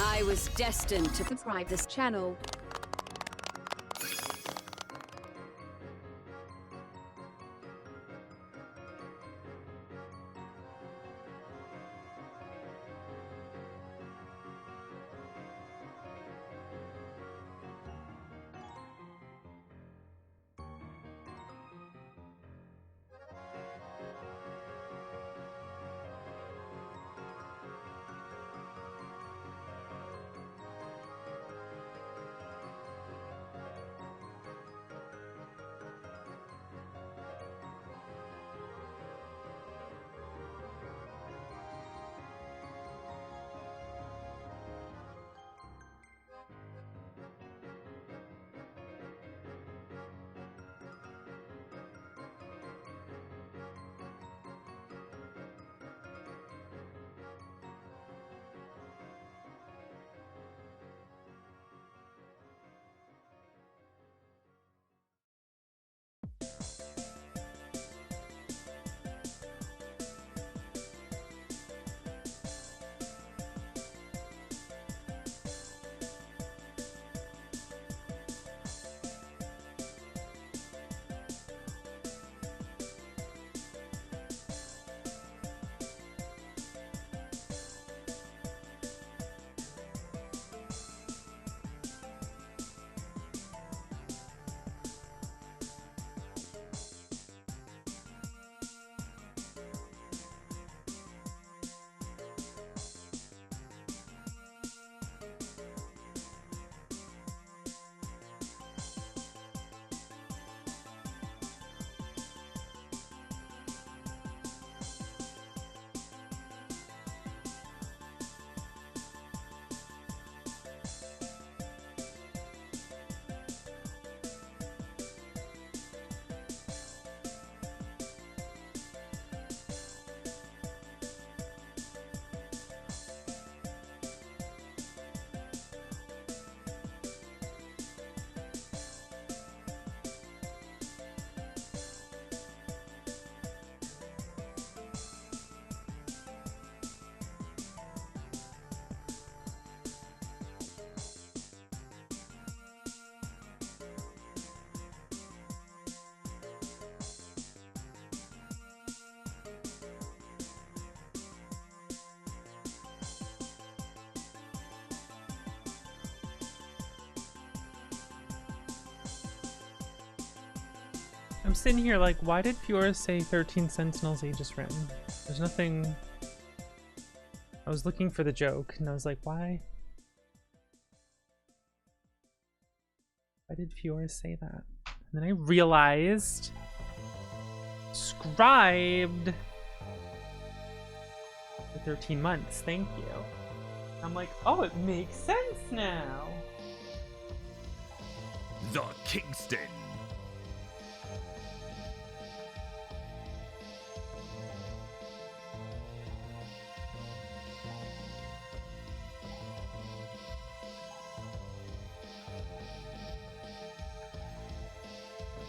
I was destined to subscribe this channel. I'm sitting here like, why did Fiora say 13 Sentinels Aegis written? There's nothing... I was looking for the joke, and I was like, why? Why did Fiora say that? And then I realized... Scribed... For 13 months, thank you. I'm like, oh, it makes sense now! The Kingston.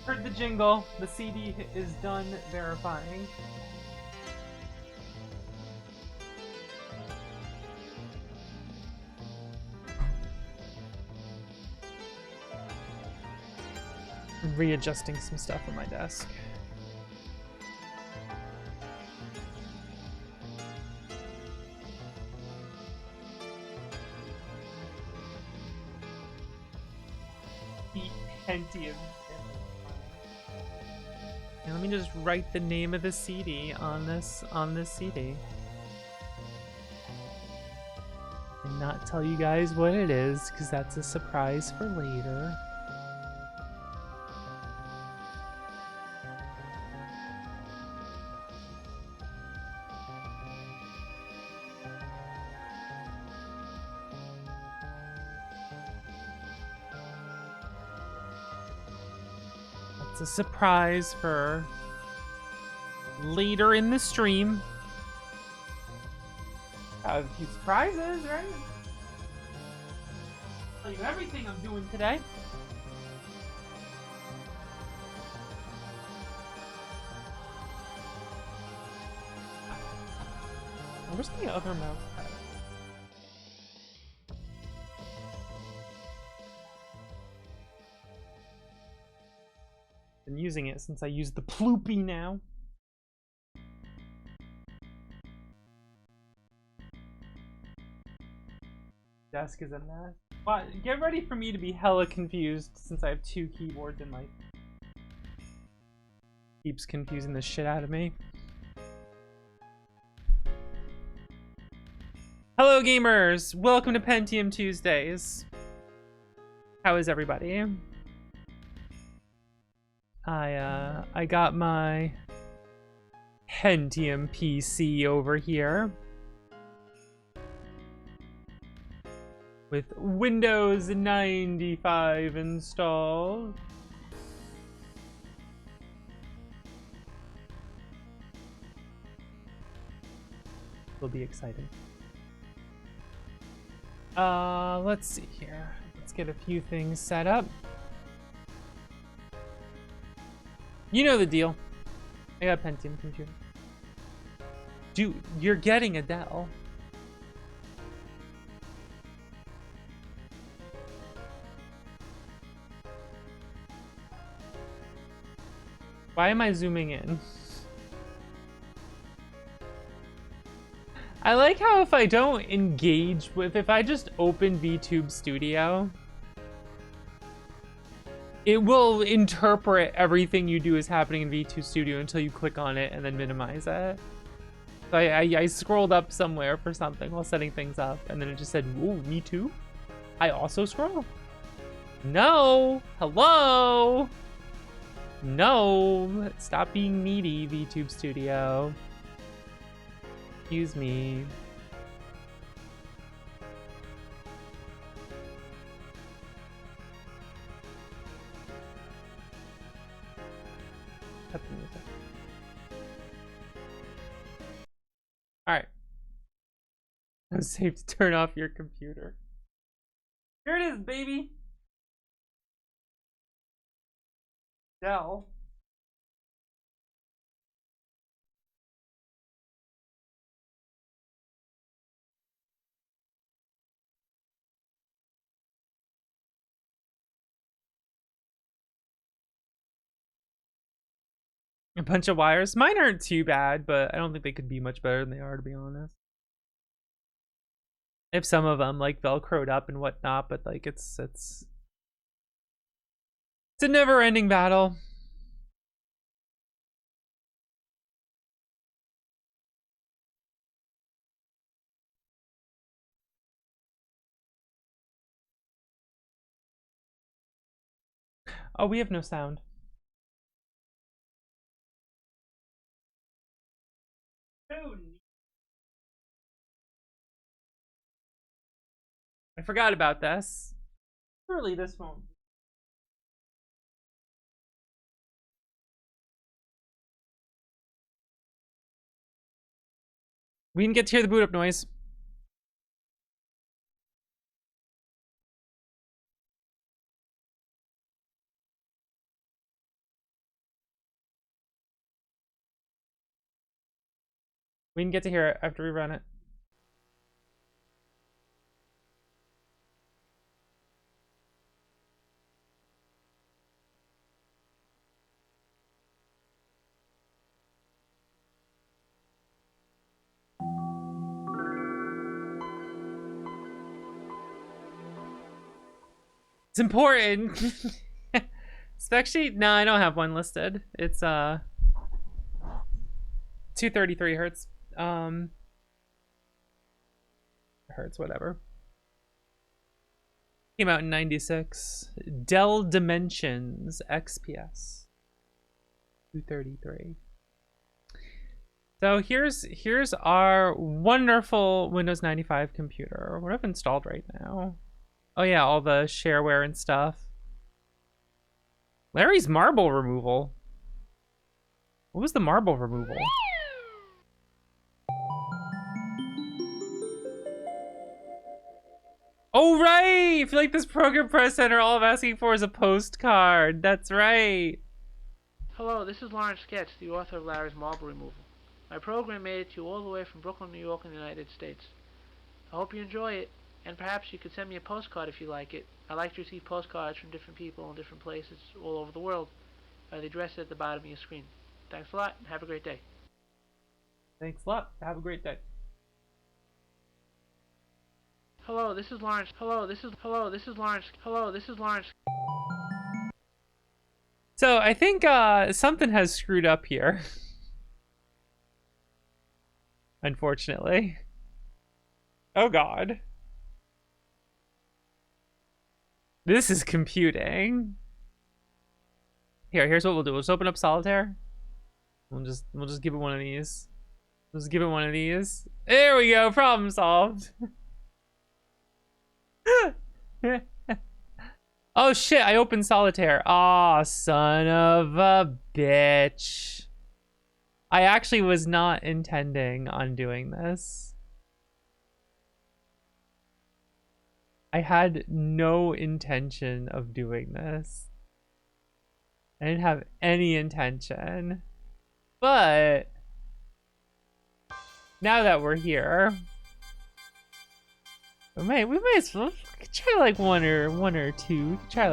Heard the jingle. The CD is done verifying. Readjusting some stuff on my desk. Pentium. And let me just write the name of the CD on this CD. And not tell you guys what it is, because that's a surprise for later. It's a surprise for later in the stream. Got a few surprises, right? Tell you everything I'm doing today. Where's the other mouse pad? Been using it since I used the Ploopy now. Desk is a mess. But get ready for me to be hella confused since I have 2 keyboards in my... Keeps confusing the shit out of me. Hello gamers! Welcome to Pentium Tuesdays. How is everybody? I got my Pentium PC over here with Windows 95 installed. Will be exciting. Let's see here. Let's get a few things set up. You know the deal. I got a Pentium computer. Dude, you're getting a Dell. Why am I zooming in? I like how if I don't engage with, if I just open VTube Studio, it will interpret everything you do as happening in VTube Studio until you click on it and then minimize it. So I scrolled up somewhere for something while setting things up, and then it just said, "Ooh, me too? I also scroll?" No! Hello! No! Stop being needy, VTube Studio. Excuse me. Cut the music. Alright. It's safe to turn off your computer. Here it is, baby! Dell. A bunch of wires. Mine aren't too bad, but I don't think they could be much better than they are, to be honest. If some of them like velcroed up and whatnot, but like it's a never-ending battle. Oh, we have no sound. I forgot about this. Surely this won't. We didn't get to hear the boot up noise. We didn't get to hear it after we run it. It's important. Spec sheet? No, I don't have one listed. It's 233 hertz. Hertz, whatever. Came out in 96. Dell Dimensions XPS. 233. So here's our wonderful Windows 95 computer. What I've installed right now. Oh yeah, all the shareware and stuff. Larry's marble removal. What was the marble removal? Oh right! I feel like this program press center, all I'm asking for is a postcard. That's right. Hello, this is Lawrence Getz, the author of Larry's Marble Removal. My program made it to you all the way from Brooklyn, New York in the United States. I hope you enjoy it, and perhaps you could send me a postcard if you like it. I like to receive postcards from different people in different places all over the world. by the address at the bottom of your screen. Thanks a lot, and have a great day. Thanks a lot. Have a great day. Hello, this is Lawrence. Hello, this is Lawrence. Hello, this is Lawrence. So I think something has screwed up here. Unfortunately. Oh god. This is computing. Here's what we'll do. We'll just open up Solitaire. We'll just give it one of these. We'll just give it one of these. There we go. Problem solved. Oh shit, I opened Solitaire. Aw, son of a bitch. I actually was not intending on doing this. I had no intention of doing this. I didn't have any intention. But now that we're here, we might as well try like one or two. We could try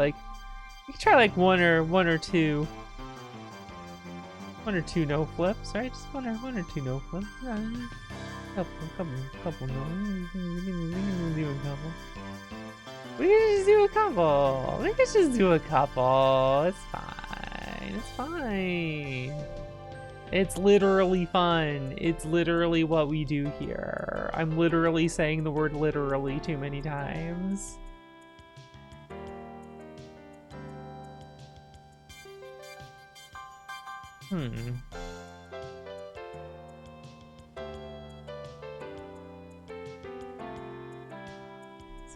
like one or two no flips, right? Just one or two no flips. Couple no. We can just do a couple. We can just do a couple. It's fine. It's fine. It's literally fun. It's literally what we do here. I'm literally saying the word literally too many times. So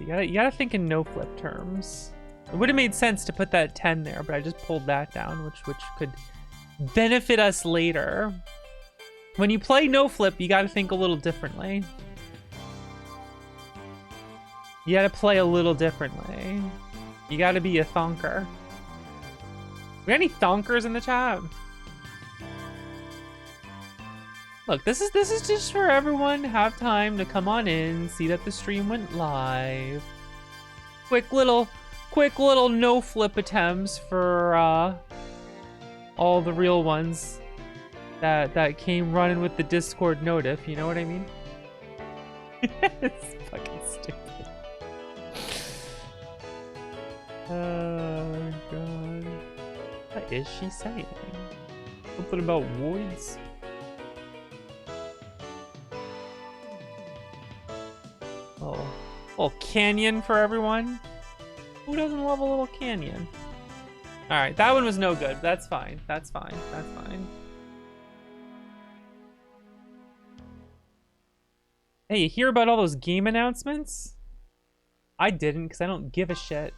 you gotta think in no flip terms. It would have made sense to put that 10 there, but I just pulled that down, which could benefit us later. When you play no flip, you gotta think a little differently. You gotta play a little differently. You gotta be a thonker. We got any thonkers in the chat? Look, this is just for everyone to have time to come on in, see that the stream went live. Quick little no flip attempts for all the real ones that came running with the Discord notif, you know what I mean? It's fucking stupid. Oh god. What is she saying? Something about voids? Oh, little canyon for everyone. Who doesn't love a little canyon? All right, that one was no good. That's fine. That's fine. That's fine. Hey, you hear about all those game announcements? I didn't, because I don't give a shit.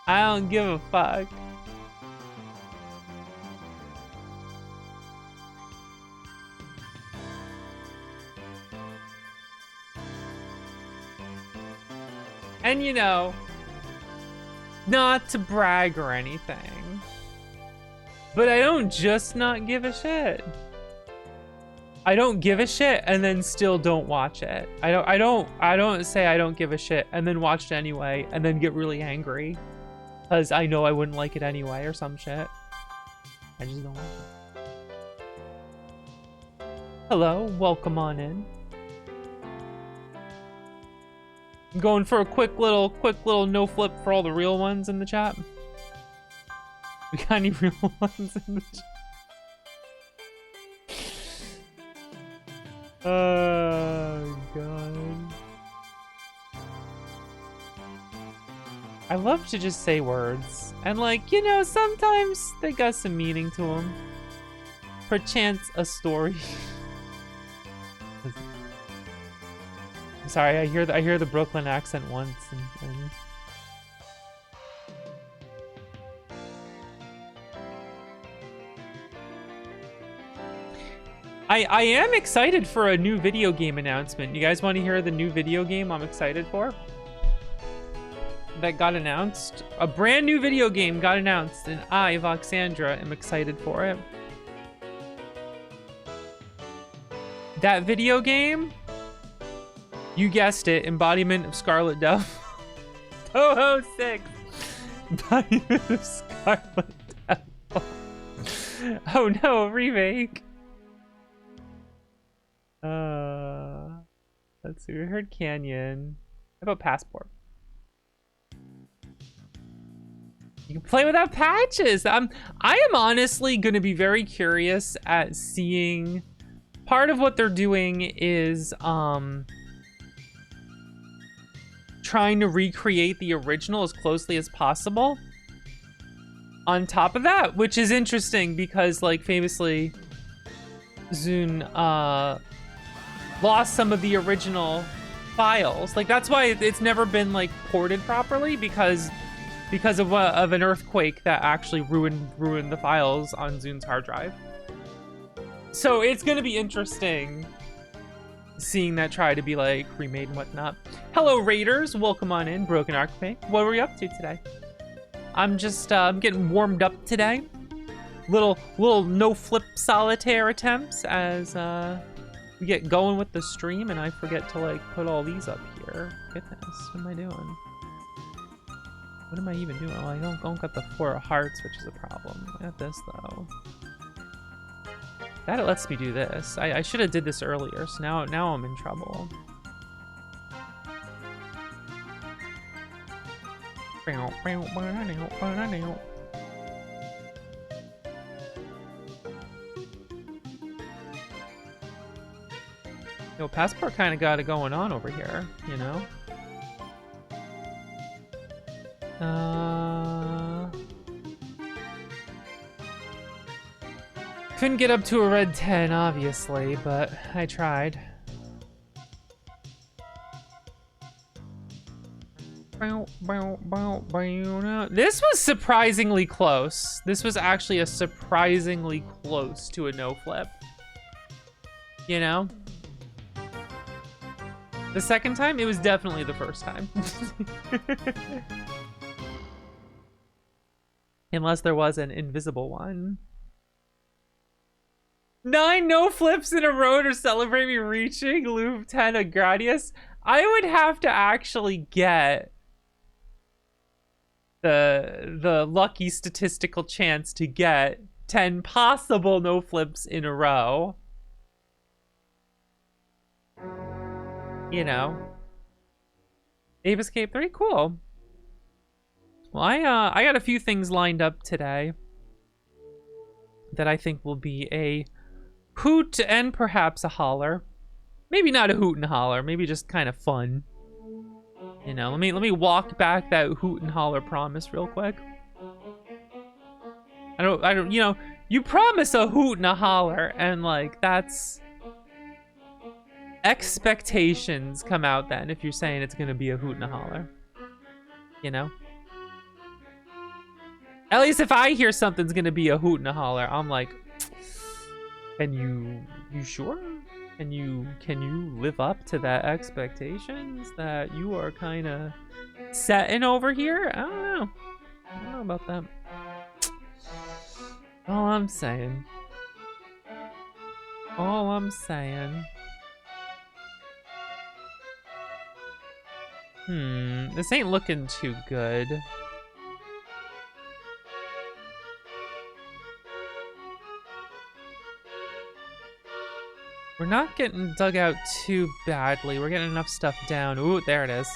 I don't give a fuck. And you know, not to brag or anything, but I don't just not give a shit. I don't give a shit and then still don't watch it. I don't say I don't give a shit and then watch it anyway and then get really angry because I know I wouldn't like it anyway or some shit. I just don't watch it. Hello, welcome on in. I'm going for a quick little no flip for all the real ones in the chat. We got any real ones in the chat? Oh god. I love to just say words. And like, you know, sometimes they got some meaning to them. Perchance a story. Sorry, I hear the Brooklyn accent once, and I am excited for a new video game announcement. You guys want to hear the new video game I'm excited for? That got announced. A brand new video game got announced, and I, Voxandra, am excited for it. That video game, You guessed it, embodiment of Scarlet Dove. Toho 6. Embodiment of Scarlet Dove. Oh no, remake. Let's see, we heard Canyon. How about Passport? You can play without patches. I am honestly gonna be very curious at seeing. Part of what they're doing is trying to recreate the original as closely as possible. On top of that, which is interesting because, like, famously, Zune lost some of the original files. Like, that's why it's never been, like, ported properly, because of an earthquake that actually ruined the files on Zune's hard drive. So it's gonna be interesting seeing that try to be, like, remade and whatnot. Hello, Raiders. Welcome on in, Broken Archmage. What were you up to today? I'm just I'm getting warmed up today. Little no flip solitaire attempts as we get going with the stream, and I forget to, like, put all these up here. Goodness, what am I doing? What am I even doing? Oh, I don't got the 4 of hearts, which is a problem. I got this though. That lets me do this. I should have did this earlier, so now I'm in trouble. Yo, Passport kind of got it going on over here, you know? Couldn't get up to a red 10, obviously, but I tried. This was surprisingly close. This was actually a surprisingly close to a no flip. You know? The second time, it was definitely the first time. Unless there was an invisible one. 9 no flips in a row to celebrate me reaching loop 10 of Gradius. I would have to actually get the lucky statistical chance to get 10 possible no flips in a row. You know. Ape Escape 3, cool. Well, I got a few things lined up today that I think will be a hoot and perhaps a holler. Maybe not a hoot and holler, maybe just kind of fun. You know, let me walk back that hoot and holler promise real quick. I don't, you know, you promise a hoot and a holler, and, like, that's... expectations come out then if you're saying it's gonna be a hoot and a holler. You know? At least if I hear something's gonna be a hoot and a holler, I'm like, can you sure? Can you live up to that expectations that you are kind of setting over here? I don't know. I don't know about that. All I'm saying. This ain't looking too good. We're not getting dug out too badly. We're getting enough stuff down. Ooh, there it is.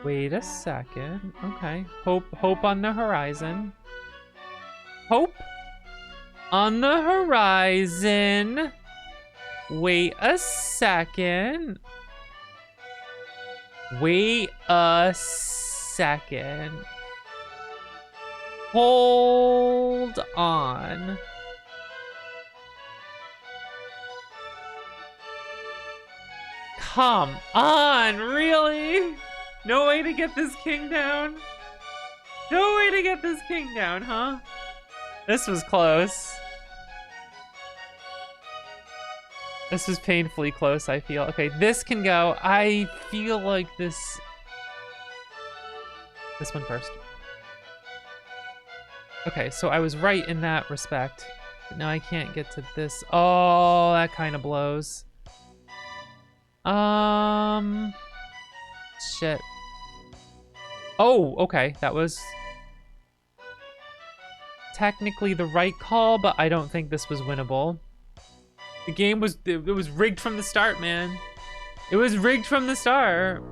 Wait a second. Okay. Hope on the horizon. Hope on the horizon. Wait a second. Wait a second. Hold on. Come on, really? No way to get this king down? No way to get this king down, huh? This was close. This was painfully close, I feel. Okay, this can go. I feel like this one first. Okay, so I was right in that respect. But now I can't get to this. Oh, that kind of blows. Shit. Oh, okay. That was technically the right call, but I don't think this was winnable. The game was, it was rigged from the start, man. It was rigged from the start.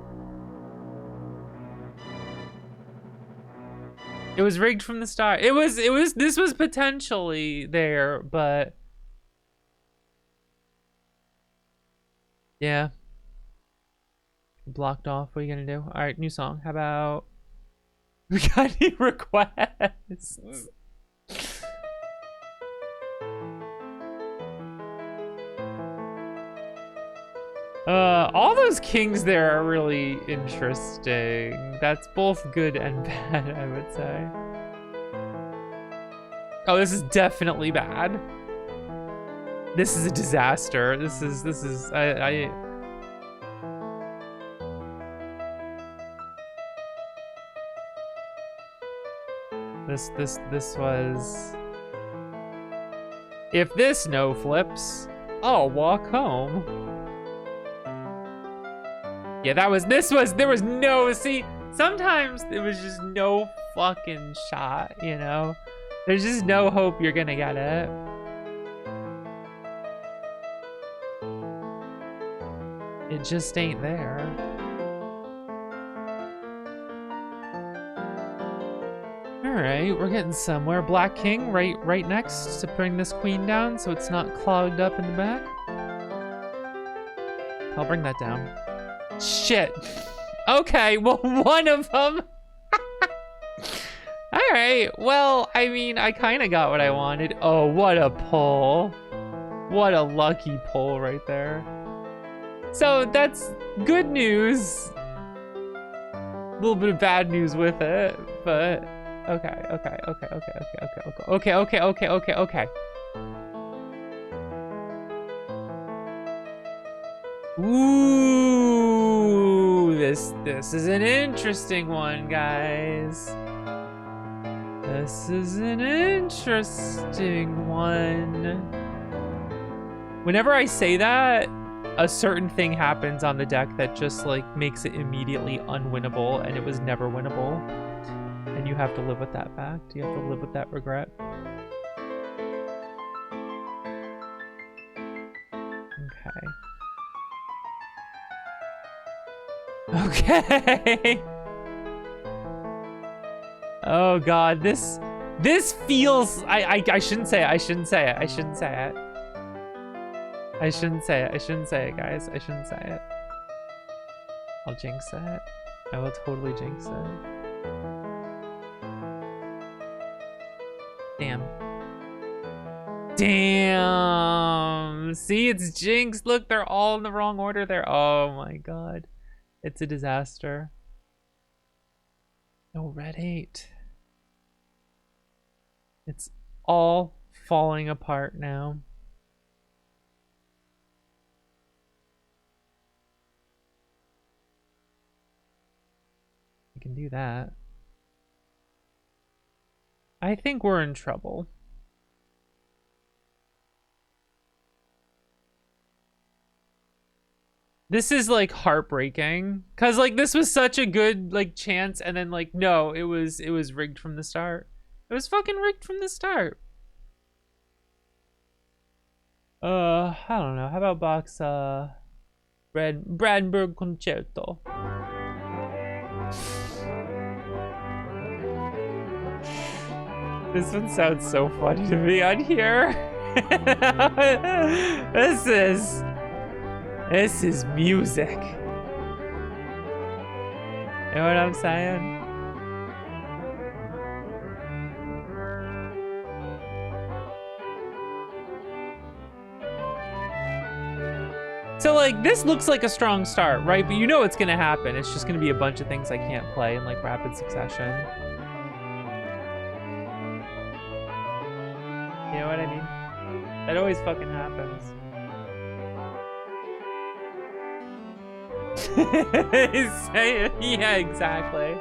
It was rigged from the start. This was potentially there, but yeah. Blocked off. What are you gonna do? All right, new song. How about we got any requests? All those kings there are really interesting. That's both good and bad, I would say. Oh, this is definitely bad. This is a disaster. This is This was... If this no flips, I'll walk home. Yeah, there was no, see, sometimes there was just no fucking shot, you know? There's just no hope you're gonna get it. It just ain't there. Alright, we're getting somewhere. Black King right next to bring this queen down so it's not clogged up in the back. I'll bring that down. Shit. Okay, well, one of them. Alright, well, I mean, I kind of got what I wanted. Oh, what a pull. What a lucky pull right there. So that's good news. A little bit of bad news with it, but okay. Ooh, this is an interesting one, guys. This is an interesting one. Whenever I say that, a certain thing happens on the deck that just like makes it immediately unwinnable, and it was never winnable. And you have to live with that fact. You have to live with that regret. Okay. Oh god, this feels, I shouldn't say it. I shouldn't say it, guys. I shouldn't say it. I'll jinx it. I will totally jinx it. Damn. See, it's jinxed. Look, they're all in the wrong order there. Oh my god. It's a disaster. No red 8. It's all falling apart now. I can do that. I think we're in trouble. This is like heartbreaking, cause like this was such a good like chance, and then like no, it was rigged from the start. It was fucking rigged from the start. I don't know. How about box Brandenburg Concerto? This one sounds so funny to me on here. This is music. You know what I'm saying? So like this looks like a strong start, right? But you know it's gonna happen. It's just gonna be a bunch of things I can't play in like rapid succession. You know what I mean? That always fucking happens. Yeah, exactly.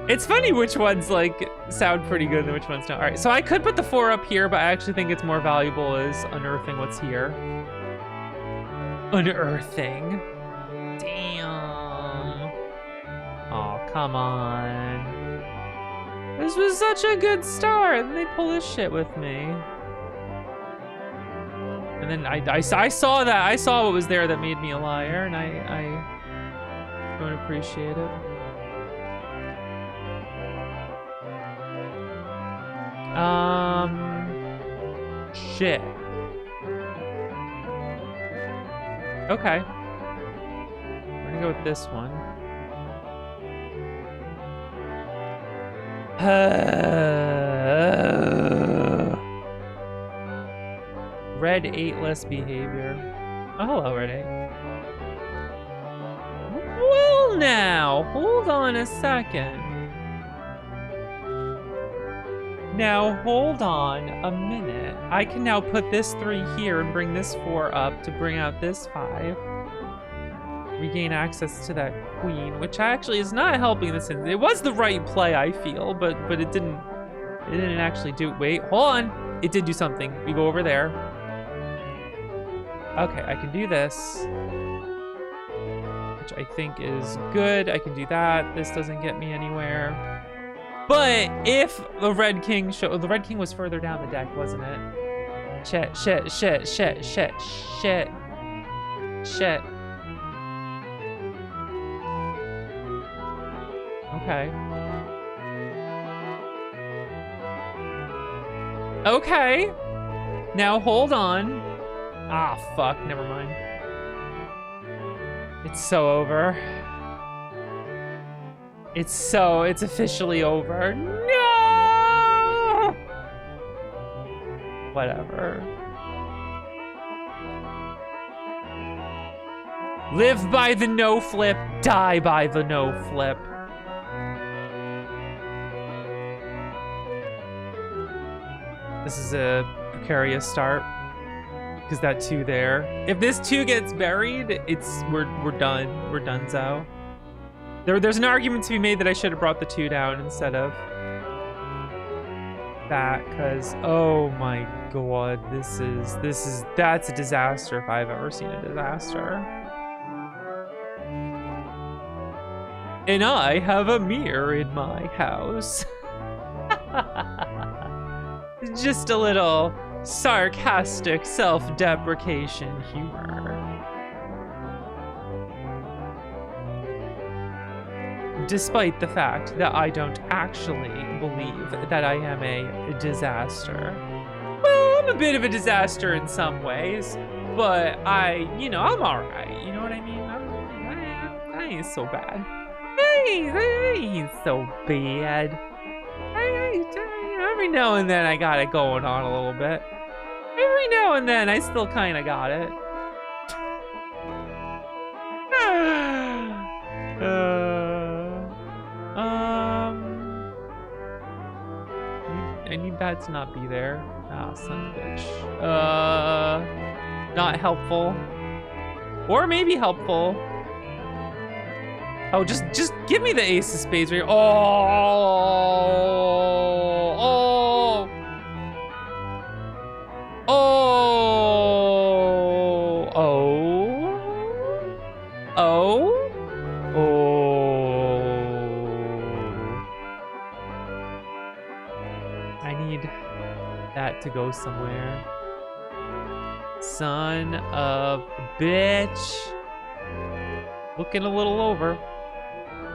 It's funny which ones like sound pretty good and which ones don't. All right, so I could put the 4 up here, but I actually think it's more valuable is unearthing what's here. Unearthing. Damn. Oh, come on. This was such a good start, and they pull this shit with me. And then I saw that. I saw what was there that made me a liar, and I don't appreciate it. Shit. Okay. We're gonna go with this one. Red 8 less behavior. Oh, hello, Red 8. Well, now, hold on a second. Now, hold on a minute. I can now put this 3 here and bring this 4 up to bring out this 5. Regain access to that queen, which actually is not helping this. It was the right play, I feel, but it didn't actually do. Wait, hold on. It did do something. We go over there. Okay, I can do this, which I think is good. I can do that. This doesn't get me anywhere. But if the Red King the Red King was further down the deck, wasn't it? Shit. Okay. Okay. Now hold on. Ah, fuck, never mind. It's so over. It's officially over. No! Whatever. Live by the no flip, die by the no flip. This is a precarious start. Because that 2 there. If this 2 gets buried, we're done. We're donezo. There's an argument to be made that I should have brought the 2 down instead of that, because oh my god, that's a disaster if I've ever seen a disaster. And I have a mirror in my house. Just a little sarcastic self-deprecation humor. Despite the fact that I don't actually believe that I am a disaster. Well, I'm a bit of a disaster in some ways, but I'm alright, you know what I mean? I ain't so bad. I ain't so bad. Every now and then I got it going on a little bit. Every now and then I still kind of got it. I need that to not be there. Ah, son of a bitch. Not helpful. Or maybe helpful. Oh, just give me the ace of spades right here. Oh. I need that to go somewhere. Son of a bitch. Looking a little over.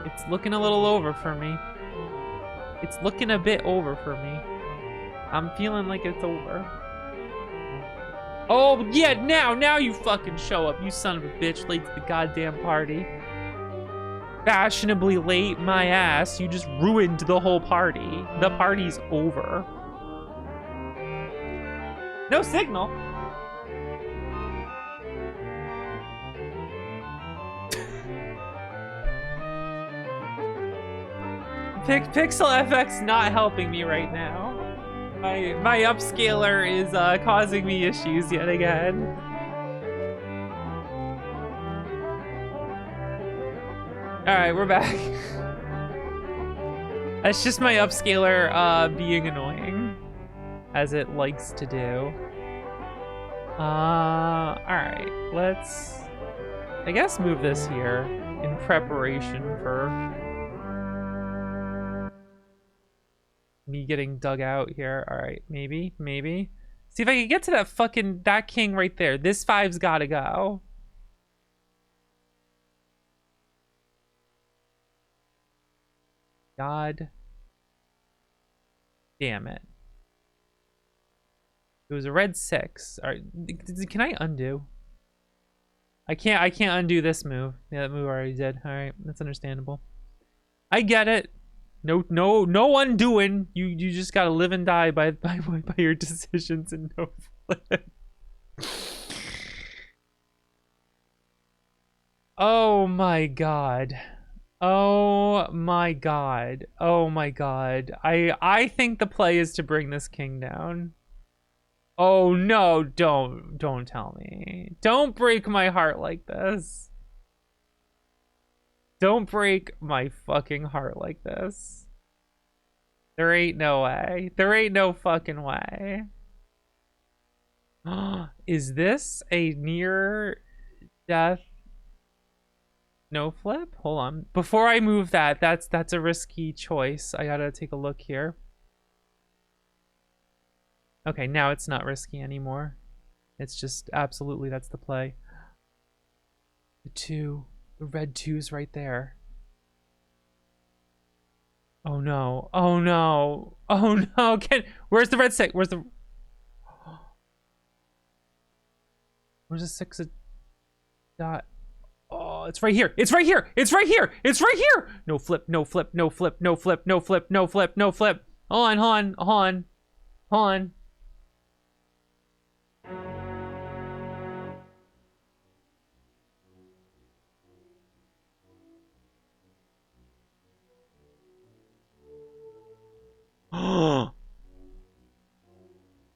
It's looking a little over for me. It's looking a bit over for me. I'm feeling like it's over. Oh, yeah, now you fucking show up, you son of a bitch, late to the goddamn party. Fashionably late, my ass. You just ruined the whole party. The party's over. No signal. Pixel FX not helping me right now. My upscaler is causing me issues yet again. All right, we're back. That's just my upscaler being annoying, as it likes to do. Alright, let's, I guess, move this here in preparation for me getting dug out here. Alright, maybe. See if I can get to that king right there. This 5's gotta go. God damn it. It was a red 6. All right, can I undo? I can't undo this move. Yeah, that move I already did. All right, that's understandable. I get it. No undoing. You just gotta live and die by your decisions and no flip. Oh my god. Oh my god. Oh my god. I think the play is to bring this king down. Oh no, don't tell me. Don't break my heart like this. Don't break my fucking heart like this. There ain't no way. There ain't no fucking way. Is this a near death no flip? Hold on. Before I move that's a risky choice. I gotta take a look here. Okay, now it's not risky anymore. It's just absolutely that's the play. The red 2's right there. Oh no. Oh no. Oh no. Where's the red 6? Where's the 6 dot? Oh, it's right here. It's right here. It's right here. It's right here. No flip. No flip. No flip. No flip. No flip. No flip. No flip. Hold on.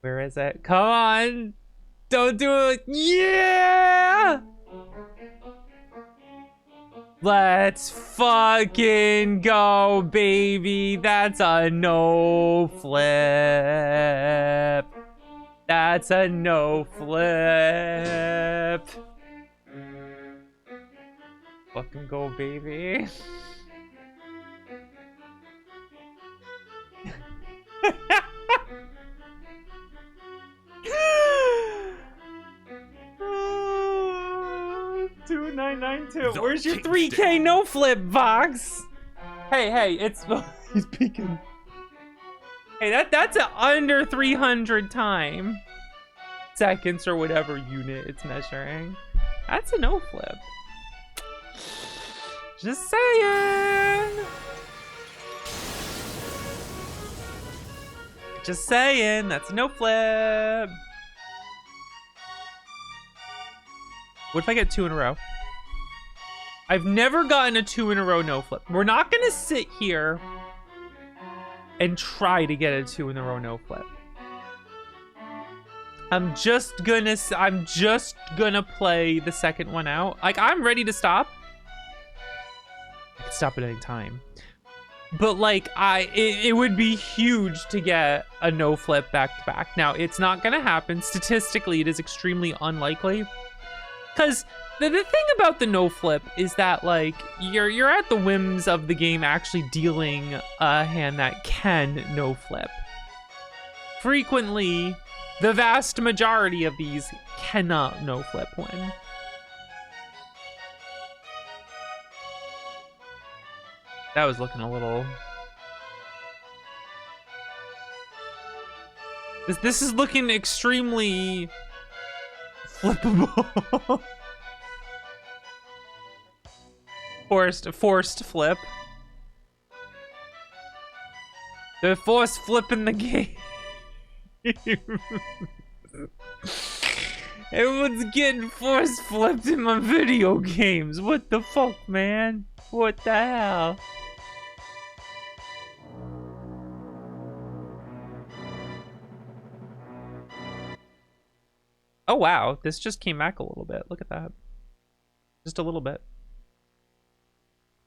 Where is it? Come on. Don't do it. Yeah. Let's fucking go, baby. That's a no flip. That's a no flip. Fucking go, baby. Where's your 3K no flip box? Hey, it's he's peeking. Hey, that's an under 300 time seconds or whatever unit it's measuring. That's a no flip. Just saying. Just saying, that's a no flip. What if I get 2 in a row? I've never gotten a 2 in a row no flip. We're not gonna sit here and try to get a 2 in a row no flip. I'm just gonna play the second one out. Like, I'm ready to stop. I can stop at any time. But like, it would be huge to get a no flip back to back. Now, it's not gonna happen. Statistically, it is extremely unlikely. Because the thing about the no flip is that, like, you're at the whims of the game actually dealing a hand that can no flip. Frequently, the vast majority of these cannot no flip win. That was looking a little... This is looking extremely flippable. Forced flip. They're forced flipping the game. Everyone's getting force flipped in my video games. What the fuck, man? What the hell? Oh wow, this just came back a little bit. Look at that. Just a little bit.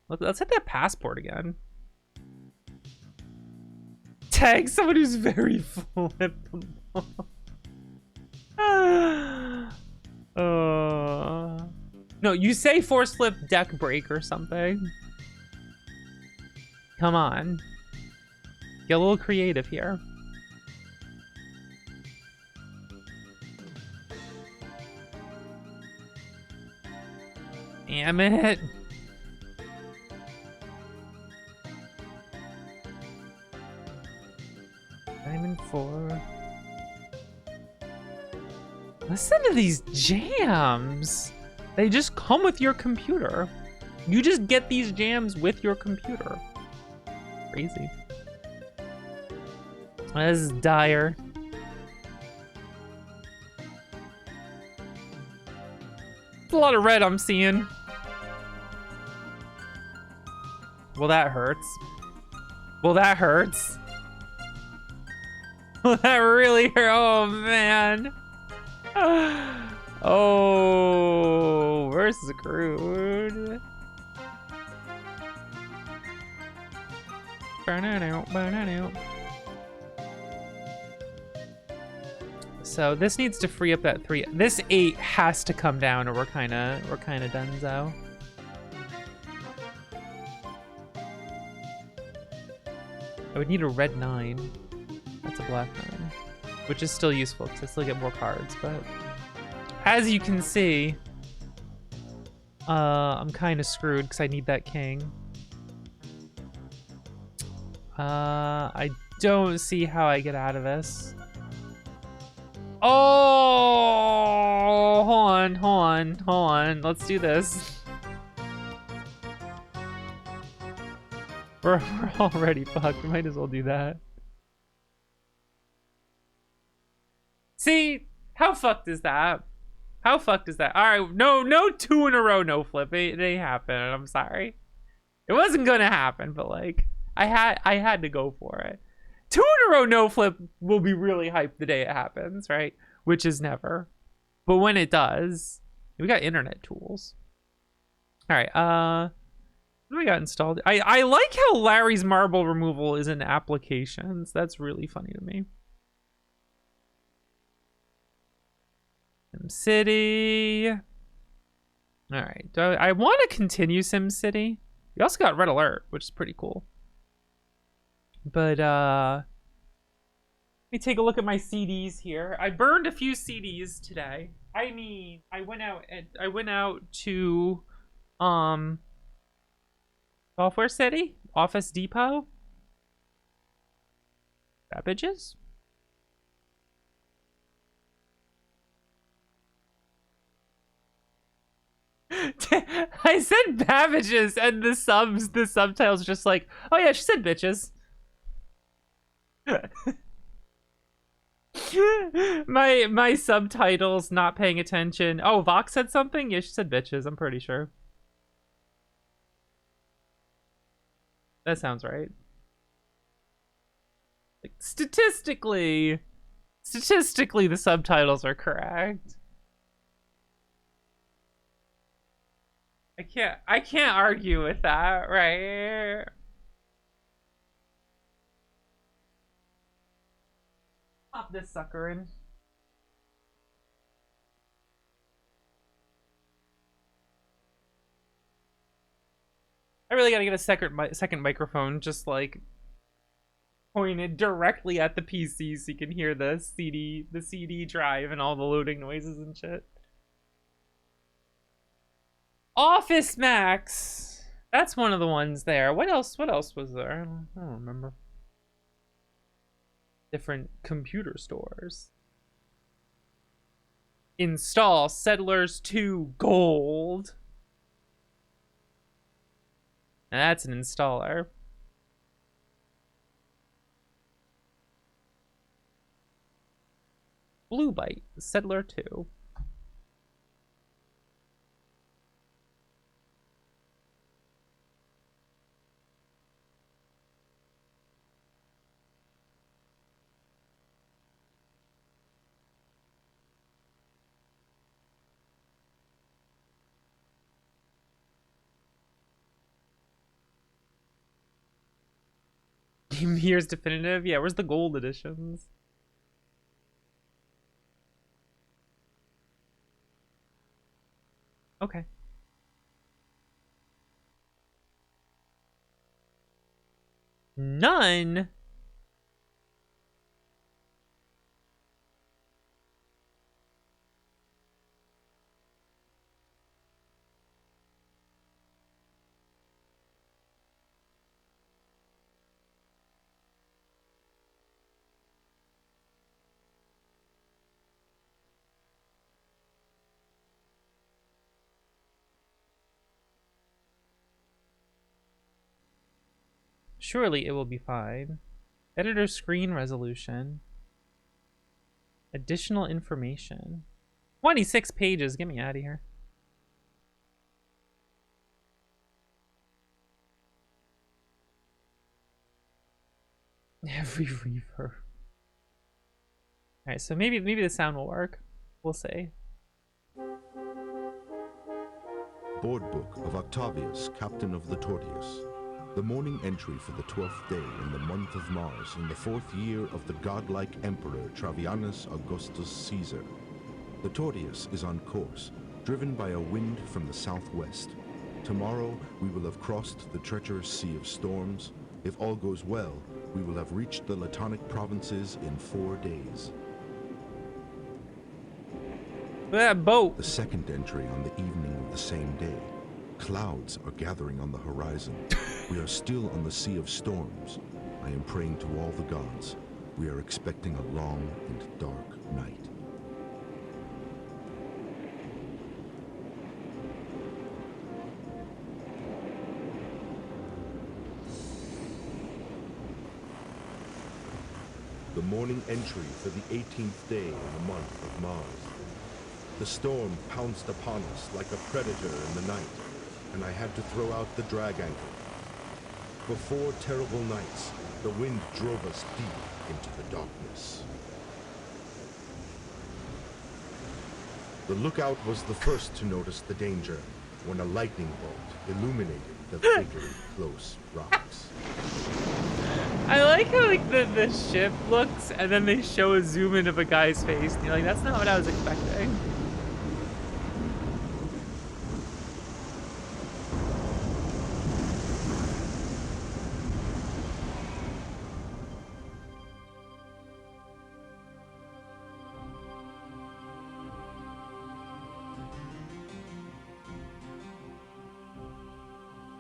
Let's hit that passport again. Hashtag someone who's very flippable. No, you say force flip deck break or something. Come on. Get a little creative here. Damn it. Diamond 4. Listen to these jams. They just come with your computer. You just get these jams with your computer. Crazy. This is dire. It's a lot of red I'm seeing. Well, that hurts. Well, that hurts. Well, that really hurt. Oh, man. Oh, we're screwed. So this needs to free up that 3. This 8 has to come down, or we're kind of donezo. I would need a red 9. That's a black 9, which is still useful because I still get more cards. But as you can see, I'm kind of screwed because I need that king. I don't see how I get out of this. Oh, hold on. Let's do this. We're already fucked. We might as well do that. See, how fucked is that? How fucked is that? All right, no 2 in a row, no flip. It ain't happening. I'm sorry. It wasn't gonna happen, but like, I had to go for it. 2 in a row, no flip will be really hyped the day it happens, right? Which is never. But when it does, we got internet tools. All right, what do we got installed? I like how Larry's marble removal is in applications. That's really funny to me. SimCity. All right, I want to continue SimCity. We also got Red Alert, which is pretty cool. But let me take a look at my CDs here. I burned a few CDs today. I mean, I went out to Software City, Office Depot. Babbage's? I said Babbage's and the subtitles just like, oh yeah, she said bitches. my subtitles not paying attention. Oh, Vox said something? Yeah, she said bitches, I'm pretty sure. That sounds right. Like, statistically, the subtitles are correct. I can't argue with that, right? Pop this sucker in. I really gotta get a second microphone, just like pointed directly at the PC so you can hear the CD drive and all the loading noises and shit. Office Max. That's one of the ones there. What else was there? I don't remember. Different computer stores. Install Settlers 2 Gold. Now that's an installer. Blue Byte, Settler 2. Game of the Year's definitive? Yeah, where's the gold editions? Okay. None? Surely it will be fine. Editor screen resolution. Additional information. 26 pages. Get me out of here. Every reverb. Alright, so maybe the sound will work. We'll see. Board book of Octavius, captain of the Tortius. The morning entry for the 12th day in the month of Mars in the 4th year of the godlike emperor Travianus Augustus Caesar. The Tortius is on course, driven by a wind from the southwest. Tomorrow we will have crossed the treacherous Sea of Storms. If all goes well, we will have reached the Latonic provinces in 4 days. That boat. The second entry on the evening of the same day. Clouds are gathering on the horizon. We are still on the Sea of Storms. I am praying to all the gods. We are expecting a long and dark night. The morning entry for the 18th day in the month of Mars. The storm pounced upon us like a predator in the night, and I had to throw out the drag anchor. For 4 terrible nights, the wind drove us deep into the darkness. The lookout was the first to notice the danger when a lightning bolt illuminated the flickering close rocks. I like how like the ship looks and then they show a zoom in of a guy's face and you're like, that's not what I was expecting.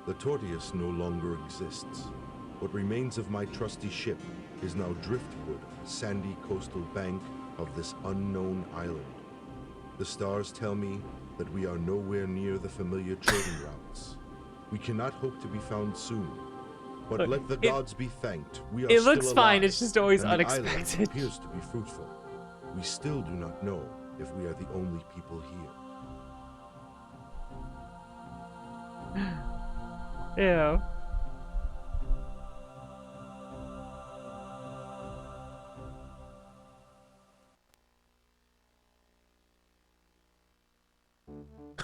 The Tortius no longer exists. What remains of my trusty ship is now driftwood, sandy coastal bank of this unknown island. The stars tell me that we are nowhere near the familiar trading routes. We cannot hope to be found soon. But Look, let the gods be thanked. We are it still looks fine, alive, it's just always and the unexpected. island appears to be fruitful. We still do not know if we are the only people here. Ew.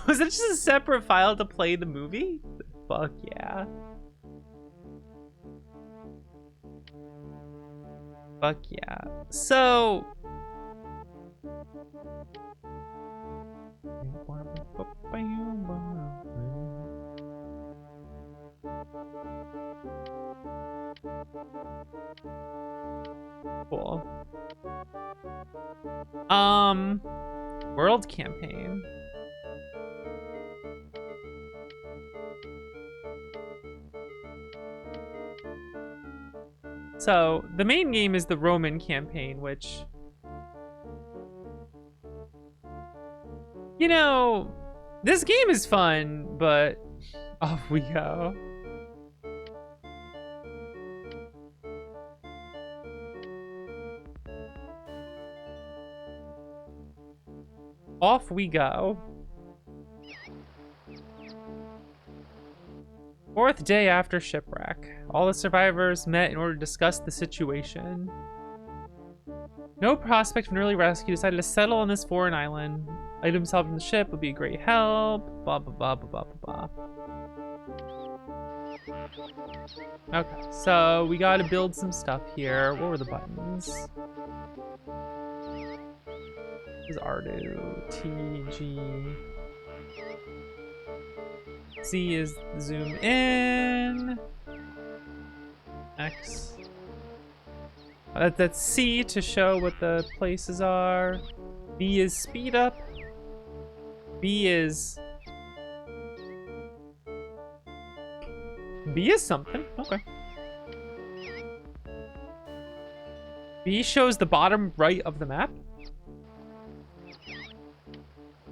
Was it just a separate file to play the movie? Fuck yeah. Fuck yeah. So... Cool. World campaign. So, the main game is the Roman campaign, which... You know, this game is fun, but off we go. Off we go. 4th day after shipwreck. All the survivors met in order to discuss the situation. No prospect of an early rescue, decided to settle on this foreign island. Items helped from the ship would be a great help. Blah, blah, blah, blah, blah, blah, blah. Okay, so we gotta build some stuff here. What were the buttons? This is R2, T, G. Z is zoom in. X. That's C to show what the places are. B is speed up. B is something. Okay. B shows the bottom right of the map.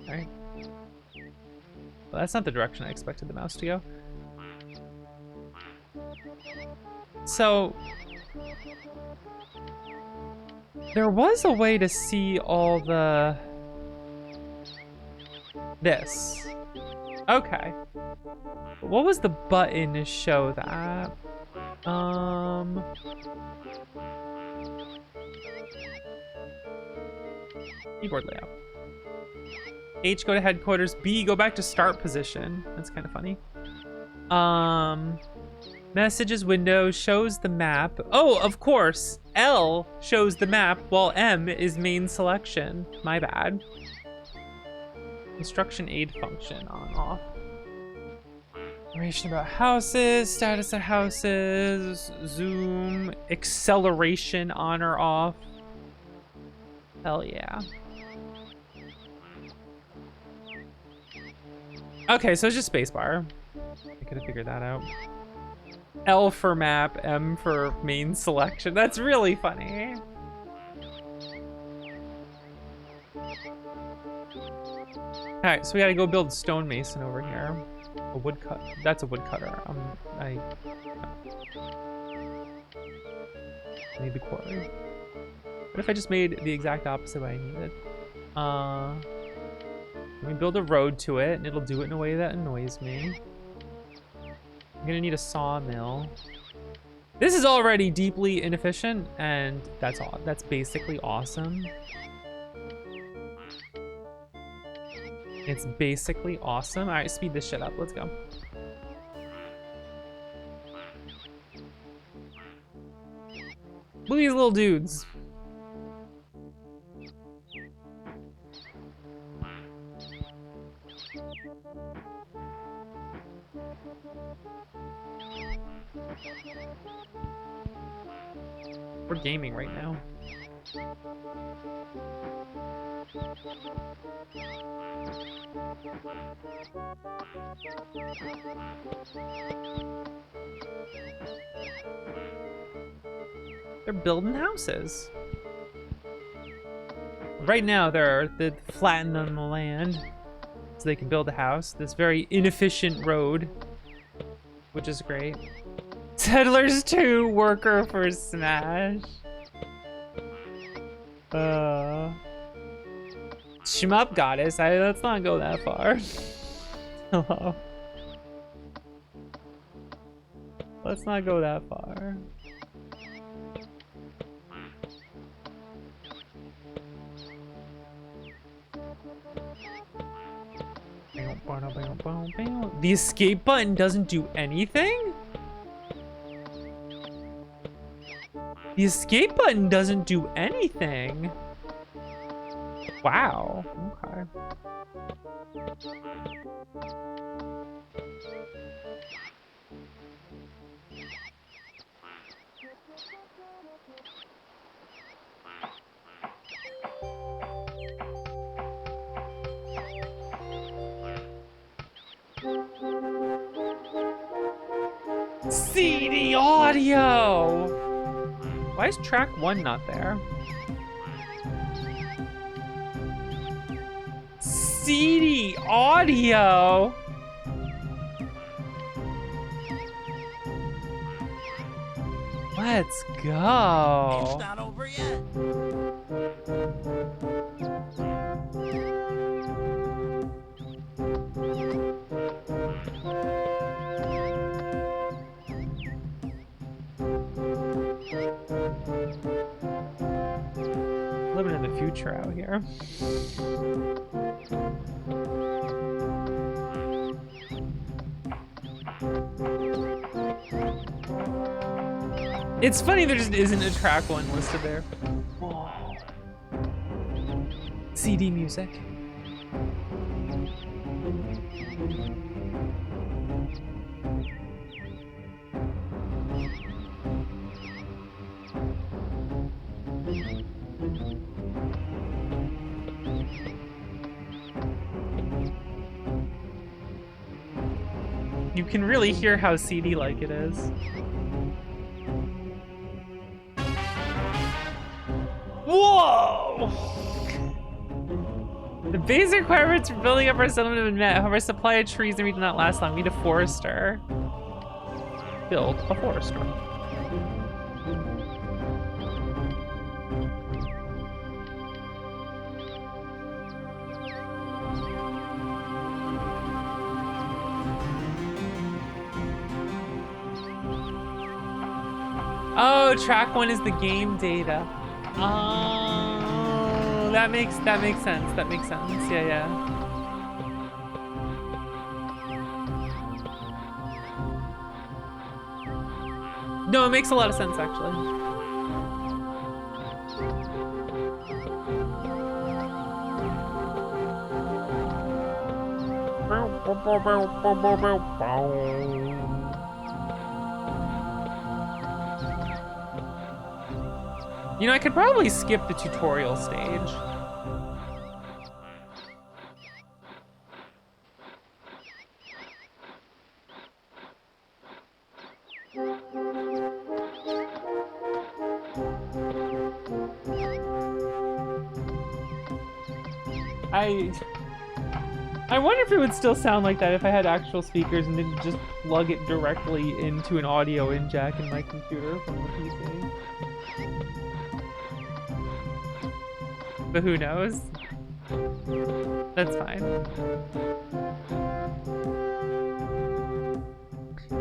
Alright. Well, that's not the direction I expected the mouse to go. So there was a way to see all the this. Okay. What was the button to show that? Keyboard layout. H, go to headquarters. B, go back to start position. That's kind of funny. Messages window shows the map. Oh, of course. L shows the map while M is main selection. My bad. Instruction aid function on off. Information about houses, status of houses, zoom, acceleration on or off. Hell yeah. Okay, so it's just spacebar. I could have figured that out. L for map, M for main selection. That's really funny. Alright, so we gotta go build stonemason over here. A woodcut. That's a woodcutter. I need the quarry. What if I just made the exact opposite way I needed? Let me build a road to it, and it'll do it in a way that annoys me. I'm gonna need a sawmill. This is already deeply inefficient, and that's all. That's basically awesome. It's basically awesome. All right, speed this shit up. Let's go. Look at these little dudes. We're gaming right now. They're building houses. Right now, they're flattening the land so they can build a house. This very inefficient road, which is great. Settlers 2 worker for Smash. Shmup goddess. Let's not go that far. Hello. Let's not go that far. The escape button doesn't do anything? The escape button doesn't do anything. Wow. Okay. CD audio. Why is track 1 not there? CD audio. Let's go. It's not over yet. Living in the future out here. It's funny there just isn't a track one listed there. Whoa. CD music. You can really hear how CD-like it is. Whoa! The basic requirements for building up our settlement have been met. However, supply of trees in the region not last long. We need a forester. Build a forester. Oh, track one is the game data. Oh, that makes sense. That makes sense. Yeah. No, it makes a lot of sense actually. You know, I could probably skip the tutorial stage. I wonder if it would still sound like that if I had actual speakers and didn't just plug it directly into an audio in jack in my computer from the PC. But who knows? That's fine.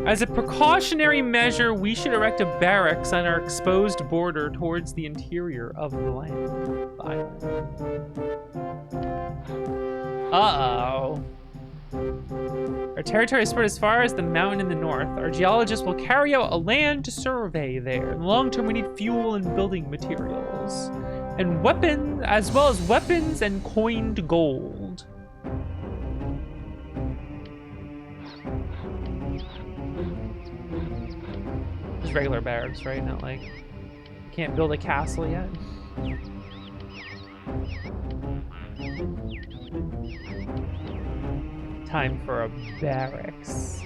As a precautionary measure, we should erect a barracks on our exposed border towards the interior of the land. The island. Uh-oh. Our territory is spread as far as the mountain in the north. Our geologists will carry out a land survey there. In the long term, we need fuel and building materials. And weapons, as well as weapons and coined gold. Just regular barracks, right? Not like, can't build a castle yet. Time for a barracks.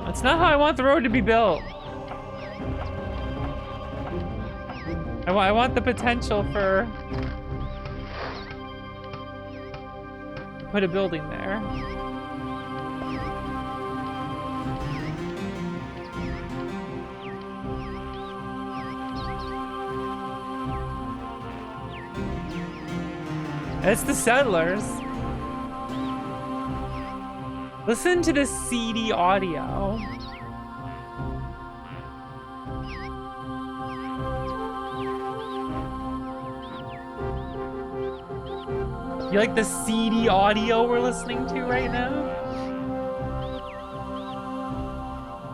That's not how I want the road to be built. I want the potential for put a building there. It's the settlers. Listen to the CD audio. You like the CD audio we're listening to right now?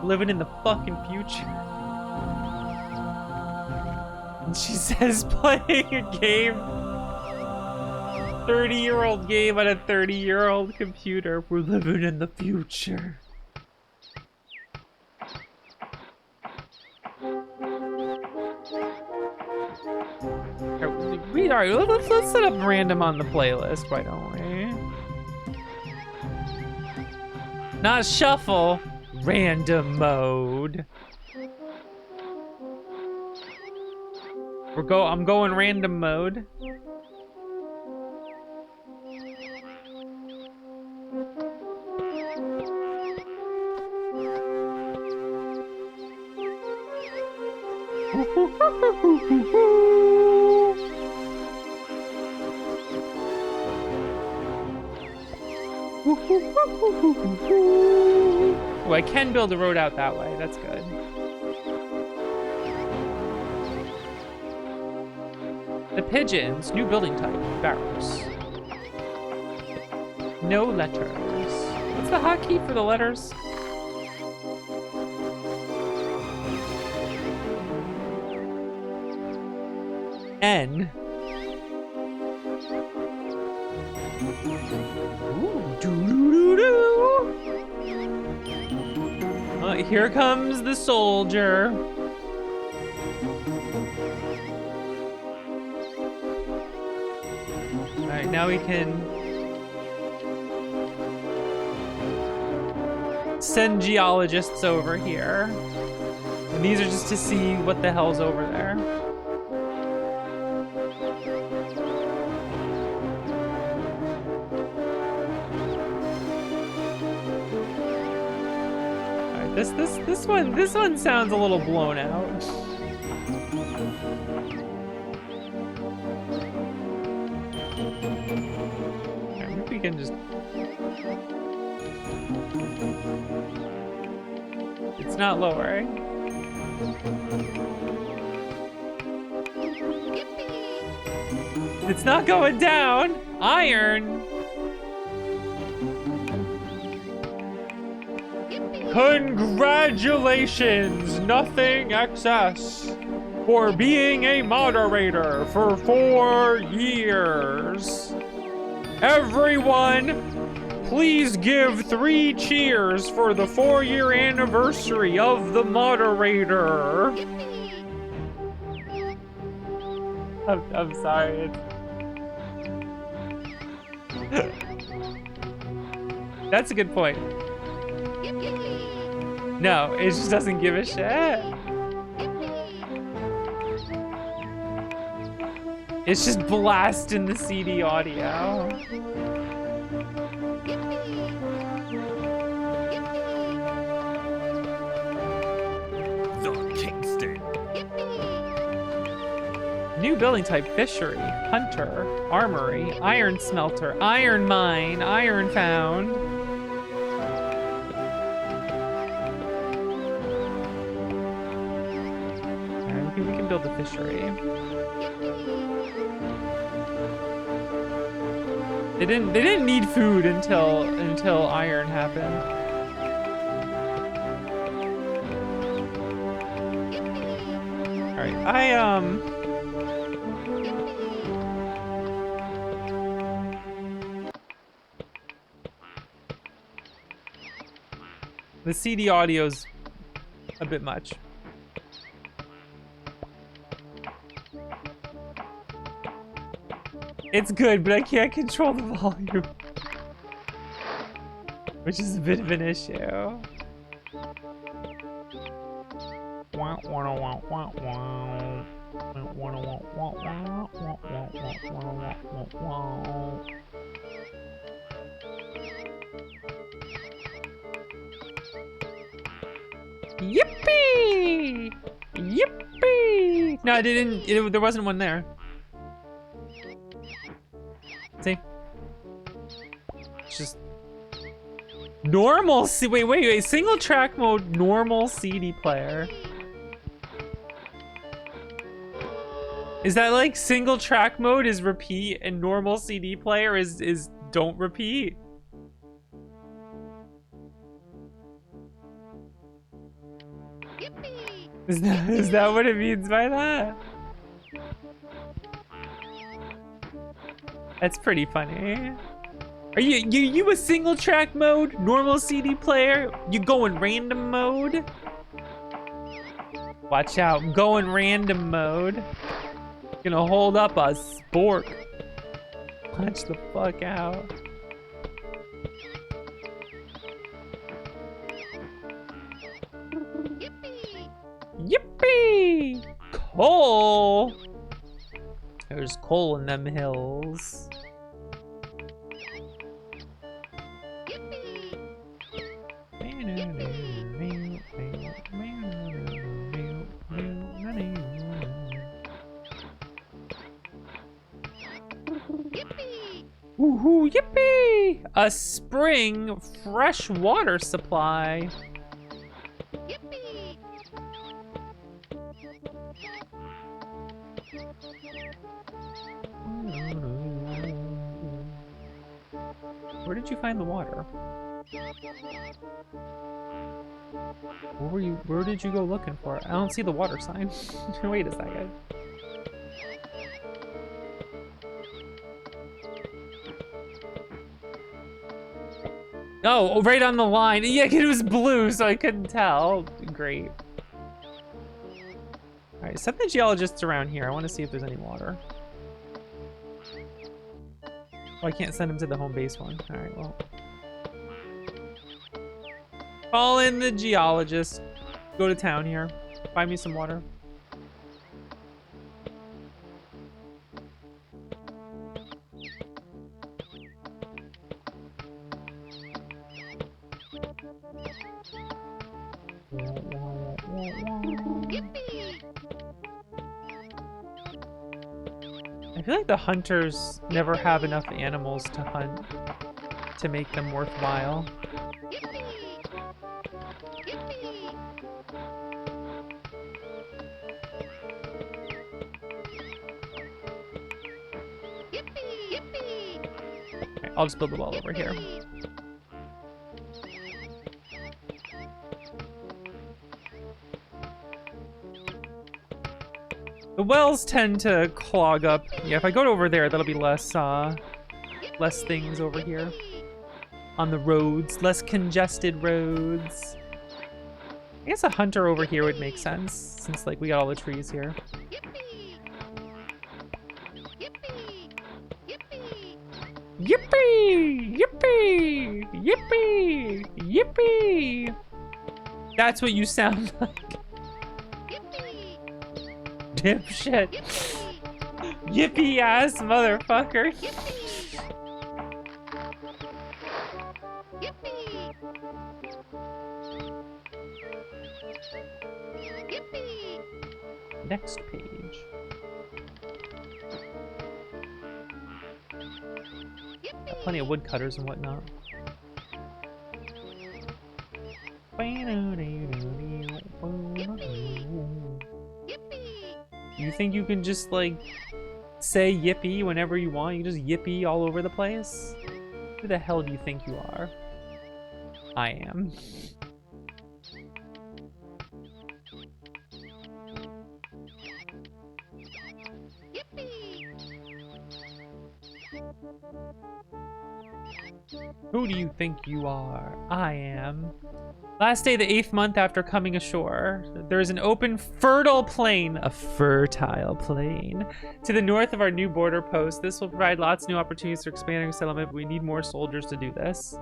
Living in the fucking future. And she says playing a game. 30-year-old game on a 30-year-old computer. We're living in the future. Alright, let's set up random on the playlist, why don't we? Not shuffle, random mode. I'm going random mode. Oh, I can build a road out that way. That's good. The pigeons, new building type, barracks. No letters. What's the hotkey for the letters? N. Ooh, doo-doo-doo-doo. Here comes the soldier. All right, now we can send geologists over here. And these are just to see what the hell's over there. This one sounds a little blown out. Alright, maybe we can just... It's not lowering. It's not going down! Iron! Congratulations, Nothing Excess, for being a moderator for 4 years. Everyone, please give 3 cheers for the 4-year anniversary of the moderator. I'm sorry. That's a good point. No, it just doesn't give a shit. It's just blasting the CD audio. The Kingston. New building type: fishery, hunter, armory, iron smelter, iron mine, iron found. We can build a fishery. They didn't need food until iron happened. All right, the CD audio's a bit much. It's good, but I can't control the volume, which is a bit of an issue. Yippee! Yippee! No, there wasn't one there. See? It's just normal. Wait. Single track mode, normal CD player. Is that like single track mode is repeat and normal CD player is don't repeat? Is that what it means by that? That's pretty funny. Are you a single track mode, normal CD player? You going random mode? Watch out, I'm going random mode. Gonna hold up a spork. Punch the fuck out. Yippee! Coal! There's coal in them hills. Woohoo, yippee! A spring fresh water supply. Where did you find the water? Where did you go looking for it? I don't see the water sign. Wait a second. Oh, right on the line. Yeah, it was blue, so I couldn't tell. Great. All right, send the geologists around here. I want to see if there's any water. Oh, I can't send him to the home base one. All right, well. Call in the geologist. Go to town here. Find me some water. I feel like the hunters never have enough animals to hunt to make them worthwhile. Okay, I'll just build the wall over here. The wells tend to clog up. Yeah, if I go over there, that'll be less things over here. On the roads, less congested roads. I guess a hunter over here would make sense, since like we got all the trees here. Yippee! Yippee! Yippee! Yippee! That's what you sound like. Dipshit. Yippee ass motherfucker. Next page. Got plenty of woodcutters and whatnot. You think you can just, like, say yippee whenever you want? You can just yippee all over the place? Who the hell do you think you are? I am. Who do you think you are? I am. Last day of the 8th month after coming ashore, there is an open, fertile plain, a fertile plain, to the north of our new border post. This will provide lots of new opportunities for expanding our settlement, but we need more soldiers to do this.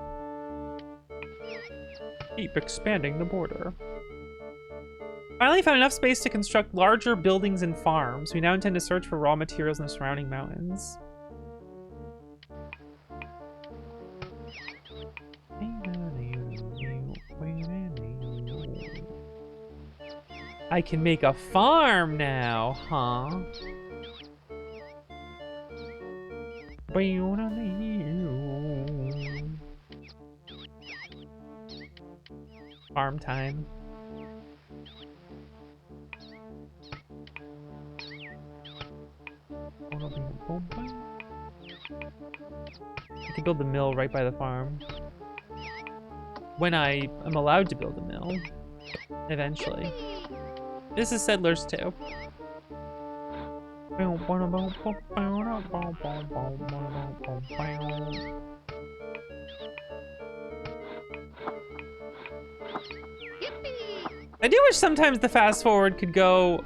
Keep expanding the border. Finally found enough space to construct larger buildings and farms. We now intend to search for raw materials in the surrounding mountains. I can make a farm now, huh? Farm time. I can build the mill right by the farm. When I am allowed to build a mill. Eventually. This is Settlers too. I do wish sometimes the fast forward could go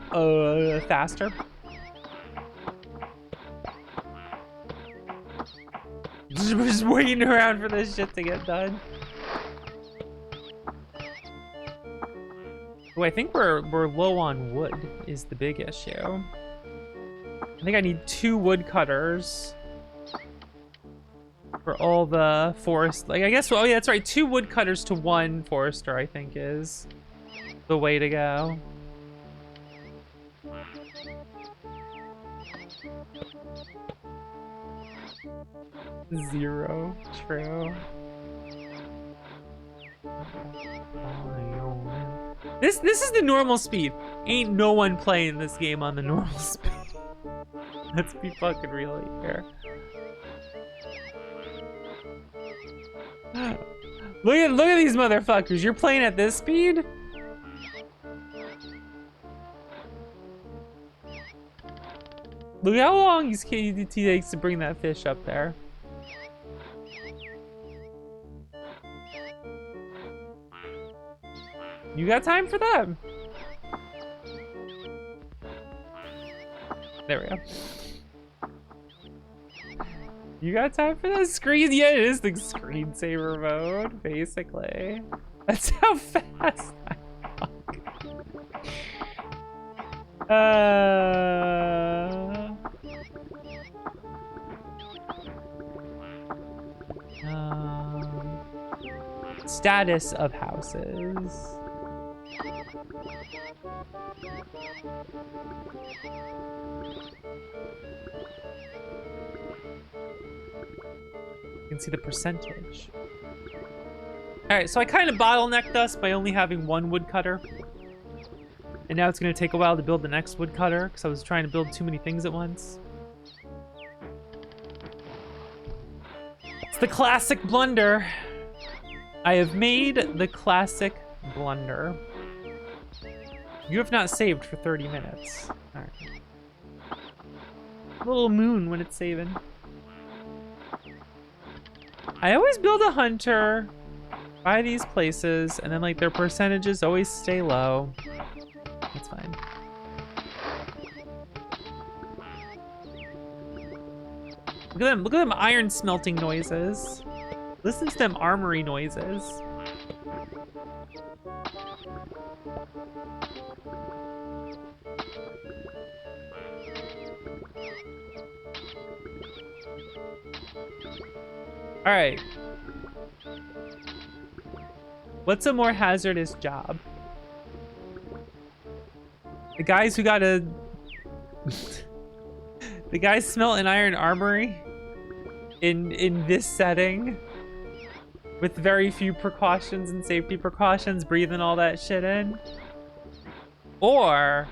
faster. Just waiting around for this shit to get done. Oh, I think we're low on wood is the big issue. I think I need 2 woodcutters for all the forest. Like, I guess, oh yeah, that's right. 2 woodcutters to 1 forester, I think, is the way to go. Zero. True. This is the normal speed. Ain't no one playing this game on the normal speed. Let's be fucking real here. Look at these motherfuckers. You're playing at this speed? Look how long he takes to bring that fish up there. You got time for that? There we go. You got time for that screen? Yeah, it is the screensaver mode, basically. That's how fast I talk. Status of houses. You can see the percentage. All right, so I kind of bottlenecked us by only having one woodcutter. And now it's gonna take a while to build the next woodcutter because I was trying to build too many things at once. It's the classic blunder. I have made the classic blunder. You have not saved for 30 minutes. All right. Little moon when it's saving. I always build a hunter by these places, and then like their percentages always stay low. That's fine. Look at them iron smelting noises. Listen to them armory noises. All right. What's a more hazardous job? The guys who got a... the guys smelt an iron armory in this setting with very few precautions and safety precautions, breathing all that shit in. Or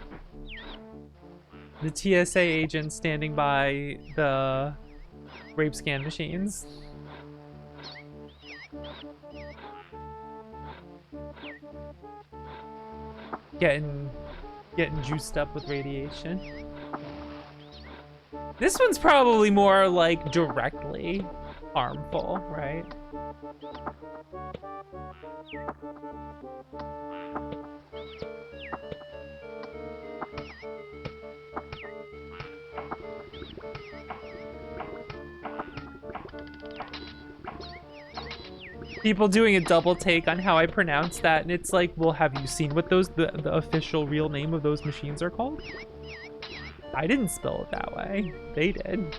the TSA agent standing by the rape scan machines. Getting juiced up with radiation. This one's probably more like directly harmful, right? People doing a double take on how I pronounce that, and it's like, well, have you seen what those the official real name of those machines are called? I didn't spell it that way. They did.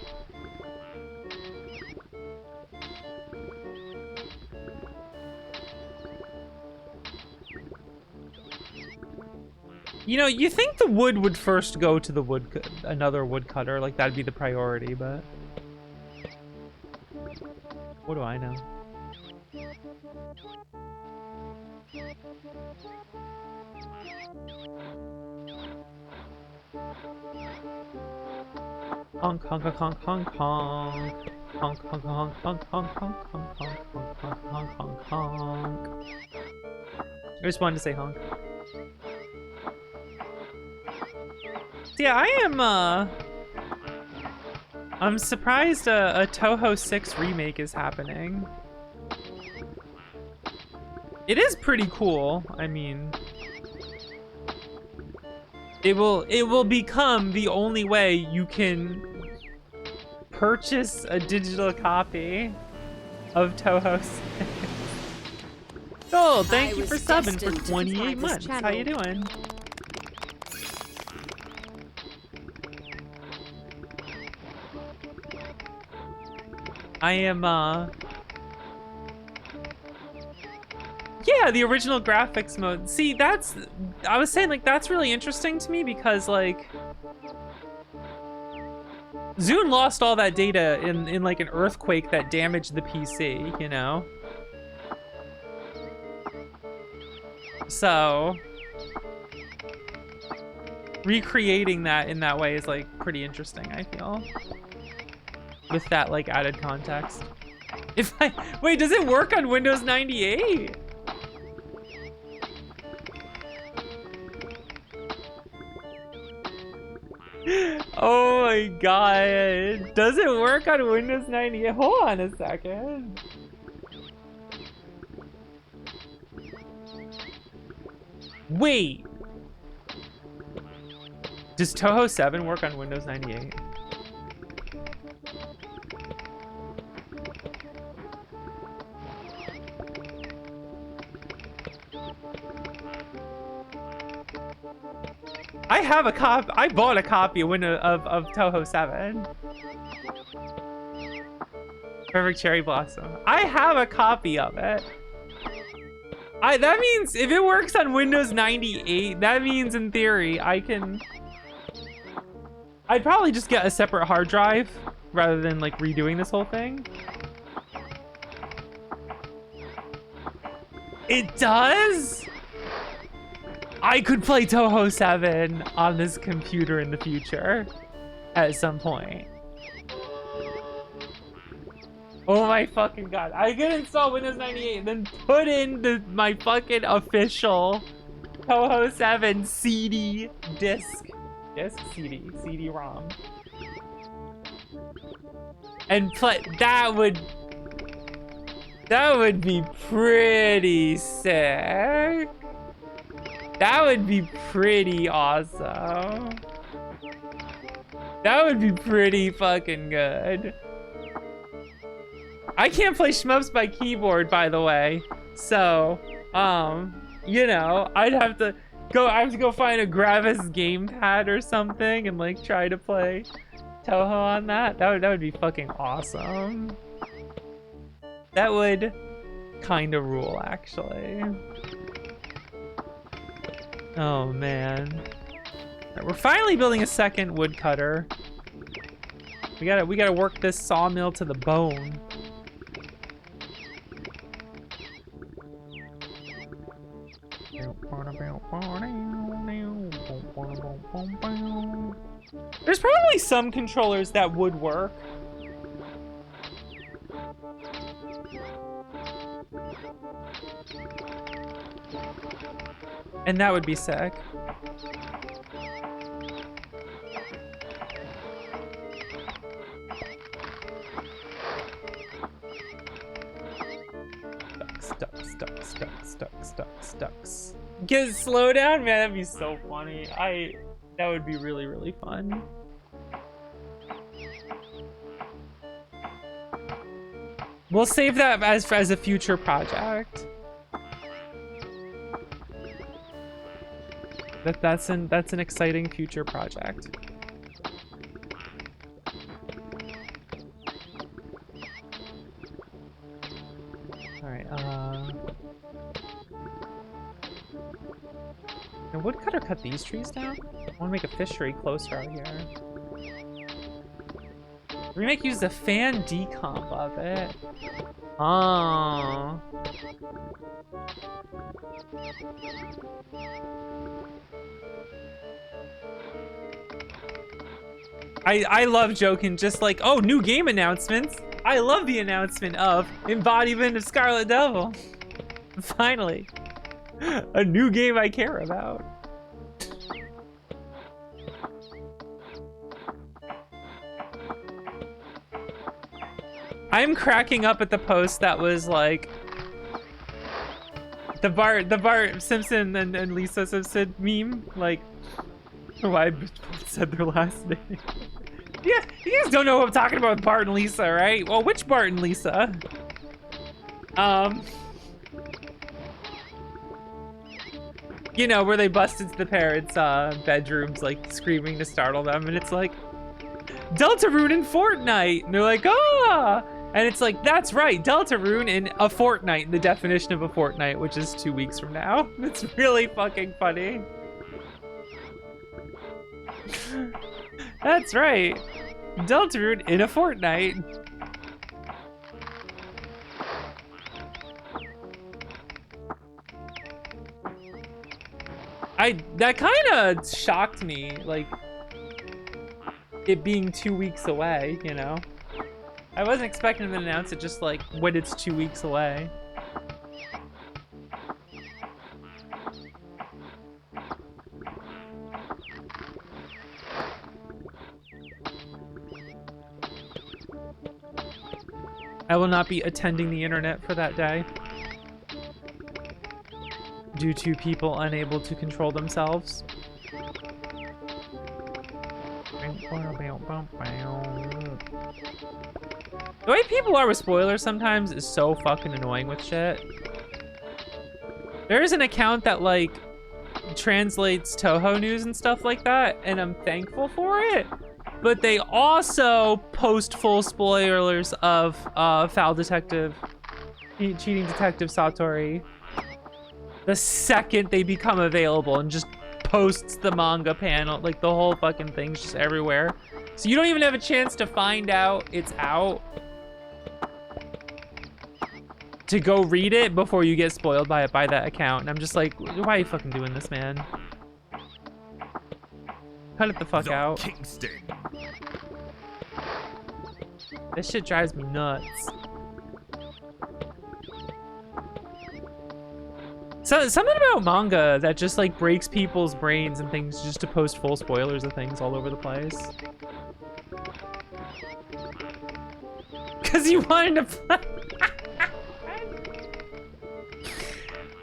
You know, you think the wood would first go to the another woodcutter, like that'd be the priority, but what do I know? Honk honk honk honk honk honk honk honk honk honk honk honk honk honk honk honk. I just wanted to say honk. So yeah, I'm surprised a Toho 6 remake is happening. It is pretty cool. I mean, it will become the only way you can purchase a digital copy of Toho 6. Oh, thank you for subbing for 28 months. How you doing? I am, yeah, the original graphics mode. See, I was saying, like, that's really interesting to me because, like, Zune lost all that data in like, an earthquake that damaged the PC, you know? So, recreating that in that way is like pretty interesting, I feel. With that like added context. If I wait, does it work on Windows 98? Oh my god. Does it work on Windows 98? Hold on a second. Wait. Does Toho 7 work on Windows 98? I have a copy. I bought a copy of Toho 7. Perfect Cherry Blossom. I have a copy of it. That means if it works on Windows 98, that means in theory I can. I'd probably just get a separate hard drive rather than like redoing this whole thing. It does? I could play Toho 7 on this computer in the future at some point. Oh my fucking god. I could install Windows 98 and then put in my fucking official Toho 7 CD disc. CD-ROM. And play, that would be pretty sick. That would be pretty awesome. That would be pretty fucking good. I can't play shmups by keyboard, by the way. So, you know, I have to go find a Gravis gamepad or something and like try to play Toho on that. That would be fucking awesome. That would kind of rule, actually. Oh man. Right, we're finally building a second woodcutter. We gotta work this sawmill to the bone. There's probably some controllers that would work. And that would be sick. Stucks. Get slow down, man. That'd be so funny. That would be really, really fun. We'll save that as a future project. That's an exciting future project. All right. Can woodcutter cut these trees down? I want to make a fishery closer out here. Remake used the fan decomp of it. Oh. I love joking, just like, oh, new game announcements. I love the announcement of Embodiment of Scarlet Devil. Finally. A new game I care about. I'm cracking up at the post that was like the Bart Simpson and Lisa Simpson meme, like, why I said their last name. Yeah, you guys don't know what I'm talking about with Bart and Lisa, right? Well, which Bart and Lisa? You know, where they bust into the parents' bedrooms, like, screaming to startle them, and it's like, Deltarune in Fortnite! And they're like, ah! And it's like, that's right, Deltarune in a fortnight, the definition of a fortnight, which is 2 weeks from now. It's really fucking funny. That's right. Deltarune in a fortnight. That kind of shocked me, like it being 2 weeks away, you know? I wasn't expecting them to announce it just like when it's 2 weeks away. I will not be attending the internet for that day due to people unable to control themselves. The way people are with spoilers sometimes is so fucking annoying with shit. There's an account that like translates Toho news and stuff like that, and I'm thankful for it. But they also post full spoilers of Foul Detective, Cheating Detective Satori the second they become available, and just posts the manga panel, like the whole fucking thing's just everywhere. So you don't even have a chance to find out it's out to go read it before you get spoiled by it by that account. And I'm just like, why are you fucking doing this, man? Cut it the fuck out. Kingston. This shit drives me nuts. So something about manga that just like breaks people's brains and things just to post full spoilers of things all over the place. Cause you wanted to play.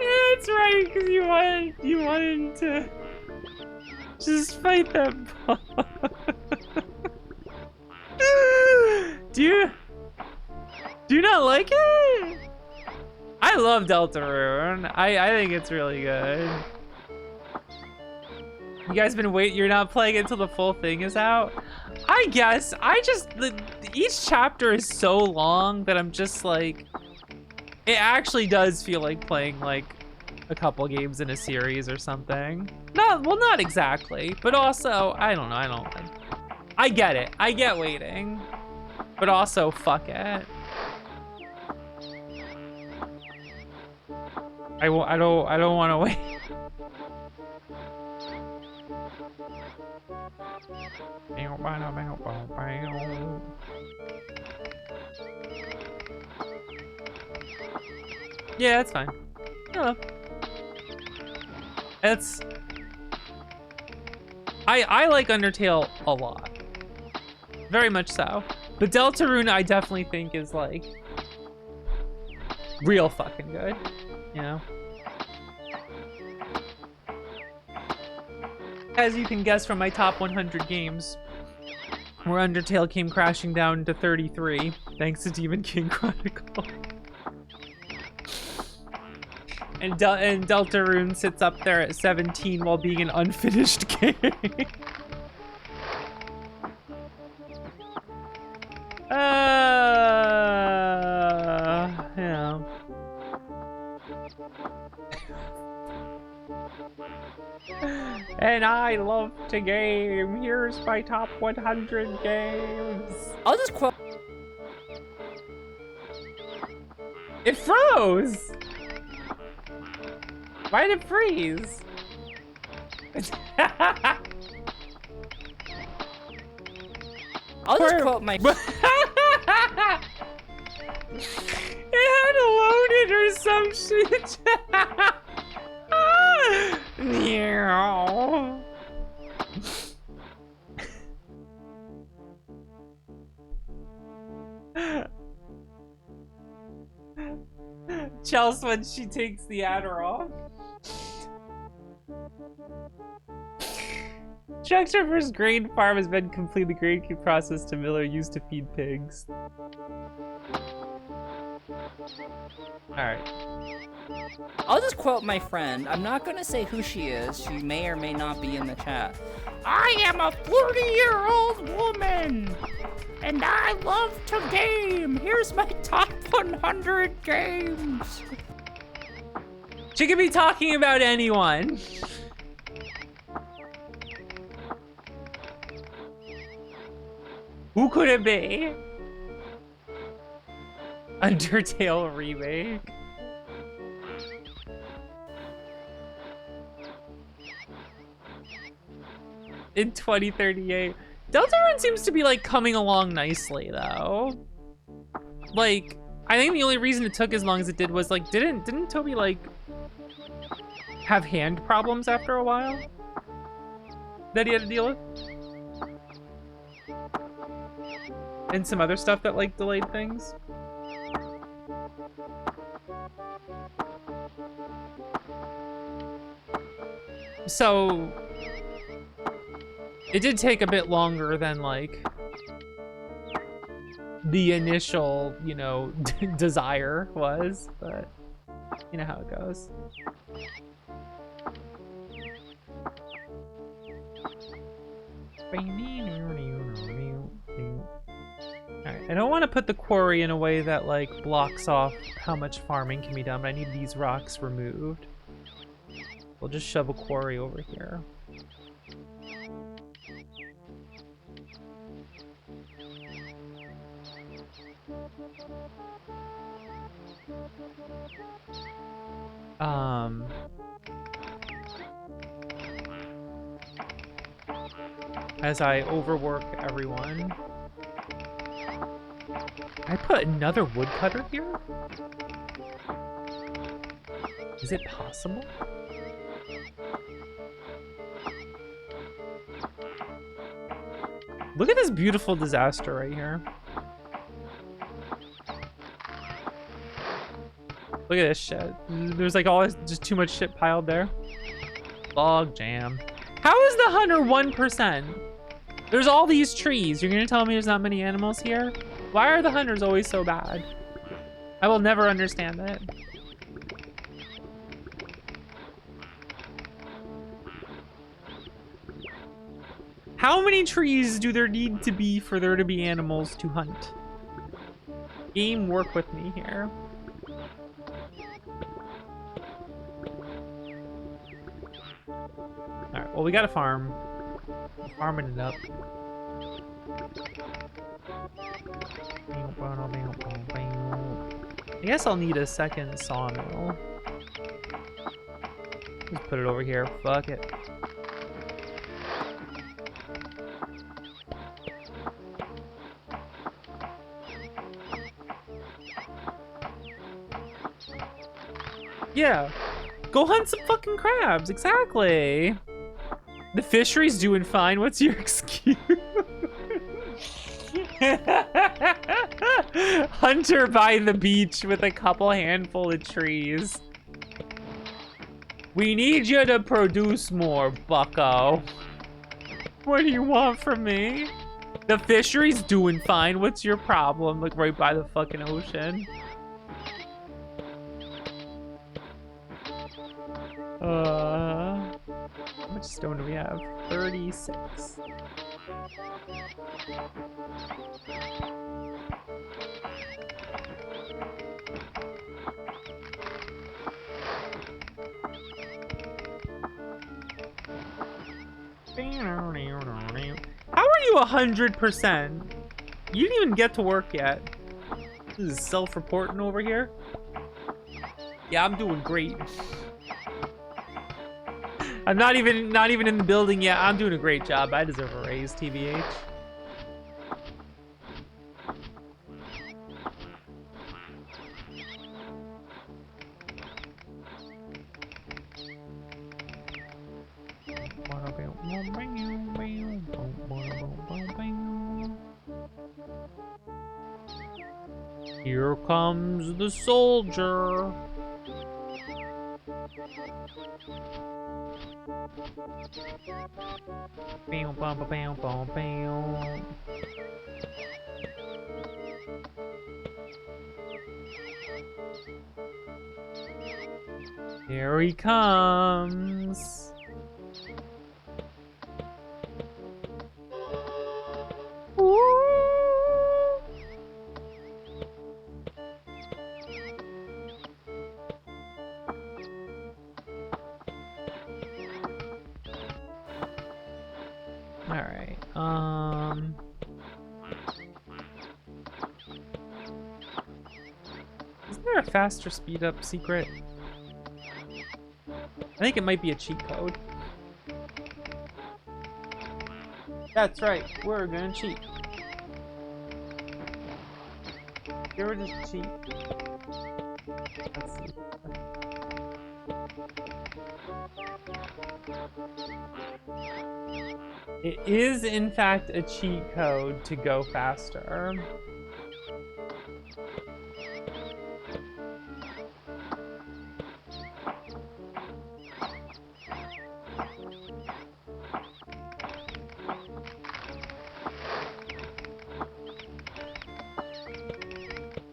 Yeah, that's right. Cause you wanted to just fight that boss. Do you not like it? I love Deltarune. I think it's really good. You guys been you're not playing it until the full thing is out? I guess. Each chapter is so long that I'm just like, it actually does feel like playing like a couple games in a series or something. Not exactly, but also, I don't know, I get it. I get waiting, but also fuck it. I don't want to wait. Yeah, that's fine. Yeah. I like Undertale a lot. Very much so. But Deltarune I definitely think is like real fucking good. You know? As you can guess from my top 100 games, where Undertale came crashing down to 33, thanks to Demon King Chronicle. And Deltarune sits up there at 17 while being an unfinished game. Yeah. And I love to game. Here's my top 100 games. I'll just quote. It froze. Why did it freeze? I'll just quote my. It had loaded or some shit. Yeah. Chelsea when she takes the Adderall. Chuck's reverse grain farm has been completely grain processed to miller used to feed pigs. Alright. I'll just quote my friend. I'm not gonna say who she is. She may or may not be in the chat. I am a 40-year-old woman, and I love to game. Here's my top 100 games. She could be talking about anyone. Who could it be? Undertale remake. in 2038. Deltarune seems to be like coming along nicely though. Like, I think the only reason it took as long as it did was like, didn't Toby like have hand problems after a while that he had to deal with? And some other stuff that like delayed things. So it did take a bit longer than like the initial, you know, desire was, but you know how it goes. Alright, I don't want to put the quarry in a way that like blocks off how much farming can be done, but I need these rocks removed. We'll just shove a quarry over here. As I overwork everyone. I put another woodcutter here? Is it possible? Look at this beautiful disaster right here. Look at this shit. There's like all just too much shit piled there. Log jam. How is the hunter 1%? There's all these trees. You're gonna tell me there's not many animals here? Why are the hunters always so bad? I will never understand that. How many trees do there need to be for there to be animals to hunt? Game, work with me here. Alright, well we gotta farm. Farming it up. I guess I'll need a second sawmill. Just put it over here. Fuck it. Yeah. Go hunt some fucking crabs. Exactly. The fishery's doing fine. What's your excuse? Hunter by the beach with a couple handful of trees. We need you to produce more, bucko. What do you want from me? The fishery's doing fine. What's your problem? Like right by the fucking ocean. How much stone do we have? 36. How are you 100%? You didn't even get to work yet. This is self-reporting over here. Yeah, I'm doing great. I'm not even in the building yet. I'm doing a great job. I deserve a raise, TBH. Here comes the soldier. Bam, bam, bam, bam, bam. Here he comes. Alright, isn't there a faster speed up secret? I think it might be a cheat code. That's right, we're gonna cheat. You ever just cheat? Let's see. It is, in fact, a cheat code to go faster.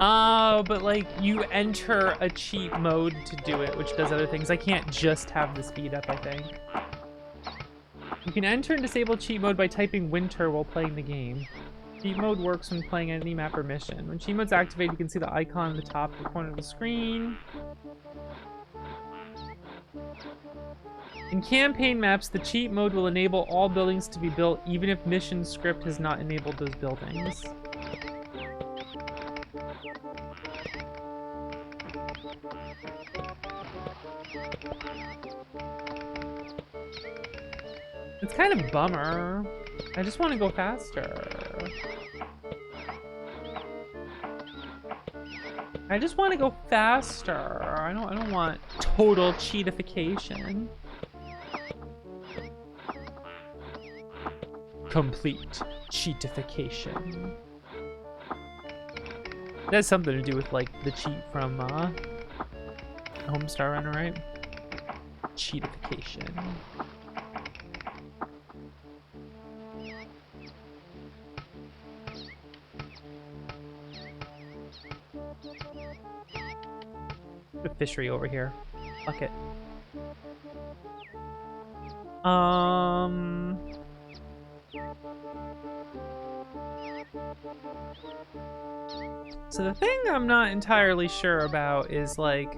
Oh, but like you enter a cheat mode to do it, which does other things. I can't just have the speed up, I think. You can enter and disable cheat mode by typing winter while playing the game. Cheat mode works when playing any map or mission. When cheat mode's activated, you can see the icon in the top corner of the screen. In campaign maps, the cheat mode will enable all buildings to be built even if mission script has not enabled those buildings. It's kind of a bummer. I just want to go faster. I just want to go faster. I don't want total cheatification. Complete cheatification. That has something to do with like the cheat from Homestar Runner, right? Cheatification. The fishery over here. Fuck it. So the thing I'm not entirely sure about is like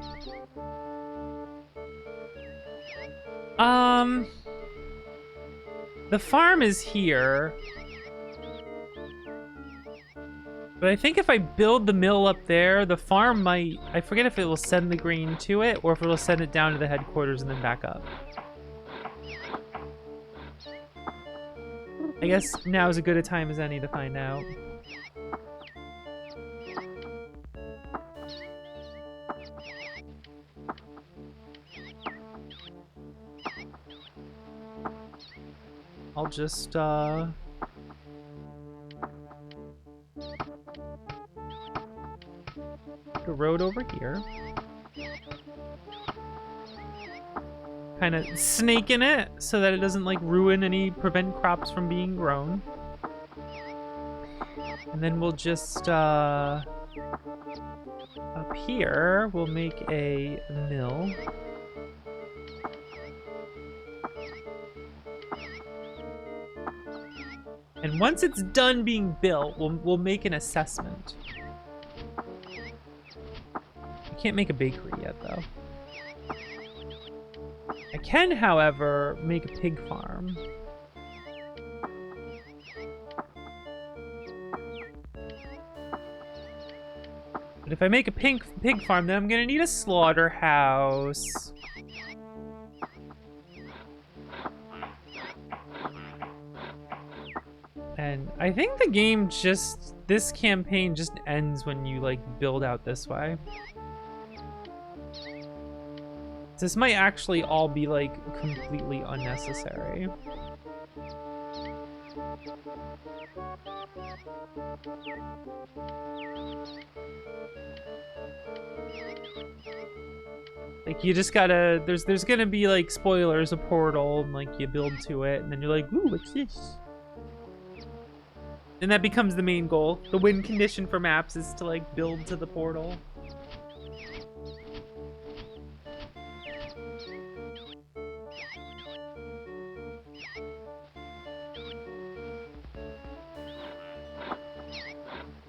the farm is here. But I think if I build the mill up there, the farm might... I forget if it will send the grain to it, or if it will send it down to the headquarters and then back up. I guess now is as good a time as any to find out. I'll just, the road over here. Kind of snaking it so that it doesn't like prevent crops from being grown. And then we'll just up here we'll make a mill. And once it's done being built, we'll make an assessment. I can't make a bakery yet, though. I can, however, make a pig farm. But if I make a pig farm, then I'm gonna need a slaughterhouse. And I think the game this campaign just ends when you like build out this way. This might actually all be like completely unnecessary. Like you just gotta, there's gonna be like spoilers, a portal, and like you build to it, and then you're like, ooh, what's this? And that becomes the main goal. The win condition for maps is to like build to the portal.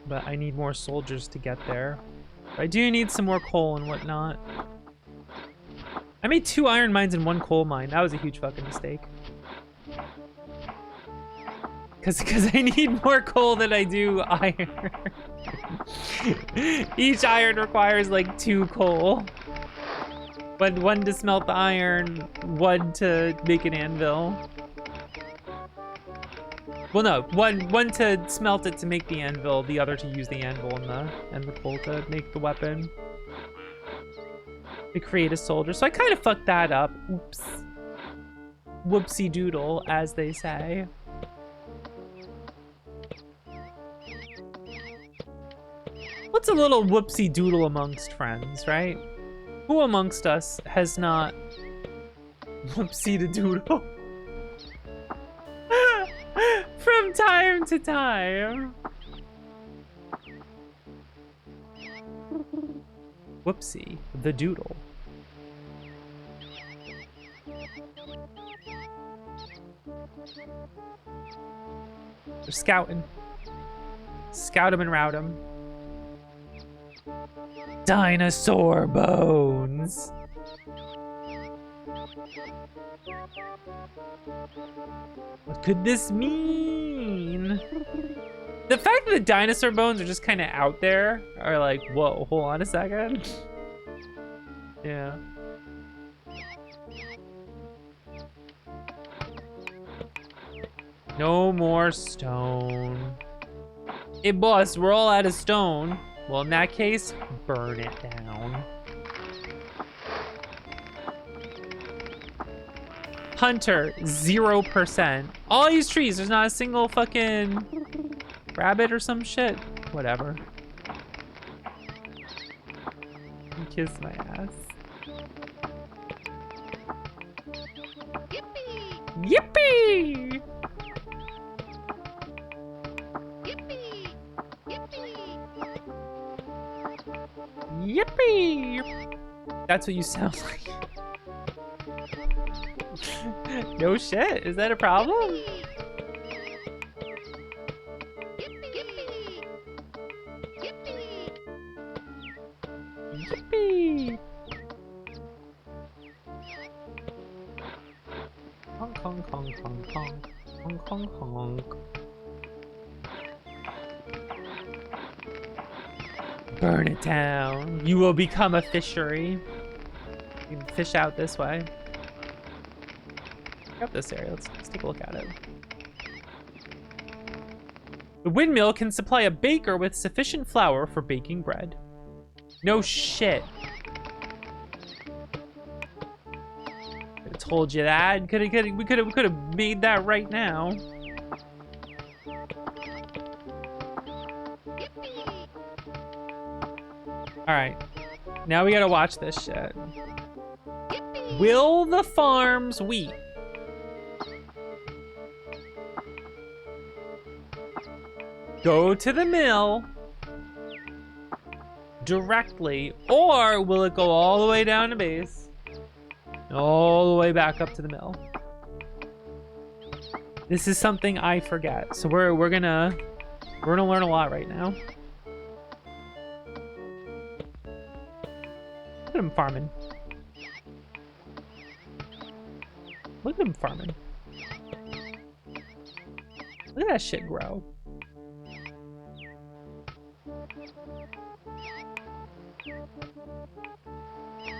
But I need more soldiers to get there. I do need some more coal and whatnot. I made 2 iron mines and 1 coal mine. That was a huge fucking mistake. Because I need more coal than I do iron. Each iron requires like 2 coal. But 1 to smelt the iron, 1 to make an anvil. Well, no, one to smelt it to make the anvil, the other to use the anvil and the coal to make the weapon. To create a soldier. So I kind of fucked that up. Oops. Whoopsie doodle, as they say. What's a little whoopsie doodle amongst friends, right? Who amongst us has not whoopsie to doodle? From time to time. Whoopsie the doodle. They're scouting. Scout 'em and rout 'em. Dinosaur bones. What could this mean? The fact that the dinosaur bones are just kind of out there are like, whoa, hold on a second. Yeah. No more stone. Hey, boss, we're all out of stone. Well, in that case, burn it down. Hunter, 0%. All these trees, there's not a single fucking rabbit or some shit. Whatever. Kiss my ass. Yippee! Yippee! That's what you sound like. No shit, is that a problem? Yippee! Honk, honk, honk, honk, honk. Honk, honk, honk. Burn it down. You will become a fishery. You can fish out this way. Up this area. Let's take a look at it. The windmill can supply a baker with sufficient flour for baking bread. No shit. Could've told you that. We could have made that right now. All right. Now we gotta watch this shit. Will the farm's wheat go to the mill directly, or will it go all the way down to base, all the way back up to the mill? This is something I forget, so we're gonna learn a lot right now. Look at him farming. Look at him farming. Look at that shit grow.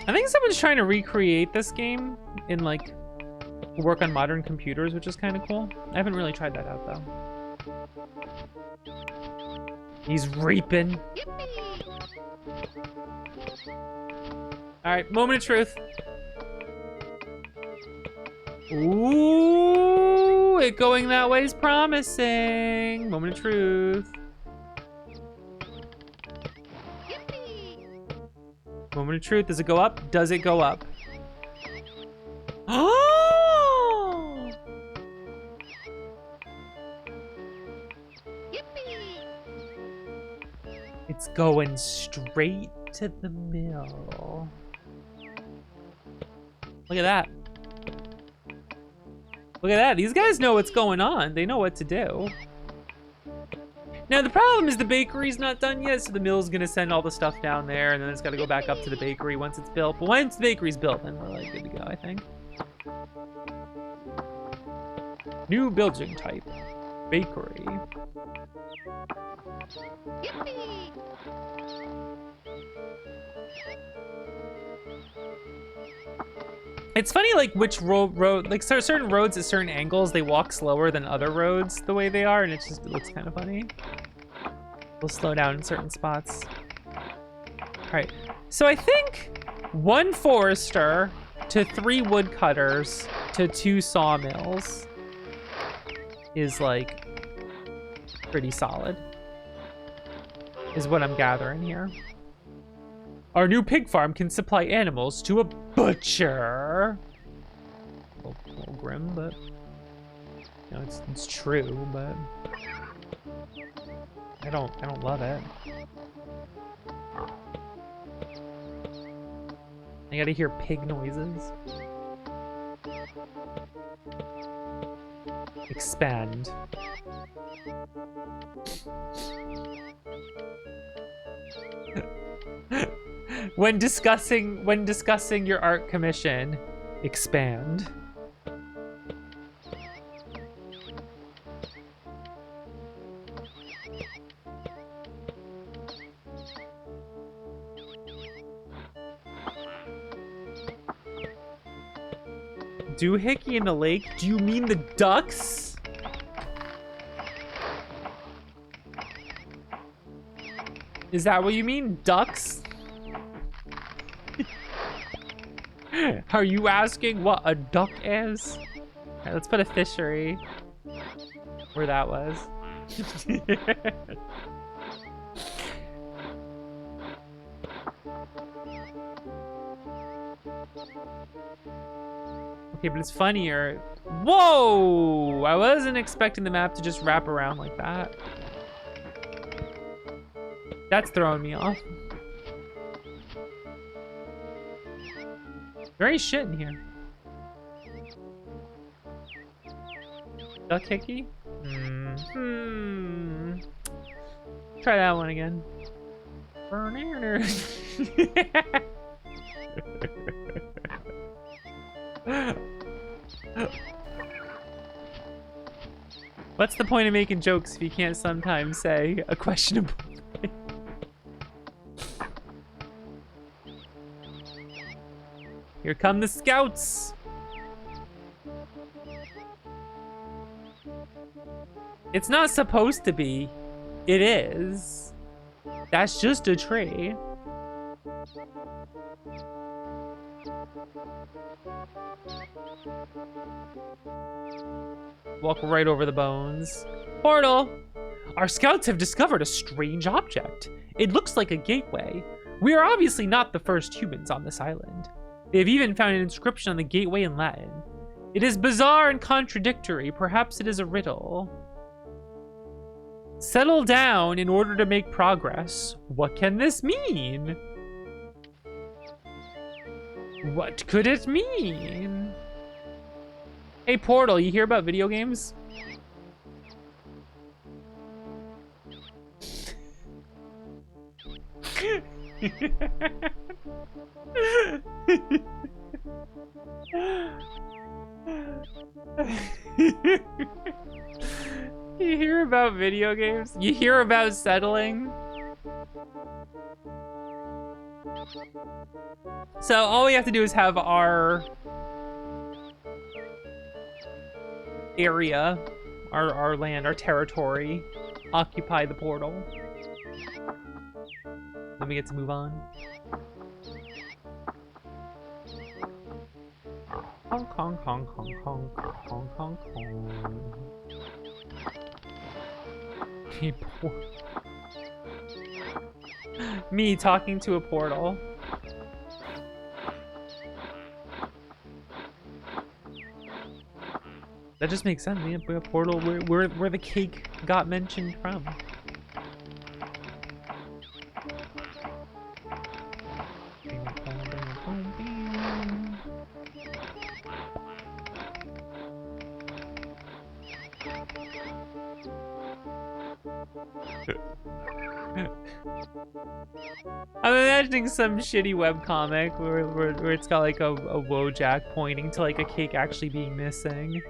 I think someone's trying to recreate this game in like work on modern computers, which is kind of cool. I haven't really tried that out though. He's reaping. All right, moment of truth. Ooh, it going that way is promising. Moment of truth. Moment of truth. Does it go up? Does it go up? Oh! It's going straight to the mill. Look at that. Look at that. These guys know what's going on. They know what to do. Now, the problem is the bakery's not done yet, so the mill's gonna send all the stuff down there, and then it's gotta go back up to the bakery once it's built. But once the bakery's built, then we're like good to go, I think. New building type. Bakery. It's funny, like, which road, like, certain roads at certain angles, they walk slower than other roads the way they are, and it looks kind of funny. We'll slow down in certain spots. All right, so I think 1 forester to 3 woodcutters to 2 sawmills is, like, pretty solid, is what I'm gathering here. Our new pig farm can supply animals to a butcher. A little grim, but you know, it's true. But I don't love it. I gotta hear pig noises. Expand. When discussing your art commission, expand. Doohickey in the lake? Do you mean the ducks? Is that what you mean, ducks? Are you asking what a duck is? All right, let's put a fishery where that was. Okay, but it's funnier. Whoa! I wasn't expecting the map to just wrap around like that. That's throwing me off. Very shit in here. Duck hickey? Try that one again. What's the point of making jokes if you can't sometimes say a questionable thing? Here come the scouts. It's not supposed to be. It is. That's just a tree. Walk right over the bones. Portal! Our scouts have discovered a strange object. It looks like a gateway. We are obviously not the first humans on this island. They have even found an inscription on the gateway in Latin. It is bizarre and contradictory. Perhaps it is a riddle. Settle down in order to make progress. What can this mean? What could it mean? Hey, Portal, you hear about video games? You hear about video games? You hear about settling? So all we have to do is have our area, our land, our territory, occupy the portal. Then we get to move on. Honk, honk, honk, honk, honk, honk, honk, honk. Hey, me talking to a portal. That just makes sense. Yeah, a portal where the cake got mentioned from. I'm imagining some shitty webcomic where it's got like a Wojak pointing to like a cake actually being missing.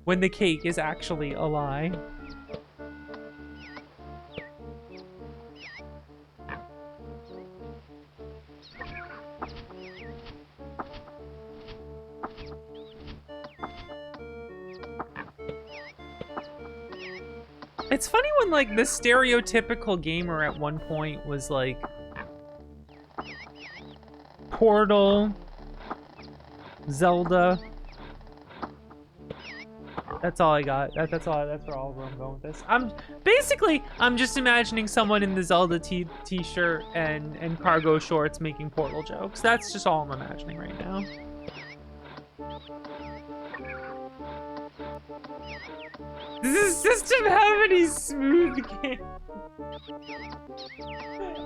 When the cake is actually a lie. It's funny when like the stereotypical gamer at one point was like Portal, Zelda. That's all I got. That's all. That's where all I'm going with this. I'm just imagining someone in the Zelda t-shirt and cargo shorts making Portal jokes. That's just all I'm imagining right now. Does this system have any smooth games?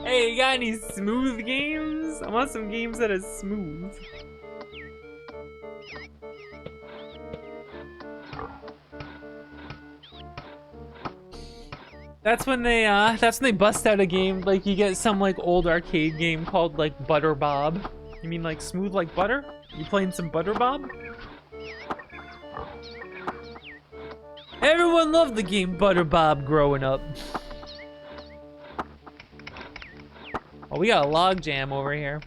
Hey, you got any smooth games? I want some games that are smooth. That's when they bust out a game, like you get some like old arcade game called like Butter Bob. You mean like smooth like butter? You playing some Butter Bob? Everyone loved the game Butter Bob growing up. Oh, we got a log jam over here.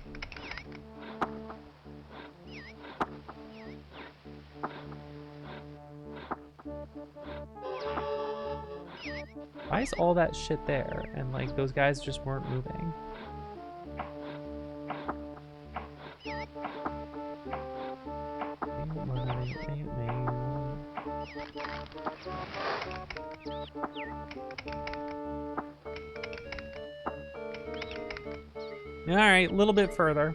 Why is all that shit there? And like those guys just weren't moving. All right, a little bit further.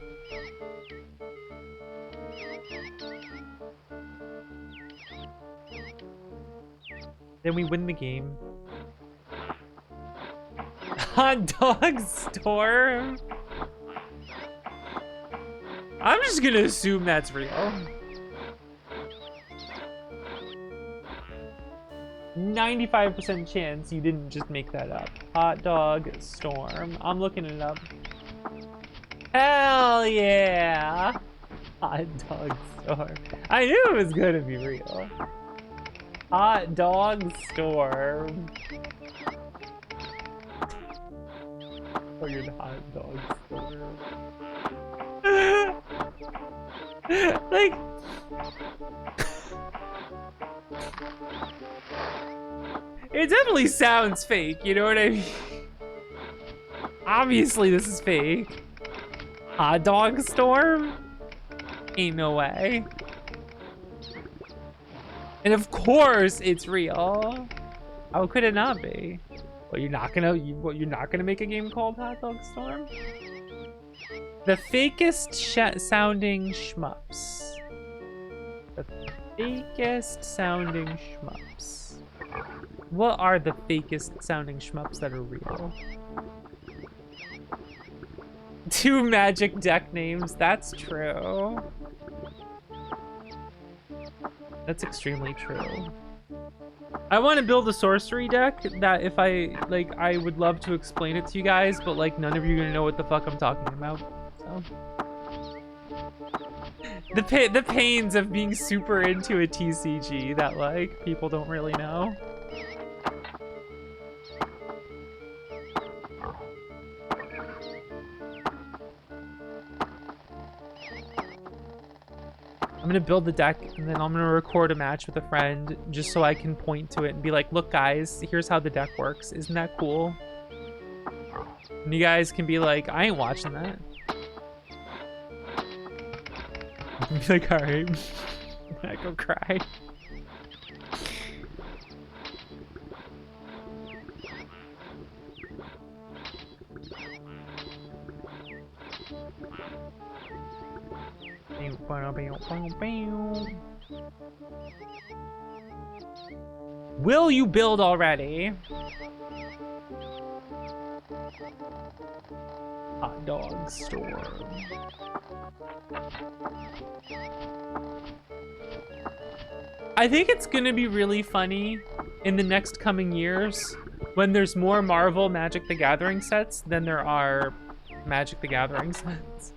Then we win the game. Hot dog store? I'm just gonna assume that's real. 95% chance you didn't just make that up. Hot dog storm. I'm looking it up. Hell yeah! Hot dog storm. I knew it was gonna be real. Hot dog storm. Fucking hot dog storm. Like... It definitely sounds fake, you know what I mean? Obviously this is fake. Hot dog storm? Ain't no way. And of course it's real. How could it not be? Well, you're not gonna make a game called Hot Dog Storm? The fakest sounding shmups. The fakest sounding shmups. What are the fakest sounding shmups that are real? 2 magic deck names, that's true. That's extremely true. I want to build a sorcery deck that if I would love to explain it to you guys, but like none of you are gonna know what the fuck I'm talking about. So the pains of being super into a TCG that like people don't really know. I'm gonna build the deck and then I'm gonna record a match with a friend just so I can point to it and be like, look guys, here's how the deck works. Isn't that cool? And you guys can be like, I ain't watching that. Be like, alright. I go cry. Will you build already? Hot dog store. I think it's gonna be really funny in the next coming years when there's more Marvel Magic the Gathering sets than there are Magic the Gathering sets.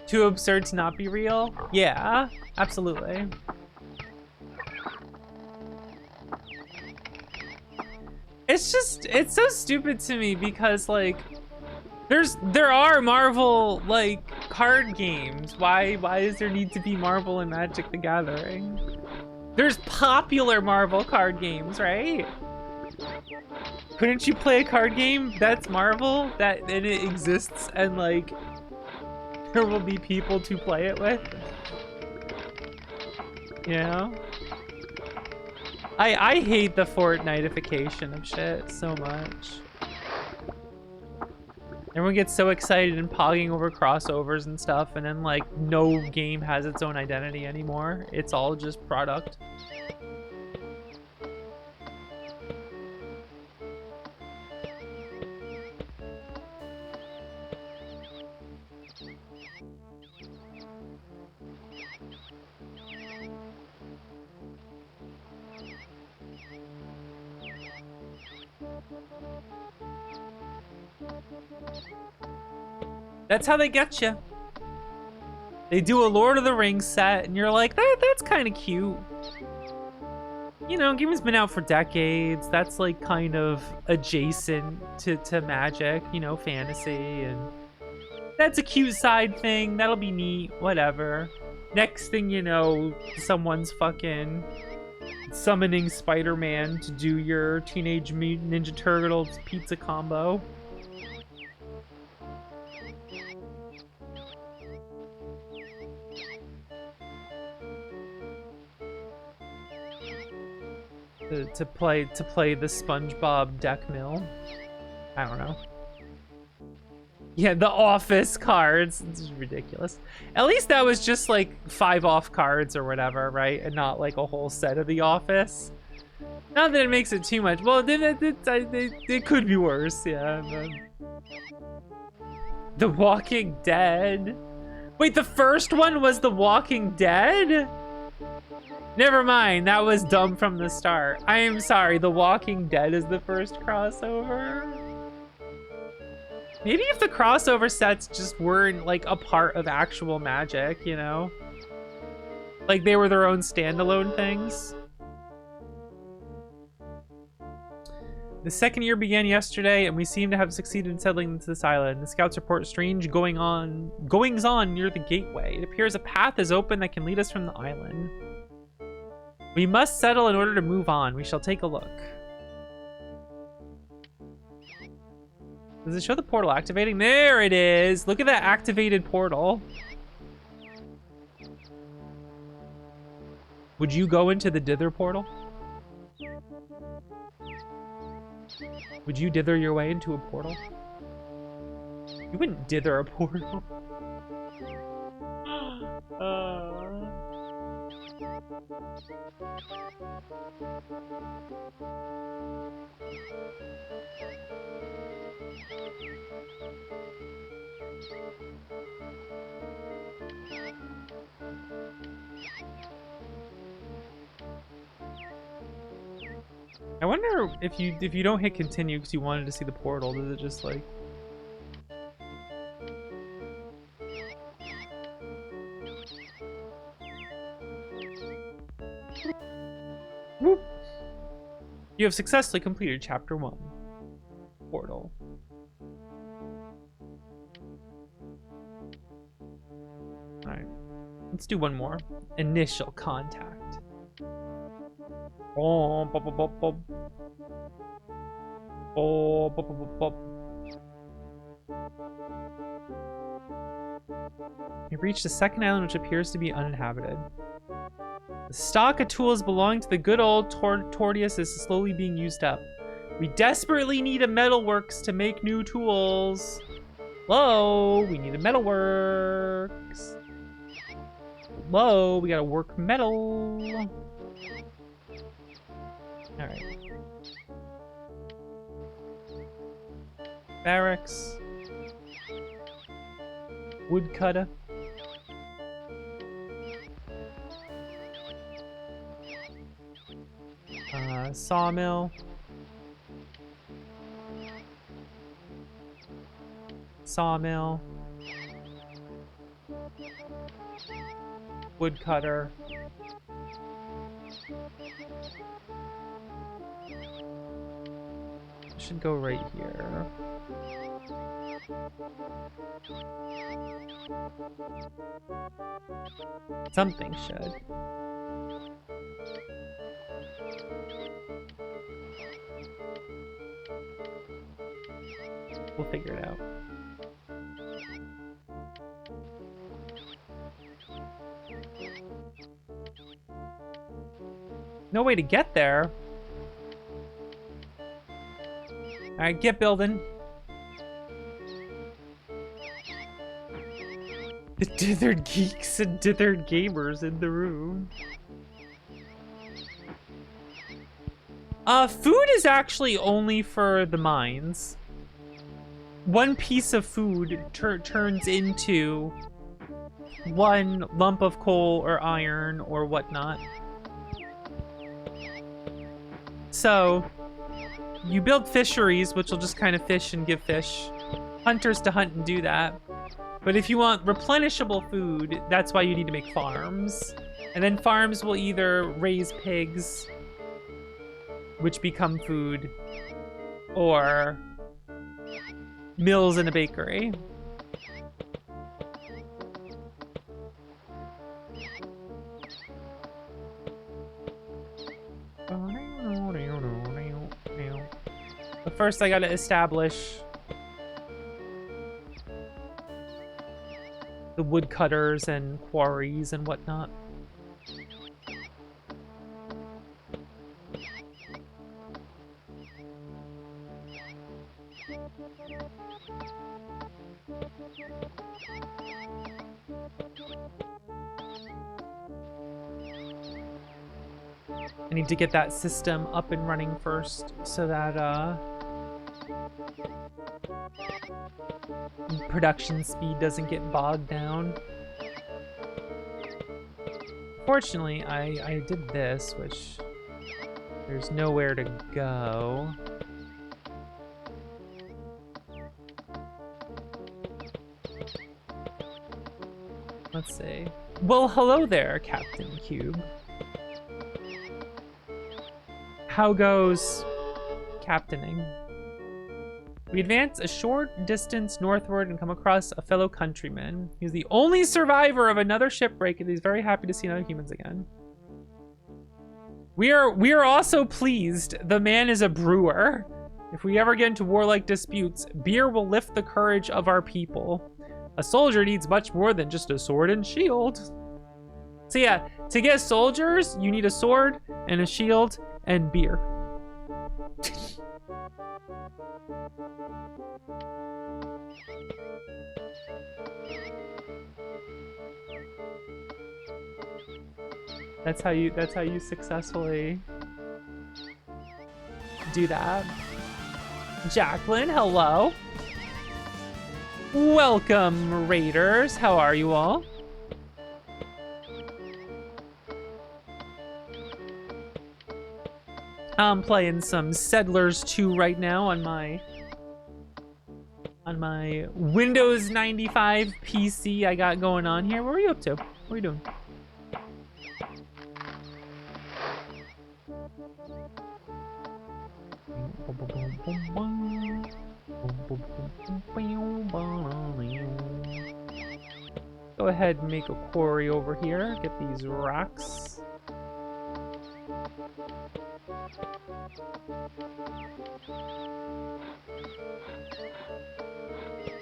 Too absurd to not be real? Yeah, absolutely. it's so stupid to me because like there are Marvel like card games. Why does there need to be Marvel and Magic the Gathering? There's popular Marvel card games, right? Couldn't you play a card game that's Marvel and it exists and like there will be people to play it with? You know? I hate the Fortnite-ification of shit so much. Everyone gets so excited and pogging over crossovers and stuff, and then like no game has its own identity anymore. It's all just product. That's how they get you. They do a Lord of the Rings set, and you're like, that's kind of cute. You know, game's been out for decades. That's like kind of adjacent to Magic, you know, fantasy, and that's a cute side thing. That'll be neat, whatever. Next thing you know, someone's fucking summoning Spider-Man to do your Teenage Mutant Ninja Turtles pizza combo. To play the SpongeBob deck mill. I don't know. Yeah, the office cards. This is ridiculous. At least that was just like 5 off cards or whatever, right? And not like a whole set of the office. Not that it makes it too much. Well, it could be worse, yeah. But... The Walking Dead. Wait, the first one was The Walking Dead? Never mind, that was dumb from the start. I am sorry, The Walking Dead is the first crossover? Maybe if the crossover sets just weren't like a part of actual Magic, you know? Like they were their own standalone things. The second year began yesterday, and we seem to have succeeded in settling into this island. The scouts report strange goings on near the gateway. It appears a path is open that can lead us from the island. We must settle in order to move on. We shall take a look. Does it show the portal activating? There it is. Look at that activated portal. Would you go into the dither portal? Would you dither your way into a portal? You wouldn't dither a portal. I wonder if you don't hit continue because you wanted to see the portal, does it just like... Whoop. You have successfully completed Chapter 1. Portal. Alright. Let's do one more. Initial contact. Oh, bop, bop, bop, bop. Oh, bop, bop, bop, bop. We've reached the second island, which appears to be uninhabited. The stock of tools belonging to the good old Tortius is slowly being used up. We desperately need a metalworks to make new tools. Hello, we need a metalworks. Hello, we gotta work metal. Alright. Barracks. Woodcutter. Sawmill. Sawmill. Woodcutter. should go right here. Something should. We'll figure it out. No way to get there. Alright, get building. The dithered geeks and dithered gamers in the room. Food is actually only for the mines. One piece of food turns into one lump of coal or iron or whatnot. So, you build fisheries, which will just kind of fish and give fish. Hunters to hunt and do that. But if you want replenishable food, that's why you need to make farms. And then farms will either raise pigs, which become food, or mills in a bakery. But first I gotta establish the woodcutters and quarries and whatnot. I need to get that system up and running first so that production speed doesn't get bogged down. Fortunately, I did this, which there's nowhere to go. Let's see. Well, hello there, Captain Cube. How goes captaining? We advance a short distance northward and come across a fellow countryman. He's the only survivor of another shipwreck, and he's very happy to see other humans again. We are also pleased. The man is a brewer. If we ever get into warlike disputes, beer will lift the courage of our people. A soldier needs much more than just a sword and shield. So yeah, to get soldiers, you need a sword and a shield and beer. That's how you successfully do that. Jacqueline, hello. Welcome, Raiders. How are you all? I'm playing some Settlers 2 right now on my Windows 95 PC I got going on here. What are you up to? What are you doing? Go ahead and make a quarry over here. Get these rocks.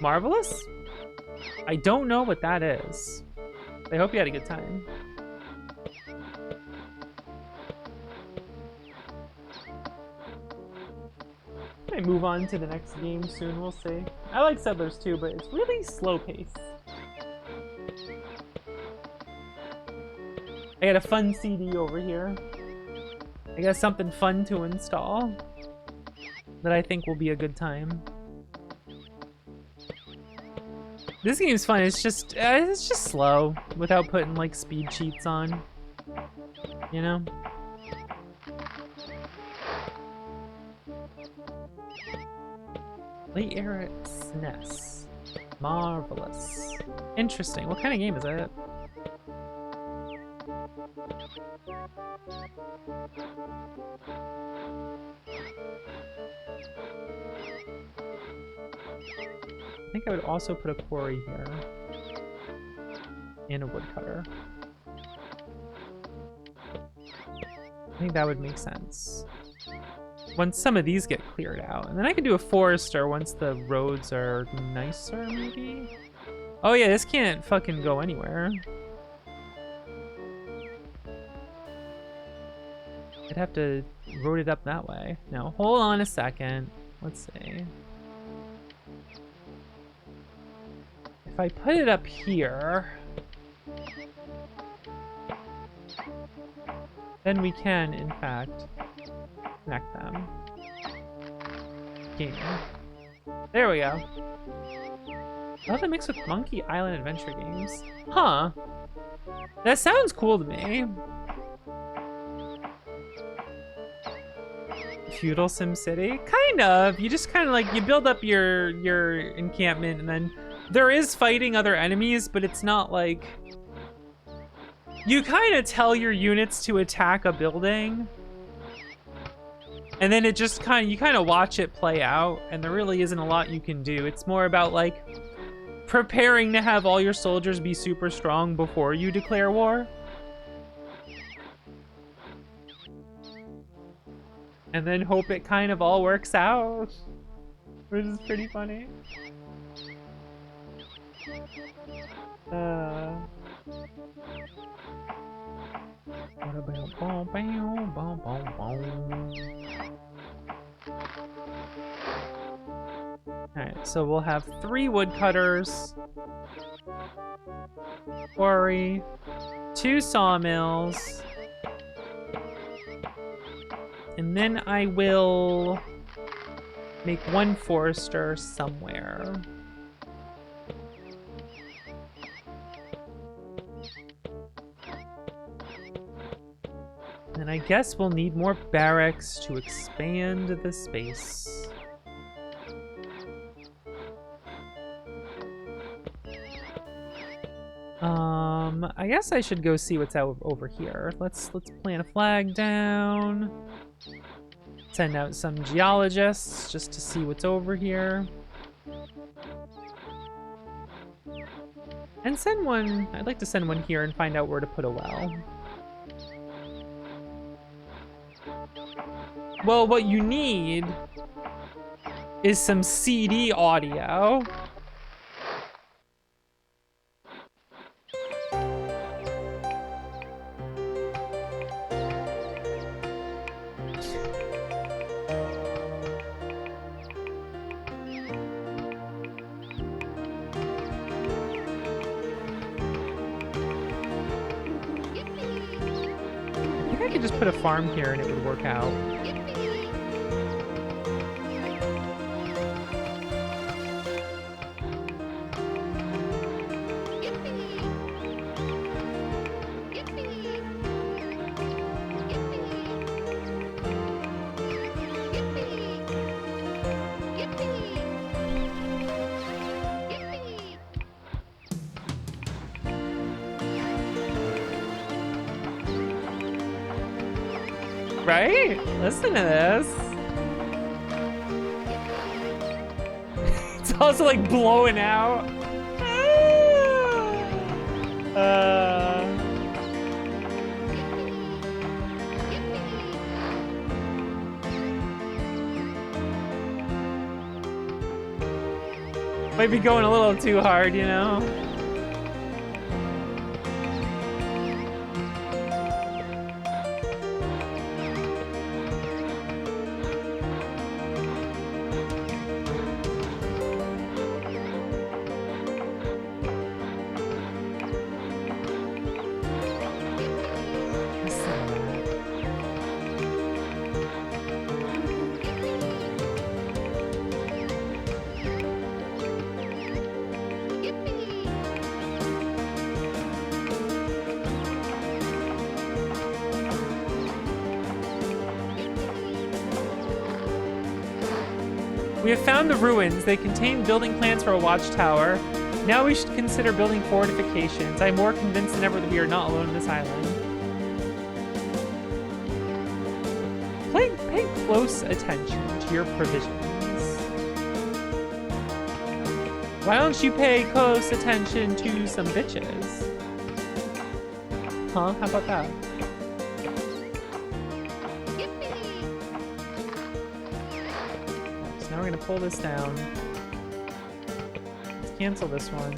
Marvelous? I don't know what that is. I hope you had a good time. I might move on to the next game soon, we'll see. I like Settlers too, but it's really slow paced. I got a fun CD over here. I got something fun to install that I think will be a good time. This game's fun. It's just slow without putting like speed cheats on. You know? Late era SNES. Marvelous. Interesting. What kind of game is that? I think I would also put a quarry here. And a woodcutter. I think that would make sense. Once some of these get cleared out. And then I could do a forester once the roads are nicer, maybe? Oh yeah, this can't fucking go anywhere. I'd have to road it up that way. Now, hold on a second. Let's see. If I put it up here, then we can, in fact, connect them. Game. There we go. How does it mix with Monkey Island Adventure games? Huh. That sounds cool to me. Feudal Sim City? Kind of. You just kind of like, you build up your encampment and then there is fighting other enemies, but it's not like... You kind of tell your units to attack a building. And then it just kind of, you kind of watch it play out, and there really isn't a lot you can do. It's more about like preparing to have all your soldiers be super strong before you declare war. And then hope it kind of all works out, which is pretty funny. Alright, so we'll have 3 woodcutters, quarry, 2 sawmills, and then I will make 1 forester somewhere. And I guess we'll need more barracks to expand the space. I guess I should go see what's out over here. Let's plant a flag down. Send out some geologists just to see what's over here. And send one, I'd like to send one here and find out where to put a well. Well, what you need is some CD audio. I think I could just put a farm here and it would work out. Right? Listen to this. It's also like blowing out. Might be going a little too hard, you know? We have found the ruins. They contain building plans for a watchtower. Now we should consider building fortifications. I'm more convinced than ever that we are not alone on this island. Pay close attention to your provisions. Why don't you pay close attention to some bitches? Huh? How about that? So now we're gonna pull this down. Let's cancel this one.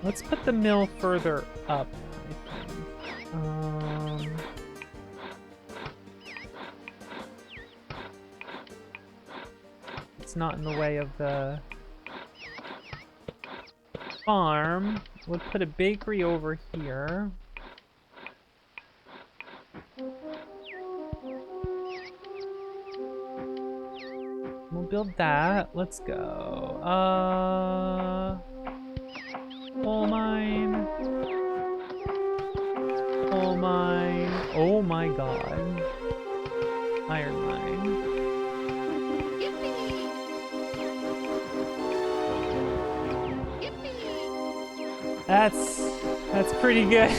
Let's put the mill further up, I think. It's not in the way of the farm. We'll put a bakery over here. We'll build that. Let's go. Coal mine. Coal mine. Oh my god. Iron mine. That's pretty good.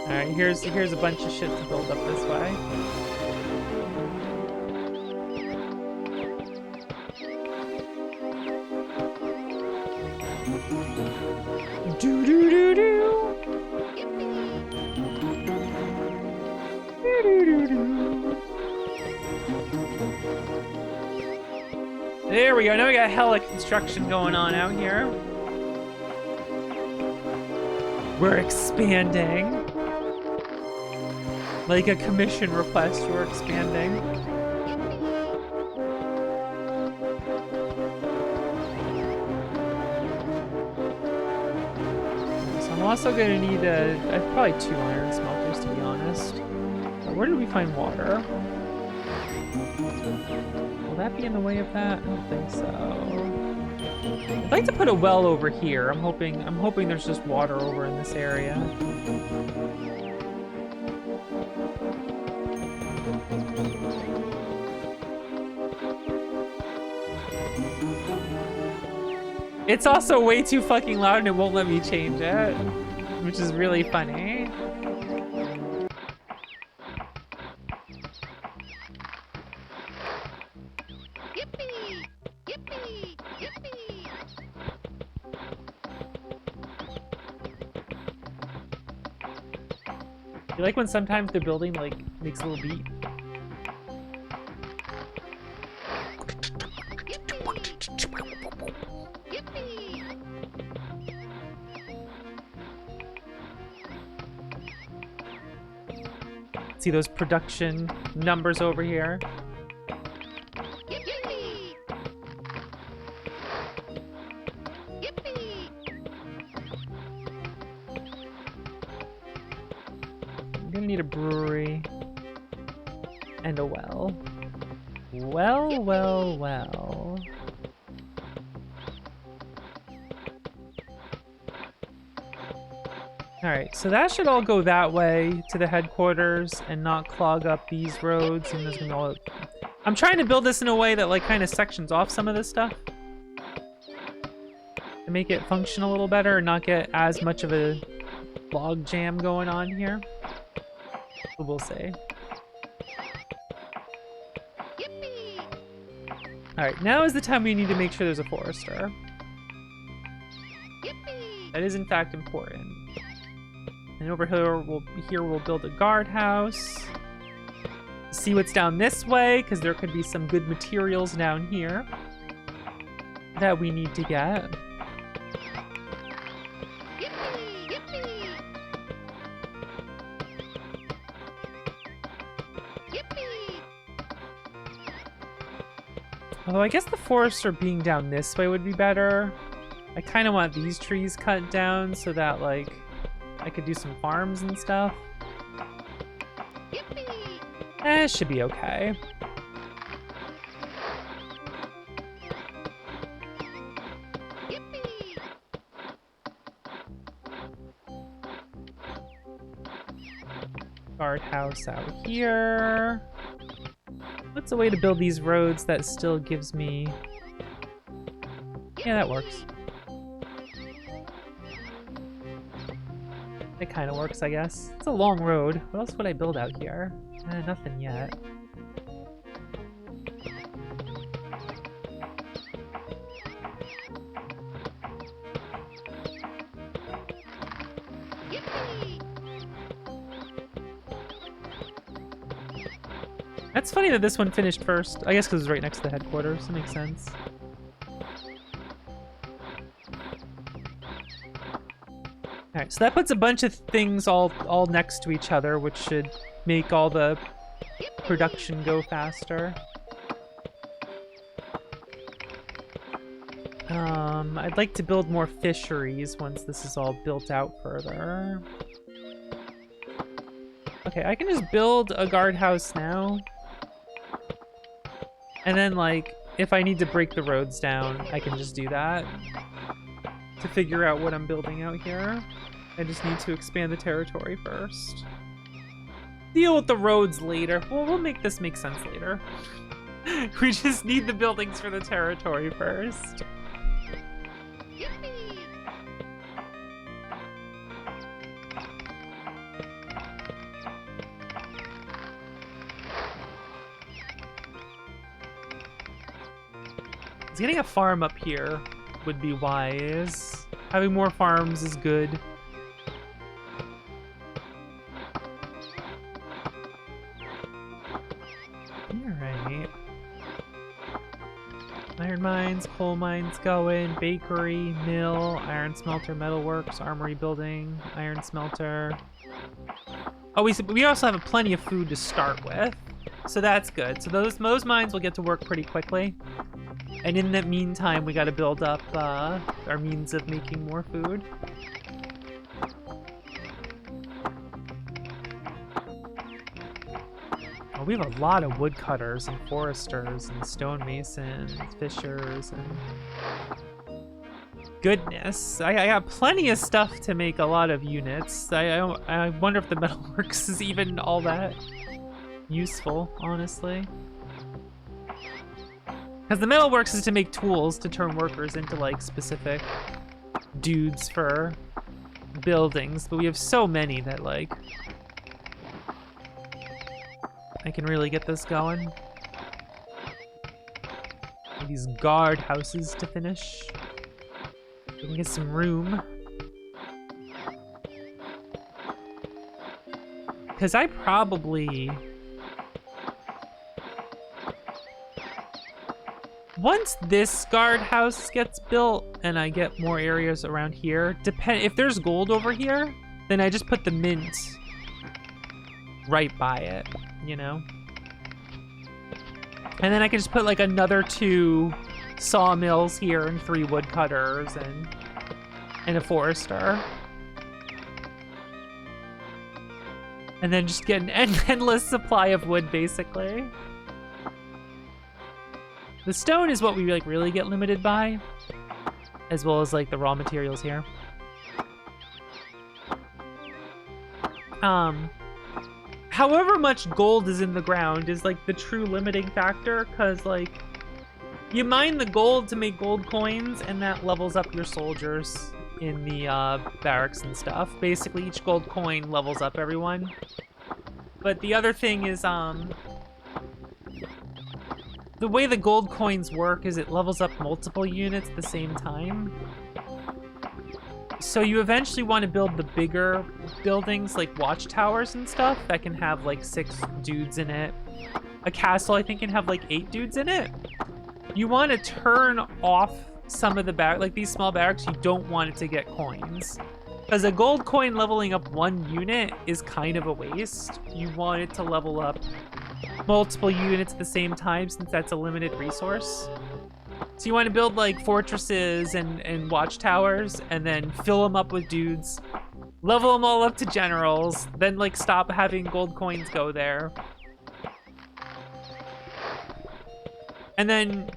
Alright, here's a bunch of shit to build up this way. Do do do do. Do do do do. There we go. Now we got hella construction going on out here. We're expanding. Like a commission request, we're expanding. So I'm also gonna need probably 2 iron smelters, to be honest. Where did we find water? Will that be in the way of that? I don't think so. I'd like to put a well over here. I'm hoping there's just water over in this area. It's also way too fucking loud and it won't let me change it, which is really funny. Yippee! Yippee! Yippee! You like when sometimes the building like makes a little beat? See those production numbers over here? Yippee! Yippee! I'm gonna need a brewery and a well. Well, well, well. Alright, so that should all go that way to the headquarters and not clog up these roads. And there's gonna be all... I'm trying to build this in a way that like kind of sections off some of this stuff to make it function a little better and not get as much of a log jam going on here. But we'll see. Alright, now is the time we need to make sure there's a forester. That is in fact important. And over here we'll build a guardhouse. See what's down this way, because there could be some good materials down here that we need to get. Yippee! Yippee! Yippee! Although I guess the forester being down this way would be better. I kind of want these trees cut down so that like I could do some farms and stuff. It should be okay. Guardhouse out here. What's a way to build these roads that still gives me... Yeah, that works. It kind of works, I guess. It's a long road. What else would I build out here? Nothing yet. Yippee! That's funny that this one finished first. I guess because it's right next to the headquarters. That makes sense. Alright, so that puts a bunch of things all next to each other, which should make all the production go faster. I'd like to build more fisheries once this is all built out further. Okay, I can just build a guardhouse now. And then, like, if I need to break the roads down, I can just do that to figure out what I'm building out here. I just need to expand the territory first. Deal with the roads later. Well, we'll make this make sense later. We just need the buildings for the territory first. Yippee! Getting a farm up here would be wise. Having more farms is good. Alright. Iron mines, coal mines going, bakery, mill, iron smelter, metalworks, armory building, iron smelter. Oh, we also have plenty of food to start with, so that's good. So those mines will get to work pretty quickly. And in the meantime, we gotta build up our means of making more food. Oh, we have a lot of woodcutters and foresters and stonemasons, fishers, and... Goodness, I got plenty of stuff to make a lot of units. I wonder if the metalworks is even all that useful, honestly. Because the metalworks is to make tools to turn workers into, like, specific dudes for buildings, but we have so many that, like, I can really get this going. These guard houses to finish. We can get some room. Because I probably... Once this guard house gets built and I get more areas around here, if there's gold over here, then I just put the mint right by it, you know? And then I can just put like another 2 sawmills here and 3 woodcutters and a forester. And then just get an endless supply of wood, basically. The stone is what we like really get limited by, as well as like the raw materials here. However much gold is in the ground is like the true limiting factor, because like you mine the gold to make gold coins and that levels up your soldiers in the barracks and stuff. Basically each gold coin levels up everyone. But the other thing is the way the gold coins work is it levels up multiple units at the same time. So you eventually want to build the bigger buildings like watchtowers and stuff that can have like 6 dudes in it. A castle I think can have like 8 dudes in it. You want to turn off some of the like these small barracks. You don't want it to get coins. Because a gold coin leveling up 1 unit is kind of a waste. You want it to level up multiple units at the same time since that's a limited resource. So you want to build like fortresses and watchtowers and then fill them up with dudes, level them all up to generals, then like stop having gold coins go there. And then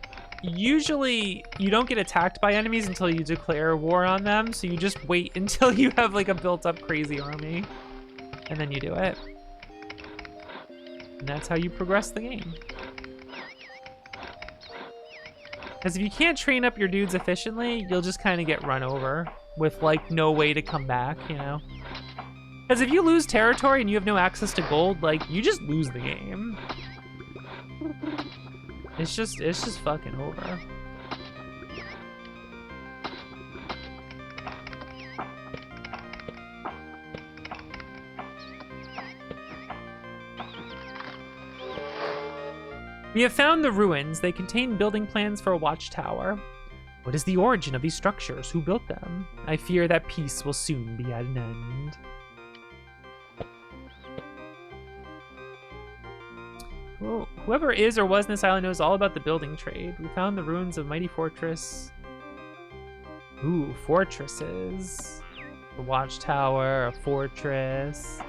usually you don't get attacked by enemies until you declare war on them, so you just wait until you have like a built up crazy army and then you do it. And that's how you progress the game. Because if you can't train up your dudes efficiently, you'll just kind of get run over with, like, no way to come back, you know? Because if you lose territory and you have no access to gold, like, you just lose the game. It's just fucking over. We have found the ruins. They contain building plans for a watchtower. What is the origin of these structures? Who built them? I fear that peace will soon be at an end. Whoa. Whoever is or was in this island knows all about the building trade. We found the ruins of a mighty fortress. Ooh, fortresses. A watchtower, a fortress.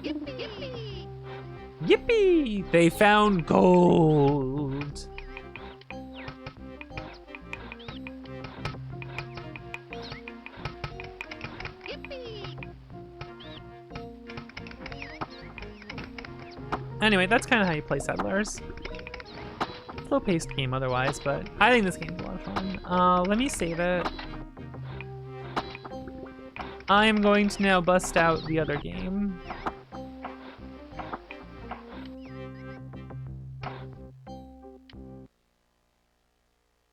Yippee! Yippee! They found gold. Yippee! Anyway, that's kind of how you play Settlers. Slow-paced game otherwise, but I think this game's a lot of fun. Let me save it. I am going to now bust out the other game.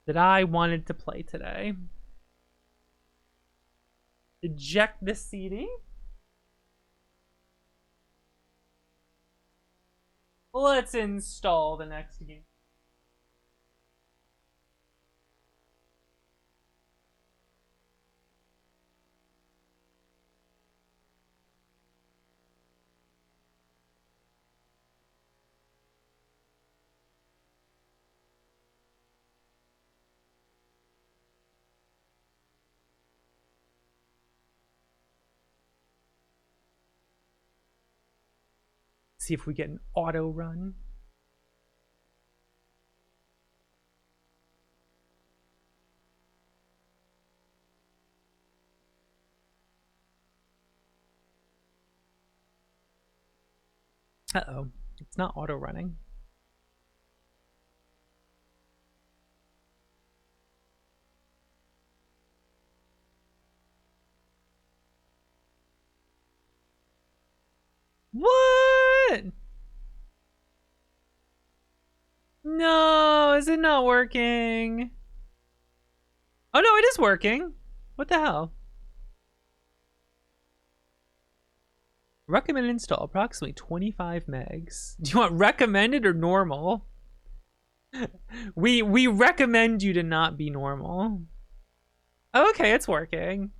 That I wanted to play today. Eject the CD. Let's install the next game. See if we get an auto run. Uh-oh, it's not auto running. What? No, is it not working? Oh no, it is working. What the hell? Recommended install approximately 25 megs. Do you want recommended or normal? We recommend you to not be normal. Oh, okay, it's working.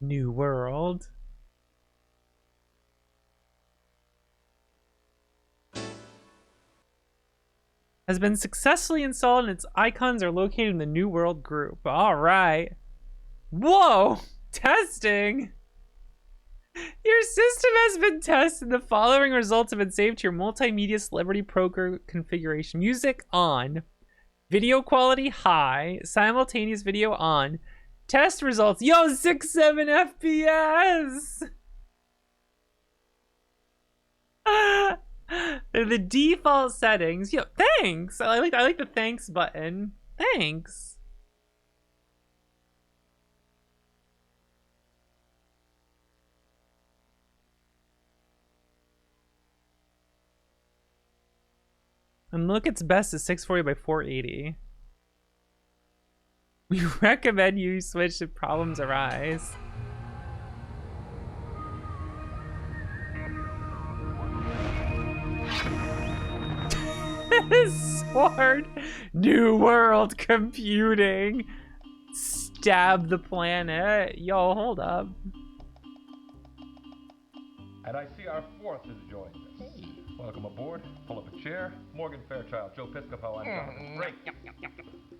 New world. Has been successfully installed and its icons are located in the New World group. All right. Whoa! Testing! Your system has been tested. The following results have been saved to your multimedia celebrity program configuration. Music on. Video quality high. Simultaneous video on. Test results. Yo, 6-7 FPS! They're the default settings. Yo, thanks. I like the thanks button. Thanks. And look, it's best at 640 by 480. We recommend you switch if problems arise. Sword. New world computing. Stab the planet. Yo, hold up. And I see our fourth has joined us. Welcome aboard. Pull up a chair. Morgan Fairchild, Joe Piscopo, I'm Jonathan Drake.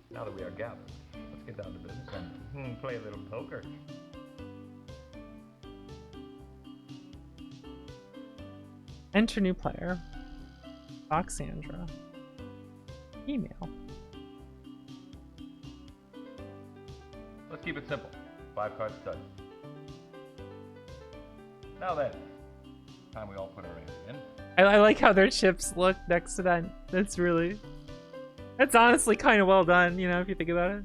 Now that we are gathered, let's get down to business and play a little poker. Enter new player. Oxandra. Email. Let's keep it simple. 5-card stud. Now then, time we all put our ante in. I like how their chips look next to that. That's honestly kind of well done, you know, if you think about it.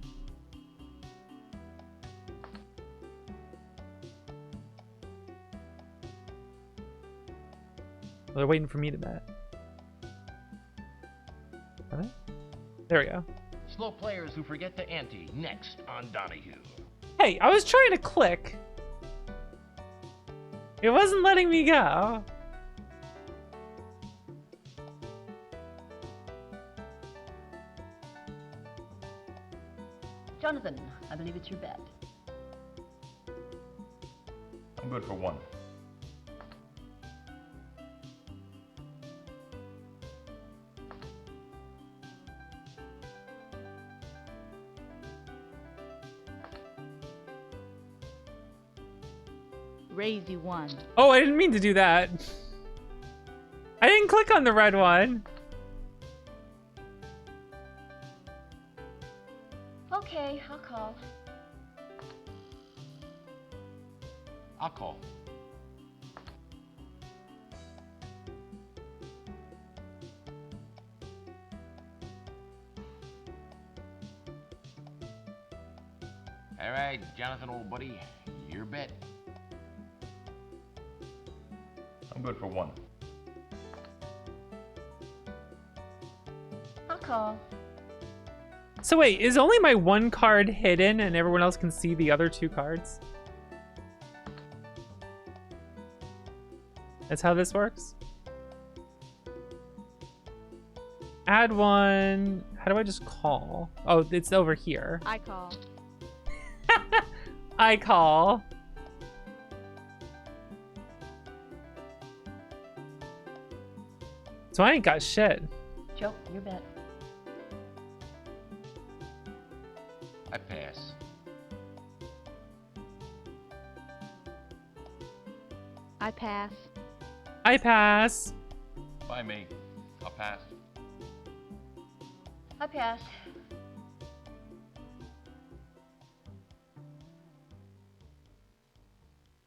Well, they're waiting for me to bet. Are they? There we go. Slow players who forget to ante, next on Donahue. Hey, I was trying to click. It wasn't letting me go. Jonathan, I believe it's your bet. I'm good for one. Raise you one. Oh, I didn't mean to do that. I didn't click on the red one. Okay, I'll call. I'll call. All right, Jonathan, old buddy, your bet. I'm good for one. I'll call. So wait, is only my one card hidden and everyone else can see the other two cards? That's how this works? Add one. How do I just call? Oh, it's over here. I call. I call. So I ain't got shit. Joe, your bet. I pass. I pass. I pass. By me. I'll pass. I pass.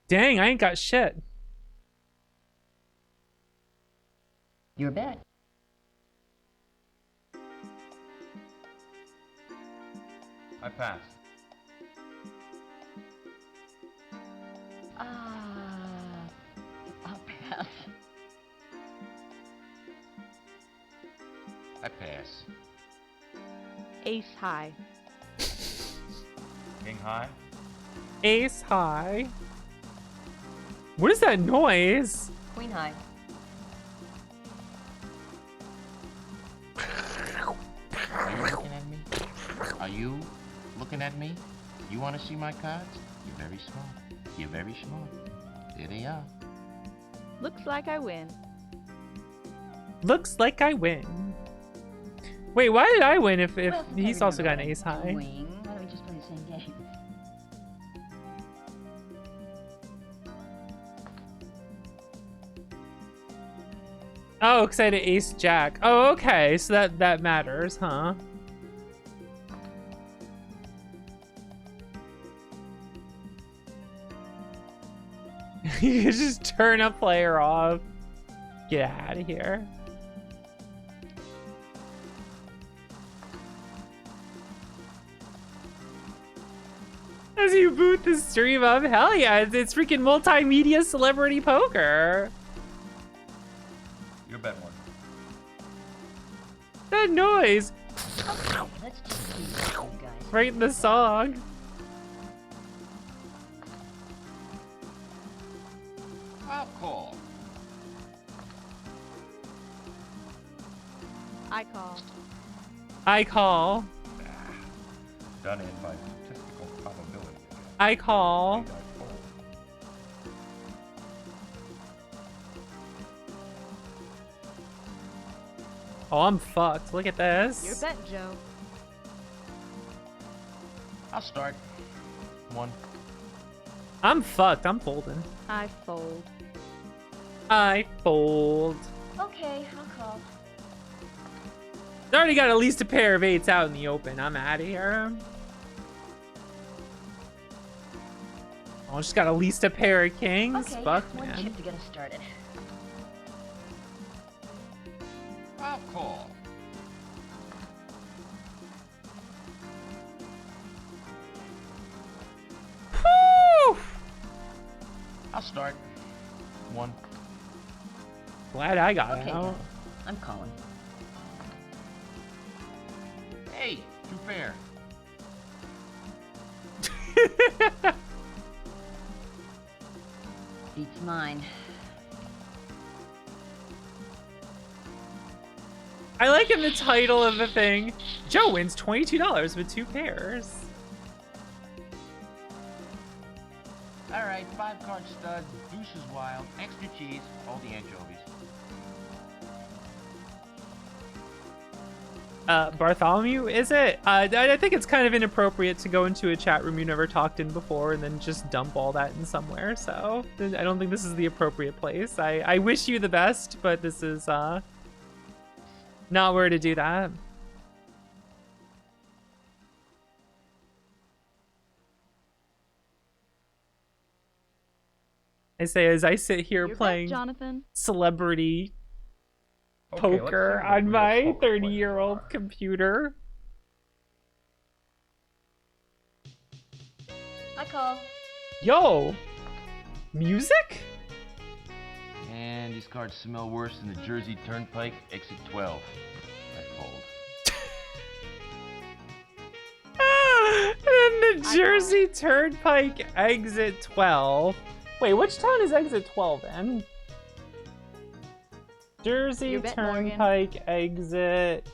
Dang, I ain't got shit. Your bet. I pass. I'll pass. I pass. Ace high. King high. Ace high. What is that noise? Queen high. Are you looking at me? Are you looking at me? You want to see my cards? You're very smart. You're very smart. There they are. Looks like I win. Looks like I win. Wait, why did I win if Well, he's I also got remember an ace what I'm high? doing. Why don't we just play the same game? Oh, because I had an ace jack. Oh, okay, so that matters, huh? You could just turn a player off. Get out of here. As you boot the stream up, hell yeah, it's freaking multimedia celebrity poker. Your bet one. That noise, Okay, let's just do this, you guys. right in the song. I'll call. I call. I call. Done in by statistical probability. I call. I fold. Oh, I'm fucked. Look at this. Your bet, Joe. I'll start. 1. I'm fucked. I'm folding. I fold. I fold. Okay, I'll call. I already got at least a pair of 8s out in the open. I'm out of here. Oh, just got at least a pair of kings. Okay, Fuck, one man. chip to get us started. I'll call. Whew! I'll start. 1. Glad I got Okay, out. I'm calling. Hey, 2 fair. Beats mine. I like in the title of the thing, Joe wins $22 with 2 pairs. Alright, 5 card stud, deuces wild, extra cheese, all the anchovies. Bartholomew, is it? I think it's kind of inappropriate to go into a chat room you never talked in before and then just dump all that in somewhere, so I don't think this is the appropriate place. I wish you the best, but this is not where to do that. I say as I sit here Your playing bet, Jonathan. celebrity Okay, let's poker see what on real my poker players 30-year-old are. computer. I call. Yo, music? And these cards smell worse than the Jersey Turnpike, exit 12. I fold. And the Jersey Turnpike exit 12. Wait, which town is exit 12 in? Jersey Your bet, Morgan. Turnpike exit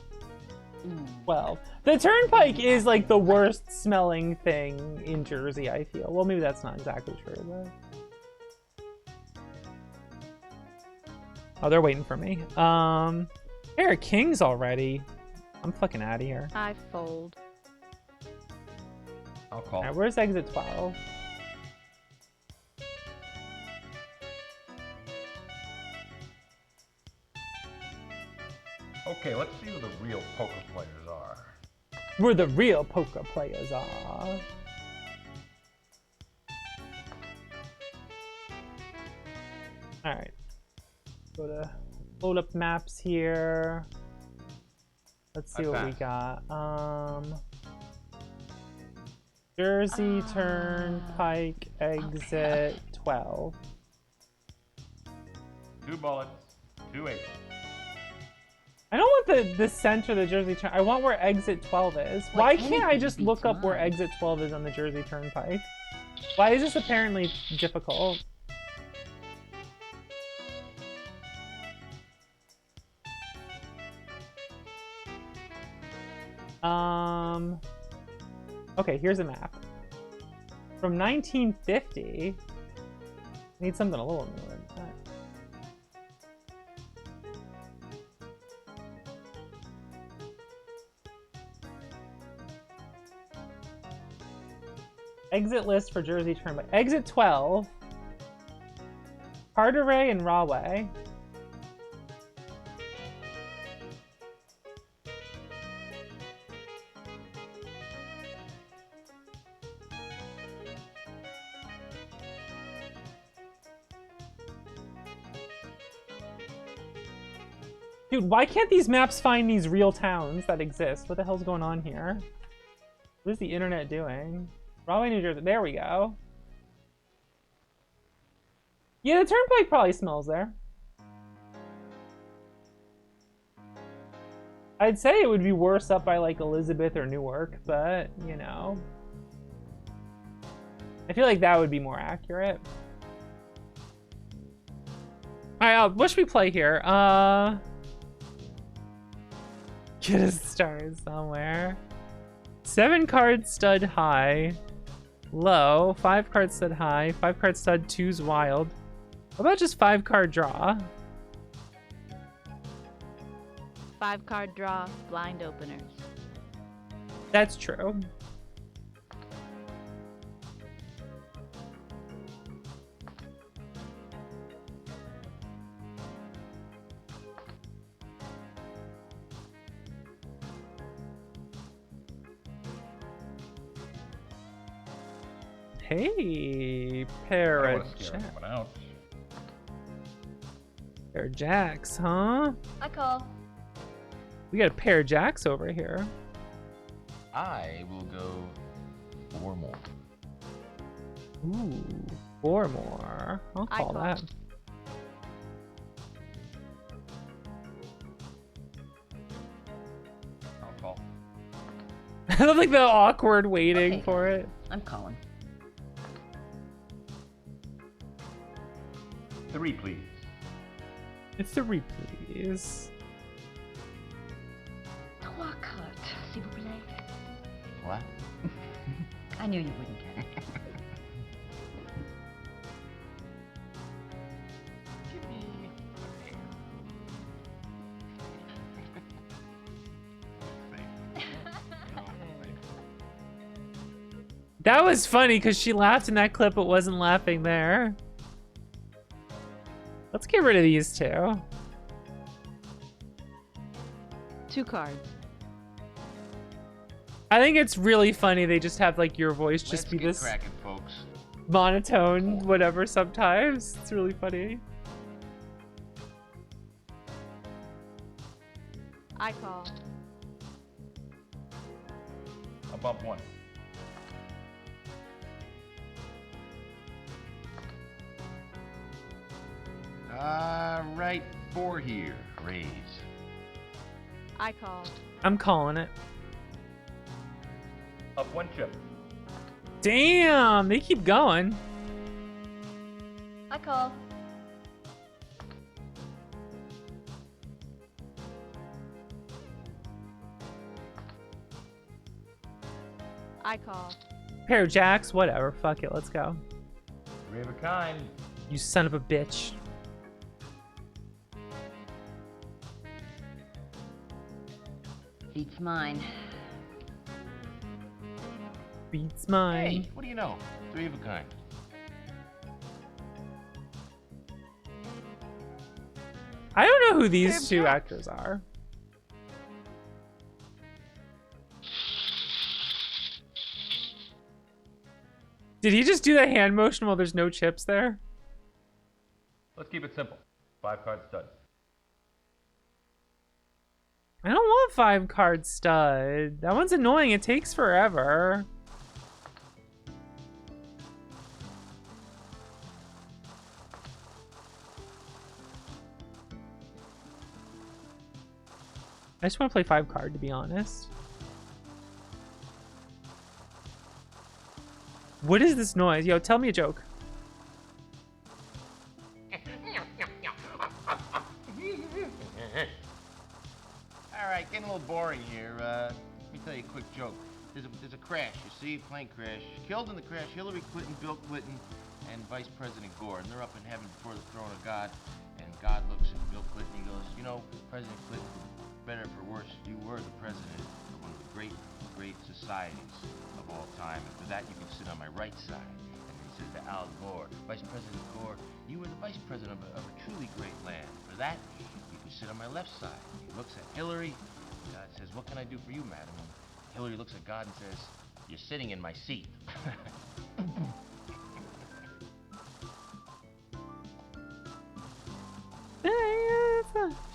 12. The Turnpike is like the worst smelling thing in Jersey, I feel. Well, maybe that's not exactly true, but... Oh, they're waiting for me. There are kings already. I'm fucking out of here. I fold. I'll call. Alright, where's exit 12? Okay, let's see who the real poker players are. Where the real poker players are. Alright. Go to load up maps here. Let's see what we got. Jersey Turnpike exit 12. 2 bullets, 2 8s. I don't want the center of the Jersey Turn. I want where exit 12 is. Why can't I just look up where exit 12 is on the Jersey Turnpike? Why is this apparently difficult? Okay, here's a map. From 1950. Need something a little newer than that. Exit list for Jersey Turnpike. Exit 12. Carteret and Rahway. Dude, why can't these maps find these real towns that exist? What the hell's going on here? What is the internet doing? Rahway, New Jersey. There we go. Yeah, the Turnpike probably smells there. I'd say it would be worse up by like Elizabeth or Newark, but you know. I feel like that would be more accurate. Alright, what should we play here? Get a star somewhere. 7 card stud high. Low. 5 card stud high. 5 card stud 2's wild. What about just 5 card draw? 5-card draw, blind openers. That's true. Hey, pair I of want to scare anyone out. pair of jacks, huh? I call. We got a pair of jacks over here. I will go 4 more. Ooh, 4 more. I'll I call call. that. I'll call. I love like the awkward waiting Okay. for it. I'm calling. 3, please. It's 3, please. 3 cartes, s'il vous plaît. What? I knew you wouldn't get it. Give me That was funny because she laughed in that clip but wasn't laughing there. Let's get rid of these 2. 2 cards. I think it's really funny they just have like your voice just Let's be get this cracking, folks. monotone whatever sometimes. It's really funny. I call. I'll bump 1. Right, 4 here. Raise. I call. I'm calling it. Up 1 chip. Damn, they keep going. I call. I call. Pair of jacks, whatever. Fuck it, let's go. 3 of a kind. You son of a bitch. Beats mine. Beats mine. Hey, what do you know? 3 of a kind. I don't know who these Pair of 2 jacks. actors are. Did he just do the hand motion while there's no chips there? Let's keep it simple. 5 card stud. I don't want 5-card stud. That one's annoying. It takes forever. I just want to play 5-card, to be honest. What is this noise? Yo, tell me a joke. Alright, getting a little boring here. Let me tell you a quick joke. There's a crash, you see, a plane crash. Killed in the crash, Hillary Clinton, Bill Clinton, and Vice President Gore. And they're up in heaven before the throne of God. And God looks at Bill Clinton, he goes, you know, President Clinton, for better or for worse, you were the president of one of the great societies of all time. And for that, you can sit on my right side. And he says to Al Gore, Vice President Gore, you were the vice president of a truly great land. For that, you can sit on my left side. He looks at Hillary. God says, what can I do for you, madam? And Hillary looks at God and says, you're sitting in my seat.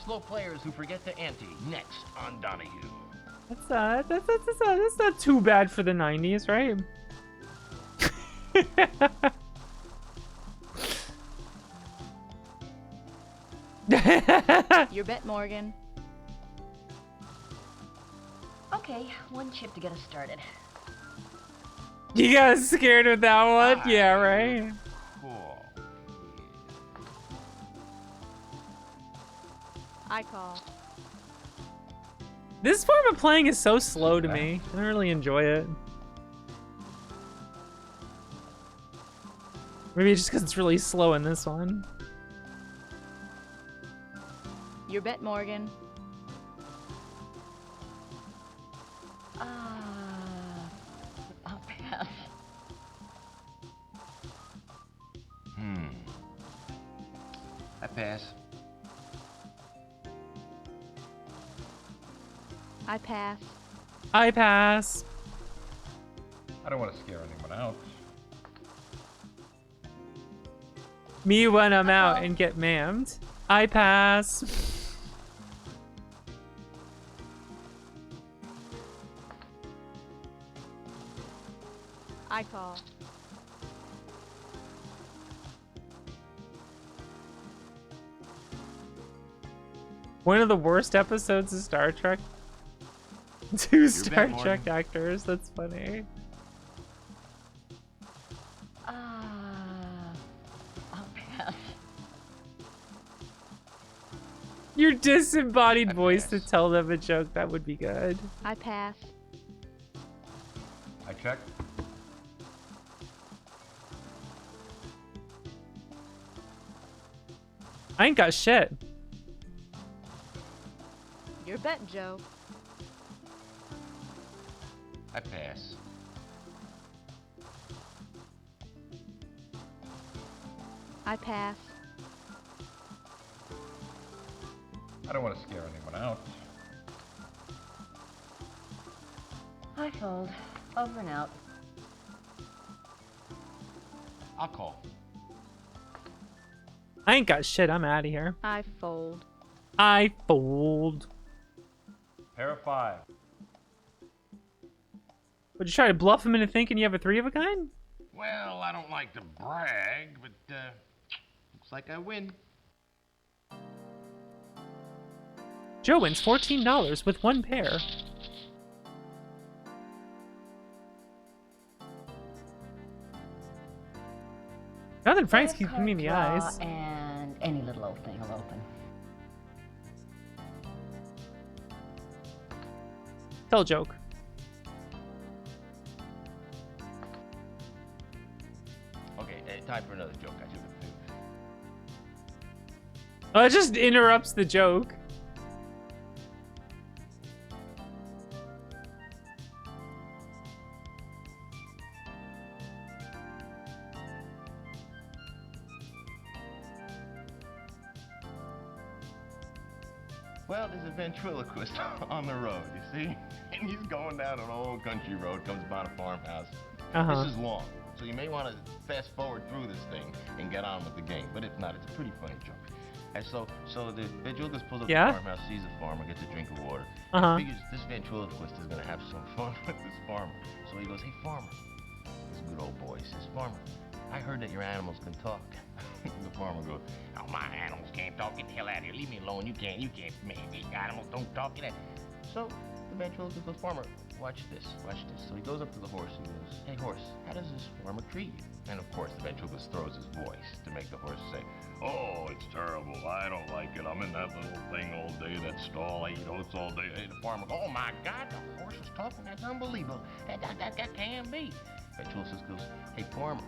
Slow players who forget to ante. Next on Donahue. That's not too bad for the 90s, right? Your bet, Morgan. Okay, 1 chip to get us started. You got scared with that one? Yeah, right? Cool. I call. This form of playing is so slow to me. I don't really enjoy it. Maybe it's just because it's really slow in this one. Your bet, Morgan. I'll pass. I pass. I pass. I pass. I don't want to scare anyone out. Me when I'm out and get mammed. I pass. I call. One of the worst episodes of Star Trek. Two Star bet, Trek Morgan. actors. That's funny. I'll pass. Your disembodied voice to pass. tell them a joke. That would be good. I pass. I check. I ain't got shit. You're betting, Joe. I pass. I pass. I don't want to scare anyone out. I fold. Over and out. I'll call. I ain't got shit. I'm out of here. I fold. I fold. Pair of 5. Would you try to bluff him into thinking you have a 3 of a kind? Well, I don't like to brag, but looks like I win. Joe wins $14 with 1 pair. Jonathan Franks Credit keeps card me in the draw, eyes. And any little old thing will open. Tell a joke. Okay, time for another joke. I should have finished. Oh, it just interrupts the joke. Well, there's a ventriloquist on the road, you see? And he's going down an old country road, comes by a farmhouse. Uh-huh. This is long, so you may want to fast forward through this thing and get on with the game. But if not, it's a pretty funny joke. And so the ventriloquist pulls up to Yeah? the farmhouse, sees a farmer, gets a drink of water. Uh-huh. Figures this ventriloquist is going to have some fun with this farmer. So he goes, hey, farmer. This good old boy says, farmer, I heard that your animals can talk. The farmer goes, oh, my animals can't talk. Get the hell out of here. Leave me alone. You can't, man. These animals don't talk. Get out. So the ventriloquist goes, farmer, watch this. So he goes up to the horse and goes, hey, horse, how does this farmer treat you? And of course, the ventriloquist throws his voice to make the horse say, oh, it's terrible. I don't like it. I'm in that little thing all day, that stall. I eat oats all day. Hey, the farmer goes, oh, my God, the horse is talking. That's unbelievable. That can't be. Ventriloquist goes, hey, farmer,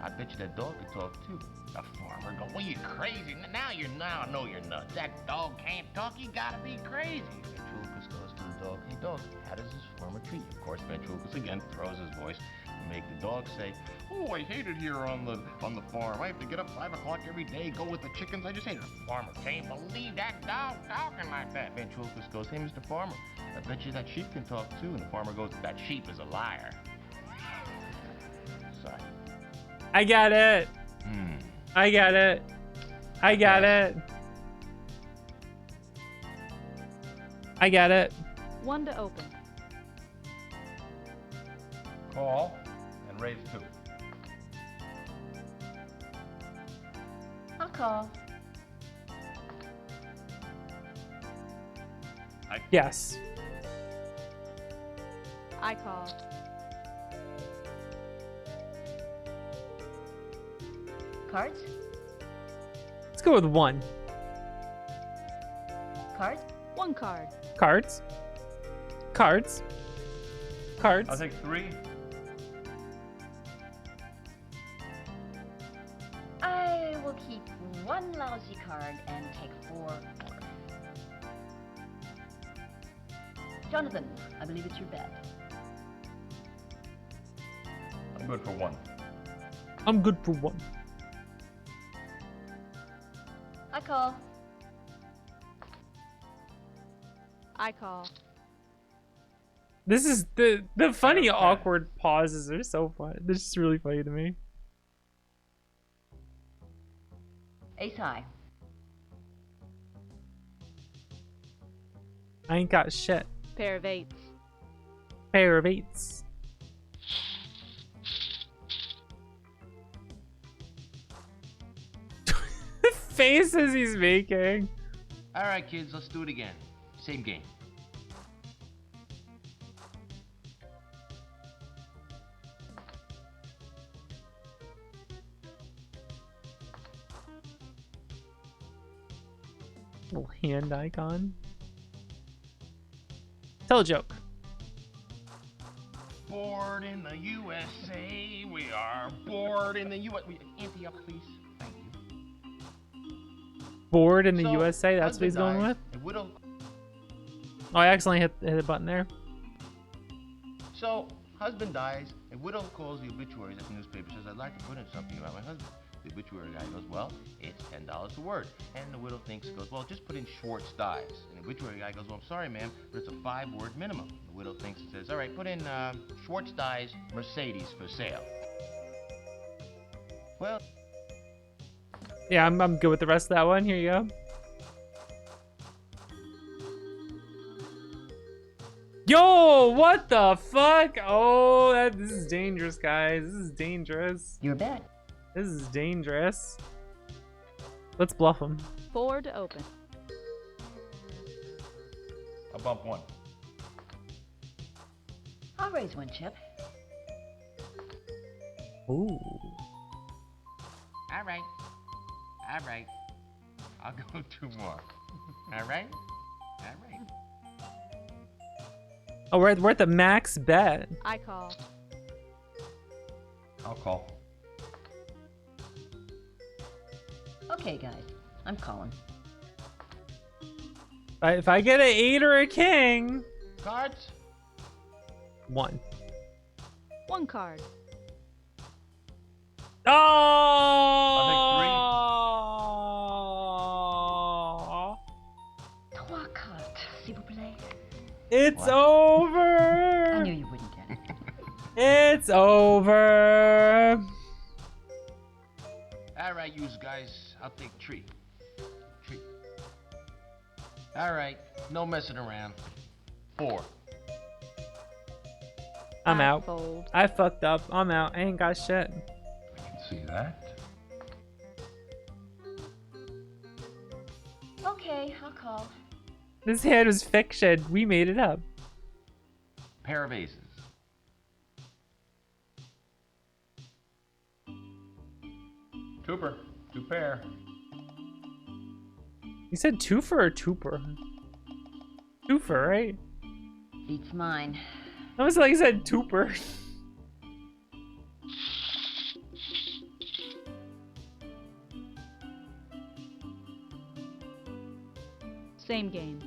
I bet you that dog could talk too. The farmer goes, well, you crazy. Now I know you're nuts. That dog can't talk. You gotta be crazy. Ventriloquist goes to the dog, hey dog, how does this farmer treat you? Of course, ventriloquist again throws his voice to make the dog say, oh, I hate it here on the farm. I have to get up 5 o'clock every day, go with the chickens. I just hate it. The farmer can't believe that dog talking like that. Ventriloquist goes, hey, Mr. Farmer, I bet you that sheep can talk too. And the farmer goes, that sheep is a liar. Sorry. I got it. I got it. I got it. I got it. 1 to open. Call and raise 2. I'll call. Yes. I call. Cards? Let's go with 1. Cards? 1 card. Cards. Cards. Cards. I'll take 3. I will keep 1 lousy card and take 4 more. Jonathan, I believe it's your bet. I'm good for one. I'm good for one. I call. I call. This is the funny Okay. awkward pauses are so fun. They're just really funny to me. Ace high. I ain't got shit. Pair of eights. Pair of eights. The faces he's making. All right, kids, let's do it again. Same game. Little hand icon. Tell a joke. Bored in the USA, we are bored in the US. Ante up, please. Thank you. Bored in the So, USA, that's what he's husband going dies, with? a widow. Oh, I accidentally hit a button there. So, husband dies, a widow calls the obituaries at the newspaper, says, I'd like to put in something about my husband. The obituary guy goes, well, it's $10 a word. And the widow goes, well, just put in Schwartz dies. And the obituary guy goes, well, I'm sorry, ma'am, but it's a 5-word minimum. The widow thinks and says, all right, put in Schwartz dies, Mercedes for sale. Well, Yeah, I'm good with the rest of that one. Here you go. Yo, what the fuck? Oh, this is dangerous, guys. This is dangerous. Your bet. This is dangerous. Let's bluff him. 4 to open. I'll bump one. I'll raise one chip. Ooh. all right. All right. I'll go 2 more. All right? All right. Oh, we're at the max bet. I call. I'll call. Okay, guys. I'm calling. If I get an 8 or a king, Cards? 1. 1 card. Oh! 3 cartes, s'il vous plaît. It's What? over. I knew you wouldn't get it. It's over. All right, you guys. I'll take tree. Tree. All right. No messing around. 4. I'm I out. Fold. I fucked up. I'm out. I ain't got shit. I can see that. Okay, I'll call. This hand was fiction. We made it up. Pair of aces. Twoper. 2 pair. You said twofer or twoper? Twofer, right? Beats mine. That was like you said twoper. Same game.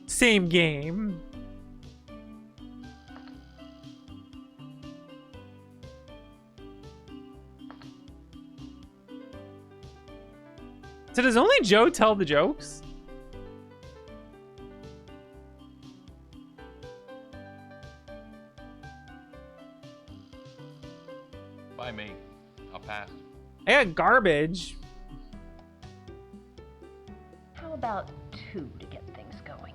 Same game. So does only Joe tell the jokes? By me. I'll pass. I got garbage. How about 2 to get things going?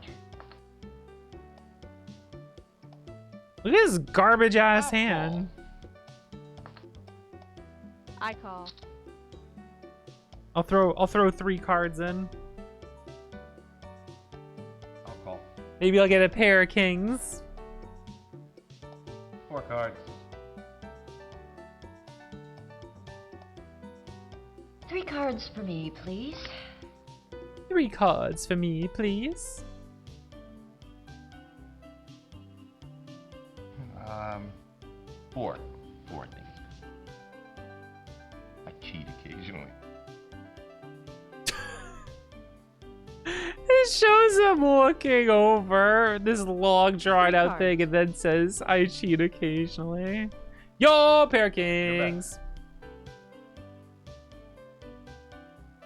Look at this garbage ass hand. I call. I'll throw 3 cards in. I'll call. Maybe I'll get a pair of kings. 4 cards. 3 cards for me, please. 3 cards for me, please. 4. 4 things. I cheat occasionally. just shows him looking over this long drawn out cards. thing and then says, I cheat occasionally. Yo, pair of kings.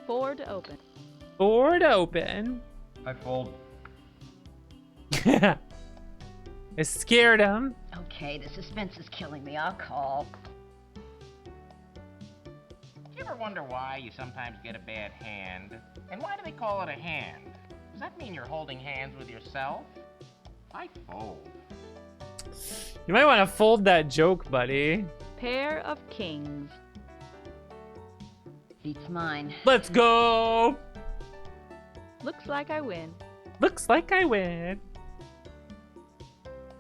4 to open. Board open. I fold. I scared him. Okay, the suspense is killing me. I'll call. Do you ever wonder why you sometimes get a bad hand? And why do they call it a hand? Does that mean you're holding hands with yourself? I fold. You might want to fold that joke, buddy. Pair of kings. Beats mine. Let's go. Looks like I win. Looks like I win.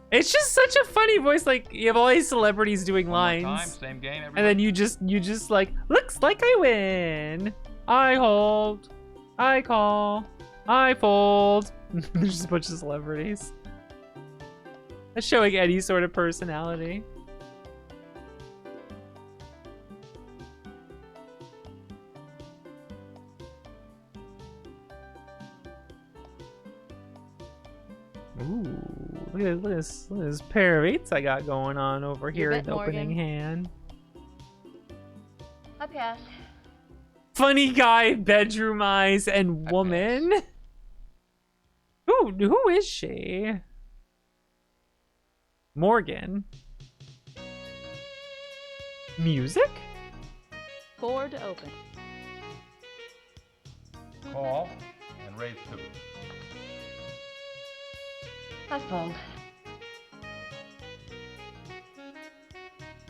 It's just such a funny voice. Like, you have all these celebrities doing One more lines. time, same game, everybody. And then you just like, looks like I win. I hold. I call. I fold. There's just a bunch of celebrities. That's showing any sort of personality. Ooh, look at this pair of eights I got going on over here in bet, the opening Morgan. hand. I pass. Funny guy, bedroom eyes, and woman. Who is she? Morgan. Music? 4 to open. Call and raise 2. I fold.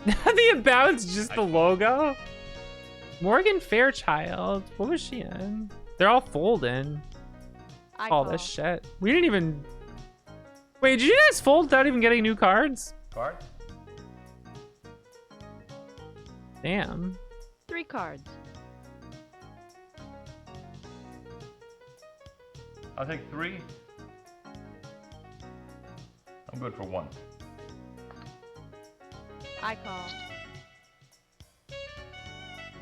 The about's just the logo. Morgan Fairchild. What was she in? They're all folding. I All call. this shit. We didn't even. Wait, did you guys fold without even getting new cards? Card? Damn. 3 cards. I'll take 3. I'm good for 1. I call.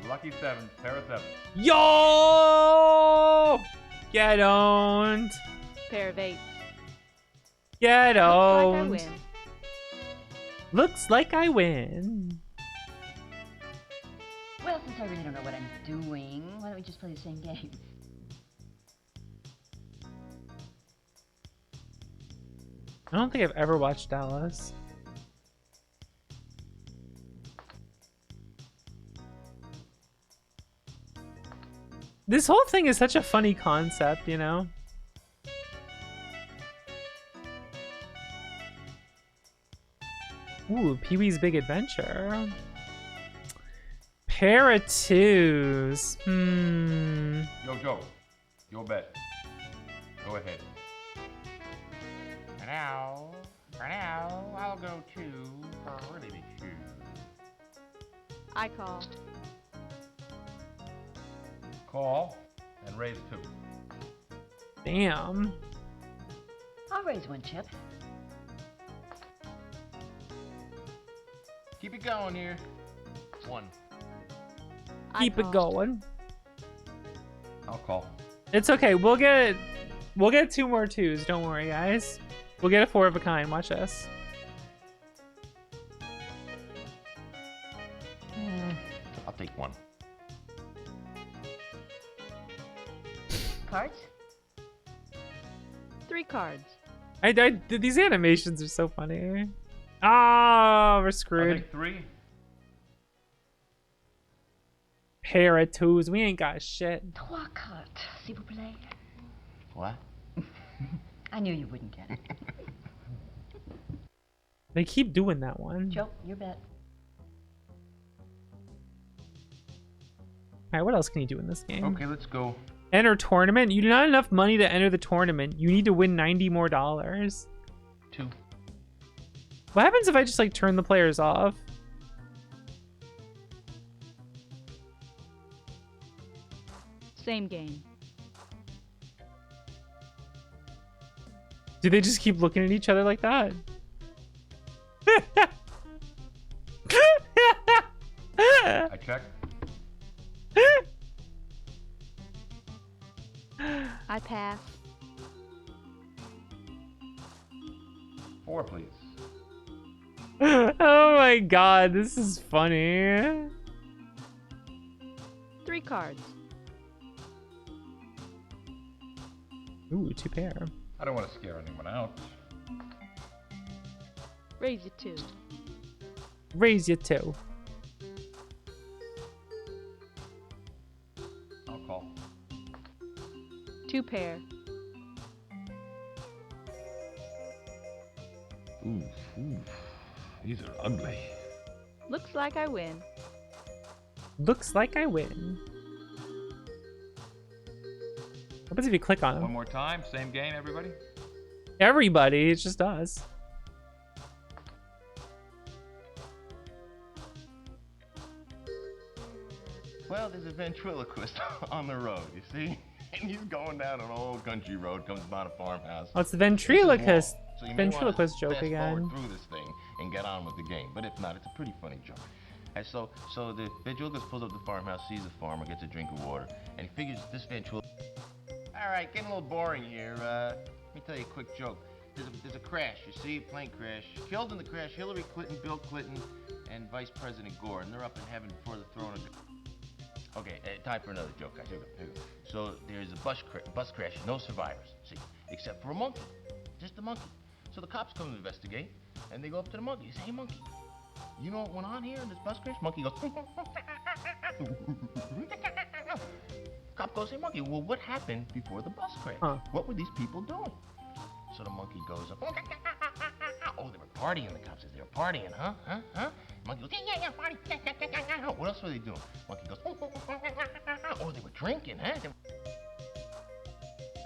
Lucky 7, pair of 7. Yo! Get owned. Pair of 8. Get Looks like I owned. win. Looks like I win. Well, since I really don't know what I'm doing, why don't we just play the same game? I don't think I've ever watched Dallas. This whole thing is such a funny concept, you know? Ooh, Pee-wee's Big Adventure. Pair of 2s. Yo, Joe. Your bet. Go ahead. For now, I'll go 2 for really big shoes. I call. Call and raise 2. Damn. I'll raise 1 chip. Keep it going here. 1. I Keep it call. going. I'll call. It's okay. We'll get 2 more 2s. Don't worry, guys. We'll get a 4 of a kind. Watch this. I'll take 1. Cards? 3 cards. These animations are so funny. Ah, we're I'll screwed. take 3. Pair of 2s. We ain't got shit. 3 cartes, s'il vous plaît. What? I knew you wouldn't get it. They keep doing that one. Joe, your bet. Alright, what else can you do in this game? Okay, let's go. Enter tournament. You do not have enough money to enter the tournament. You need to win $90 more. 2. What happens if I just like turn the players off? Same game. Do they just keep looking at each other like that? I check. I pass. 4, please. Oh my god, this is funny. 3 cards. Ooh, 2 pair. I don't want to scare anyone out. Raise your 2. Raise your 2. I'll call. 2 pair. Ooh, ooh. These are ugly. Looks like I win. Looks like I win. What happens if you click on One them? more time. Same game, everybody. Everybody, it's just us. Well, there's a ventriloquist on the road, you see? And he's going down an old country road, comes by a farmhouse. Oh, it's the ventriloquist. So you may wanna Ventriloquist joke fast again. forward through this thing and get on with the game. But if not, it's a pretty funny joke. And so the ventriloquist pulls up to the farmhouse, sees the farmer, gets a drink of water, and he figures this ventriloquist. All right, getting a little boring here. Let me tell you a quick joke. There's a crash, you see, a plane crash. Killed in the crash, Hillary Clinton, Bill Clinton, and Vice President Gore, and they're up in heaven before the throne of... Okay, time for another joke, guys. Here we go. So there's a bus crash, no survivors, see, except for a monkey, just a monkey. So the cops come to investigate, and they go up to the monkey. They say, "Hey, monkey, you know what went on here in this bus crash?" Monkey goes. Cop goes, "Hey, monkey, well, what happened before the bus crash? Huh. What were these people doing?" So the monkey goes up. "Oh, they were partying." The cop says, "They were partying, huh? Monkey goes, "Yeah, party." "What else were they doing?" Monkey goes, "Oh, they were drinking, huh? They were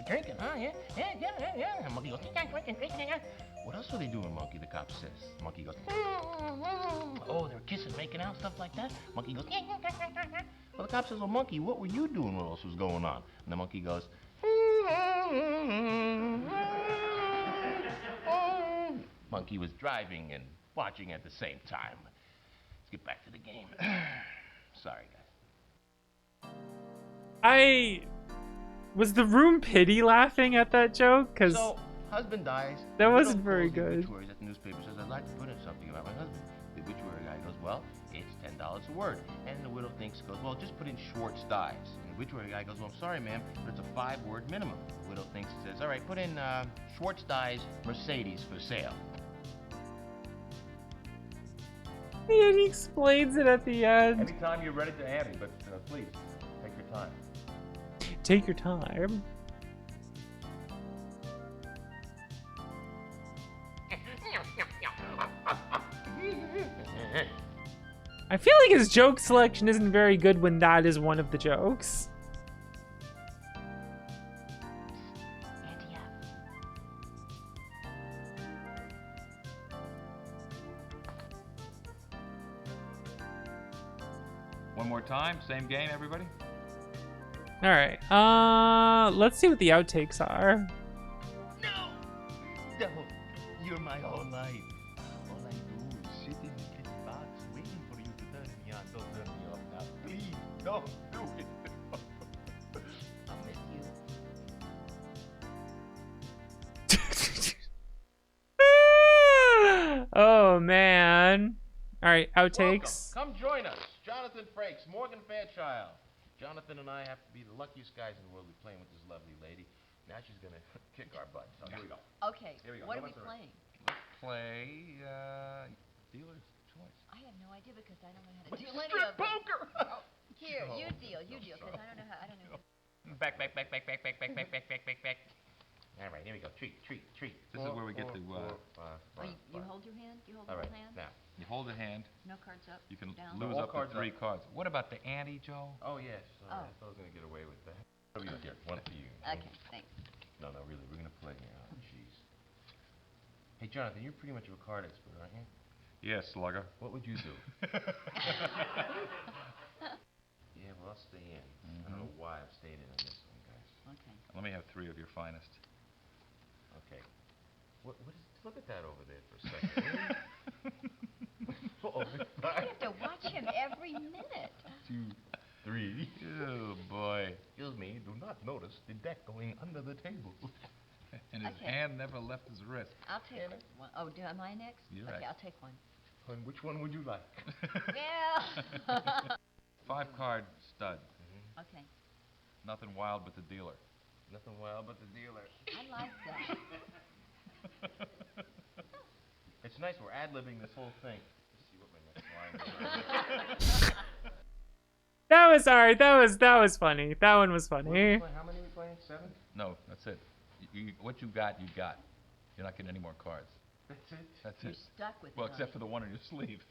drinking, huh? Yeah. And monkey goes, "Drinking. What else were they doing, monkey?" The cop says. Monkey goes, "Oh, they were kissing, making out, stuff like that." Monkey goes, "Yeah. Well, the cop says, "Well, monkey, what were you doing? What else was going on?" And the monkey goes, Monkey was driving and watching at the same time. Let's get back to the game. Sorry, guys. Was the room pity laughing at that joke? Cause So, husband dies. that The wasn't widow very calls the good. obituaries at the newspaper, says, "I'd like to put in something about my husband." The obituary guy goes, "Well, it's $10 a word." And the widow goes, "Well, just put in Schwartz dies." And the obituary guy goes, "Well, I'm sorry, ma'am, but it's a 5-word minimum." The widow says, "All right, put in Schwartz dies, Mercedes for sale." And he explains it at the end. Anytime you're ready to ante, but please, take your time. Take your time. I feel like his joke selection isn't very good when that is one of the jokes. One more time. Same game, everybody. All right. Let's see what the outtakes are. No! You're my whole life. All I do is sit in the kitchen box waiting for you to turn me on. Don't turn me off now. Please, don't do it. I'll miss you. Oh man. All right, outtakes. Welcome. Come join us. Jonathan Frakes, Morgan Fairchild. Jonathan and I have to be the luckiest guys in the world. We're playing with this lovely lady. Now she's going to kick our butt. So here we go. Okay, Here we go. what No are we one's playing? Let's play dealer's choice. I have no idea because I don't know how to What's deal any strip of them. poker? Here, Oh, you deal, because I don't know how. Back. All right, here we go. Treat. This is where we get to. You hold your hand? You hold All your right, hand? now. You hold a hand. No cards up? You can down? lose All up to cards 3 up. cards. What about the ante, Joe? Oh, yes. Oh. I thought I was going to get away with that. What do you get? One for you. Okay, thanks. No, really. We're going to play here. Oh, jeez. Hey, Jonathan, you're pretty much a card expert, aren't you? Yes, slugger. What would you do? Yeah, well, I'll stay in. I don't know why I'm staying in on this one, guys. Okay. Let me have 3 of your finest. Okay. What is... Look at that over there for a second. Uh-oh. I have to watch him every minute. 2, 3. Oh, boy. Excuse me, do not notice the deck going under the table. And And his Okay. hand never left his wrist. I'll take one. Oh, am I next? You're okay, right. I'll take one. And which one would you like? Yeah. 5-card stud. Okay. Nothing wild but the dealer. Nothing wild but the dealer. I like that. It's nice we're ad-libbing this whole thing. Let's see what my next line is. That was alright. That was funny. That one was funny. How many are we playing? 7? No, that's it. What you got, you got. You're not getting any more cards. That's it? That's You're it. stuck with Well, it. except for the one on your sleeve.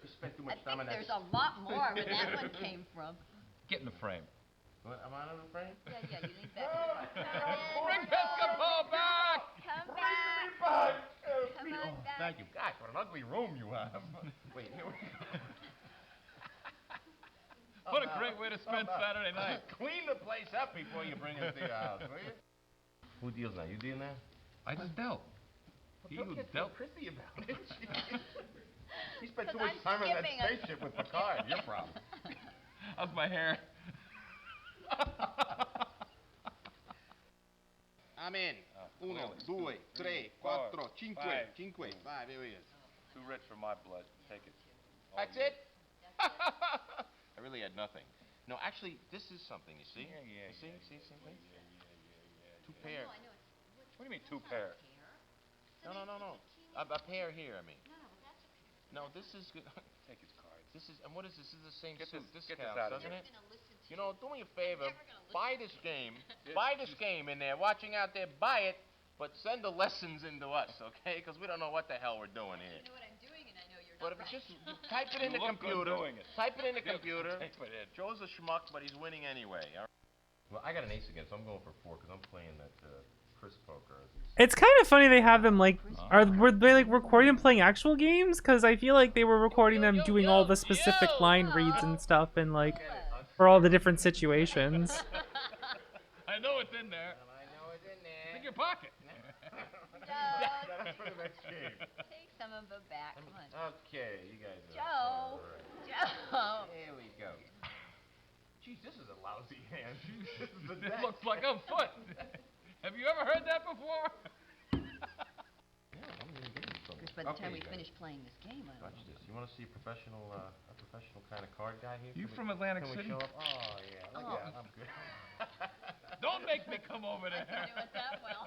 We spent too I much time on think that. there's a lot more where that one came from. Get in the frame. What, am I on the frame? Yeah, you lean back. Bring Piscopo back! Come Bring back. me back! Come on back. Thank you. Gosh, what an ugly room you have. Wait, here we go. What a great way to spend Saturday night. Clean the place up before you bring it to your house, will you? Who deals now? You deal now? I just dealt. He who dealt. Prissy about it. He spent too 'Cause much I'm time on that skipping a- spaceship with Picard. Your problem. How's my hair? I'm in. Uno, due, tre, quattro, cinque. Cinque. 5, here he is. Too rich for my blood. Take it. That's it? I really had nothing. No, actually, this is something, you see? Yeah. You see? Two pair. What do you mean 2 pair? No. A pair here, I mean. No, this is good. Take his cards. This is, and what is this? This is the same Get suit. this- This get this counts, out of doesn't here. it? You know, do me a favor. Buy this game. Buy this game in there. Watching out there, buy it. But send the lessons into us, okay? Because we don't know what the hell we're doing here. I know what I'm doing, and I know you're But if you just type it in the You look good computer. doing it. Type it in the computer. Type it in. Joe's a schmuck, but he's winning anyway. All right? Well, I got an ace again, so I'm going for 4 because I'm playing that Chris poker. It's kind of funny they have them like, were they like recording them playing actual games? Because I feel like they were recording them doing all the specific line reads and stuff, and like for all the different situations. I know it's in there. I know it's in It's there. in your pocket. That's for the next game. Take some of it back. Come on. Okay, you guys are. Joe. all right. Joe. Here we go. Jeez, this is a lousy hand. This is the It deck. looks like a foot. Have you ever heard that before? Yeah, I'm gonna give you some. Because by the time Okay, we guys. finish playing this game, I don't Watch know. this. You want to see a professional kind of card guy here? You Can from Atlantic can City? we show up? Oh yeah, look Oh. at that. I'm good. Don't make me come over there. Do it that well.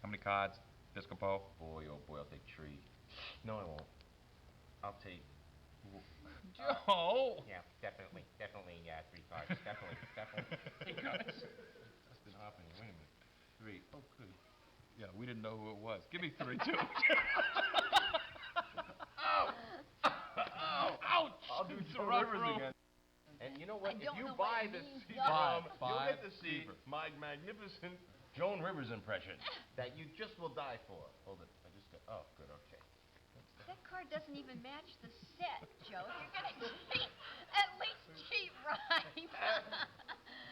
How many cards? Piscopo? Boy, oh boy, I'll take tree. No, I won't. I'll take. Joe! Yeah, definitely, 3 cards. Definitely. Dustin Hoffman, wait a minute. 3. Oh, good. Yeah, we didn't know who it was. Give me 3 too. Ouch! I'll do It's a Joe rough Rivers room. again. And you know what? I If don't you know what buy it this means, CD-ROM, though. you'll Five, get to see fever. my magnificent Joan Rivers impression that you just will die for. Hold it. I just got. Oh, good. Okay. That card doesn't even match the set, Joe. You're gonna cheat. At least cheat right.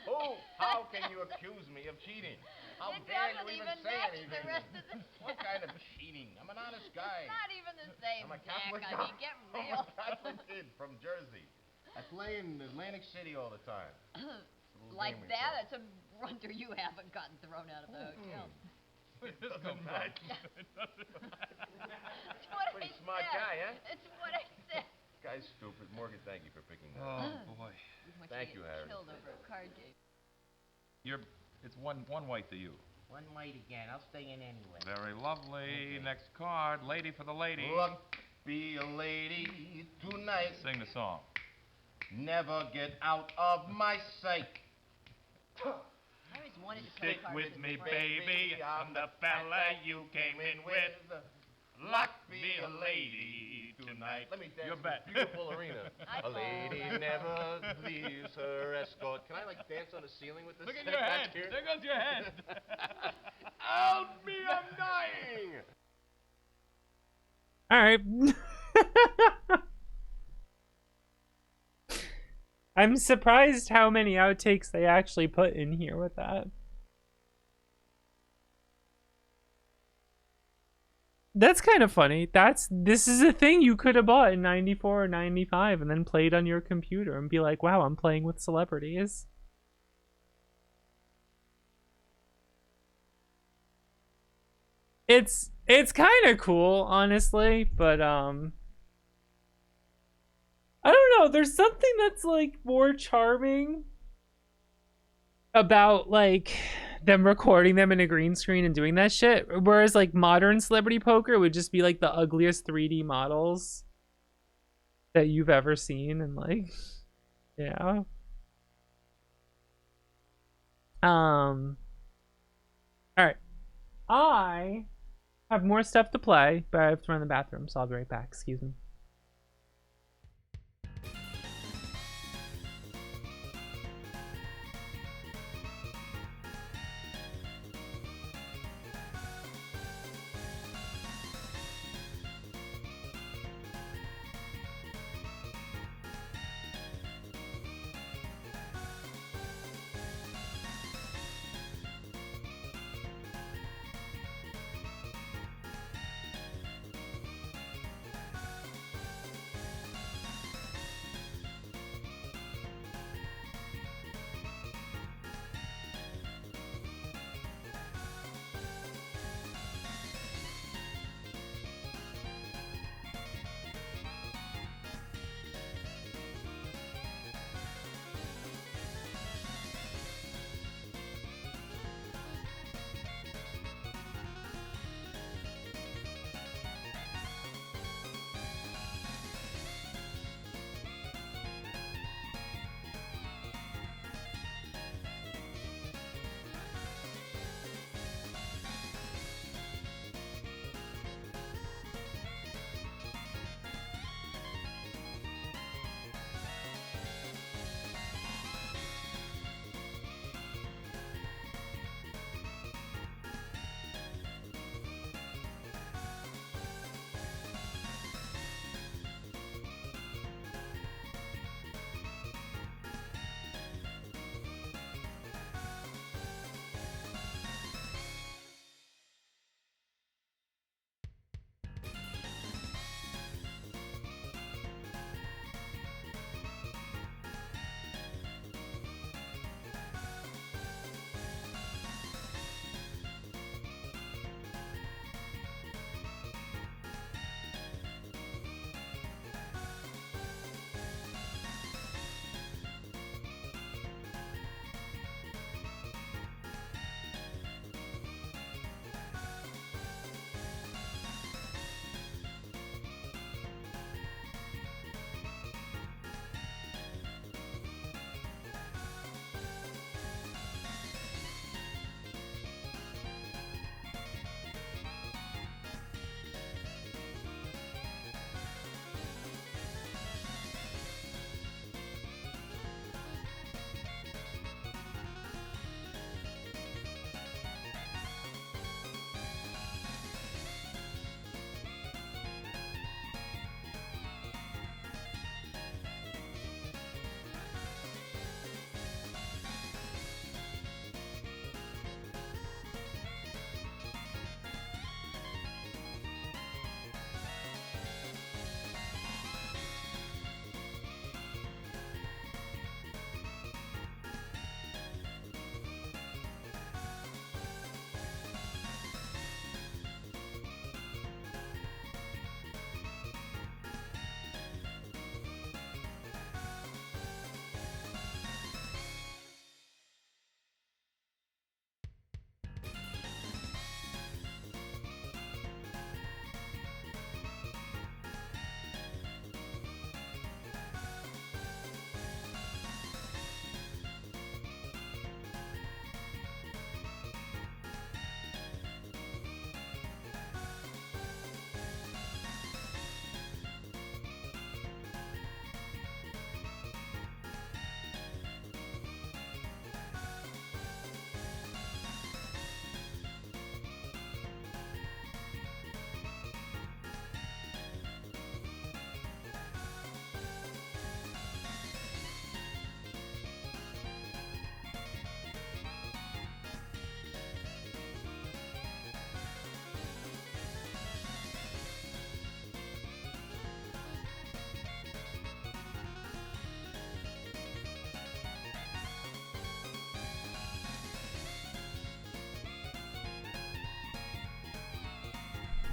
Oh, how can you accuse me of cheating? How It dare doesn't you even say match anything? the rest of the What set. kind of cheating? I'm an honest guy. Not even the same I'm a deck. Catholic I mean, get I'm real. a Catholic kid from Jersey. I play in Atlantic City all the time. Like game we that, play. it's a wonder you haven't gotten thrown out of the hotel. Piscopo. It's what Pretty I smart said. guy, huh? It's what I said. Guy's stupid. Morgan, thank you for picking that. Oh boy. When Thank she you, gets Harry. Killed over a card game. It's one white to you. One white again. I'll stay in anyway. Very lovely. Okay. Next card. Lady for the lady. Look, be a lady tonight. Sing the song. Never get out of my sight. I always wanted to play Stick cards with me, friends. baby. I'm the fella you came in with. Luck be a lady tonight. Let me dance You in bet. the beautiful arena. I A lady fall. never leaves her escort. Can I like dance on the ceiling with this? Look at thing your back head. here? There goes your head. Help me, I'm dying. All right. I'm surprised how many outtakes they actually put in here with that. That's kind of funny. This is a thing you could have bought in 94 or 95 and then played on your computer and be like, wow, I'm playing with celebrities. it's kind of cool, honestly, but I don't know, there's something that's like more charming about like them recording them in a green screen and doing that shit, whereas like modern celebrity poker would just be like the ugliest 3D models that you've ever seen, and like yeah. All right, I have more stuff to play, but I have to run the bathroom, so I'll be right back. Excuse me.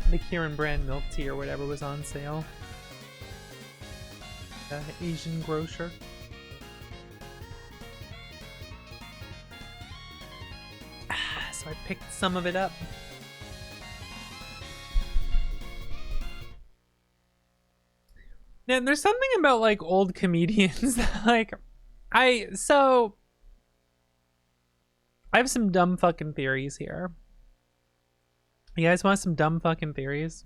the Kieran brand milk tea or whatever was on sale. The Asian grocer. So I picked some of it up. Now, there's something about like old comedians that like I have some dumb fucking theories here. You guys want some dumb fucking theories?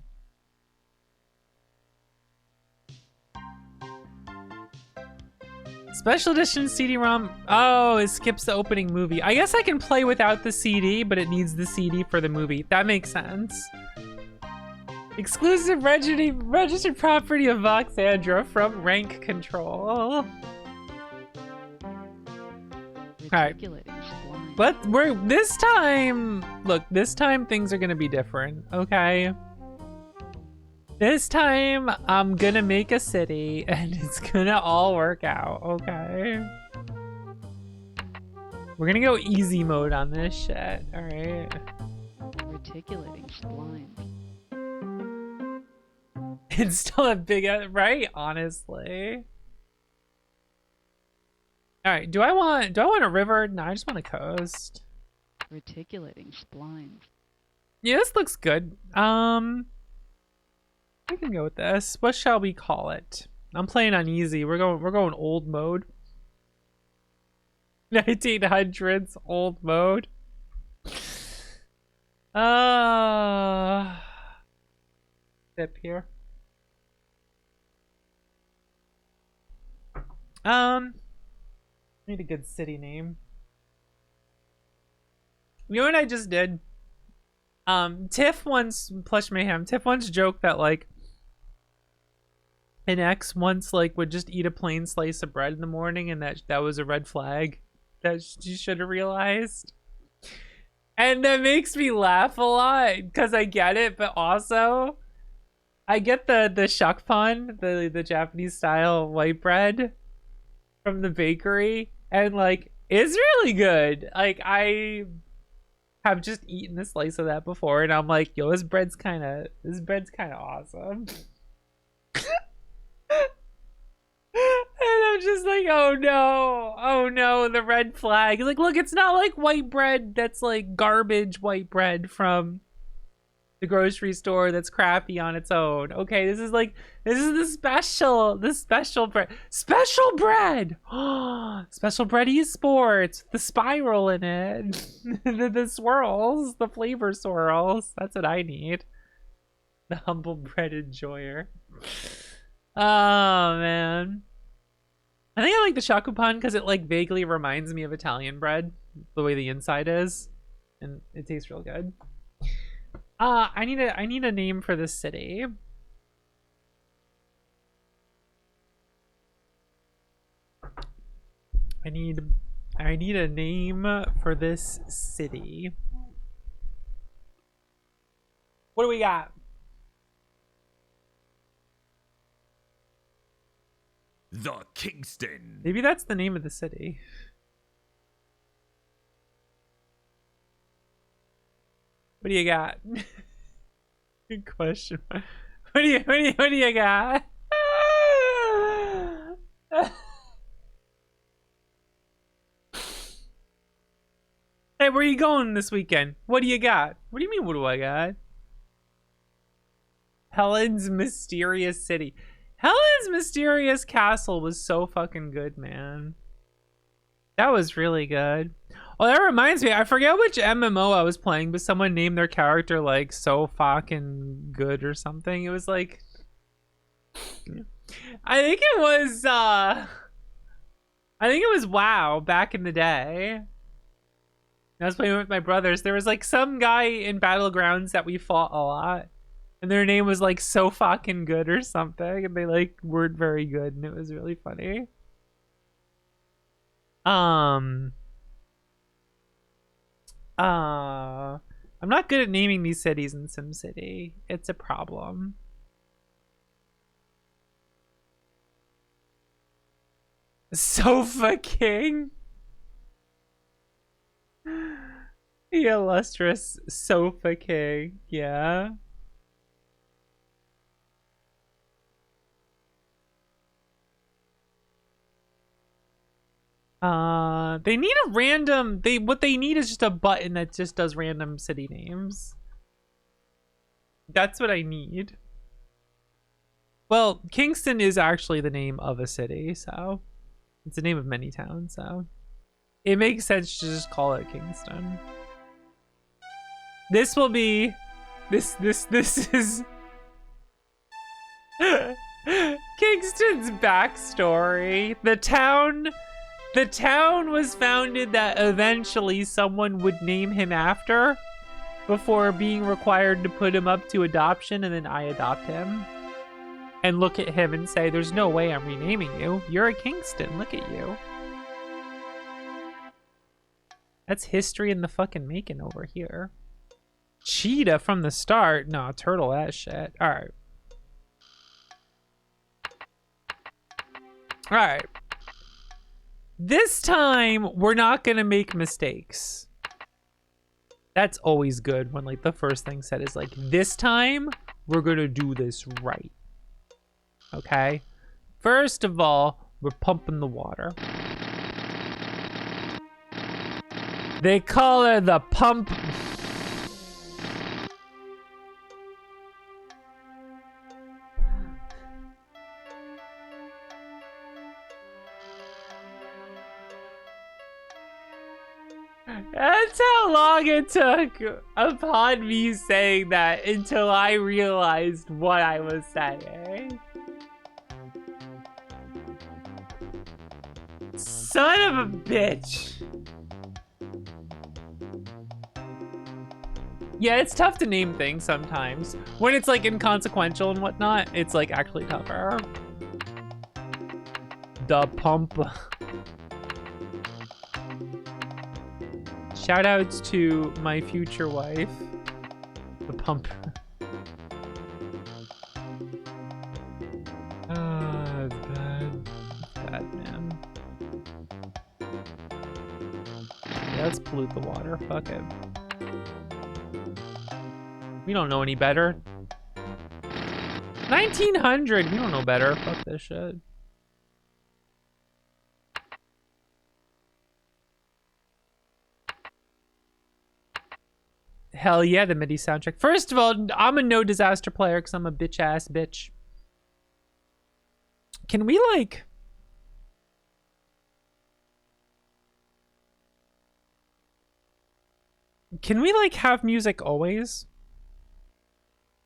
Special edition CD-ROM. Oh, it skips the opening movie. I guess I can play without the CD, but it needs the CD for the movie. That makes sense. Exclusive registered property of Voxandra from Rank Control. Alright. But this time, look, this time things are gonna be different, okay? This time, I'm gonna make a city and it's gonna all work out, okay? We're gonna go easy mode on this shit, alright? Reticulating spline. It's still a big, right? Honestly. Alright, do I want a river? No, I just want a coast. Reticulating spline. Yeah, this looks good. We can go with this. What shall we call it? I'm playing on easy. We're going old mode. 1900s old mode. Tip here. Need a good city name. You know what I just did? Tiff once, Plush Mayhem, Tiff once joked that like an ex once like would just eat a plain slice of bread in the morning and that was a red flag that she should have realized. And that makes me laugh a lot because I get it, but also I get the shakpan, the Japanese style white bread from the bakery, and like it's really good. Like I have just eaten a slice of that before and I'm like, yo, this bread's kind of awesome. And I'm just like, oh no, the red flag. Like, look, it's not like white bread that's like garbage white bread from the grocery store that's crappy on its own. Okay, this is the special bread. Special bread! Special bread esports. The spiral in it. the swirls. The flavor swirls. That's what I need. The humble bread enjoyer. Oh, man. I think I like the shakupan because it like vaguely reminds me of Italian bread. The way the inside is. And it tastes real good. I need a name for this city. I need a name for this city. What do we got? The Kingston. Maybe that's the name of the city. What do you got? Good question. What do you got? Hey, where are you going this weekend? What do you got? What do you mean, what do I got? Helen's Mysterious City. Helen's Mysterious Castle was so fucking good, man. That was really good. Oh, that reminds me, I forget which MMO I was playing, but someone named their character like so fucking good or something. It was like, I think it was WoW back in the day. I was playing with my brothers. There was like some guy in Battlegrounds that we fought a lot, and their name was like so fucking good or something, and they like weren't very good, and it was really funny. I'm not good at naming these cities in SimCity. It's a problem. Sofa King? The illustrious Sofa King, yeah. They need a random, what they need is just a button that just does random city names. That's what I need. Well, Kingston is actually the name of a city, so it's the name of many towns, so it makes sense to just call it Kingston. This will be, this is Kingston's backstory. The town was founded that eventually someone would name him after before being required to put him up to adoption, and then I adopt him and look at him and say, there's no way I'm renaming you. You're a Kingston. Look at you. That's history in the fucking making over here. Cheetah from the start. No, turtle that shit. All right. All right. This time, we're not going to make mistakes. That's always good when, like, the first thing said is, like, this time, we're going to do this right. Okay? First of all, we're pumping the water. They call her the pump... That's how long it took upon me saying that until I realized what I was saying. Son of a bitch. Yeah, it's tough to name things sometimes. When it's like inconsequential and whatnot, it's like actually tougher. The pump. Shout outs to my future wife, the pump. Ah, it's bad. It's bad, man. Yeah, let's pollute the water. Fuck it. We don't know any better. 1900. We don't know better. Fuck this shit. Hell yeah, the MIDI soundtrack. First of all, I'm a no disaster player because I'm a bitch ass bitch. Can we like... Can we like have music always?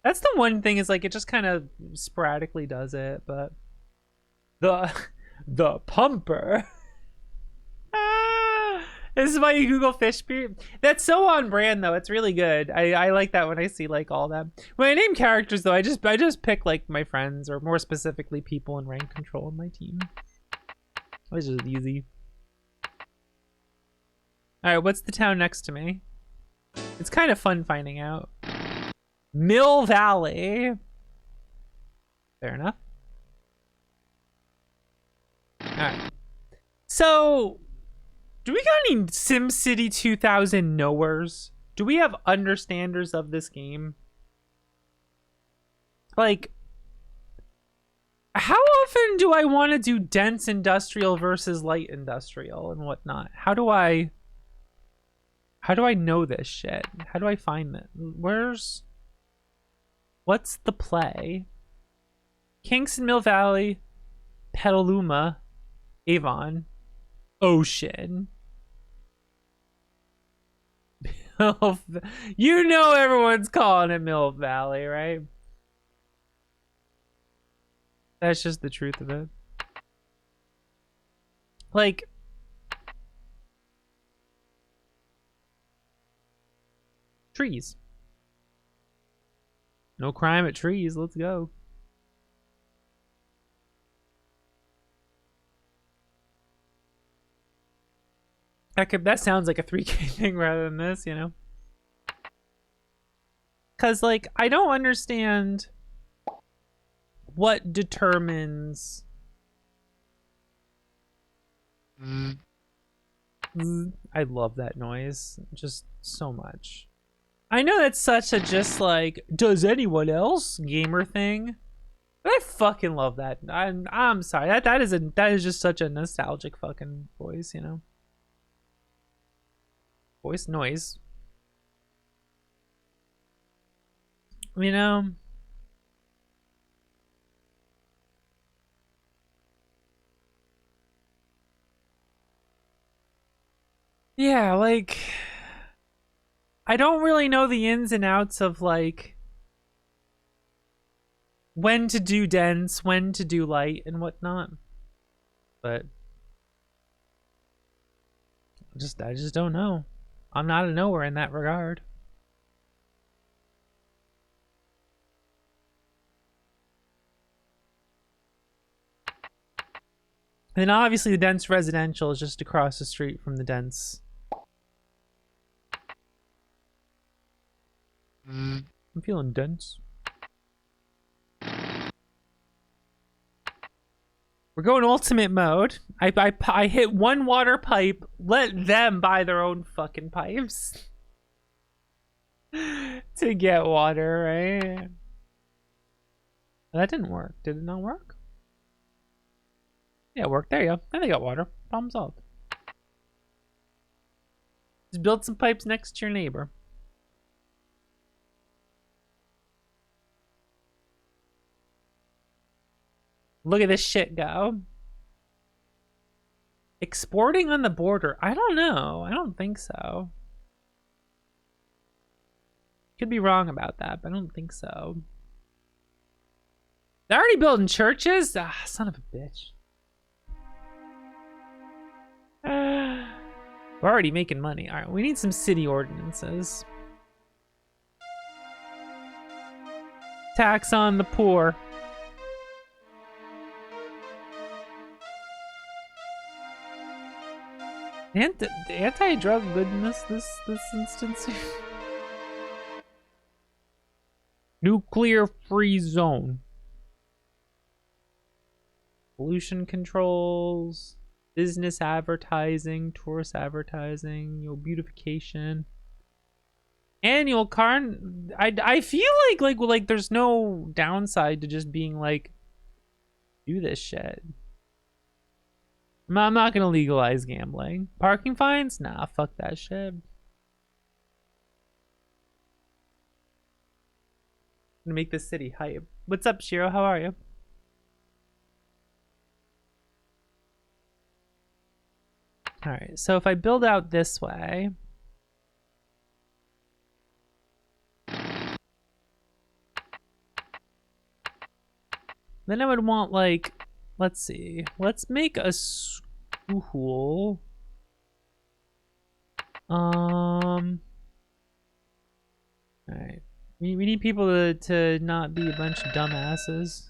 That's the one thing is like it just kind of sporadically does it, but... The pumper... This is why you Google fish beard. That's so on brand though. It's really good. I like that when I see like all that. When I name characters though, I just pick like my friends or more specifically people in rank control in my team. It's just easy. All right, what's the town next to me? It's kind of fun finding out. Mill Valley. Fair enough. All right. So. Do we got any SimCity 2000 knowers? Do we have understanders of this game? Like, how often do I want to do dense industrial versus light industrial and whatnot? How do I know this shit? How do I find it? What's the play? Kingston, Mill Valley, Petaluma, Avon, Ocean. You know everyone's calling it Mill Valley, right? That's just the truth of it. Like, trees. No crime at trees. Let's go. That sounds like a 3K thing rather than this, you know? Because, like, I don't understand what determines... I love that noise just so much. I know that's such a just, like, does anyone else gamer thing? I fucking love that. I'm sorry. That is just such a nostalgic fucking voice, you know. Voice noise. You know. Yeah, like I don't really know the ins and outs of like when to do dense, when to do light, and whatnot. But I just don't know. I'm not a knower in that regard. And obviously the dense residential is just across the street from the dense. I'm feeling dense. We're going ultimate mode. I hit one water pipe. Let them buy their own fucking pipes to get water, right? That didn't work. Did it not work? Yeah, it worked. There you go. And they got water. Problem solved. Just build some pipes next to your neighbor. Look at this shit go. Exporting on the border. I don't know. I don't think so. Could be wrong about that, but I don't think so. They're already building churches? Ah, son of a bitch. We're already making money. All right, we need some city ordinances. Tax on the poor. Anti-drug good in this instance. Nuclear-free zone. Pollution controls. Business advertising, tourist advertising, beautification. Annual car. I feel like there's no downside to just being like, do this shit. I'm not gonna legalize gambling. Parking fines? Nah, fuck that shit. I'm gonna make this city hype. What's up, Shiro? How are you? Alright, so if I build out this way. Then I would want like, let's see. Let's make a school. Alright. We need people to not be a bunch of dumbasses.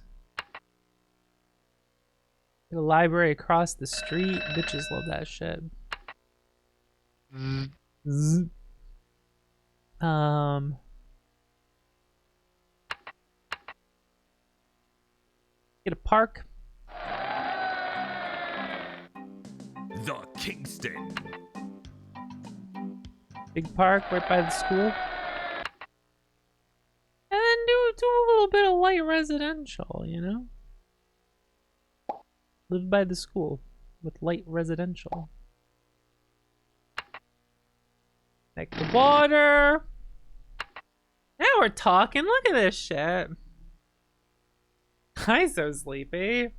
Get a library across the street. Bitches love that shit. Get a park. The Kingston. Big park right by the school. And then do a little bit of light residential, you know? Live by the school with light residential. Like the water. Now we're talking. Look at this shit. I'm so sleepy.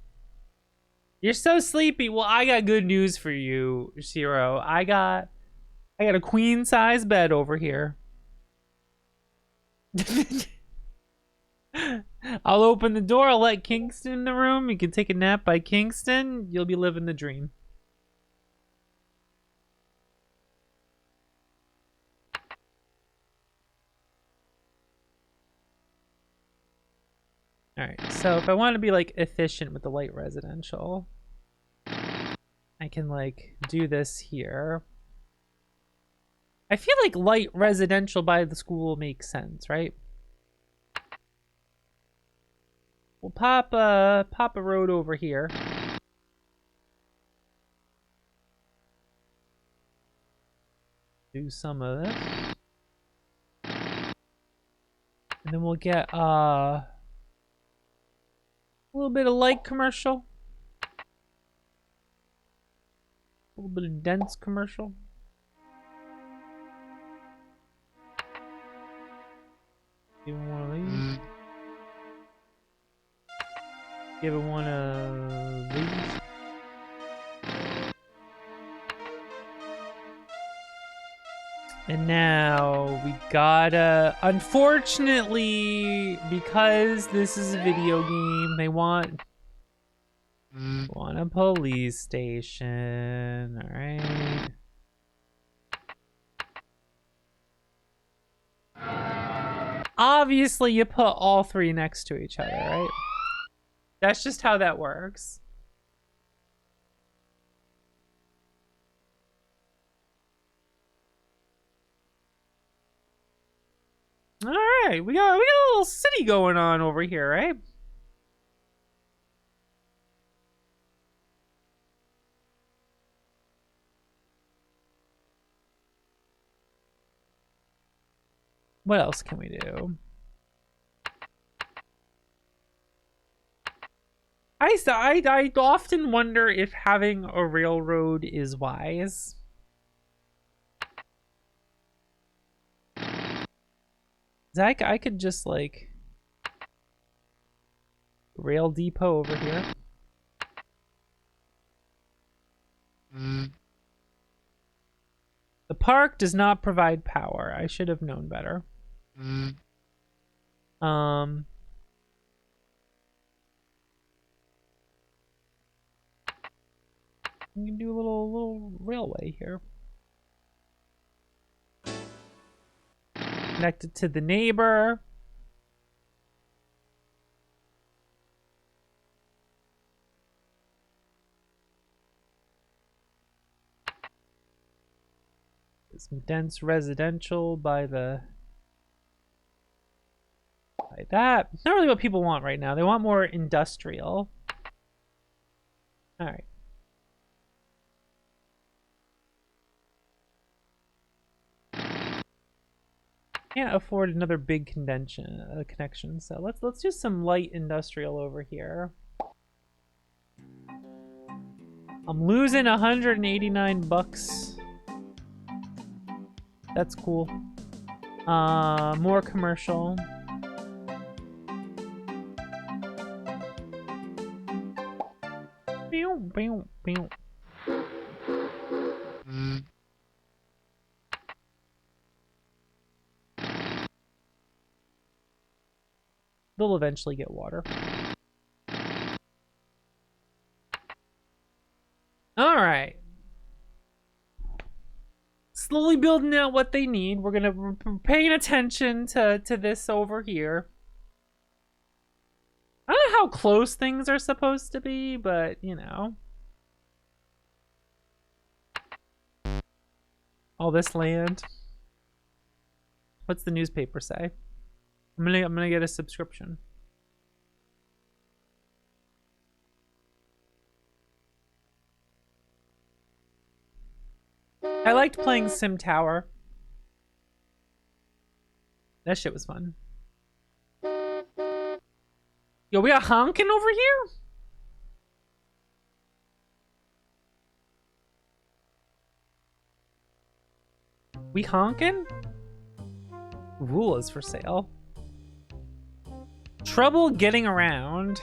You're so sleepy. Well, I got good news for you, Shiro. I got a queen size bed over here. I'll open the door. I'll let Kingston in the room. You can take a nap by Kingston. You'll be living the dream. Alright, so if I want to be like efficient with the light residential, I can like do this here. I feel like light residential by the school makes sense, right? We'll pop a road over here. Do some of this. And then we'll get A little bit of light commercial. A little bit of dense commercial. Give him one of these. Give him one of these. And now we gotta, unfortunately, because this is a video game, they want a police station. All right. Obviously, you put all three next to each other, right? That's just how that works. All right, we got a little city going on over here, right? What else can we do? I often wonder if having a railroad is wise. I could just like rail depot over here. The park does not provide power. I should have known better. We can do a little railway here. Connected to the neighbor. Some dense residential by that. Not really what people want right now. They want more industrial. All right. Can't afford another big connection, so let's do some light industrial over here. I'm losing 189 bucks. That's cool. More commercial. Pew, pew, pew. They'll eventually get water. All right. Slowly building out what they need. We're paying attention to this over here. I don't know how close things are supposed to be, but you know. All this land. What's the newspaper say? I'm gonna get a subscription. I liked playing Sim Tower. That shit was fun. Yo, we got honking over here? We honking? Rule is for sale. Trouble getting around.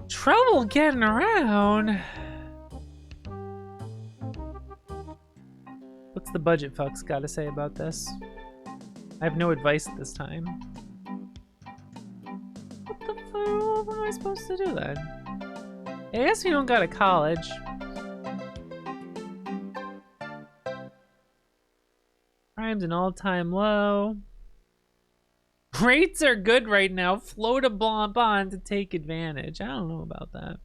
Trouble getting around? What's the budget fucks gotta say about this? I have no advice at this time. What the fuck am I supposed to do then? I guess we don't got a college. Crime's an all-time low. Rates are good right now. Float a bond to take advantage. I don't know about that.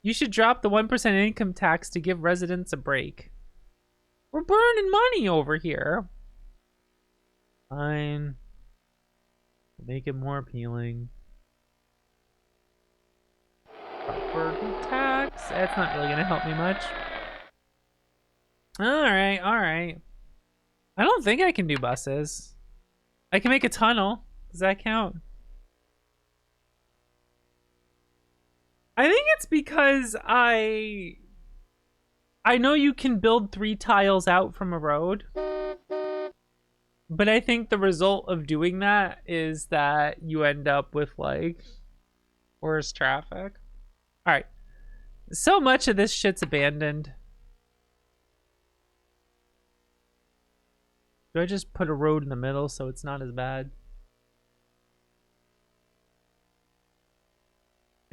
You should drop the 1% income tax to give residents a break. We're burning money over here. Fine. Make it more appealing. Property tax. That's not really gonna help me much. Alright, alright. I don't think I can do buses. I can make a tunnel. Does that count? I think it's because I know you can build 3 tiles out from a road. But I think the result of doing that is that you end up with, like, worse traffic. Alright. So much of this shit's abandoned. Do I just put a road in the middle so it's not as bad?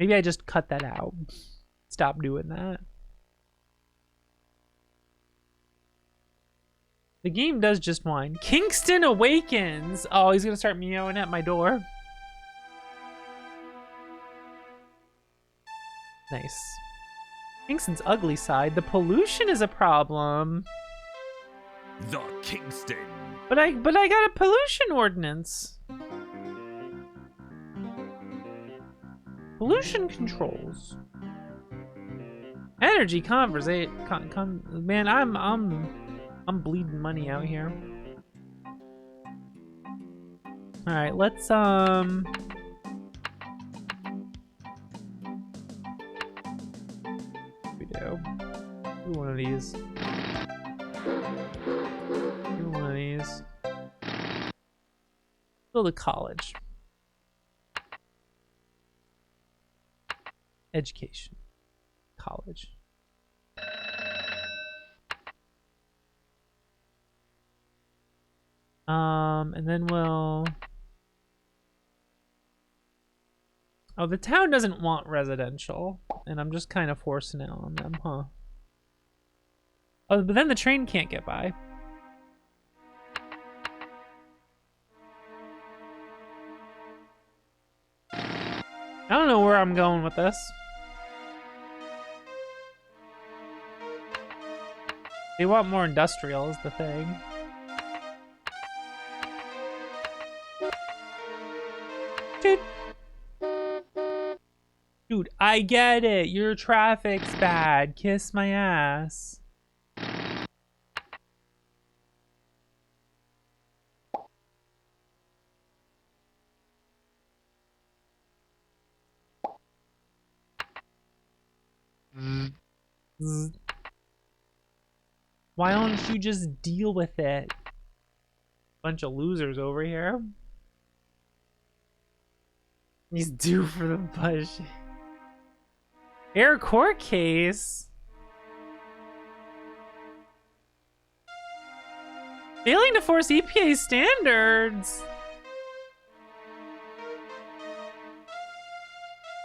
Maybe I just cut that out. Stop doing that. The game does just whine. Kingston awakens! Oh, he's gonna start meowing at my door. Nice. Kingston's ugly side. The pollution is a problem. The Kingston. But I got a pollution ordinance. Pollution controls. Energy conversation. Man, I'm bleeding money out here. All right, let's we do one of these. Do one of these. Build a college. Education. College. And then we'll... Oh, the town doesn't want residential, and I'm just kind of forcing it on them, huh? Oh, but then the train can't get by. I don't know where I'm going with this. They want more industrial is the thing. Dude, I get it. Your traffic's bad. Kiss my ass. Why don't you just deal with it? Bunch of losers over here. He's due for the push. Air court case? Failing to force EPA standards?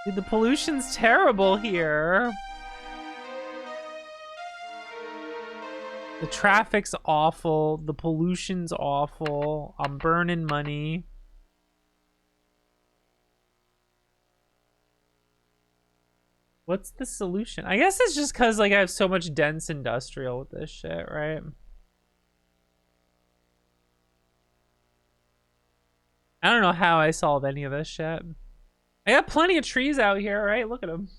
Dude, the pollution's terrible here. The traffic's awful. The pollution's awful. I'm burning money. What's the solution? I guess it's just because, like, I have so much dense industrial with this shit, right? I don't know how I solve any of this shit. I got plenty of trees out here, right? Look at them.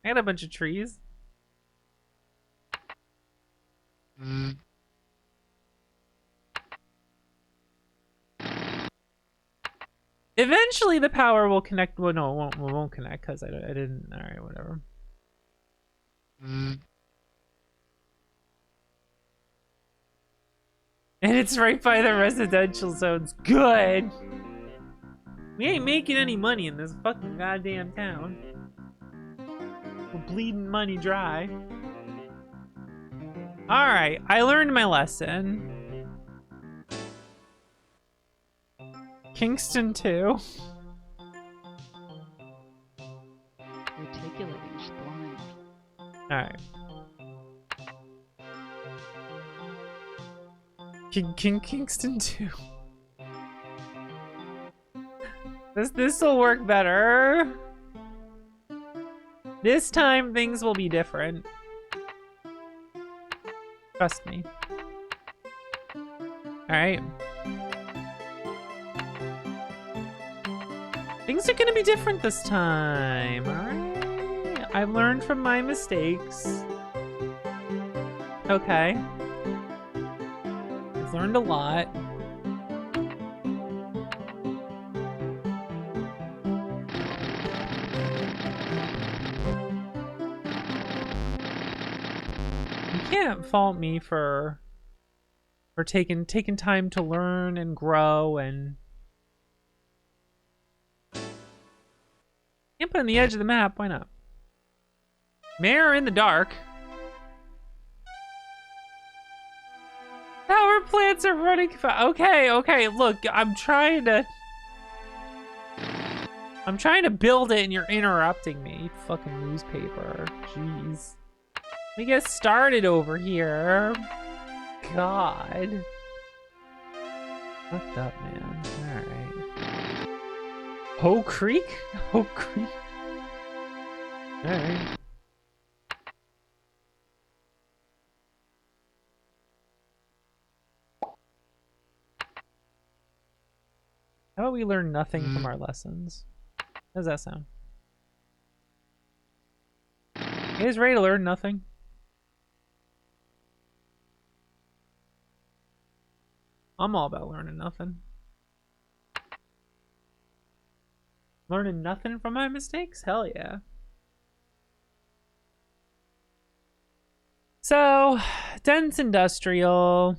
I got a bunch of trees. Eventually the power will connect. Well, no, it won't connect because I didn't. All right, whatever. And it's right by the residential zones. Good. We ain't making any money in this fucking goddamn town. We're bleeding money dry. All right, I learned my lesson. Kingston 2. Reticulating spline. Alright. Kingston 2. This'll work better. This time things will be different. Trust me. Alright. Things are gonna be different this time, alright? I've learned from my mistakes. Okay. I've learned a lot. can't fault me for taking time to learn and grow and can't put on the edge of the map. Why not? Mare in the dark. Power plants are running. Okay. Look, I'm trying to build it, and you're interrupting me. Fucking newspaper. Jeez. Let me get started over here. God. Fucked up, man. Alright. Hoe Creek? Hoe Creek? Alright. How about we learn nothing from our lessons? How does that sound? You guys ready to learn nothing? I'm all about learning nothing. Learning nothing from my mistakes? Hell yeah. So, dense industrial.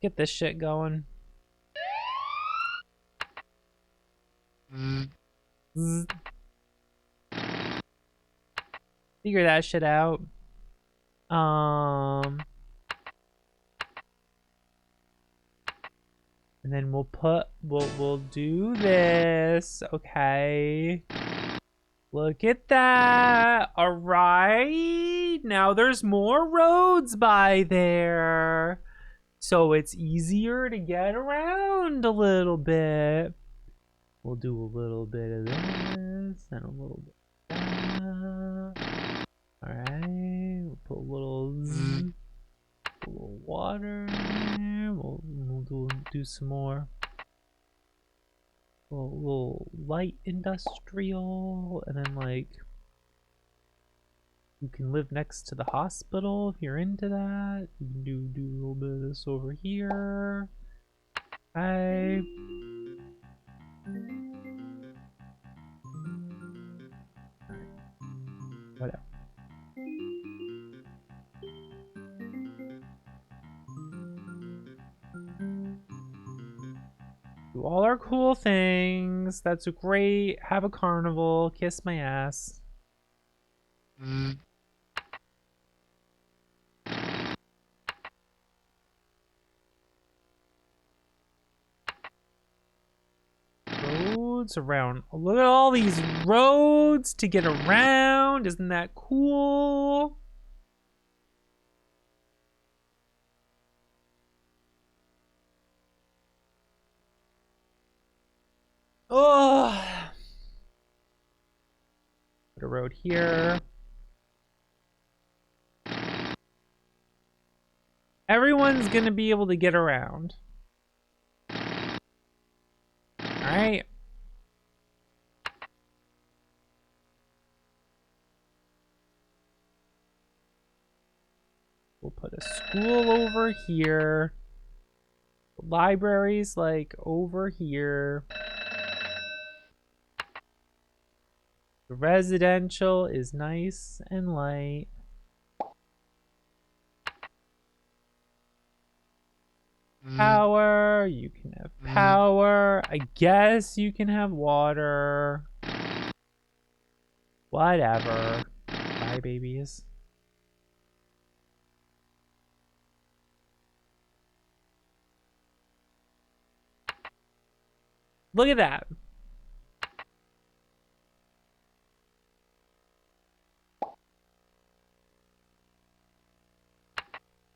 Get this shit going. Zzz. Figure that shit out. And then we'll do this. Okay. Look at that. All right. Now there's more roads by there. So it's easier to get around a little bit. We'll do a little bit of this and a little bit of that. Alright, we'll put a little water in there. We'll do some more. A little light industrial, and then like you can live next to the hospital if you're into that. You can do a little bit of this over here. Okay. Whatever. Do all our cool things. That's great. Have a carnival. Kiss my ass. Roads around. Look at all these roads to get around. Isn't that cool? Oh, put a road here. Everyone's gonna be able to get around. All right. We'll put a school over here. Libraries like over here. The residential is nice and light. Power, you can have power. I guess you can have water. Whatever. Bye, babies. Look at that.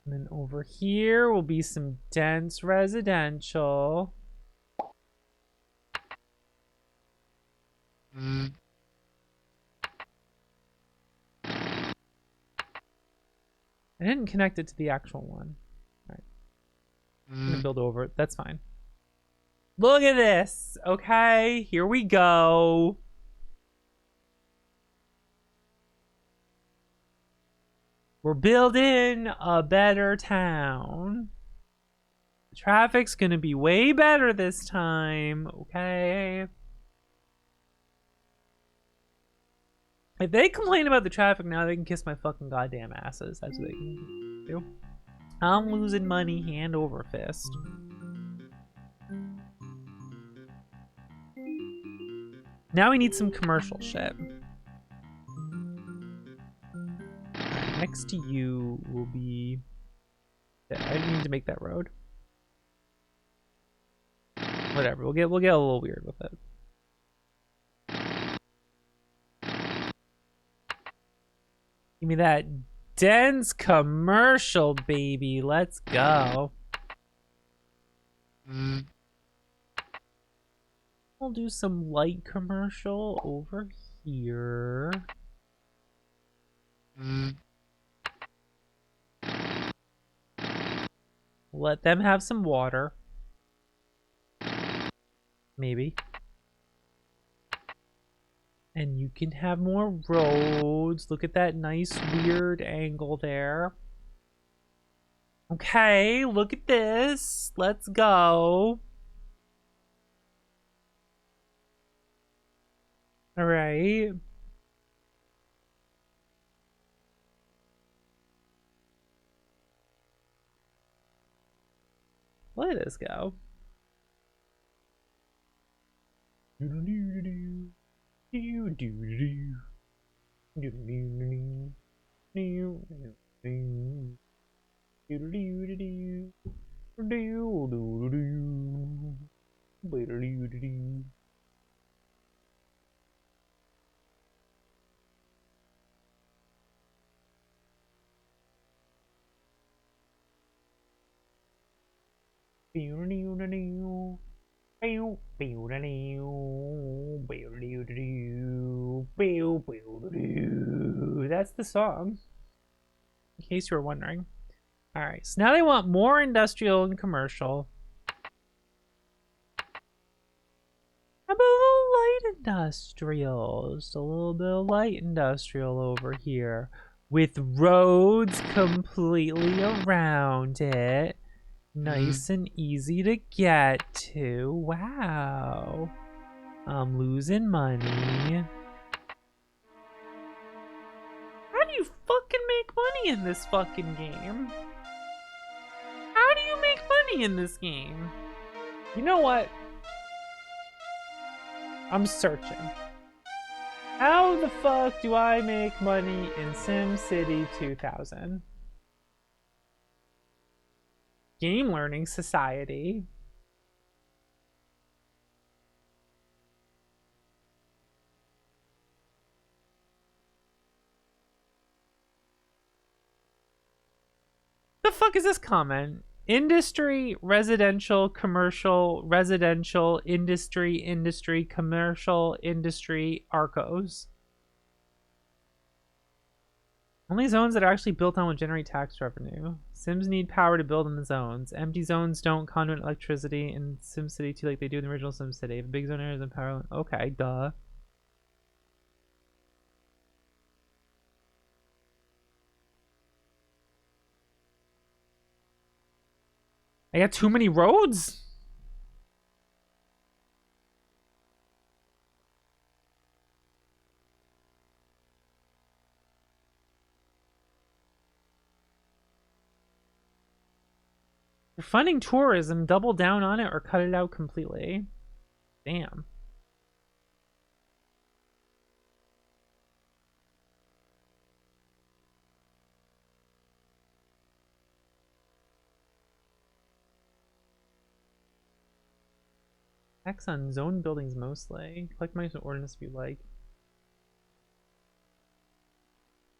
And then over here will be some dense residential. I didn't connect it to the actual one. All right. I'm gonna build over it. That's fine. Look at this. Okay, here we go. We're building a better town. Traffic's gonna be way better this time, okay? If they complain about the traffic now, they can kiss my fucking goddamn asses. That's what they can do. I'm losing money hand over fist. Now we need some commercial shit. Next to you will be... I didn't need to make that road. Whatever, we'll get a little weird with it. Give me that dense commercial, baby. Let's go. We'll do some light commercial over here. Let them have some water. Maybe. And you can have more roads. Look at that nice weird angle there. Okay, look at this. Let's go. All right. Let us go. That's the song, in case you were wondering. All right, so now they want more industrial and commercial. How about a little light industrial? Just a little bit of light industrial over here with roads completely around it. Nice and easy to get to. Wow. I'm losing money. How do you fucking make money in this fucking game? How do you make money in this game? You know what? I'm searching. How the fuck do I make money in SimCity 2000? Game Learning Society. The fuck is this comment? Industry, residential, commercial, residential, industry, commercial, industry, Arcos. Only zones that are actually built on will generate tax revenue. Sims need power to build in the zones. Empty zones don't conduit electricity in SimCity 2 like they do in the original SimCity. If a big zone area is in power... Okay, duh. I got too many roads? You're funding tourism, double down on it or cut it out completely. Damn. Tax on zone buildings mostly. Collect money from ordinance if you like.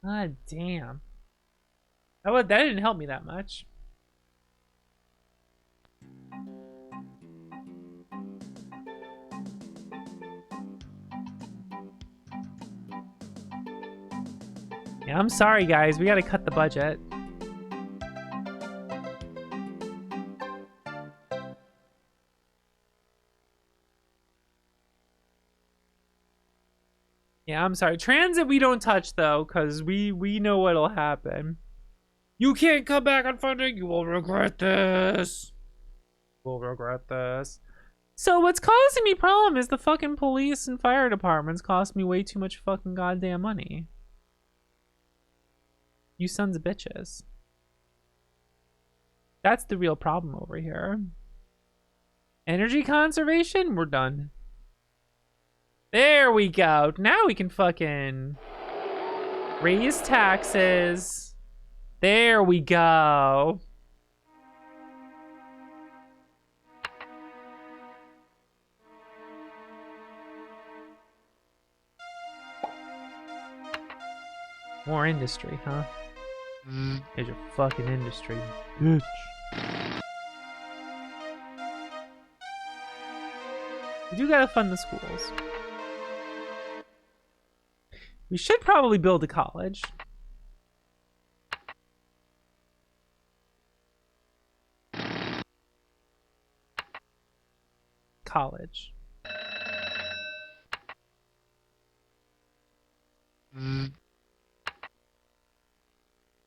God damn. That didn't help me that much. Yeah, I'm sorry guys, we gotta cut the budget. Yeah, I'm sorry. Transit we don't touch though, cause we know what'll happen. You can't come back on funding, you will regret this. We'll regret this. So what's causing me problem is the fucking police and fire departments cost me way too much fucking goddamn money. You sons of bitches. That's the real problem over here. Energy conservation? We're done. There we go. Now we can fucking raise taxes. There we go. More industry, huh? Here's your fucking industry, bitch. We do gotta fund the schools. We should probably build a college. College.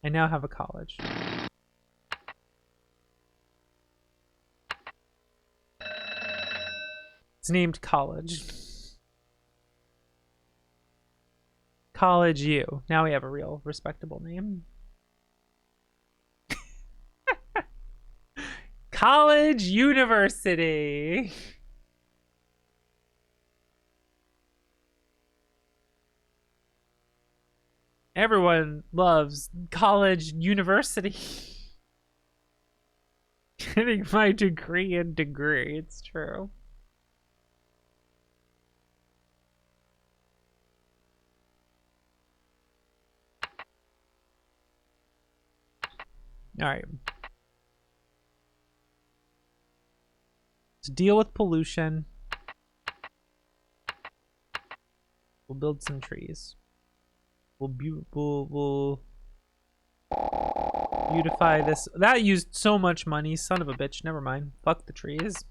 I now have a college. It's named College. College U. Now we have a real respectable name. College University. Everyone loves college university. Getting my degree in degree, it's true. All right. To deal with pollution, we'll build some trees. We'll beautify this. That used so much money, son of a bitch. Never mind. Fuck the trees.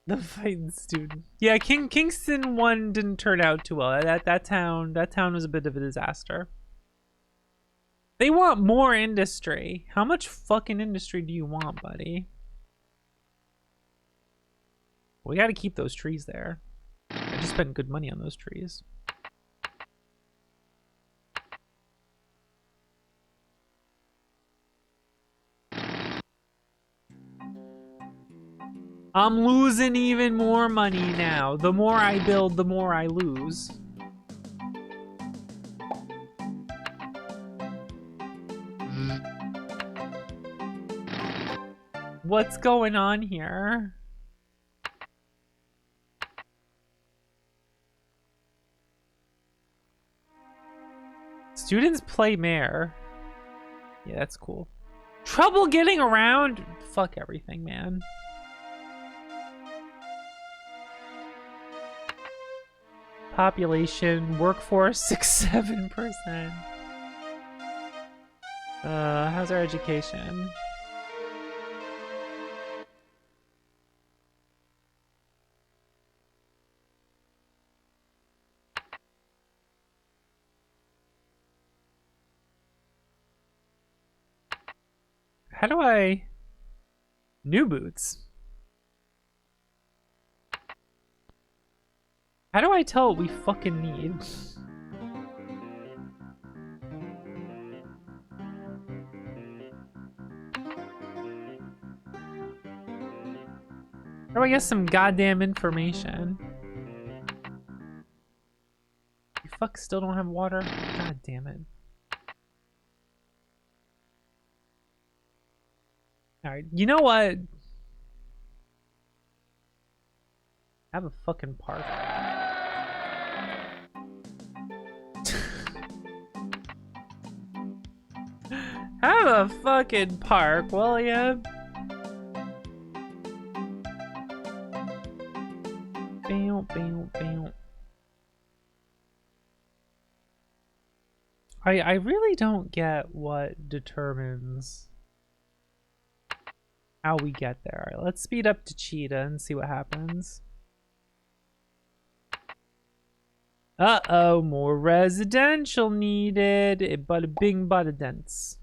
The fighting student. Yeah, Kingston 1 didn't turn out too well. That town was a bit of a disaster. They want more industry. How much fucking industry do you want, buddy? We gotta keep those trees there. I just spent good money on those trees. I'm losing even more money now. The more I build, the more I lose. What's going on here? Students play mayor. Yeah, that's cool. Trouble getting around? Fuck everything, man. Population, workforce, 6-7%. How's our education? How do I... New boots. How do I tell what we fucking need? How do I get some goddamn information? You fuck still don't have water? God damn it. Alright, you know what? Have a fucking park. Have a fucking park, will ya? Bam, bam, bam. I really don't get what determines how we get there. All right, let's speed up to Cheetah and see what happens. Uh-oh, more residential needed. Bada bing, bada dents.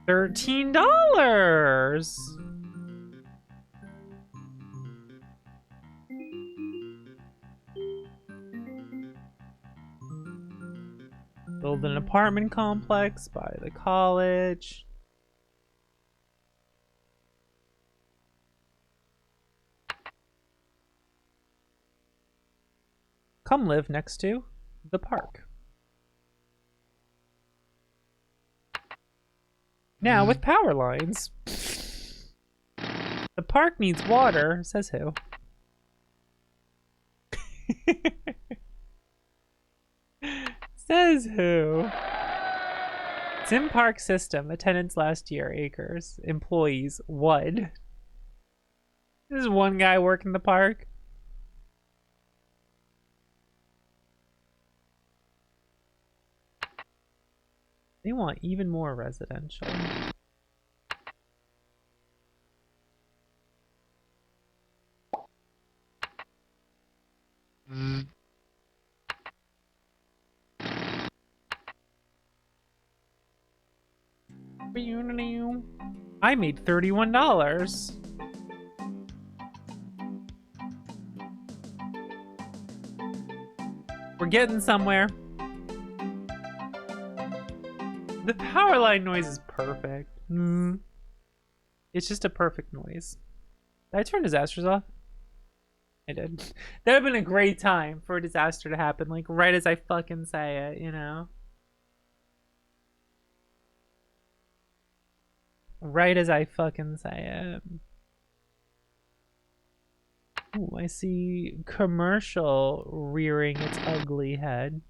$13. Build an apartment complex by the college. Come live next to the park. Now with power lines. The park needs water, says who? Says who? Sim Park system. Attendance last year, acres. Employees, what? This is one guy working the park. They want even more residential. I made $31. We're getting somewhere. The power line noise is perfect. It's just a perfect noise. Did I turn disasters off? I did. That would have been a great time for a disaster to happen, like right as I fucking say it, you know? Right as I fucking say it. Ooh, I see commercial rearing its ugly head.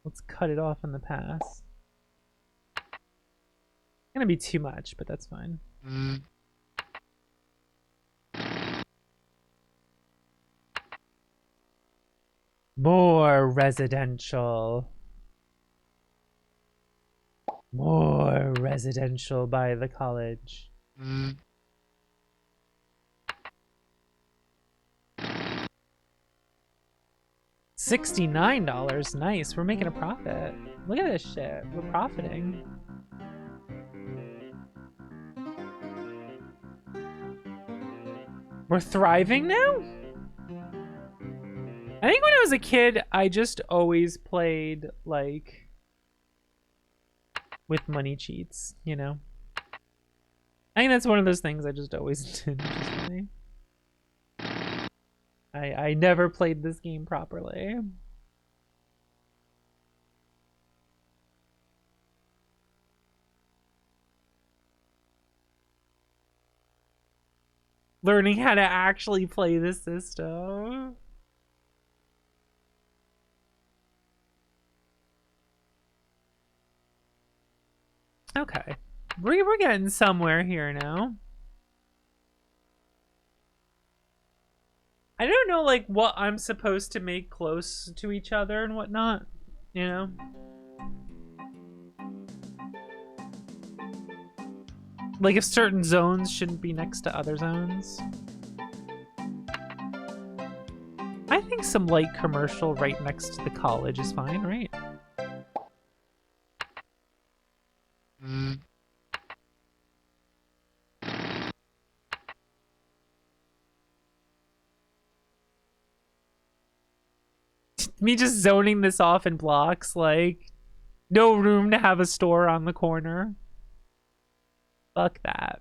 Let's cut it off in the pass. It's gonna be too much, but that's fine. More residential. More residential by the college. $69. Nice. We're making a profit. Look at this shit. We're profiting. We're thriving now? I think when I was a kid, I just always played, like, with money cheats, you know? I think that's one of those things I just always did, which is funny. I never played this game properly. Learning how to actually play the system. Okay. We're getting somewhere here now. I don't know, like, what I'm supposed to make close to each other and whatnot, you know? Like, if certain zones shouldn't be next to other zones. I think some light commercial right next to the college is fine, right? Me just zoning this off in blocks, like, no room to have a store on the corner. Fuck that.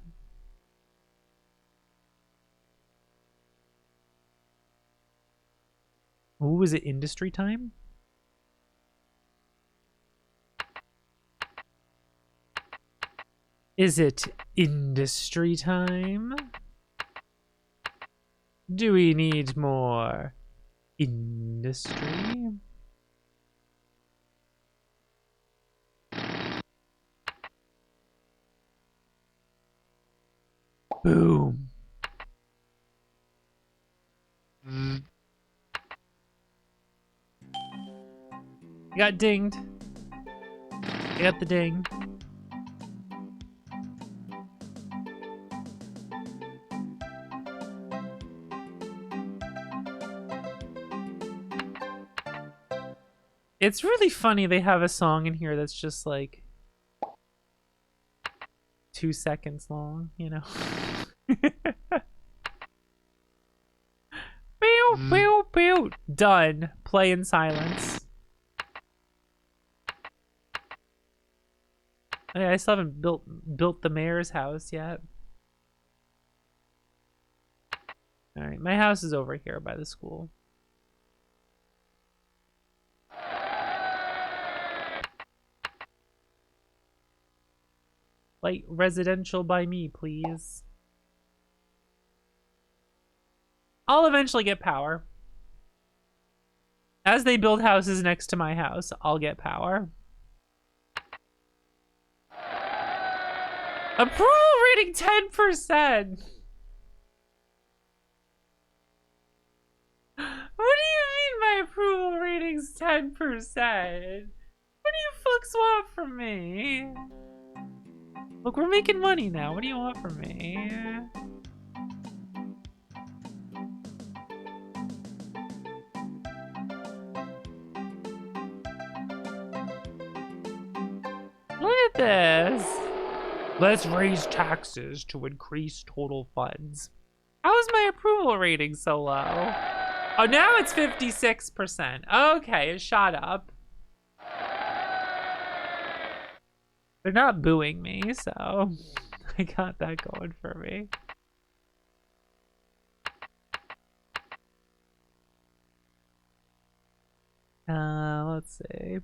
Ooh, is it industry time? Is it industry time? Do we need more industry? Boom. I got dinged. I got the ding. It's really funny they have a song in here that's just like 2 seconds long, you know. Pew, pew, pew. Done. Play in silence. Oh, yeah, I still haven't built the mayor's house yet. Alright, my house is over here by the school. Light residential by me, please. I'll eventually get power. As they build houses next to my house, I'll get power. Approval rating 10%. What do you mean my approval rating's 10%? What do you fucks want from me? Look, we're making money now. What do you want from me? Look at this. Let's raise taxes to increase total funds. How is my approval rating so low? Oh, now it's 56%. Okay, it shot up. They're not booing me, so I got that going for me. Let's see.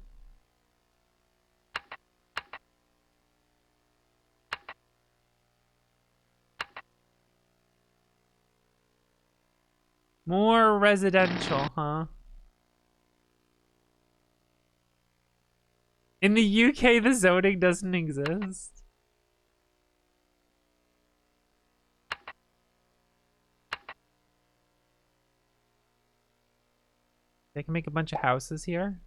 More residential, huh? In the UK, the zoning doesn't exist. They can make a bunch of houses here.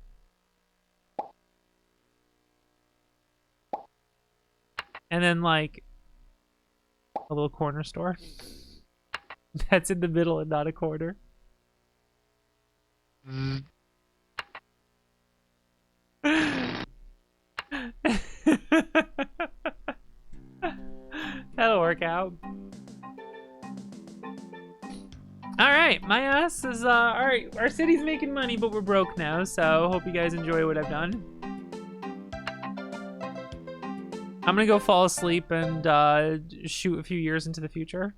And then, like, a little corner store. That's in the middle and not a corner. That'll work out. Alright, my ass is, alright, our city's making money, but we're broke now, so hope you guys enjoy what I've done. I'm gonna go fall asleep and, shoot a few years into the future.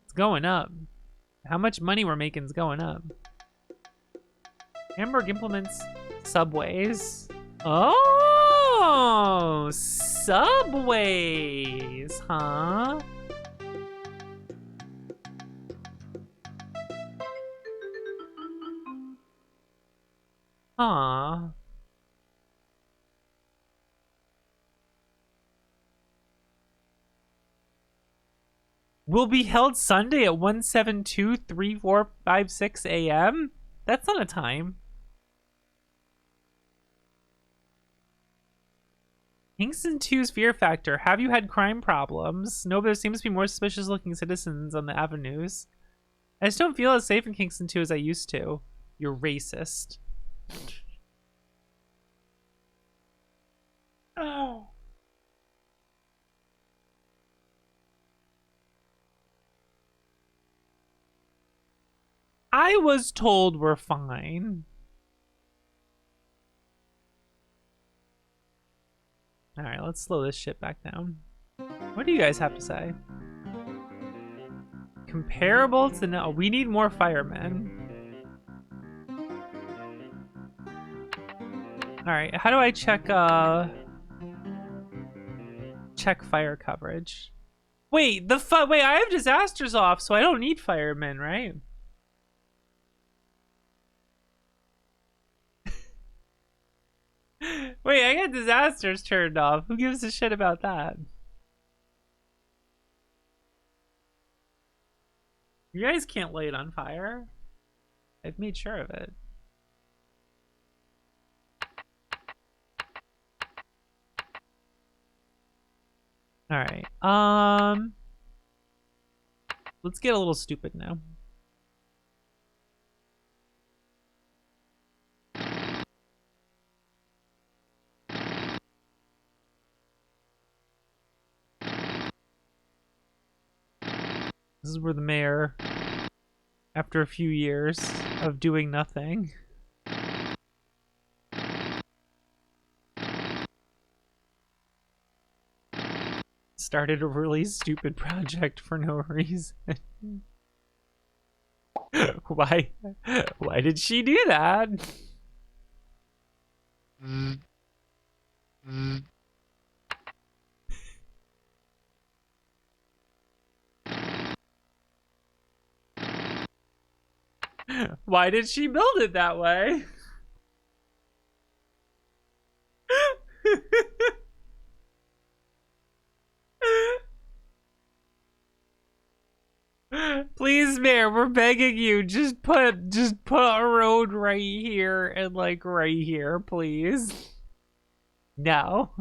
It's going up. How much money we're making is going up. Hamburg implements subways. Oh, subways, huh? Aw. Will be held Sunday at 172-3456 a.m.? That's not a time. Kingston 2's Fear Factor. Have you had crime problems? No, but there seems to be more suspicious looking citizens on the avenues. I just don't feel as safe in Kingston 2 as I used to. You're racist. Oh. I was told we're fine. Alright, let's slow this shit back down. What do you guys have to say? Comparable to no. We need more firemen. Alright, how do I check check fire coverage? Wait, wait, I have disasters off, so I don't need firemen, right? Wait, I got disasters turned off. Who gives a shit about that? You guys can't light it on fire. I've made sure of it. All right. Let's get a little stupid now. This is where the mayor, after a few years of doing nothing, started a really stupid project for no reason. Why did she do that? Why did she build it that way? Please, Mayor, we're begging you. Just put a road right here and like right here, please. No.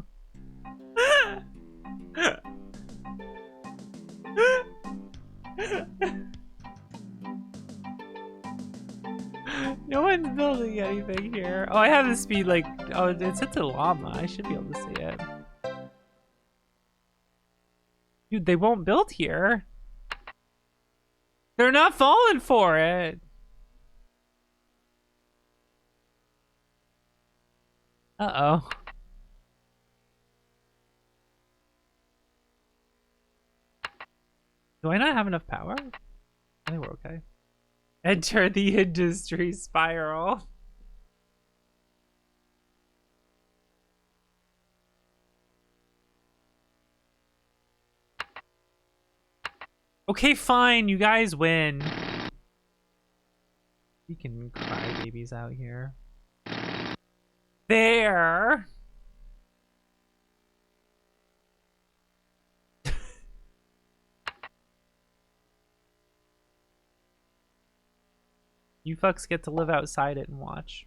No one's building anything here. Oh, I have the speed like, oh, it's at the llama. I should be able to see it. Dude, they won't build here. They're not falling for it. Uh-oh. Do I not have enough power? I think we're okay. Enter the industry spiral. Okay, fine. You guys win. We can cry babies out here. There. You fucks get to live outside it and watch.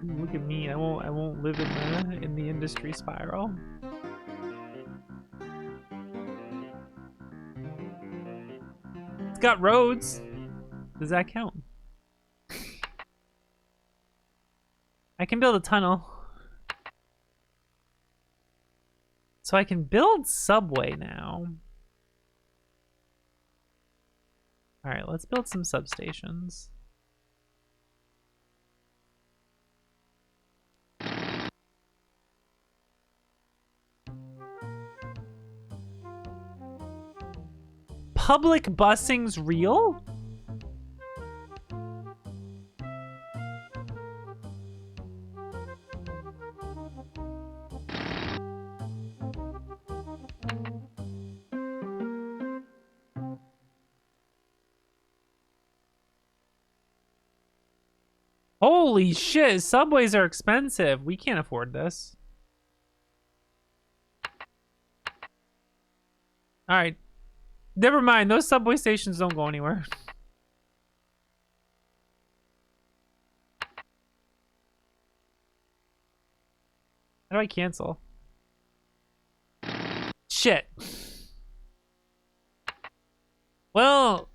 Look at me. I won't live in the industry spiral. It's got roads. Does that count? I can build a tunnel. So I can build subway now. All right, let's build some substations. Public busing's real? Holy shit, subways are expensive. We can't afford this. All right. Never mind, those subway stations don't go anywhere. How do I cancel? Shit. Well,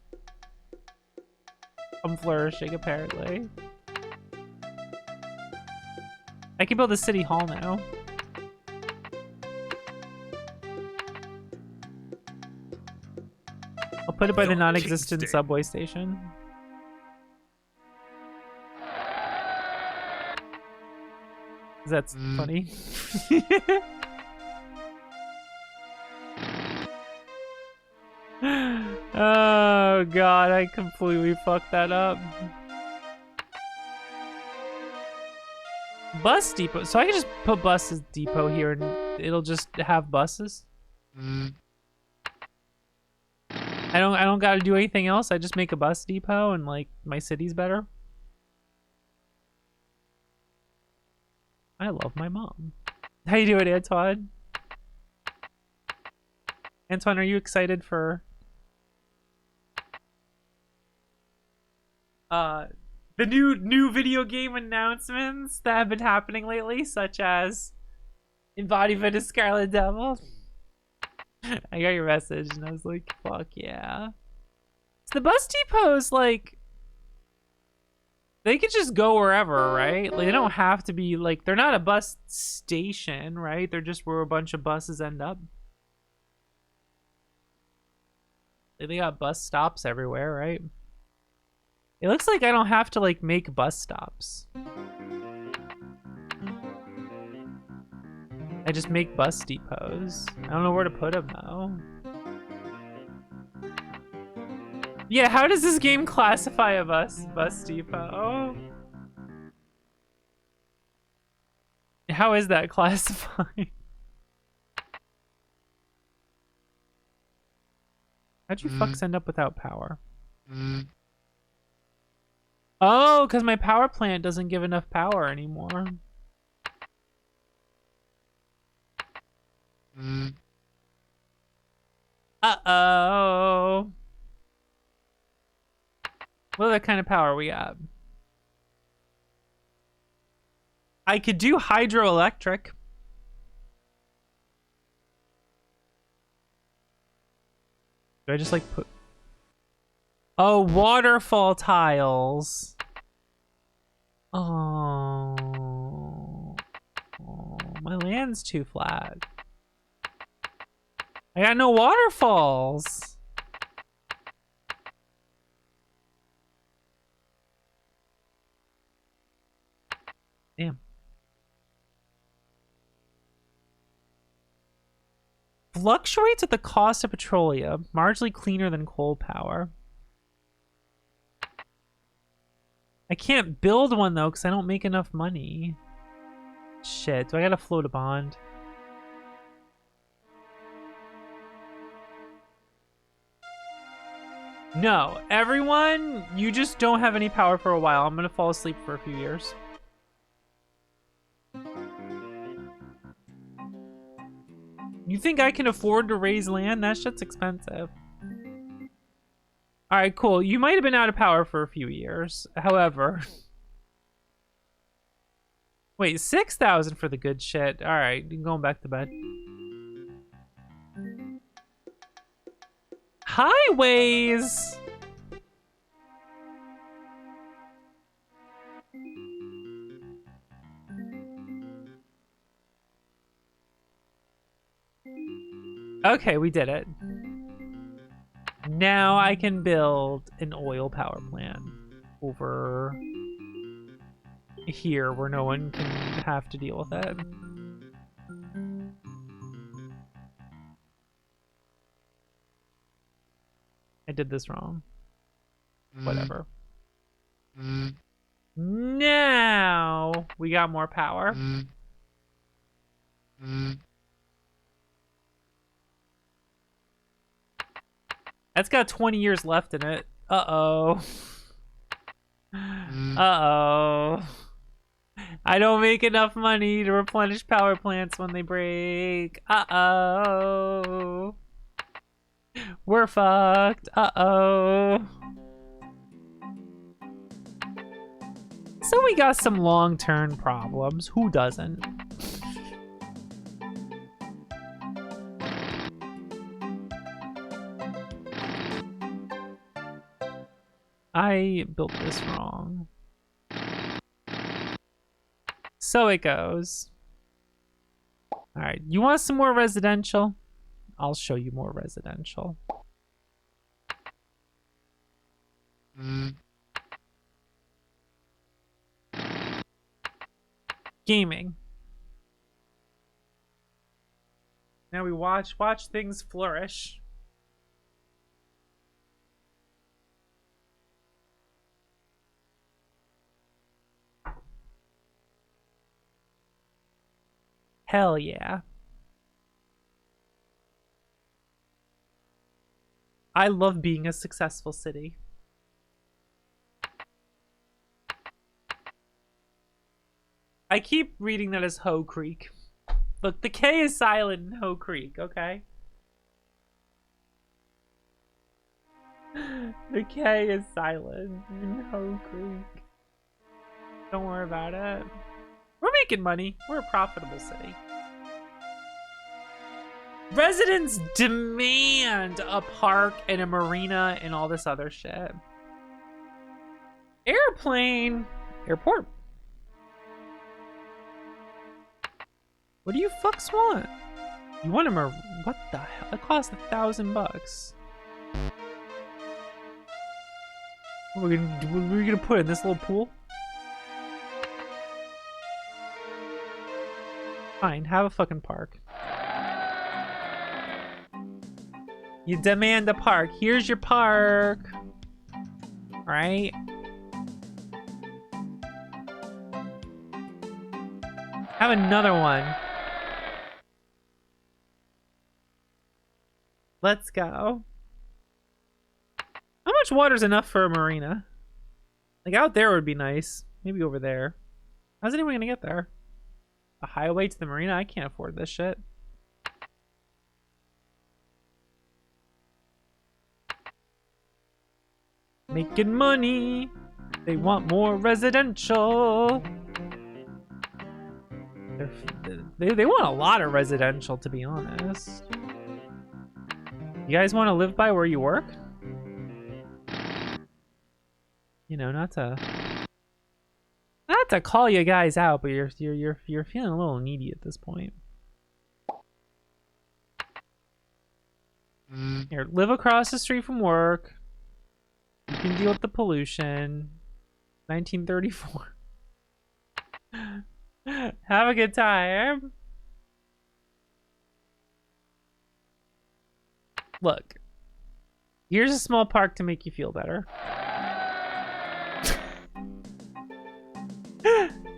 I'm flourishing apparently. I can build a city hall now. I'll put it by the non-existent subway station. That's funny. Oh god, I completely fucked that up. Bus depot. So I can just put buses depot here and it'll just have buses? I don't gotta do anything else. I just make a bus depot and like my city's better. I love my mom. How you doing, Antoine? Antoine, are you excited for the new video game announcements that have been happening lately, such as Embodiment of Scarlet Devil? I got your message and I was like, fuck yeah. So the bus depots, like, they could just go wherever, right? Like, they don't have to be, like, they're not a bus station, right? They're just where a bunch of buses end up. They got bus stops everywhere, right? It looks like I don't have to, like, make bus stops. I just make bus depots. I don't know where to put them, though. Yeah, how does this game classify a bus depot? How is that classified? How'd you fucks end up without power? Oh, because my power plant doesn't give enough power anymore. Uh-oh. What other kind of power we got? I could do hydroelectric. Do I just like put... Oh, waterfall tiles. Oh, my land's too flat. I got no waterfalls. Damn. Fluctuates with the cost of petroleum, marginally cleaner than coal power. I can't build one though because I don't make enough money. Shit, do I gotta float a bond? No, everyone, you just don't have any power for a while. I'm gonna fall asleep for a few years. You think I can afford to raise land? That shit's expensive. Alright, cool. You might have been out of power for a few years. However... Wait, 6,000 for the good shit. Alright, you're going back to bed. Highways! Okay, we did it. Now I can build an oil power plant over here where no one can have to deal with it. I did this wrong. Whatever. Now we got more power. That's got 20 years left in it. Uh-oh. Uh-oh. I don't make enough money to replenish power plants when they break. Uh-oh. We're fucked. Uh-oh. So we got some long-term problems. Who doesn't? I built this wrong. So it goes. Alright, you want some more residential? I'll show you more residential. Gaming. Now we watch things flourish. Hell yeah. I love being a successful city. I keep reading that as Hoe Creek. Look, the K is silent in Hoe Creek, okay? The K is silent in Hoe Creek. Don't worry about it. We're making money. We're a profitable city. Residents demand a park and a marina and all this other shit. Airplane. Airport. What do you fucks want? You want a what the hell? It costs $1,000. What are we gonna put in this little pool? Fine, have a fucking park. You demand a park. Here's your park. Right? Have another one. Let's go. How much water's enough for a marina? Like out there would be nice. Maybe over there. How's anyone gonna get there? A highway to the marina? I can't afford this shit. Making money. They want more residential. They want a lot of residential, to be honest. You guys want to live by where you work? You know, not to call you guys out, but you're feeling a little needy at this point. Here, live across the street from work. You can deal with the pollution. 1934. Have a good time. Look, here's a small park to make you feel better.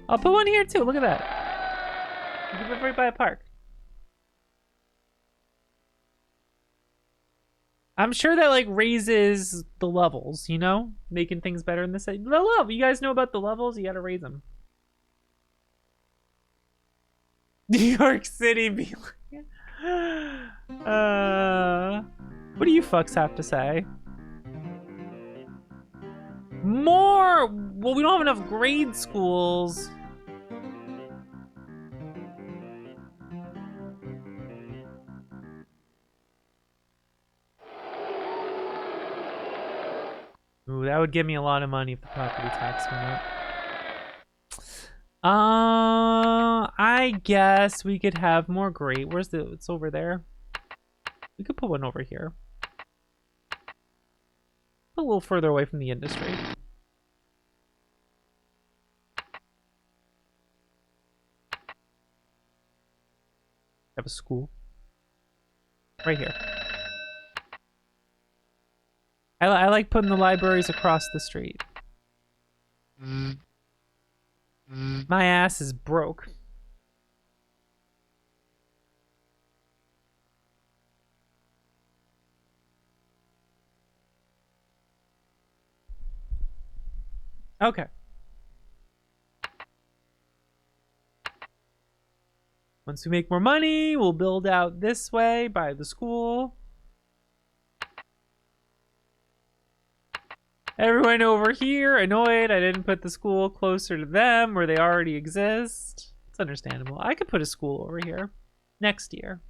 I'll put one here too. Look at that. You can live right by a park. I'm sure that like raises the levels, you know, making things better in the city. The level, you guys know about the levels. You got to raise them. New York City be like, what do you fucks have to say? More. Well, we don't have enough grade schools. Ooh, that would give me a lot of money if the property tax went up. I guess we could have more grade. Where's the? It's over there. We could put one over here. A little further away from the industry. Have a school. Right here. I like putting the libraries across the street. My ass is broke. Okay. Once we make more money, we'll build out this way by the school. Everyone over here annoyed I didn't put the school closer to them where they already exist. It's understandable. I could put a school over here next year.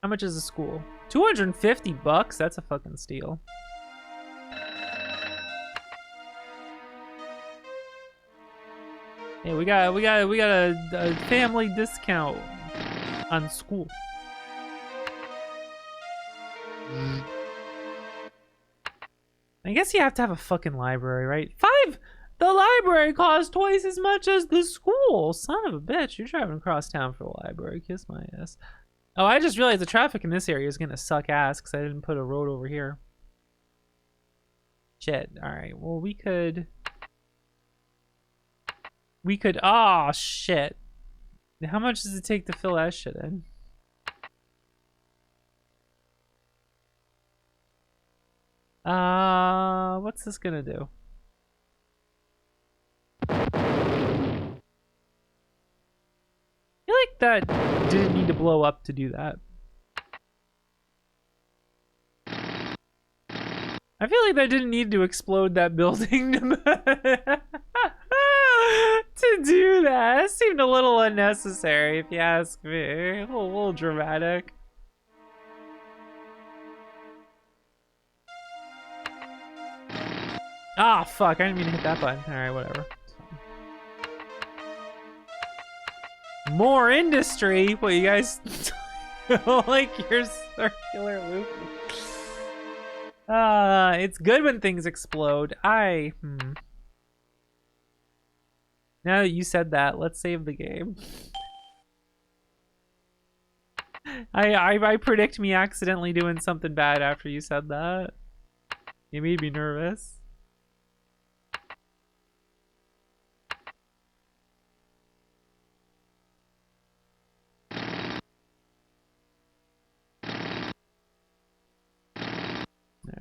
How much is a school? $250? That's a fucking steal. Hey, we got a family discount on school. I guess you have to have a fucking library, right? The library costs twice as much as the school. Son of a bitch, you're driving across town for the library. Kiss my ass. Oh, I just realized the traffic in this area is gonna suck ass because I didn't put a road over here. Shit. Alright, well we could... oh, shit. How much does it take to fill that shit in? What's this gonna do? I feel like that didn't need to blow up to do that. I feel like that didn't need to explode that building to do that. It seemed a little unnecessary, if you ask me. A little dramatic. Ah, fuck. I didn't mean to hit that button. Alright, whatever. More industry? What, you guys like your circular loop? It's good when things explode. Now that you said that, let's save the game. I predict me accidentally doing something bad after you said that. You made me nervous.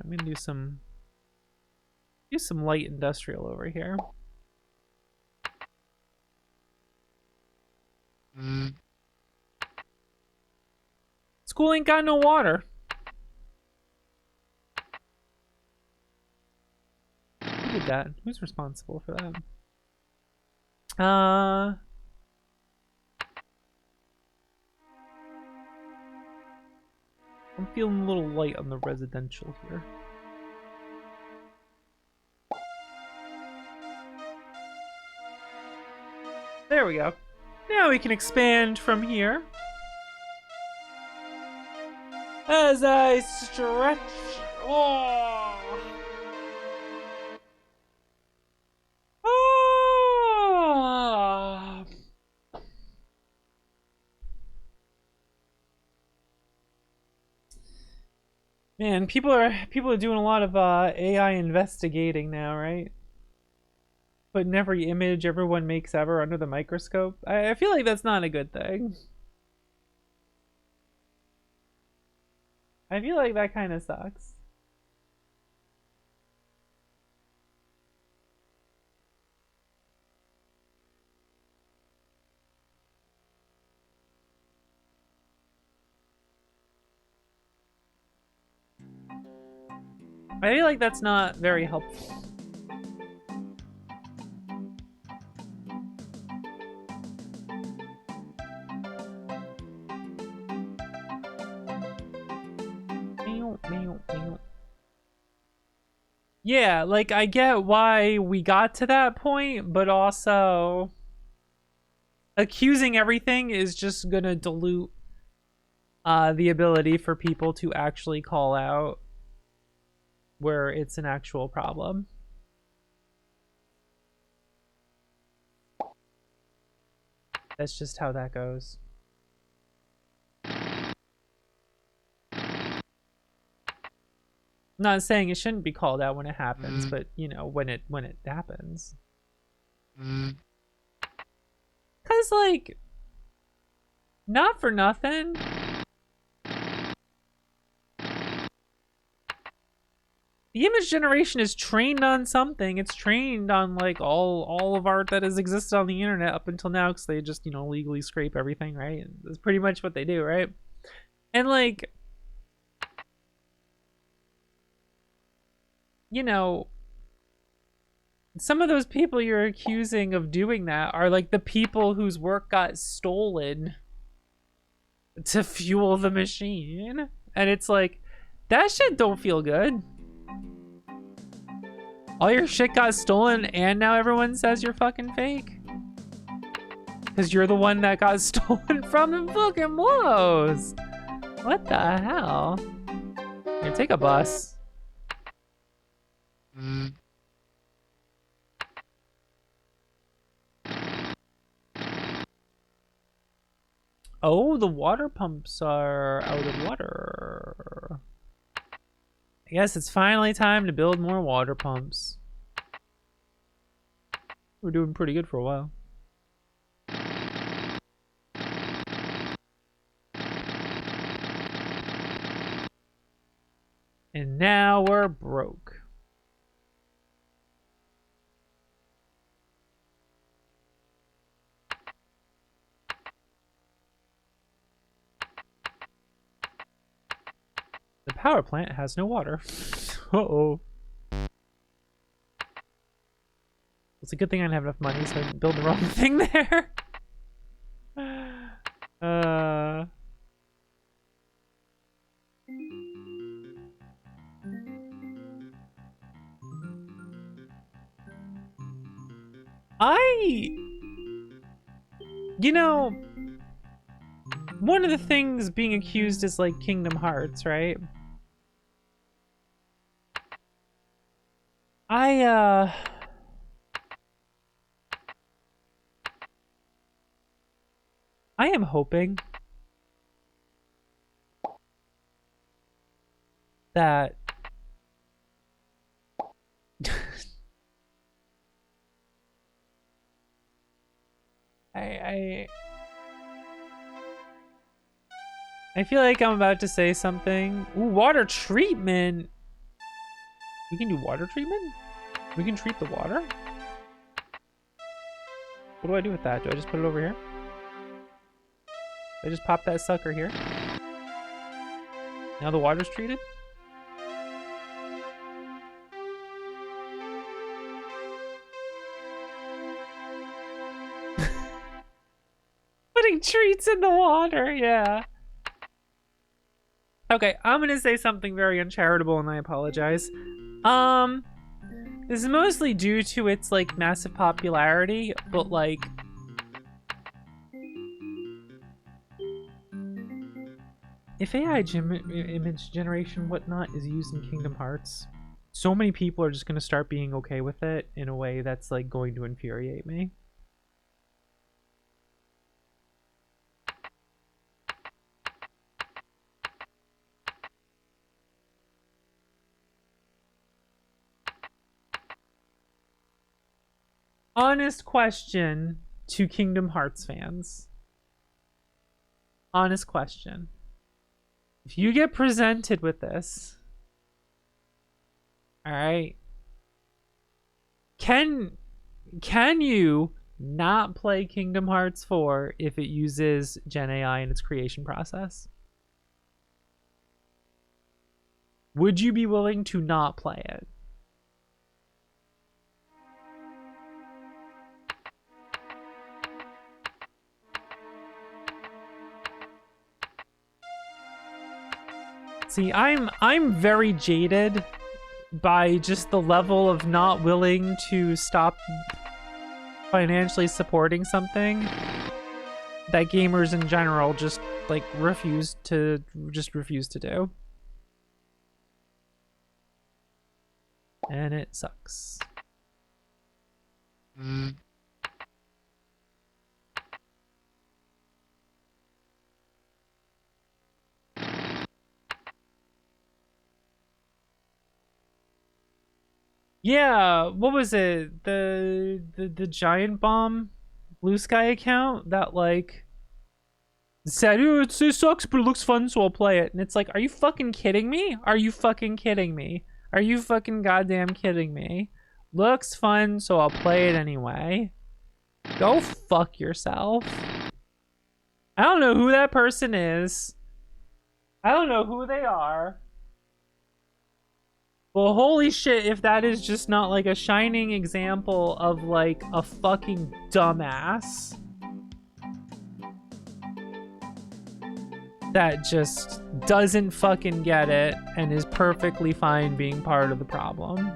I'm gonna do some light industrial over here. School ain't got no water. Who did that? Who's responsible for that? I'm feeling a little light on the residential here. There we go. Now we can expand from here. As I stretch. Oh. Oh. Man, people are doing a lot of AI investigating now, right? Putting every image everyone makes ever under the microscope. I feel like that's not a good thing. I feel like that kind of sucks. I feel like that's not very helpful. Yeah, like, I get why we got to that point, but also accusing everything is just gonna dilute the ability for people to actually call out where it's an actual problem. That's just how that goes. I'm not saying it shouldn't be called out when it happens, but you know, when it happens. Cause like, not for nothing, the image generation is trained on something. It's trained on like all of art that has existed on the internet up until now, because they just, you know, legally scrape everything, right? And that's pretty much what they do, right? And like, you know, some of those people you're accusing of doing that are like the people whose work got stolen to fuel the machine. And it's like, that shit don't feel good. All your shit got stolen and now everyone says you're fucking fake? Because you're the one that got stolen from the fucking blows. What the hell? Here, take a bus. Oh, the water pumps are out of water. I guess it's finally time to build more water pumps. We're doing pretty good for a while. And now we're broke. The power plant has no water. Uh-oh. It's a good thing I didn't have enough money, so I didn't build the wrong thing there. You know, one of the things being accused is like Kingdom Hearts, right? I am hoping that I feel like I'm about to say something. Ooh, water treatment. We can do water treatment? We can treat the water? What do I do with that? Do I just put it over here? I just pop that sucker here. Now the water's treated? Putting treats in the water, yeah. Okay, I'm gonna say something very uncharitable and I apologize. This is mostly due to its like massive popularity, but like if AI image generation whatnot is used in Kingdom Hearts, so many people are just gonna start being okay with it in a way that's like going to infuriate me. Honest question to Kingdom Hearts fans. Honest question. If you get presented with this, all right, can you not play Kingdom Hearts 4 if it uses Gen AI in its creation process? Would you be willing to not play it? See, I'm very jaded by just the level of not willing to stop financially supporting something that gamers in general just like refuse to do. And it sucks. Yeah, what was it? The Giant Bomb Blue Sky account that like said, oh, it sucks, but it looks fun, so I'll play it. And it's like, are you fucking kidding me? Are you fucking kidding me? Are you fucking goddamn kidding me? Looks fun, so I'll play it anyway. Go fuck yourself. I don't know who that person is. I don't know who they are. Well, holy shit, if that is just not like a shining example of like a fucking dumbass that just doesn't fucking get it and is perfectly fine being part of the problem.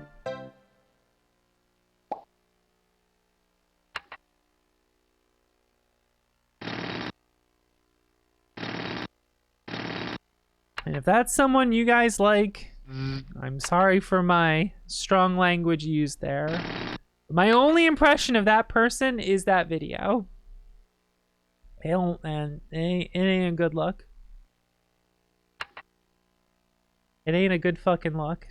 And if that's someone you guys like, I'm sorry for my strong language used there. My only impression of that person is that video. And it ain't a good look. It ain't a good fucking look.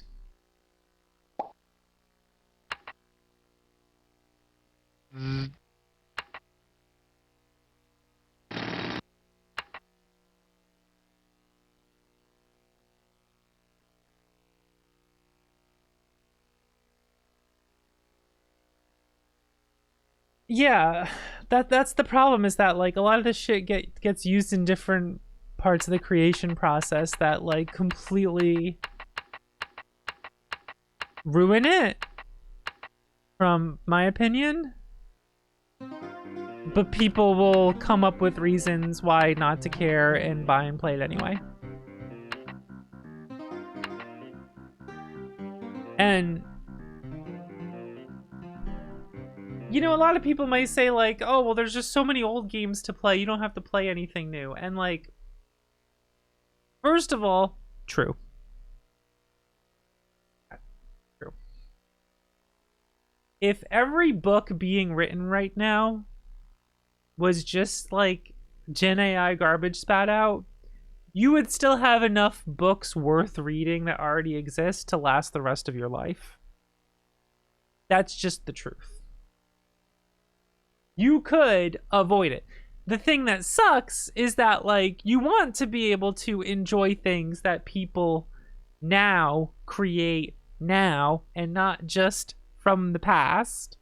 Yeah, that's the problem, is that like a lot of this shit gets used in different parts of the creation process that like completely ruin it, from my opinion. But people will come up with reasons why not to care and buy and play it anyway. And you know, a lot of people might say like, oh, well, there's just so many old games to play, you don't have to play anything new. And like, first of all, true. True. If every book being written right now was just like Gen AI garbage spat out, you would still have enough books worth reading that already exist to last the rest of your life. That's just the truth. You could avoid it. The thing that sucks is that, like, you want to be able to enjoy things that people now create now and not just from the past.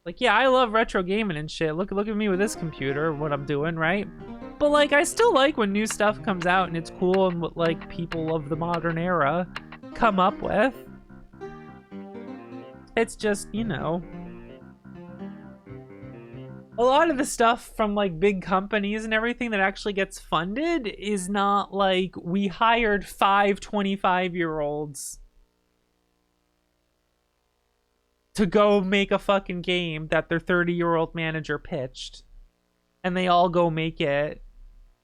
Like, yeah, I love retro gaming and shit. Look at me with this computer, what I'm doing, right? But like, I still like when new stuff comes out and it's cool and what like people of the modern era come up with. It's just, you know, a lot of the stuff from like big companies and everything that actually gets funded is not like we hired 5 25-year-olds to go make a fucking game that their 30-year-old manager pitched, and they all go make it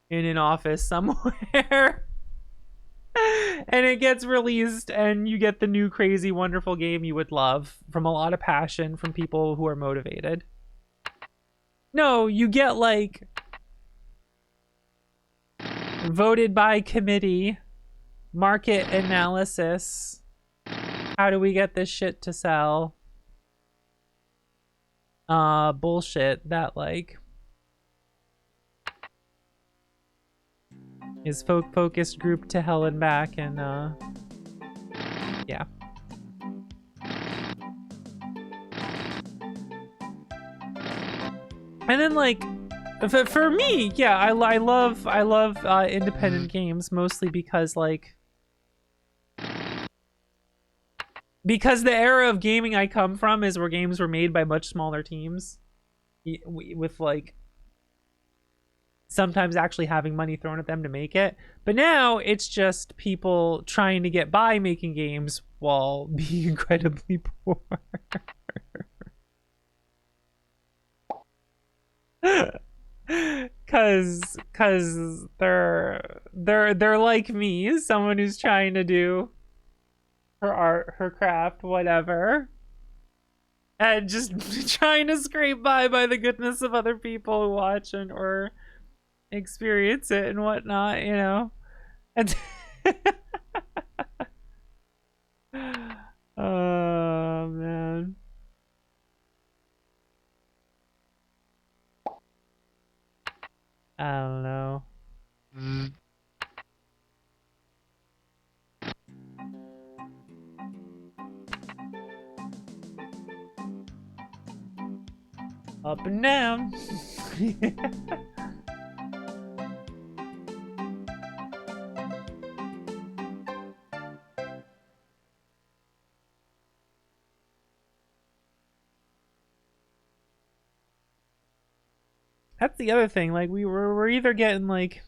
in an office somewhere. And it gets released and you get the new crazy wonderful game you would love from a lot of passion from people who are motivated. No, you get like voted by committee, market analysis. How do we get this shit to sell? Bullshit that like is focused group to hell and back, and yeah. And then like for me, yeah, I love independent games, mostly because like the era of gaming I come from is where games were made by much smaller teams with like sometimes actually having money thrown at them to make it. But now it's just people trying to get by making games while being incredibly poor. Cause they're like me, someone who's trying to do her art, her craft, whatever, and just trying to scrape by the goodness of other people who watch and or experience it and whatnot, you know. And oh man. I don't know. Up and down. That's the other thing. Like we're either getting like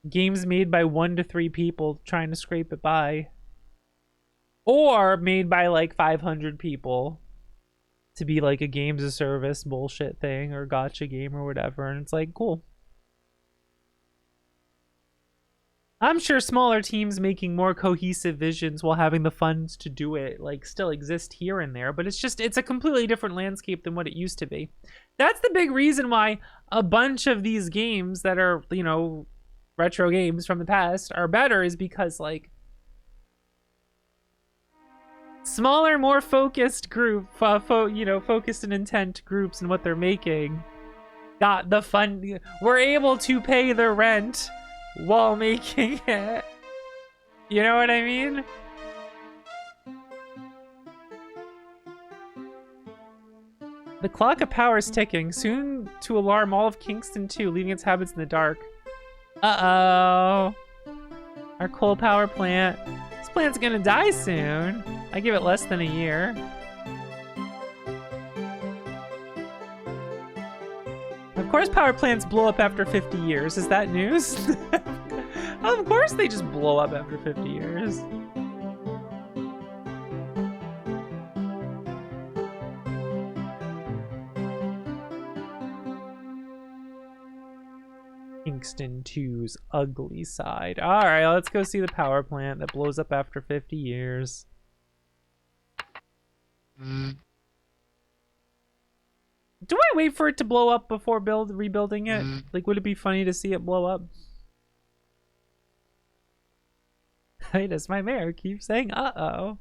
games made by 1 to 3 people trying to scrape it by, or made by like 500 people to be like a games of service bullshit thing or gotcha game or whatever. And it's like, cool. I'm sure smaller teams making more cohesive visions while having the funds to do it like still exist here and there, but it's a completely different landscape than what it used to be. That's the big reason why a bunch of these games that are, you know, retro games from the past are better, is because like smaller, more focused group, focused and intent groups and what they're making got the fun, were able to pay the rent while making it. You know what I mean? The clock of power is ticking, soon to alarm all of Kingston too, leaving its habits in the dark. Uh-oh. Our coal power plant. This plant's gonna die soon. I give it less than a year. Of course power plants blow up after 50 years. Is that news? Of course they just blow up after 50 years. Kingston 2's ugly side. Alright, let's go see the power plant that blows up after 50 years. Do I wait for it to blow up before rebuilding it? Like, would it be funny to see it blow up? Why does my mayor keep saying uh-oh?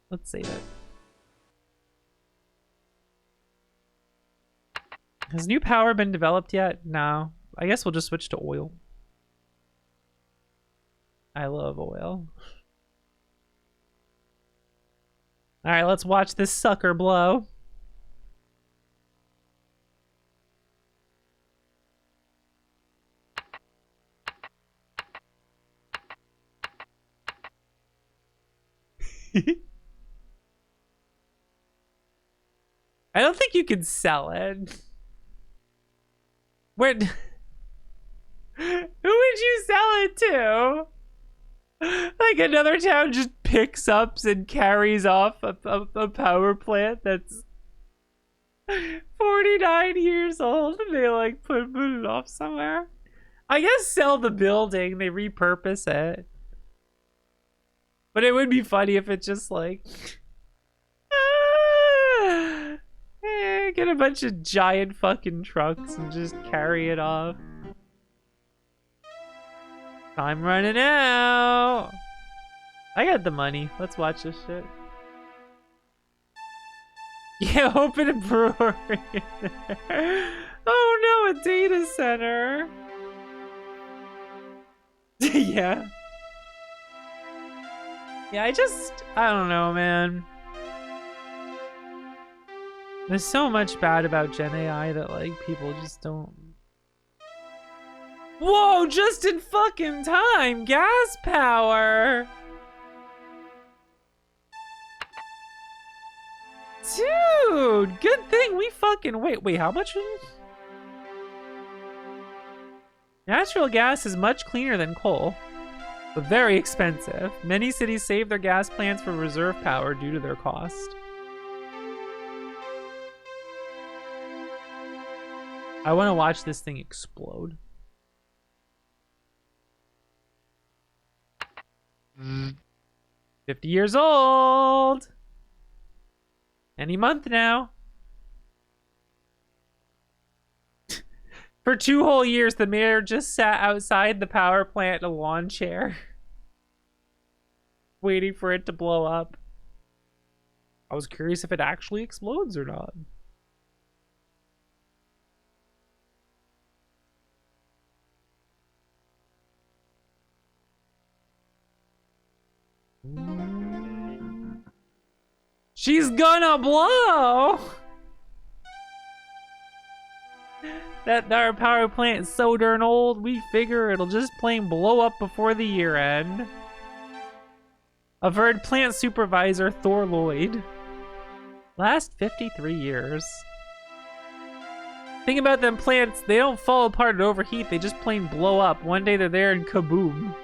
Let's save it. Has new power been developed yet? No. I guess we'll just switch to oil. I love oil. Alright, let's watch this sucker blow. I don't think you can sell it. Where? Who would you sell it to? Like another town just picks up and carries off a power plant that's 49 years old and they like put it off somewhere. I guess sell the building, they repurpose it. But it would be funny if it just like get a bunch of giant fucking trucks and just carry it off. I'm running out. I got the money. Let's watch this shit. Yeah, open a brewery. Oh no, a data center. Yeah. Yeah, I don't know, man. There's so much bad about Gen AI that, like, people just don't... Whoa, just in fucking time! Gas power! Dude, good thing we fucking... Wait, how much was it? Natural gas is much cleaner than coal, but very expensive. Many cities save their gas plants for reserve power due to their cost. I want to watch this thing explode. Mm. 50 years old. Any month now. For 2 whole years, the mayor just sat outside the power plant in a lawn chair, waiting for it to blow up. I was curious if it actually explodes or not. She's gonna blow! That our power plant is so darn old, we figure it'll just plain blow up before the year end. Averred plant supervisor Thor Lloyd. Last 53 years. Think about them plants, they don't fall apart and overheat, they just plain blow up. One day they're there and kaboom.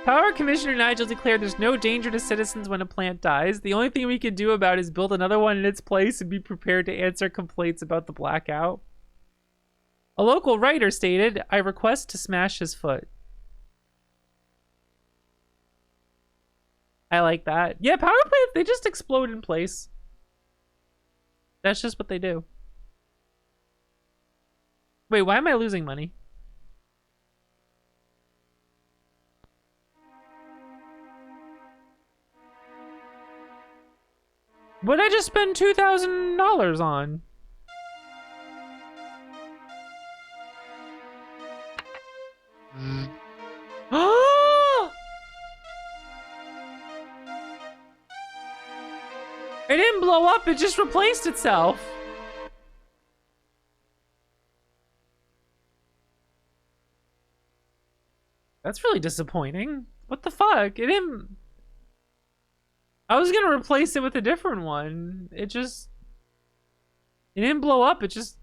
Power Commissioner Nigel declared there's no danger to citizens when a plant dies. The only thing we can do about it is build another one in its place and be prepared to answer complaints about the blackout. A local writer stated, I request to smash his foot. I like that. Yeah, power plants, they just explode in place. That's just what they do. Wait, why am I losing money? What did I just spend $2,000 on? It didn't blow up, it just replaced itself. That's really disappointing. What the fuck? It didn't... I was gonna replace it with a different one. It just... It didn't blow up, it just...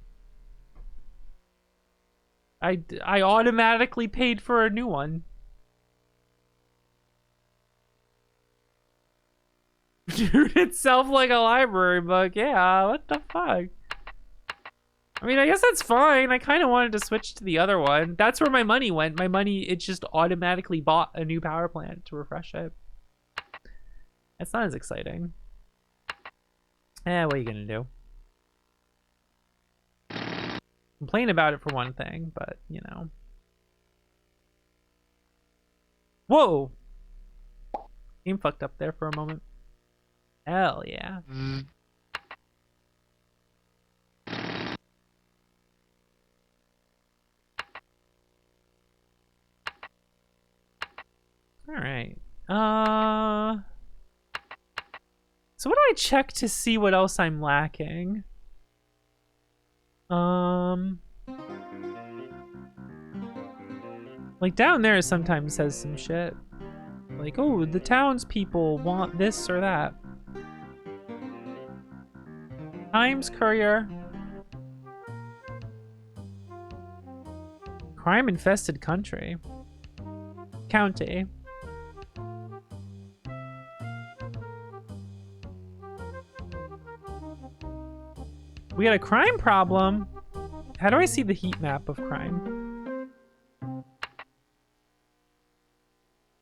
I automatically paid for a new one. Dude, itself like a library book. Yeah, what the fuck? I mean, I guess that's fine. I kind of wanted to switch to the other one. That's where my money went. My money, it just automatically bought a new power plant to refresh it. That's not as exciting. What are you gonna do? Complain about it for one thing, but, you know. Whoa! Game fucked up there for a moment. Hell yeah. Alright. So what do I check to see what else I'm lacking? Like down there sometimes says some shit. Like, oh, the townspeople want this or that. Times Courier. Crime-infested country. County. We got a crime problem. How do I see the heat map of crime?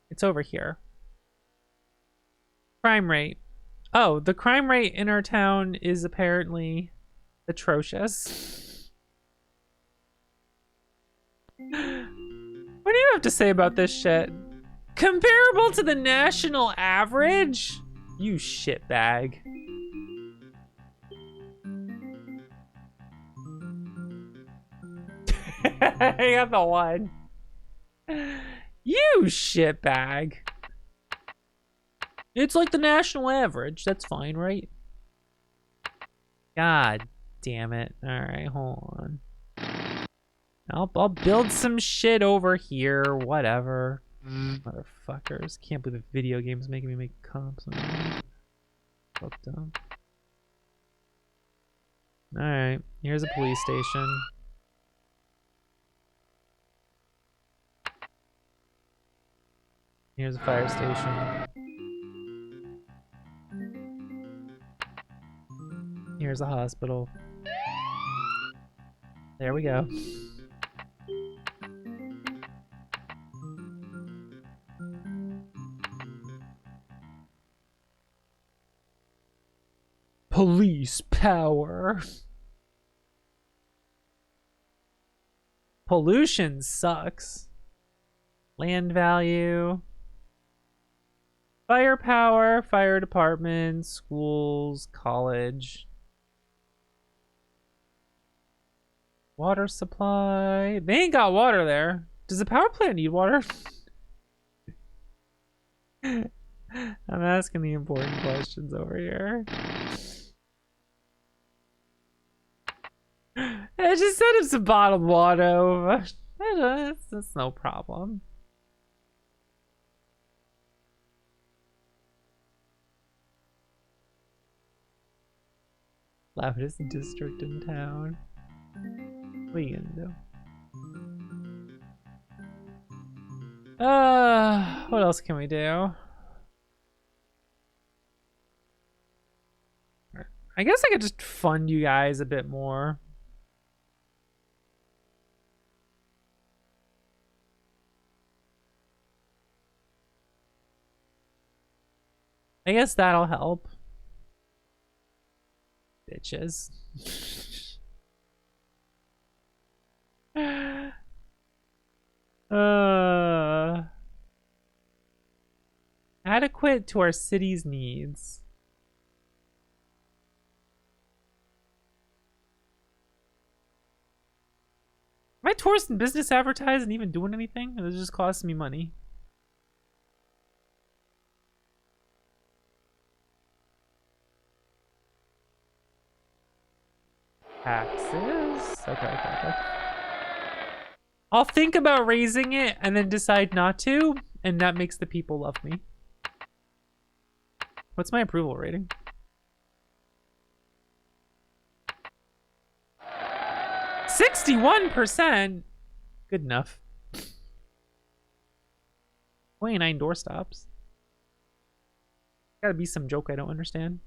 It's over here. Crime rate. Oh, the crime rate in our town is apparently atrocious. What do you have to say about this shit? Comparable to the national average? You shitbag. I got the one. You shitbag. It's like the national average. That's fine, right? God damn it. Alright, hold on. I'll build some shit over here. Whatever. Motherfuckers. Can't believe the video game's making me make comps. Fucked up. Alright. Here's a police station. Here's a fire station. Here's a hospital. There we go. Police power. Pollution sucks. Land value. Firepower, fire department, schools, college. Water supply. They ain't got water there. Does the power plant need water? I'm asking the important questions over here. I just said it's a bottled water. That's no problem. Loudest district in town. What are you gonna do? What else can we do? I guess I could just fund you guys a bit more. I guess that'll help. Bitches. Adequate to our city's needs. Am I tourist and business advertising even doing anything? Or is it just costing me money? Taxes. Okay. I'll think about raising it and then decide not to, and that makes the people love me. What's my approval rating? 61%. Good enough. 29 doorstops. Gotta be some joke I don't understand.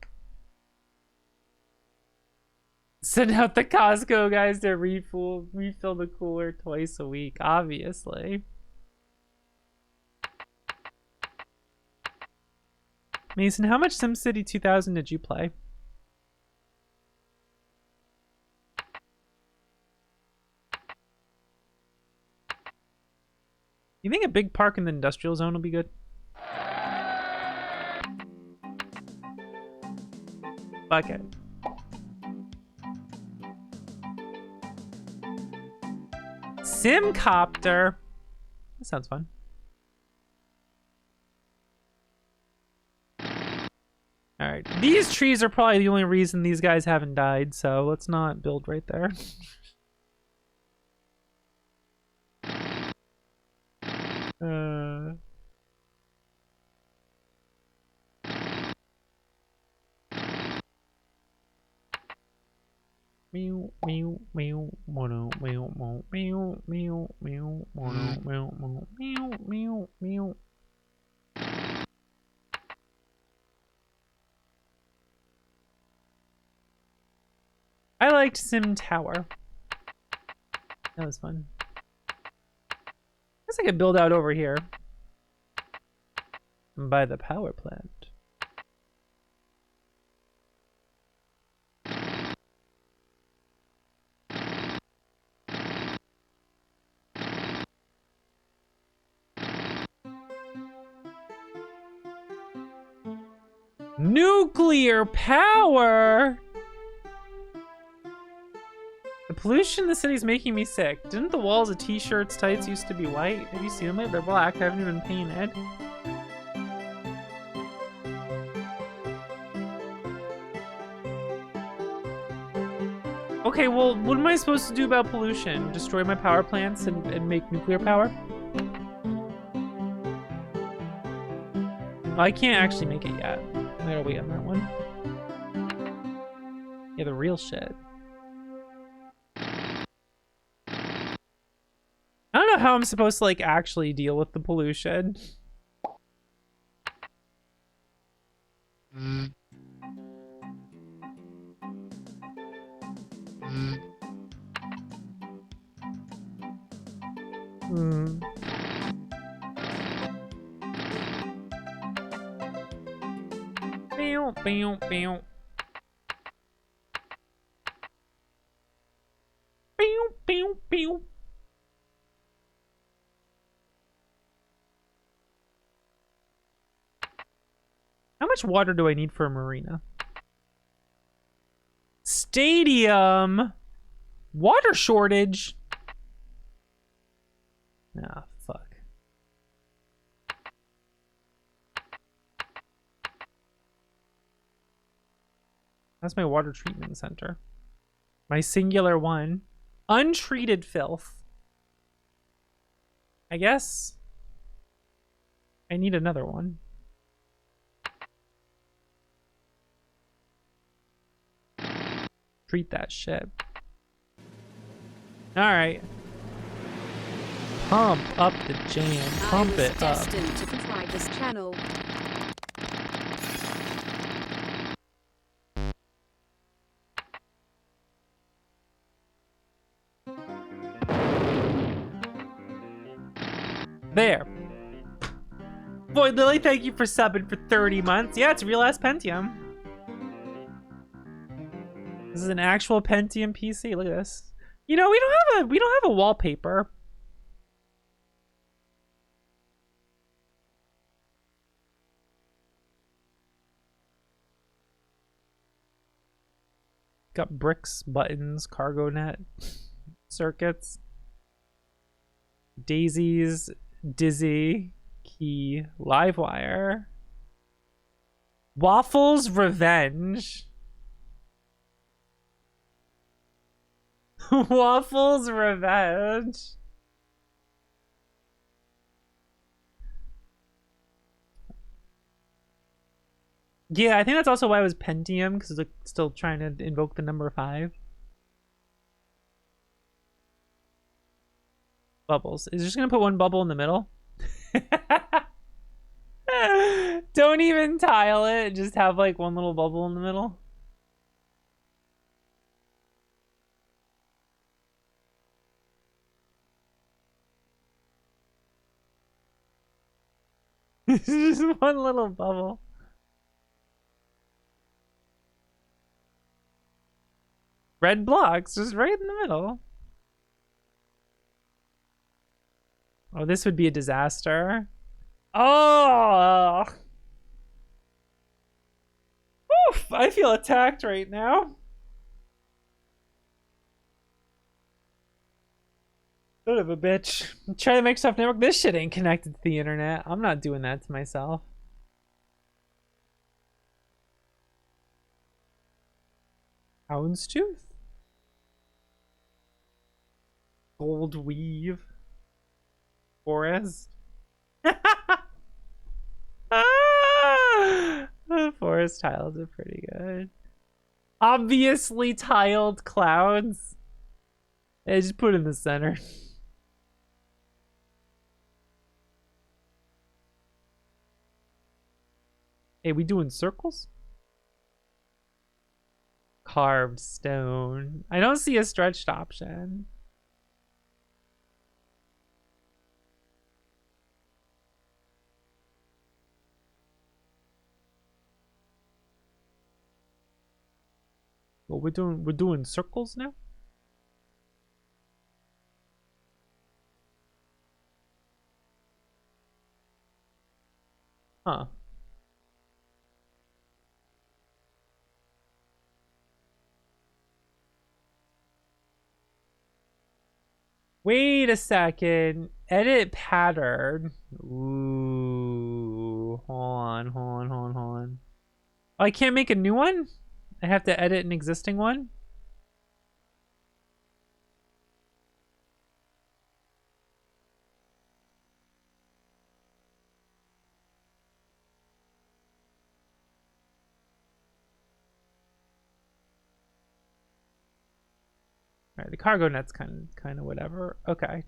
Send out the Costco guys to refill the cooler twice a week, obviously. Mason, how much SimCity 2000 did you play? You think a big park in the industrial zone will be good? Fuck it. Simcopter. That sounds fun. Alright. These trees are probably the only reason these guys haven't died, so let's not build right there. Meow meow meow mono meow meow meow meow meow mono meow meow meow meow. I liked Sim Tower. That was fun. Guess I could build out over here by the power plant. Nuclear power! The pollution in the city is making me sick. Didn't the walls of t-shirts, tights used to be white? Have you seen them? They're black. I haven't even painted. Okay, well, what am I supposed to do about pollution? Destroy my power plants and make nuclear power? I can't actually make it yet. I gotta wait on that one. Yeah, the real shit. I don't know how I'm supposed to, like, actually deal with the pollution. Pew, pew, pew. Pew, pew, pew. How much water do I need for a marina? Stadium! Water shortage! Ah, fuck. That's my water treatment center. My singular one. Untreated filth. I guess I need another one. Treat that shit. Alright. Pump up the jam. Pump it up. Destined to thrive this channel. There. Void Lily, thank you for subbing for 30 months. Yeah, it's a real ass Pentium. This is an actual Pentium PC. Look at this. You know, we don't have a wallpaper. Got bricks, buttons, cargo net, circuits, daisies, dizzy, key, live wire, waffles, revenge. Waffles revenge. Yeah, I think that's also why it was Pentium, because it's still trying to invoke the number 5. Bubbles. Is just gonna put one bubble in the middle? Don't even tile it. Just have like one little bubble in the middle. Just one little bubble. Red blocks, just right in the middle. Oh, this would be a disaster. Oh! Oof, I feel attacked right now. Son of a bitch. I'm trying to make stuff network. This shit ain't connected to the internet. I'm not doing that to myself. Houndstooth? Gold weave. Forest. The forest tiles are pretty good. Obviously tiled clouds. They just put in the center. Hey, we doing circles? Carved stone. I don't see a stretched option. Well, we're doing circles now? Huh. Wait a second. Edit pattern. Ooh. Hold on. Oh, I can't make a new one? I have to edit an existing one? Alright, the cargo net's kind of whatever. Okay.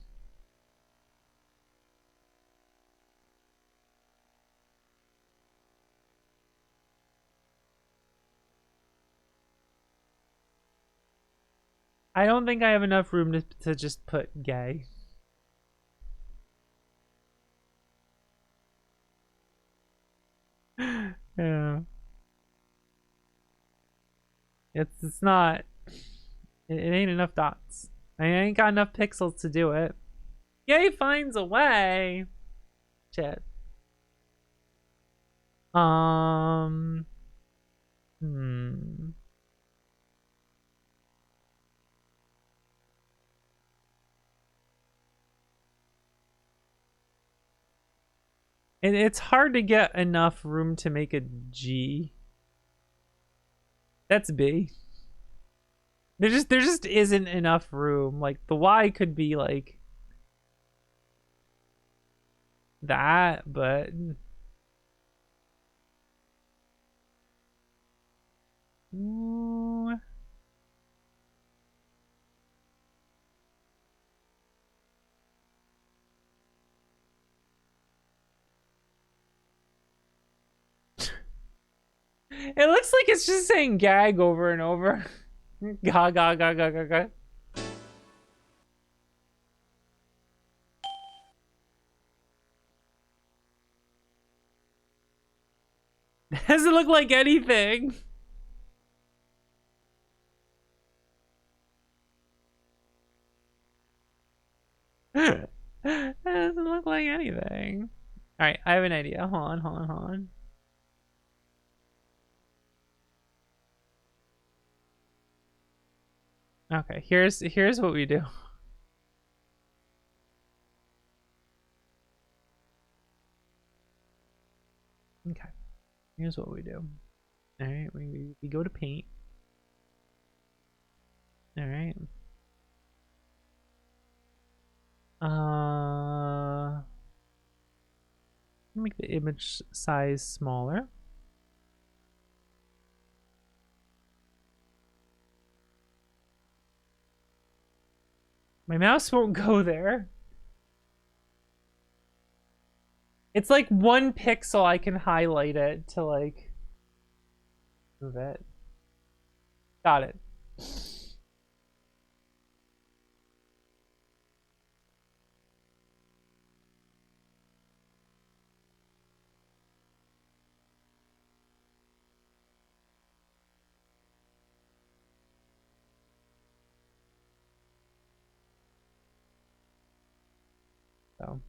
I don't think I have enough room to just put gay. Yeah. It's not. It ain't enough dots. I ain't got enough pixels to do it. Yay finds a way. Shit. Hmm. It's hard to get enough room to make a G. That's B. There just isn't enough room. Like the Y could be like that, but ooh. It looks like it's just saying gag over and over. Ga ga ga ga ga ga. Doesn't look like anything. It doesn't look like anything. All right, I have an idea. Hold on. Okay, here's what we do. Okay, here's what we do. All right, we go to paint. All right, Make the image size smaller. My mouse won't go there. It's like 1 pixel. I can highlight it to like move it. Got it. So.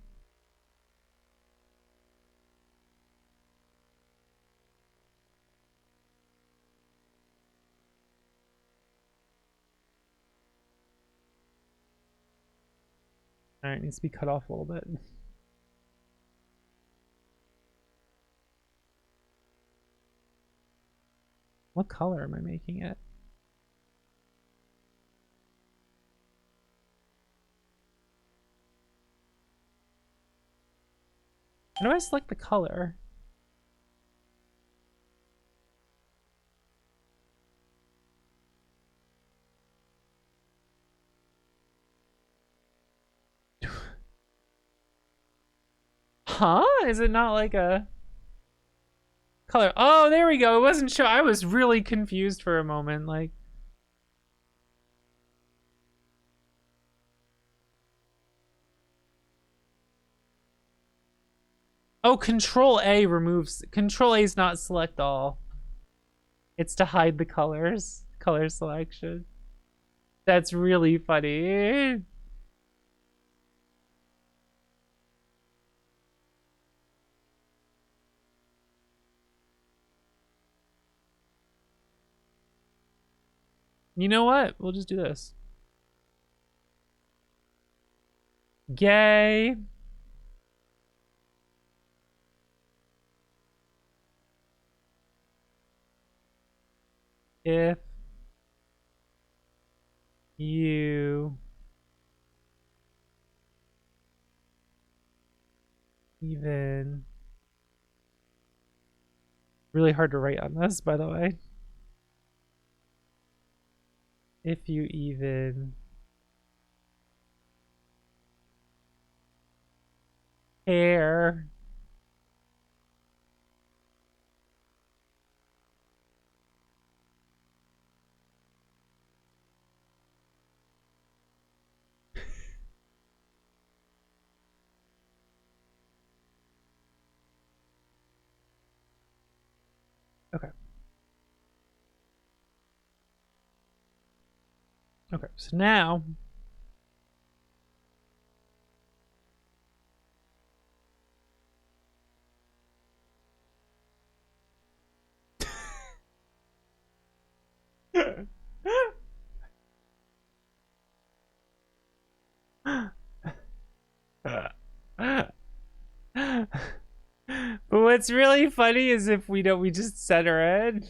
Alright, needs to be cut off a little bit. What color am I making it? How do I select the color? Huh? Is it not like a color? Oh, there we go. It wasn't sure. I was really confused for a moment. Like, oh, Control A removes. Control A is not select all. It's to hide the colors. Color selection. That's really funny. You know what? We'll just do this. Gay. If you even really hard to write on this, by the way. If you even care okay. Okay, so now but what's really funny is if we don't, we just center it.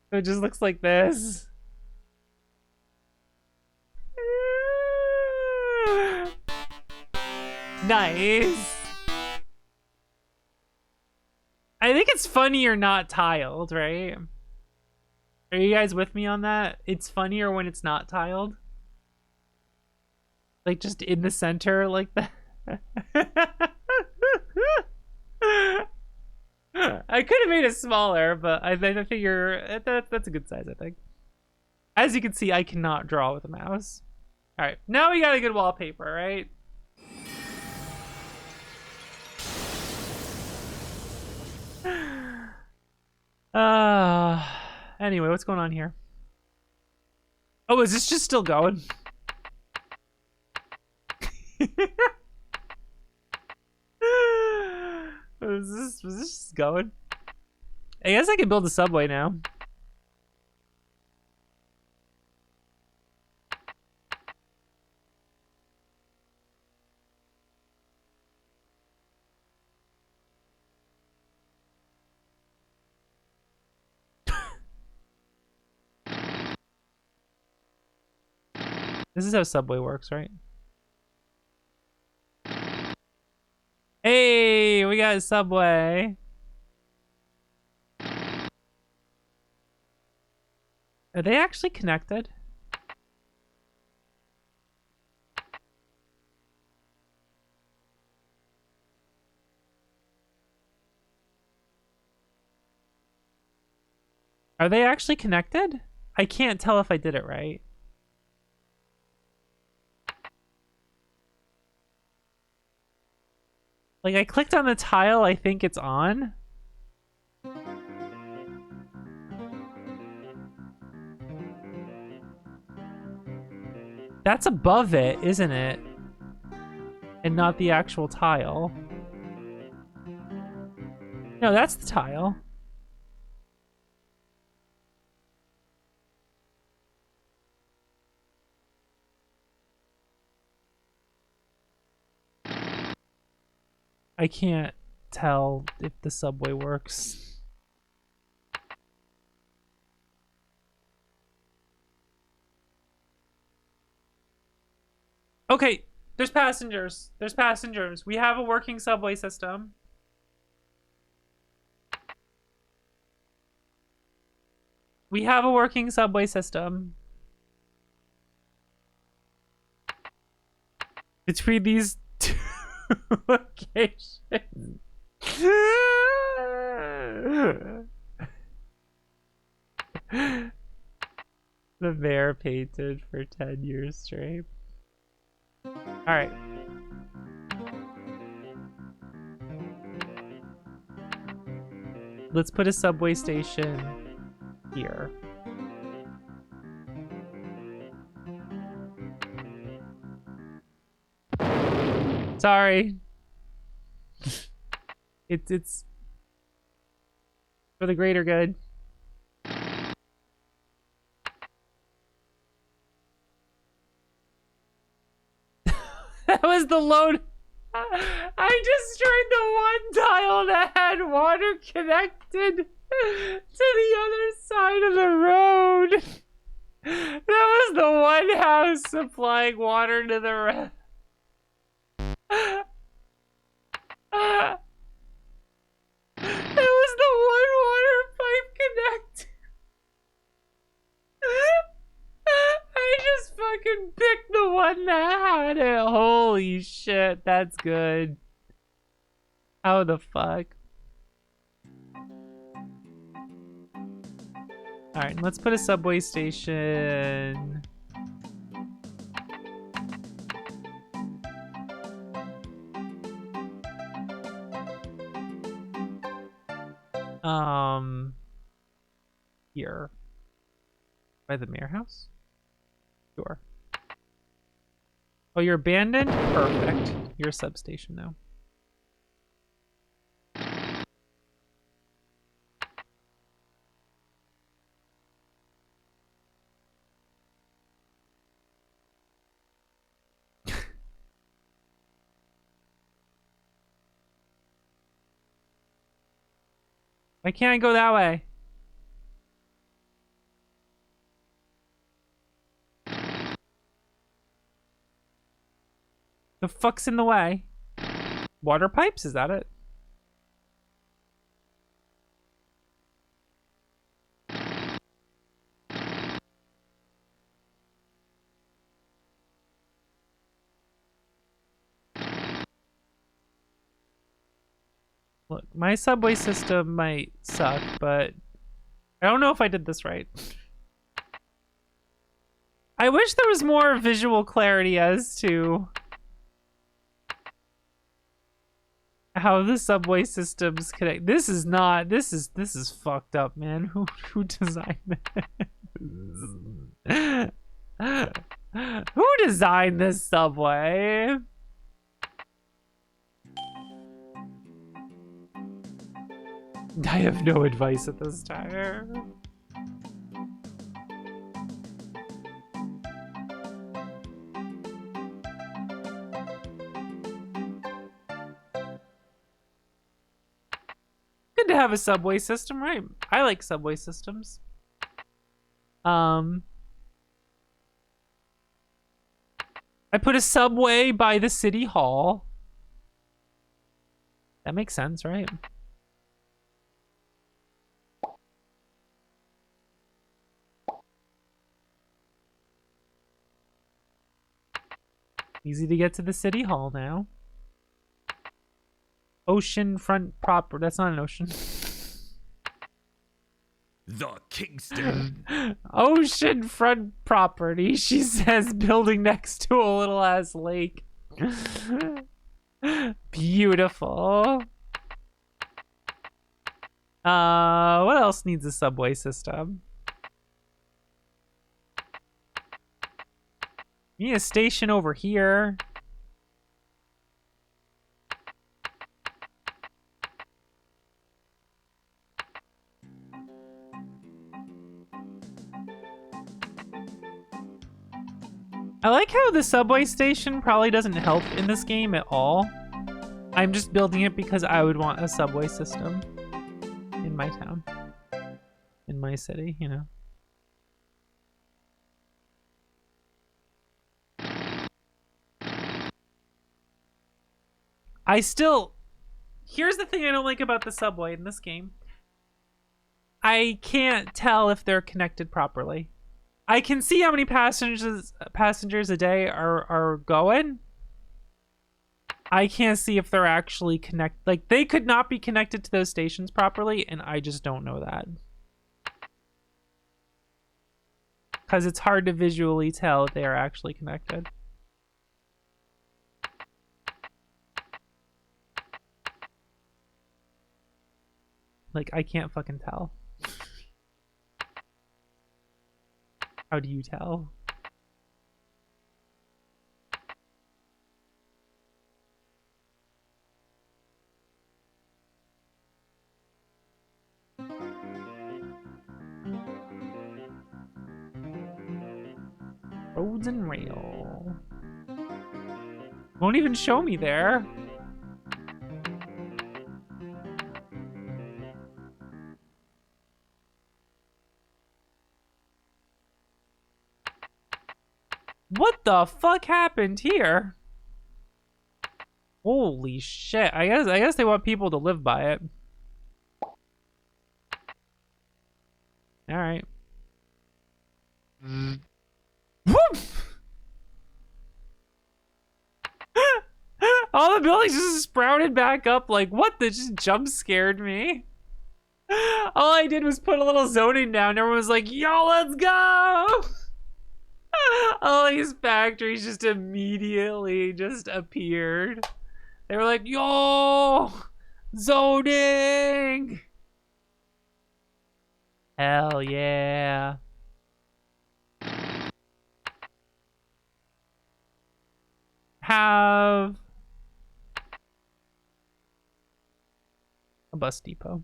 So it just looks like this. Nice. I think it's funnier not tiled, right? Are you guys with me on that? It's funnier when it's not tiled. Like just in the center like that. I could have made it smaller, but I figure that's a good size, I think. As you can see, I cannot draw with a mouse. All right, now we got a good wallpaper, right? Anyway, what's going on here? Oh, is this just still going? Was this just going? I guess I can build a subway now. This is how Subway works, right? Hey, we got a subway. Are they actually connected? Are they actually connected? I can't tell if I did it right. Like, I clicked on the tile I think it's on. That's above it, isn't it? And not the actual tile. No, that's the tile. I can't tell if the subway works. Okay, there's passengers. There's passengers. We have a working subway system. We have a working subway system. Between these two locations. The mayor painted for 10 years straight. Alright. Let's put a subway station here. Sorry. It's for the greater good. That was the load. I destroyed the one tile that had water connected to the other side of the road. That was the one house supplying water to the rest. That was the one water pipe connect. I just fucking picked the one that had it. Holy shit, that's good. How the fuck? Alright, let's put a subway station. Here. By the mayor house? Sure. Oh, you're abandoned? Perfect. You're a substation now. Why can't I go that way? The fuck's in the way? Water pipes? Is that it? Look, my subway system might suck, but I don't know if I did this right. I wish there was more visual clarity as to how the subway systems connect. This is fucked up, man. Who designed this? Who designed this subway? I have no advice at this time. Good to have a subway system, right? I like subway systems. I put a subway by the city hall. That makes sense, right? Easy to get to the city hall now. Oceanfront proper. That's not an ocean. The Kingston. Oceanfront property, she says, building next to a little ass lake. Beautiful. What else needs a subway system? Need a station over here. I like how the subway station probably doesn't help in this game at all. I'm just building it because I would want a subway system in my town, in my city, you know. Here's the thing I don't like about the subway in this game. I can't tell if they're connected properly. I can see how many passengers a day are going. I can't see if they're actually like they could not be connected to those stations properly, and I just don't know that. Because it's hard to visually tell if they are actually connected. Like, I can't fucking tell. How do you tell? Roads and rail. Won't even show me there. What the fuck happened here? Holy shit. I guess they want people to live by it. All right. Whoop! All the buildings just sprouted back up. Like, what? That just jump scared me. All I did was put a little zoning down. Everyone was like, yo, let's go! All these factories just immediately just appeared. They were like, yo, zoning! Hell yeah. Have a bus depot.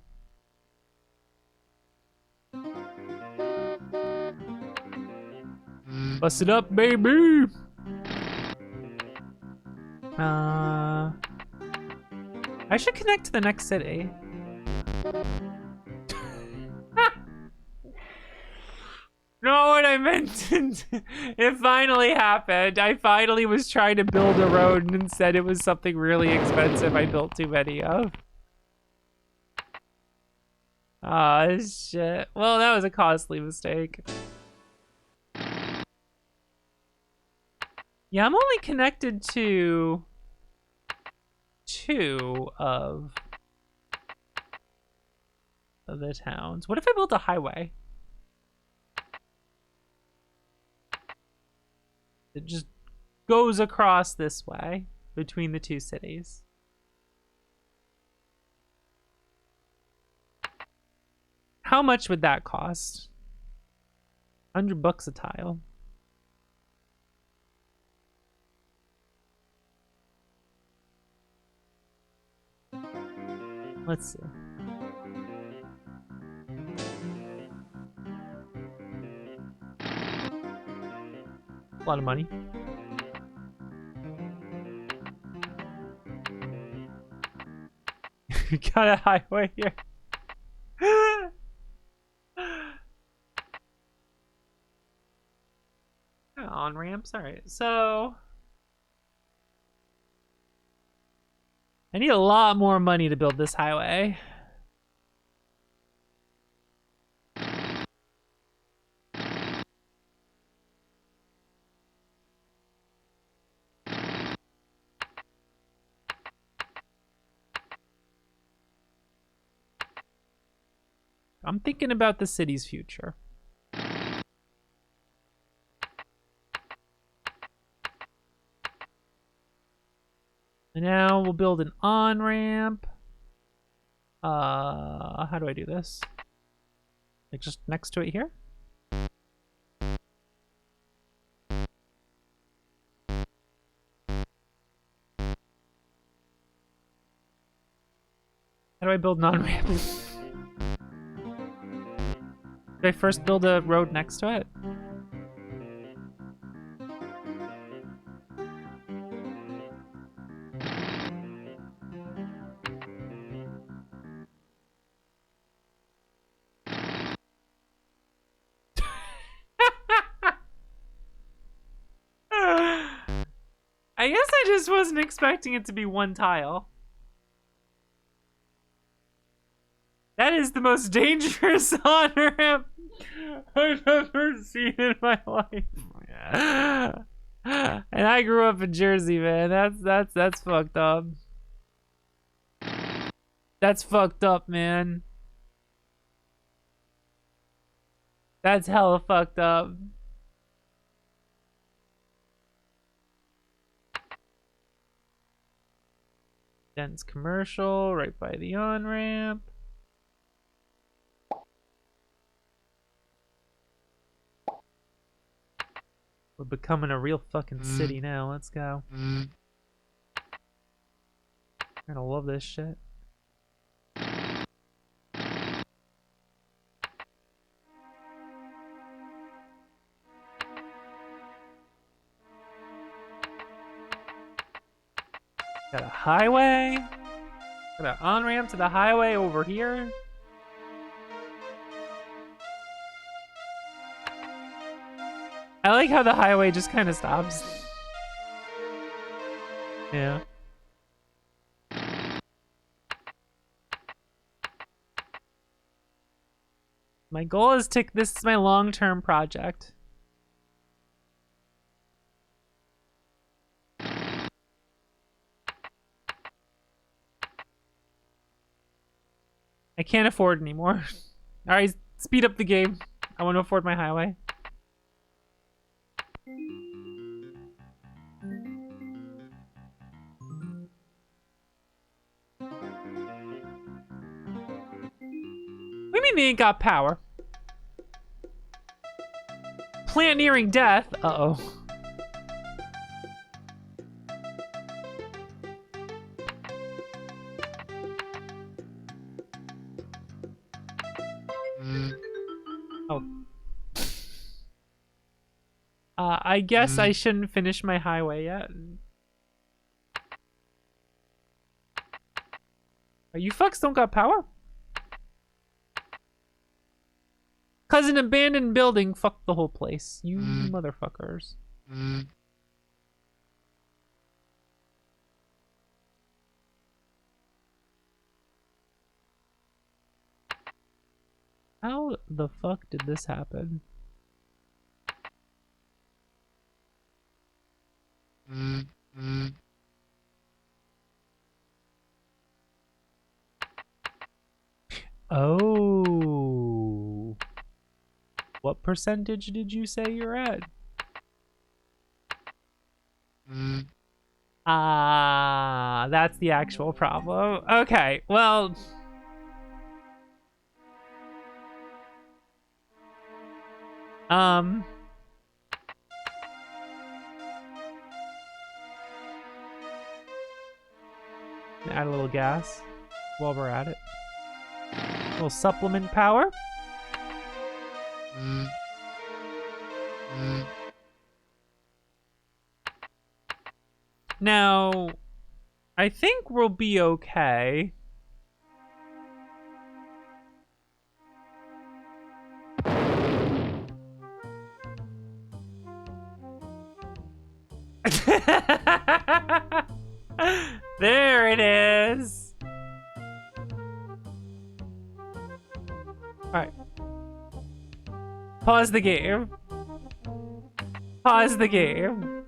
Bust it up, baby. I should connect to the next city. No, what I meant. It finally happened. I finally was trying to build a road and instead it was something really expensive I built too many of. Ah, shit. Well, that was a costly mistake. Yeah, I'm only connected to 2 of the towns. What if I built a highway? It just goes across this way between the 2 cities. How much would that cost? $100 a tile. Let's see. A lot of money. Got a highway here. On ramps, all right. So I need a lot more money to build this highway. I'm thinking about the city's future. And now we'll build an on-ramp. How do I do this? Like just next to it here? How do I build an on-ramp? Did I first build a road next to it? I guess I just wasn't expecting it to be one tile. That is the most dangerous on-ramp I've ever seen in my life. And I grew up in Jersey, man. That's fucked up. That's fucked up, man. That's hella fucked up. Dense commercial right by the on-ramp. We're becoming a real fucking city now. Let's go. I'm gonna love this shit. Got a highway. Got an on-ramp to the highway over here. I like how the highway just kind of stops. Yeah. My goal is to, this is my long-term project. I can't afford anymore. All right, speed up the game. I want to afford my highway. What do you mean they ain't got power? Plant nearing death. Uh-oh. Oh. I guess I shouldn't finish my highway yet. Are you fucks don't got power? Cause an abandoned building fucked the whole place. You motherfuckers. How the fuck did this happen? Oh. What percentage did you say you're at? Ah, that's the actual problem. Okay, well. Add a little gas while we're at it. A little supplement power. Now, I think we'll be okay. There it is. Pause the game. Pause the game.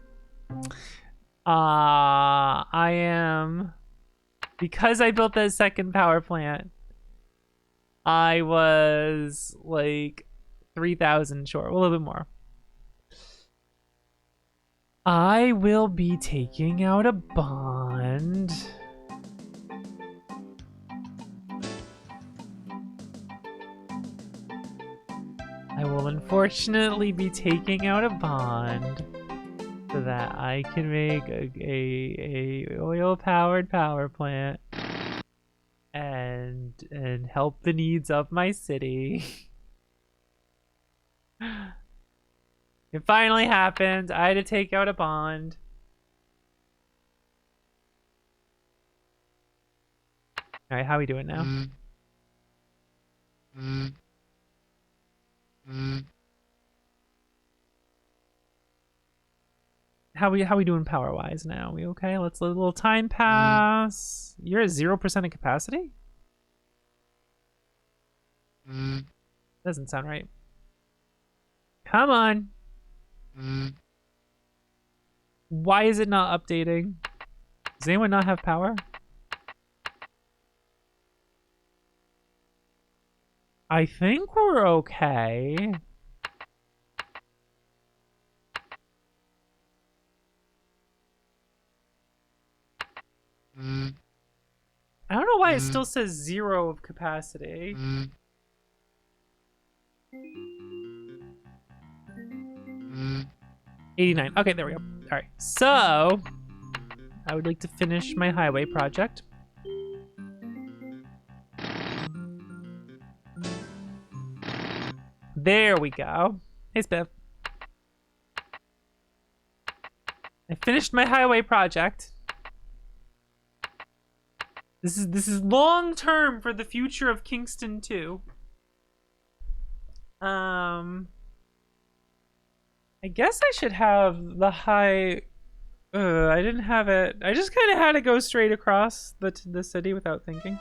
I am... Because I built that second power plant, I was like 3,000 short, a little bit more. I will be taking out a bond. I will unfortunately be taking out a bond so that I can make a oil-powered power plant and help the needs of my city. It finally happened. I had to take out a bond. All right, how are we doing now? How we doing power wise now? We okay? Let's let a little time pass. You're at 0% of capacity? Doesn't sound right. Come on. Why is it not updating? Does anyone not have power? I think we're okay. I don't know why it still says 0 of capacity. $89. Okay, there we go. All right, so I would like to finish my highway project. There we go. Hey, Spiff. I finished my highway project. This is long term for the future of Kingston 2. I guess I should have the high. I didn't have it. I just kind of had to go straight across the city without thinking.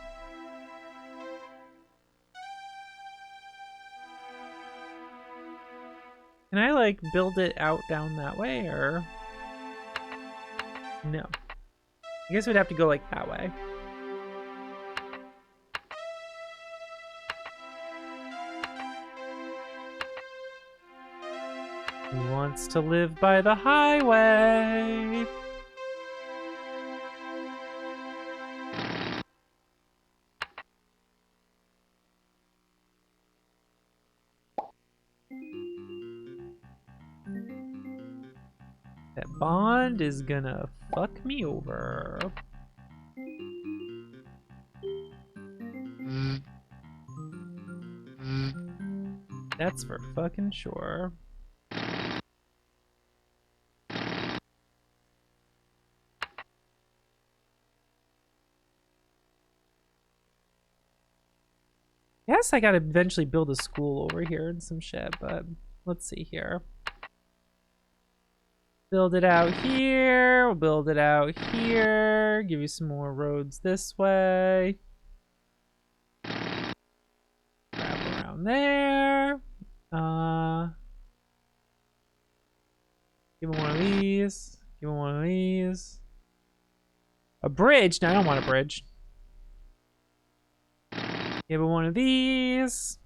Can I like build it out down that way or no? I guess we'd have to go like that way. Who wants to live by the highway? That bond is gonna fuck me over. That's for fucking sure. Guess I gotta eventually build a school over here and some shit, but let's see here. Build it out here, we'll build it out here, give you some more roads this way. Wrap around there. Give him one of these, give him one of these. A bridge? No, I don't want a bridge. Give him one of these.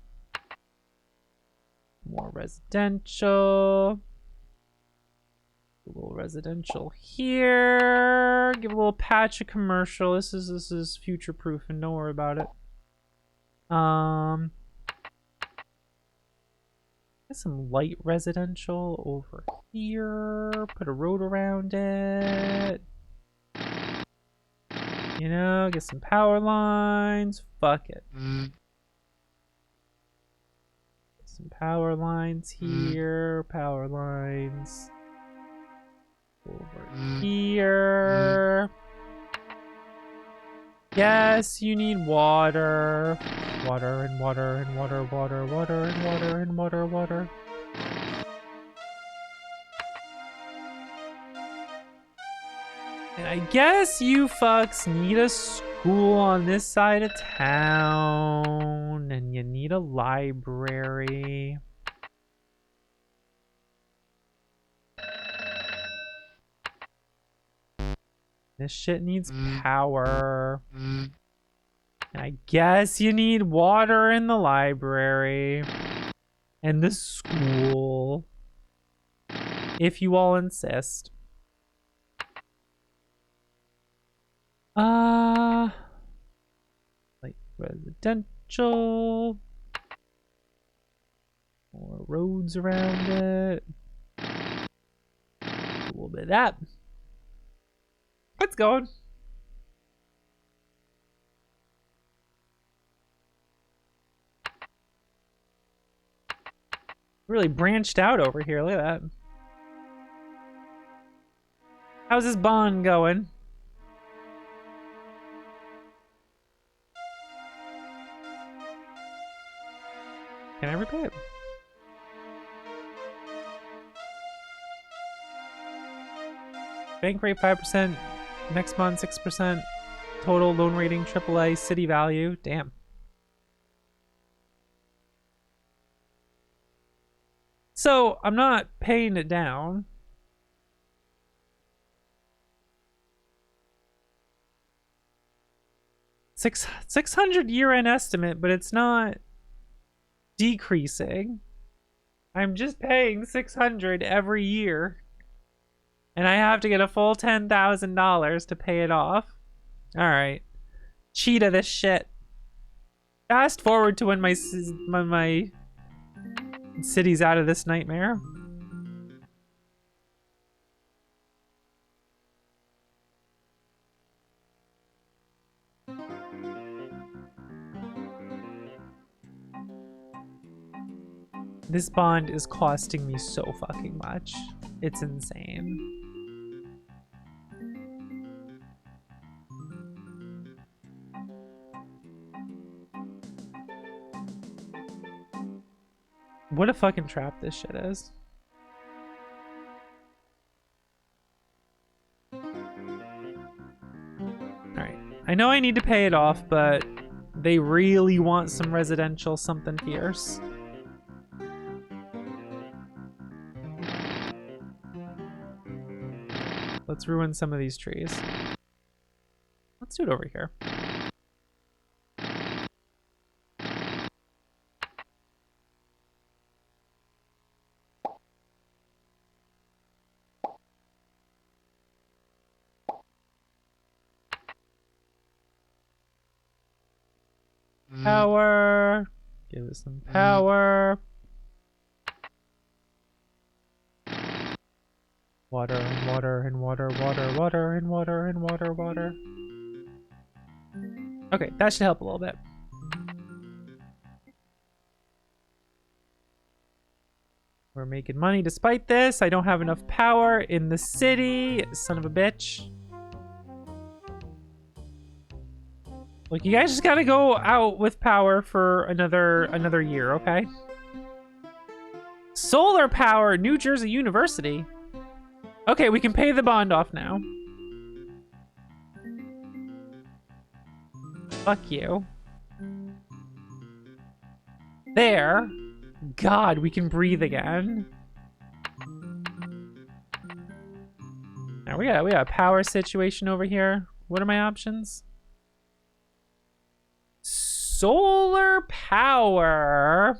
More residential. A little residential here. Give a little patch of commercial. This is future proof and don't worry about it. Get some light residential over here. Put a road around it. You know, get some power lines. Fuck it. Get some power lines here. Power lines over here. Yes, you need water. Water and water and water, water, water and water and water, water. And I guess you fucks need a school on this side of town. And you need a library. This shit needs power. And I guess you need water in the library. And the school. If you all insist. Like residential. More roads around it. A little bit of that. Let's go. Really branched out over here. Look at that. How's this bond going? Can I repay it? Bank rate 5%. Next month 6%. Total loan rating AAA. City value. Damn. So I'm not paying it down. Six 600 year-end estimate, but it's not decreasing. I'm just paying 600 every year. And I have to get a full $10,000 to pay it off. Alright. Cheetah this shit. Fast forward to when my city's out of this nightmare. This bond is costing me so fucking much. It's insane. What a fucking trap this shit is. Alright. I know I need to pay it off, but they really want some residential something fierce. Let's ruin some of these trees. Let's do it over here. Power. Give it some power. Water and water and water, water, water and water and water, water. Okay, that should help a little bit. We're making money despite this. I don't have enough power in the city. Son of a bitch. Look, you guys just gotta go out with power for another year, okay? Solar power, New Jersey University. Okay, we can pay the bond off now. Fuck you. There. God, we can breathe again. Now we got a power situation over here. What are my options? Solar power.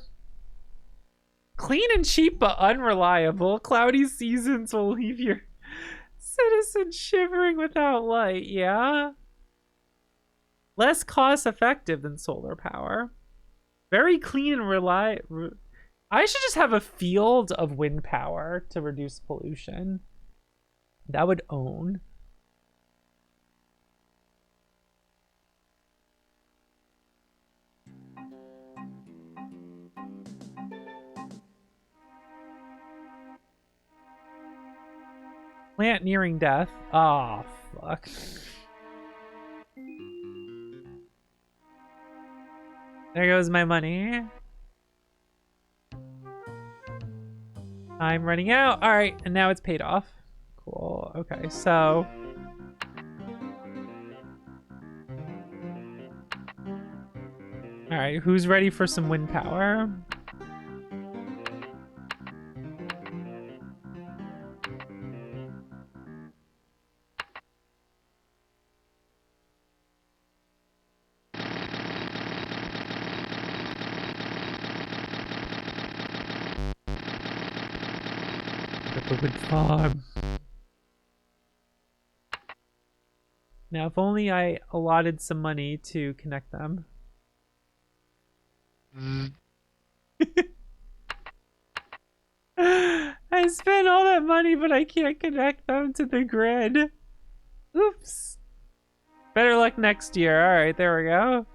Clean and cheap but unreliable. Cloudy seasons will leave your citizens shivering without light, yeah? Less cost effective than solar power. Very clean and reliable. I should just have a field of wind power to reduce pollution. That would own. Plant nearing death. Oh, fuck. There goes my money. I'm running out. All right, and now it's paid off. Cool. Okay, so all right, who's ready for some wind power? The wind farm. Now, if only I allotted some money to connect them. I spent all that money, but I can't connect them to the grid. Oops. Better luck next year. Alright, there we go.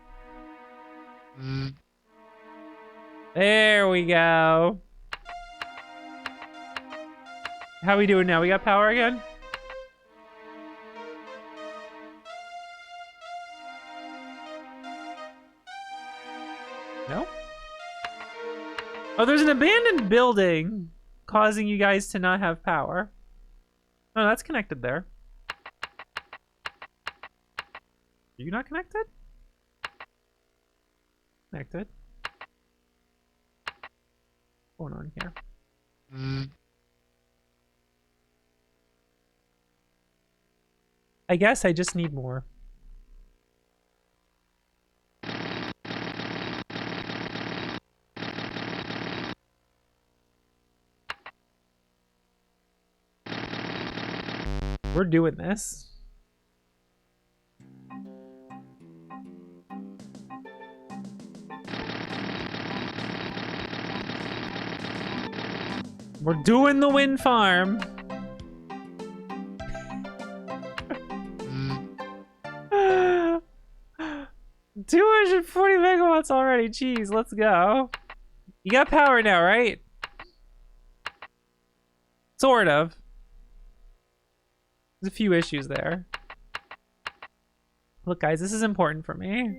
There we go. How we doing now? We got power again? No? Oh, there's an abandoned building causing you guys to not have power. Oh, that's connected there. Are you not connected? Connected. What's going on here? I guess I just need more. We're doing this. We're doing the wind farm. Mm. 240 megawatts already. Jeez, let's go. You got power now, right? Sort of. There's a few issues there. Look, guys, this is important for me.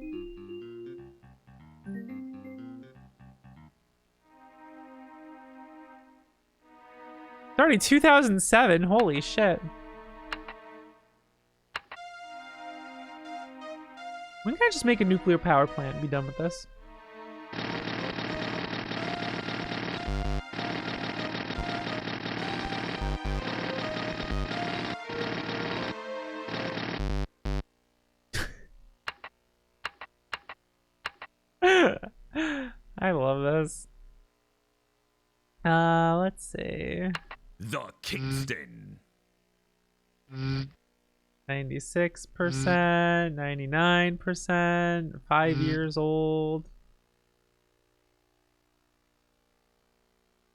It's already 2007. Holy shit. When can I just make a nuclear power plant and be done with this? I love this. Let's see. The Kingston. 96%, 99%, 5 years old.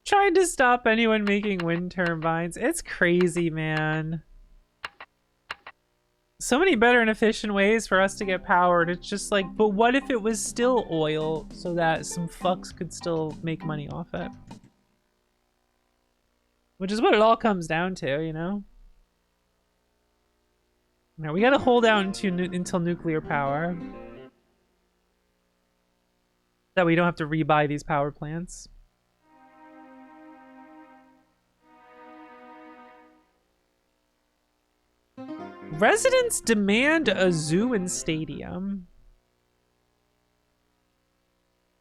Tried to stop anyone making wind turbines. It's crazy, man. So many better and efficient ways for us to get powered. It's just like, but what if it was still oil so that some fucks could still make money off it? Which is what it all comes down to, you know? Now we gotta hold out until nuclear power. That we don't have to rebuy these power plants. Residents demand a zoo and stadium.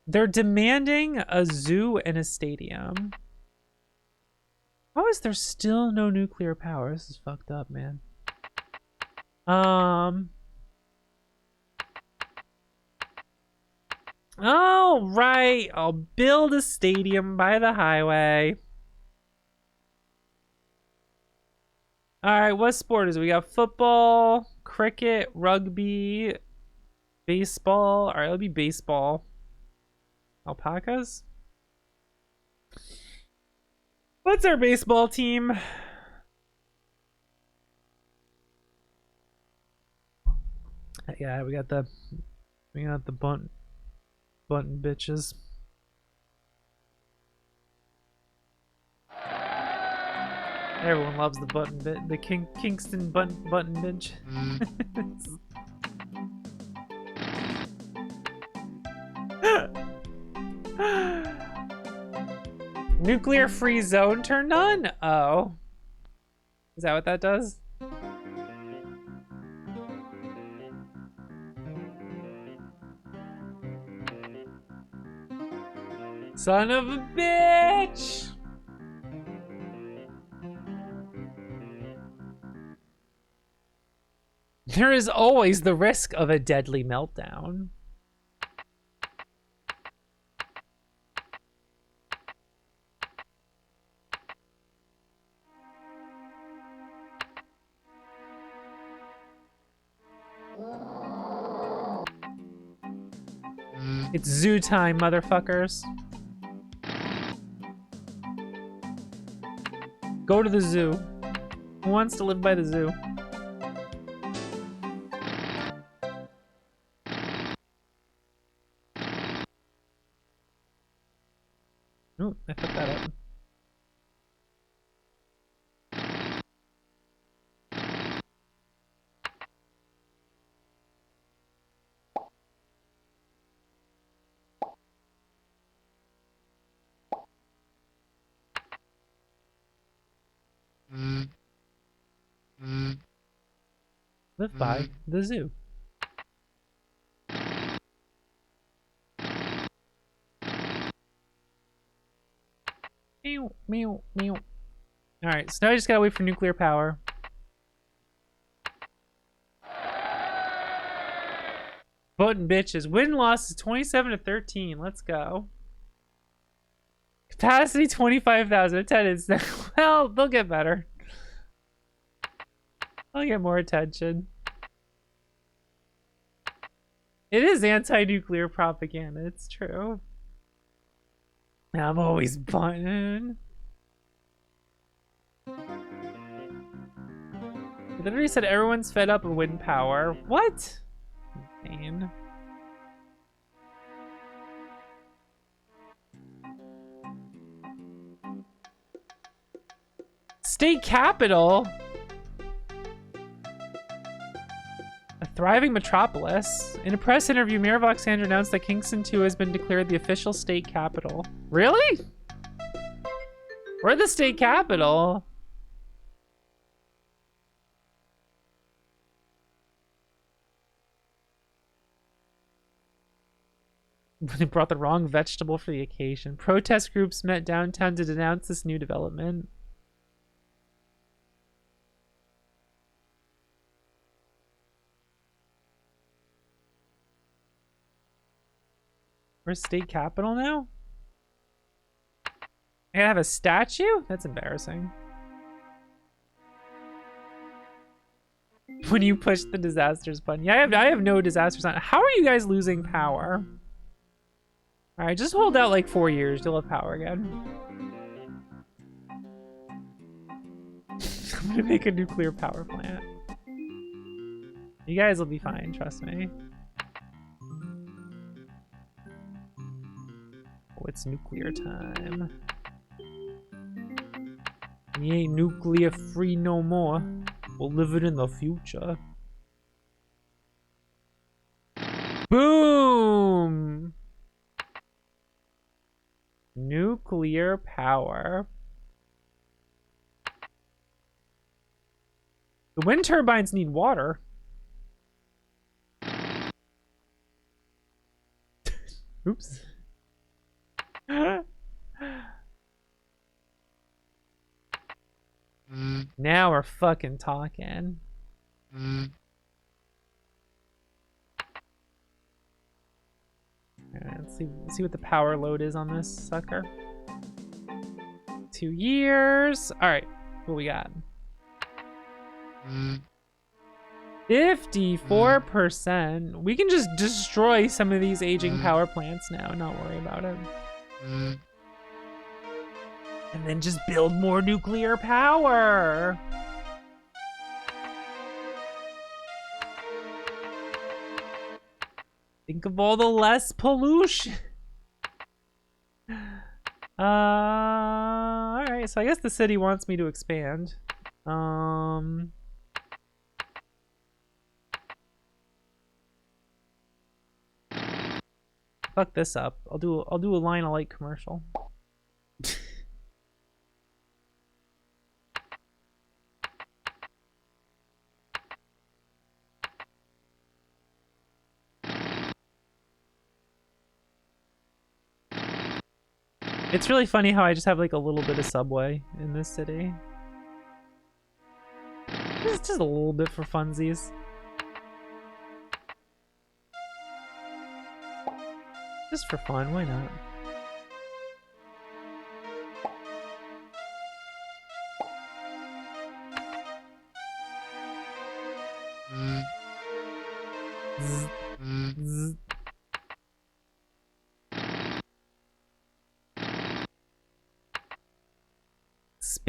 They're demanding a zoo and a stadium. How is there still no nuclear power? This is fucked up, man. Oh, right. I'll build a stadium by the highway. Alright, what sport is it? We got football, cricket, rugby, baseball. Alright, it'll be baseball. Alpacas? What's our baseball team? Yeah, we got the button bitches. Everyone loves the the Kingston button bitch. Nuclear free zone turned on? Oh. Is that what that does? Son of a bitch! There is always the risk of a deadly meltdown. It's zoo time, motherfuckers. Go to the zoo. Who wants to live by the zoo? Oh, I fucked that up. Live by the zoo. Meow, meow, meow. Alright, so now I just gotta wait for nuclear power. Voting bitches. Win-loss is 27 to 13. Let's go. Capacity 25,000. Attendance. Well, they'll get better. They'll get more attention. It is anti-nuclear propaganda. It's true. I'm always button. They literally said everyone's fed up of wind power. What? Insane. State capital? A thriving metropolis. In a press interview, Mayor of Alexandria announced that Kingston 2 has been declared the official state capital. Really? We're the state capital. They brought the wrong vegetable for the occasion. Protest groups met downtown to denounce this new development. We're state capital now? I gotta have a statue? That's embarrassing. When you push the disasters button. Yeah, I have no disasters on. How are you guys losing power? Alright, just hold out like 4 years. You'll have power again. I'm gonna make a nuclear power plant. You guys will be fine, trust me. Oh, it's nuclear time. We ain't nuclear free no more. We'll live it in the future. Boom! Nuclear power. The wind turbines need water. Oops. Now we're fucking talking. Alright, let's see what the power load is on this sucker. 2 years. Alright, what we got? 54%. We can just destroy some of these aging power plants now, not worry about it. And then just build more nuclear power. Think of all the less pollution. Alright, so I guess the city wants me to expand. Fuck this up. I'll do a line of light commercial. It's really funny how I just have like a little bit of subway in this city. Just a little bit for funsies. Just for fun, why not? Zzz. Zzz.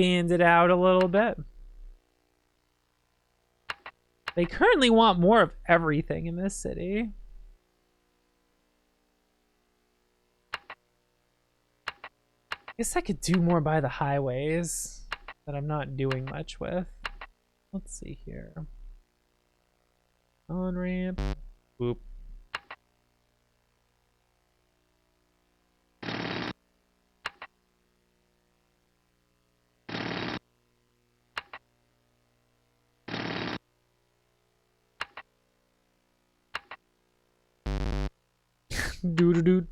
expand it out a little bit. They currently want more of everything in this city. Guess I could do more by the highways that I'm not doing much with. Let's see here. On-ramp. Boop. Doo-doo-doo.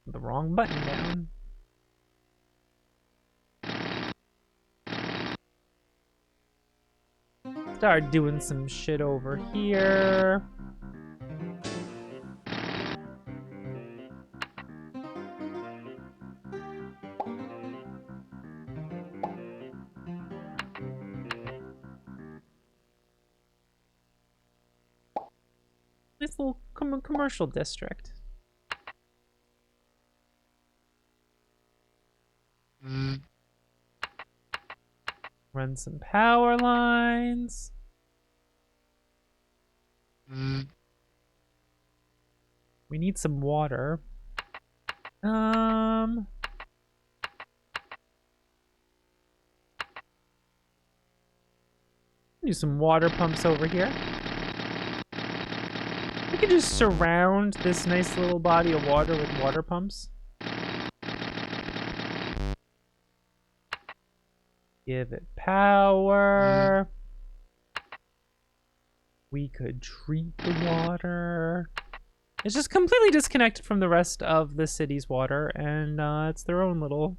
The wrong button down. Start doing some shit over here. Nice little commercial district. Run some power lines. We need some water. Do some water pumps over here. We could just surround this nice little body of water with water pumps. Give it power. We could treat the water. It's just completely disconnected from the rest of the city's water, and it's their own little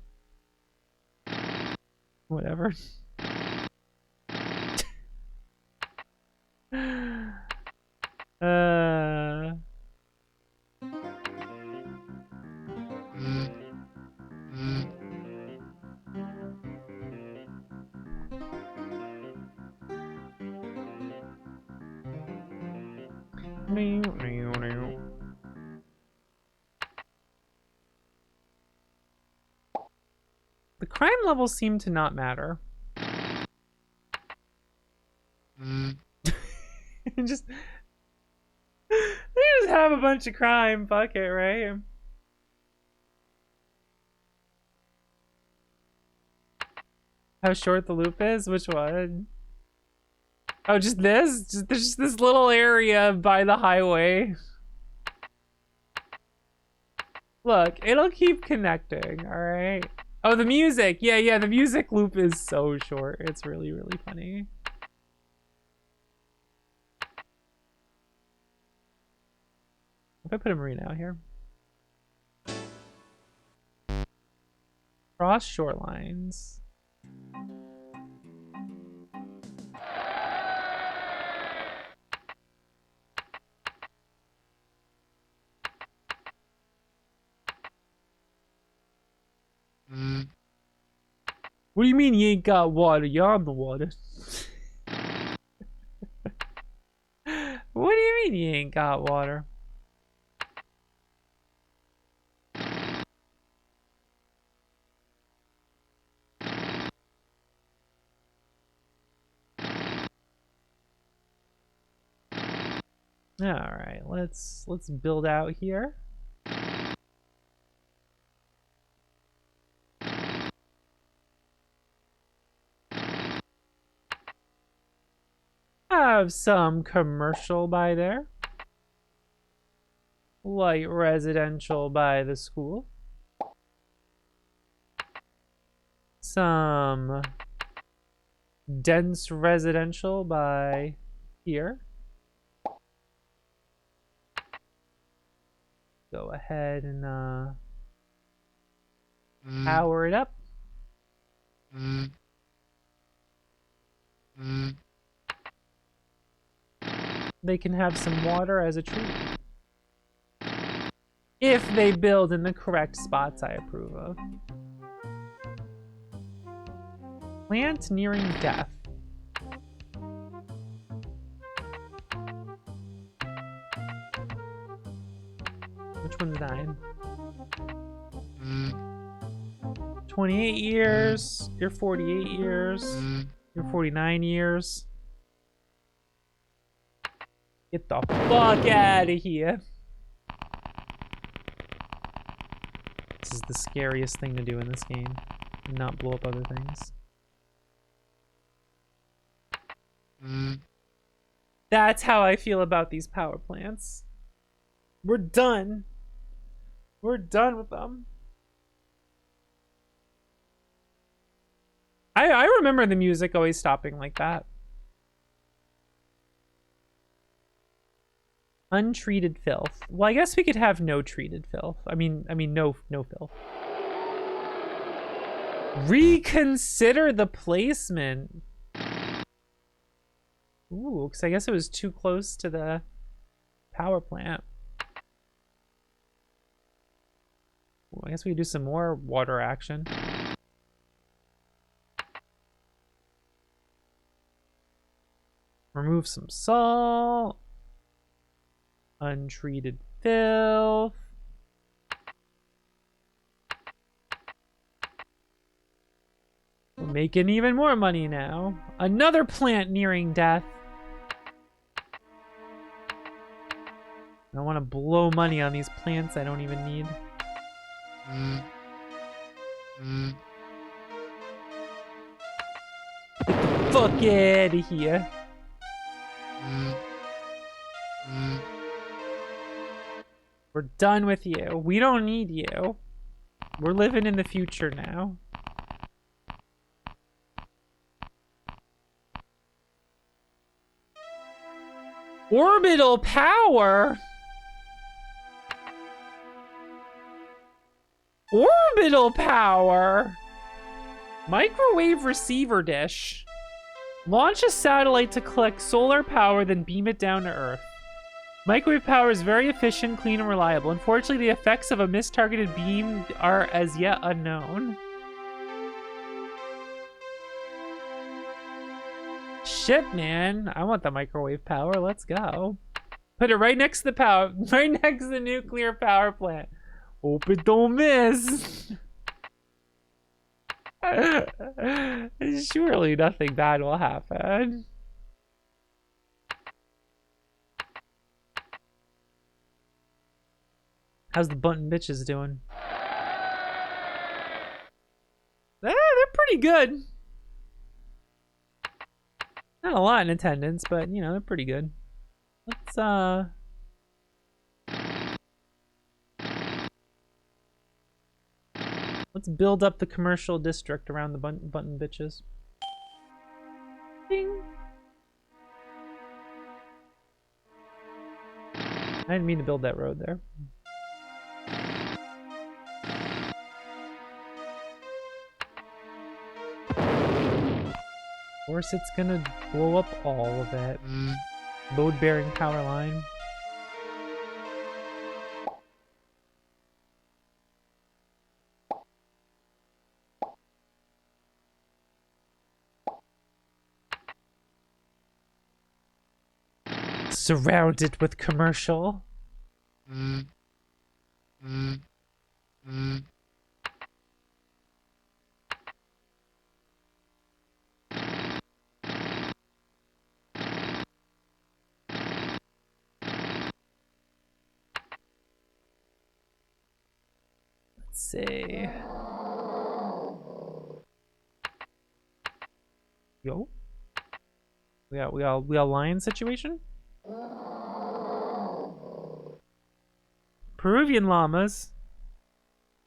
whatever. The crime levels seem to not matter. just they just have a bunch of crime. Fuck it, right? How short the loop is? Which one? Oh, just this? There's just this little area by the highway. Look, it'll keep connecting, alright? Oh, the music! Yeah, the music loop is so short. It's really, really funny. If I put a marina out here. Cross shorelines. What do you mean you ain't got water? You're on the water. What do you mean you ain't got water? All right, let's build out here. Have some commercial by there. Light residential by the school. Some dense residential by here. Go ahead and power it up. They can have some water as a treat. If they build in the correct spots I approve of. Plant nearing death. Which one's dying? 28 years. You're 48 years. You're 49 years. Get the fuck out of here. This is the scariest thing to do in this game. And not blow up other things. That's how I feel about these power plants. We're done. We're done with them. I remember the music always stopping like that. Untreated filth. Well, I guess we could have no treated filth. I mean no filth. Reconsider the placement. Ooh, because I guess it was too close to the power plant. Well, I guess we could do some more water action. Remove some salt. Untreated filth. We're making even more money now. Another plant nearing death. I don't want to blow money on these plants I don't even need. Get the fuck out of here. We're done with you. We don't need you. We're living in the future now. Orbital power? Orbital power? Microwave receiver dish. Launch a satellite to collect solar power, then beam it down to Earth. Microwave power is very efficient, clean, and reliable. Unfortunately, the effects of a mistargeted beam are as yet unknown. Shit, man. I want the microwave power. Let's go. Put it right next to the power, right next to the nuclear power plant. Hope it don't miss. Surely nothing bad will happen. How's the button bitches doing? They're pretty good. Not a lot in attendance, but you know, they're pretty good. Let's build up the commercial district around the button bitches. Ding. I didn't mean to build that road there. Of course it's gonna blow up all of it. Load bearing power line. Surrounded with commercial. Let's see. Yo. We got lion situation? Peruvian llamas,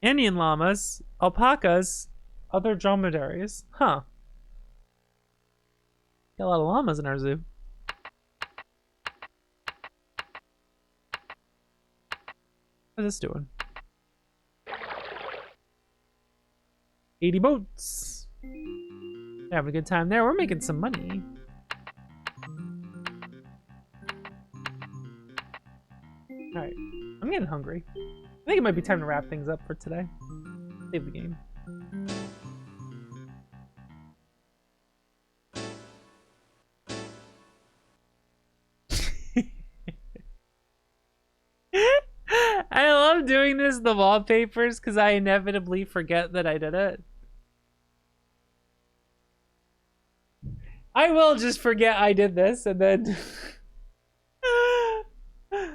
Indian llamas, alpacas, other dromedaries. Huh. Got a lot of llamas in our zoo. How's this doing? 80 boats. Having a good time there. We're making some money. Alright. I'm getting hungry. I think it might be time to wrap things up for today. Save the game. I love doing this, the wallpapers, because I inevitably forget that I did it. I will just forget I did this and then see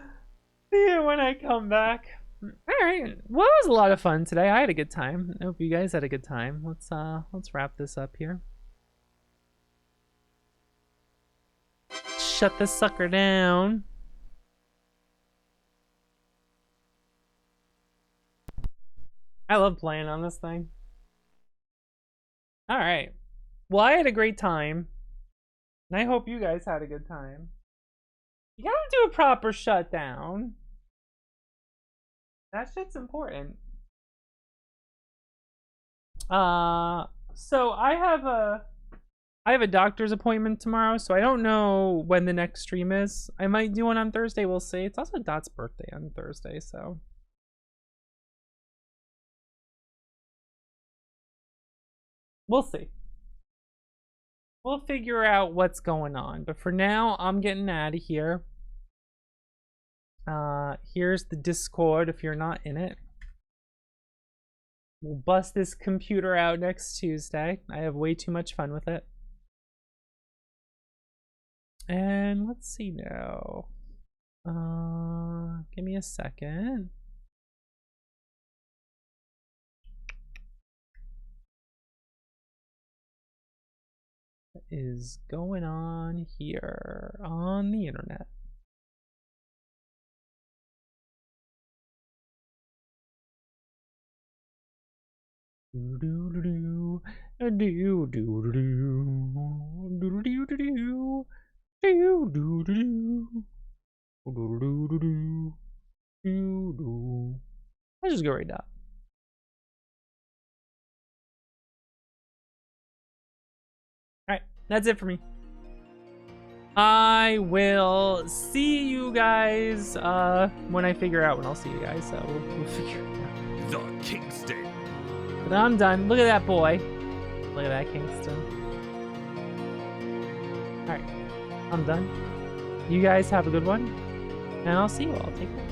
you when I come back. Alright. Well, it was a lot of fun today. I had a good time. I hope you guys had a good time. Let's wrap this up here. Shut this sucker down. I love playing on this thing. Alright. Well, I had a great time. And I hope you guys had a good time. You gotta do a proper shutdown. That shit's important. So I have a doctor's appointment tomorrow, so I don't know when the next stream is. I might do one on Thursday, we'll see. It's also Dot's birthday on Thursday, so we'll see. We'll figure out what's going on. But for now, I'm getting out of here. Here's the Discord if you're not in it. We'll bust this computer out next Tuesday. I have way too much fun with it. And let's see now. Give me a second. What is going on here on the internet? Do do do do do do do do do do do. Do do do do do do do do do. Let's just go right now. Alright, that's it for me. I will see you guys when I figure out when I'll see you guys, so we'll figure it out. The Kingston. But I'm done. Look at that boy. Look at that Kingston. Alright. I'm done. You guys have a good one, and I'll see you all. Take care.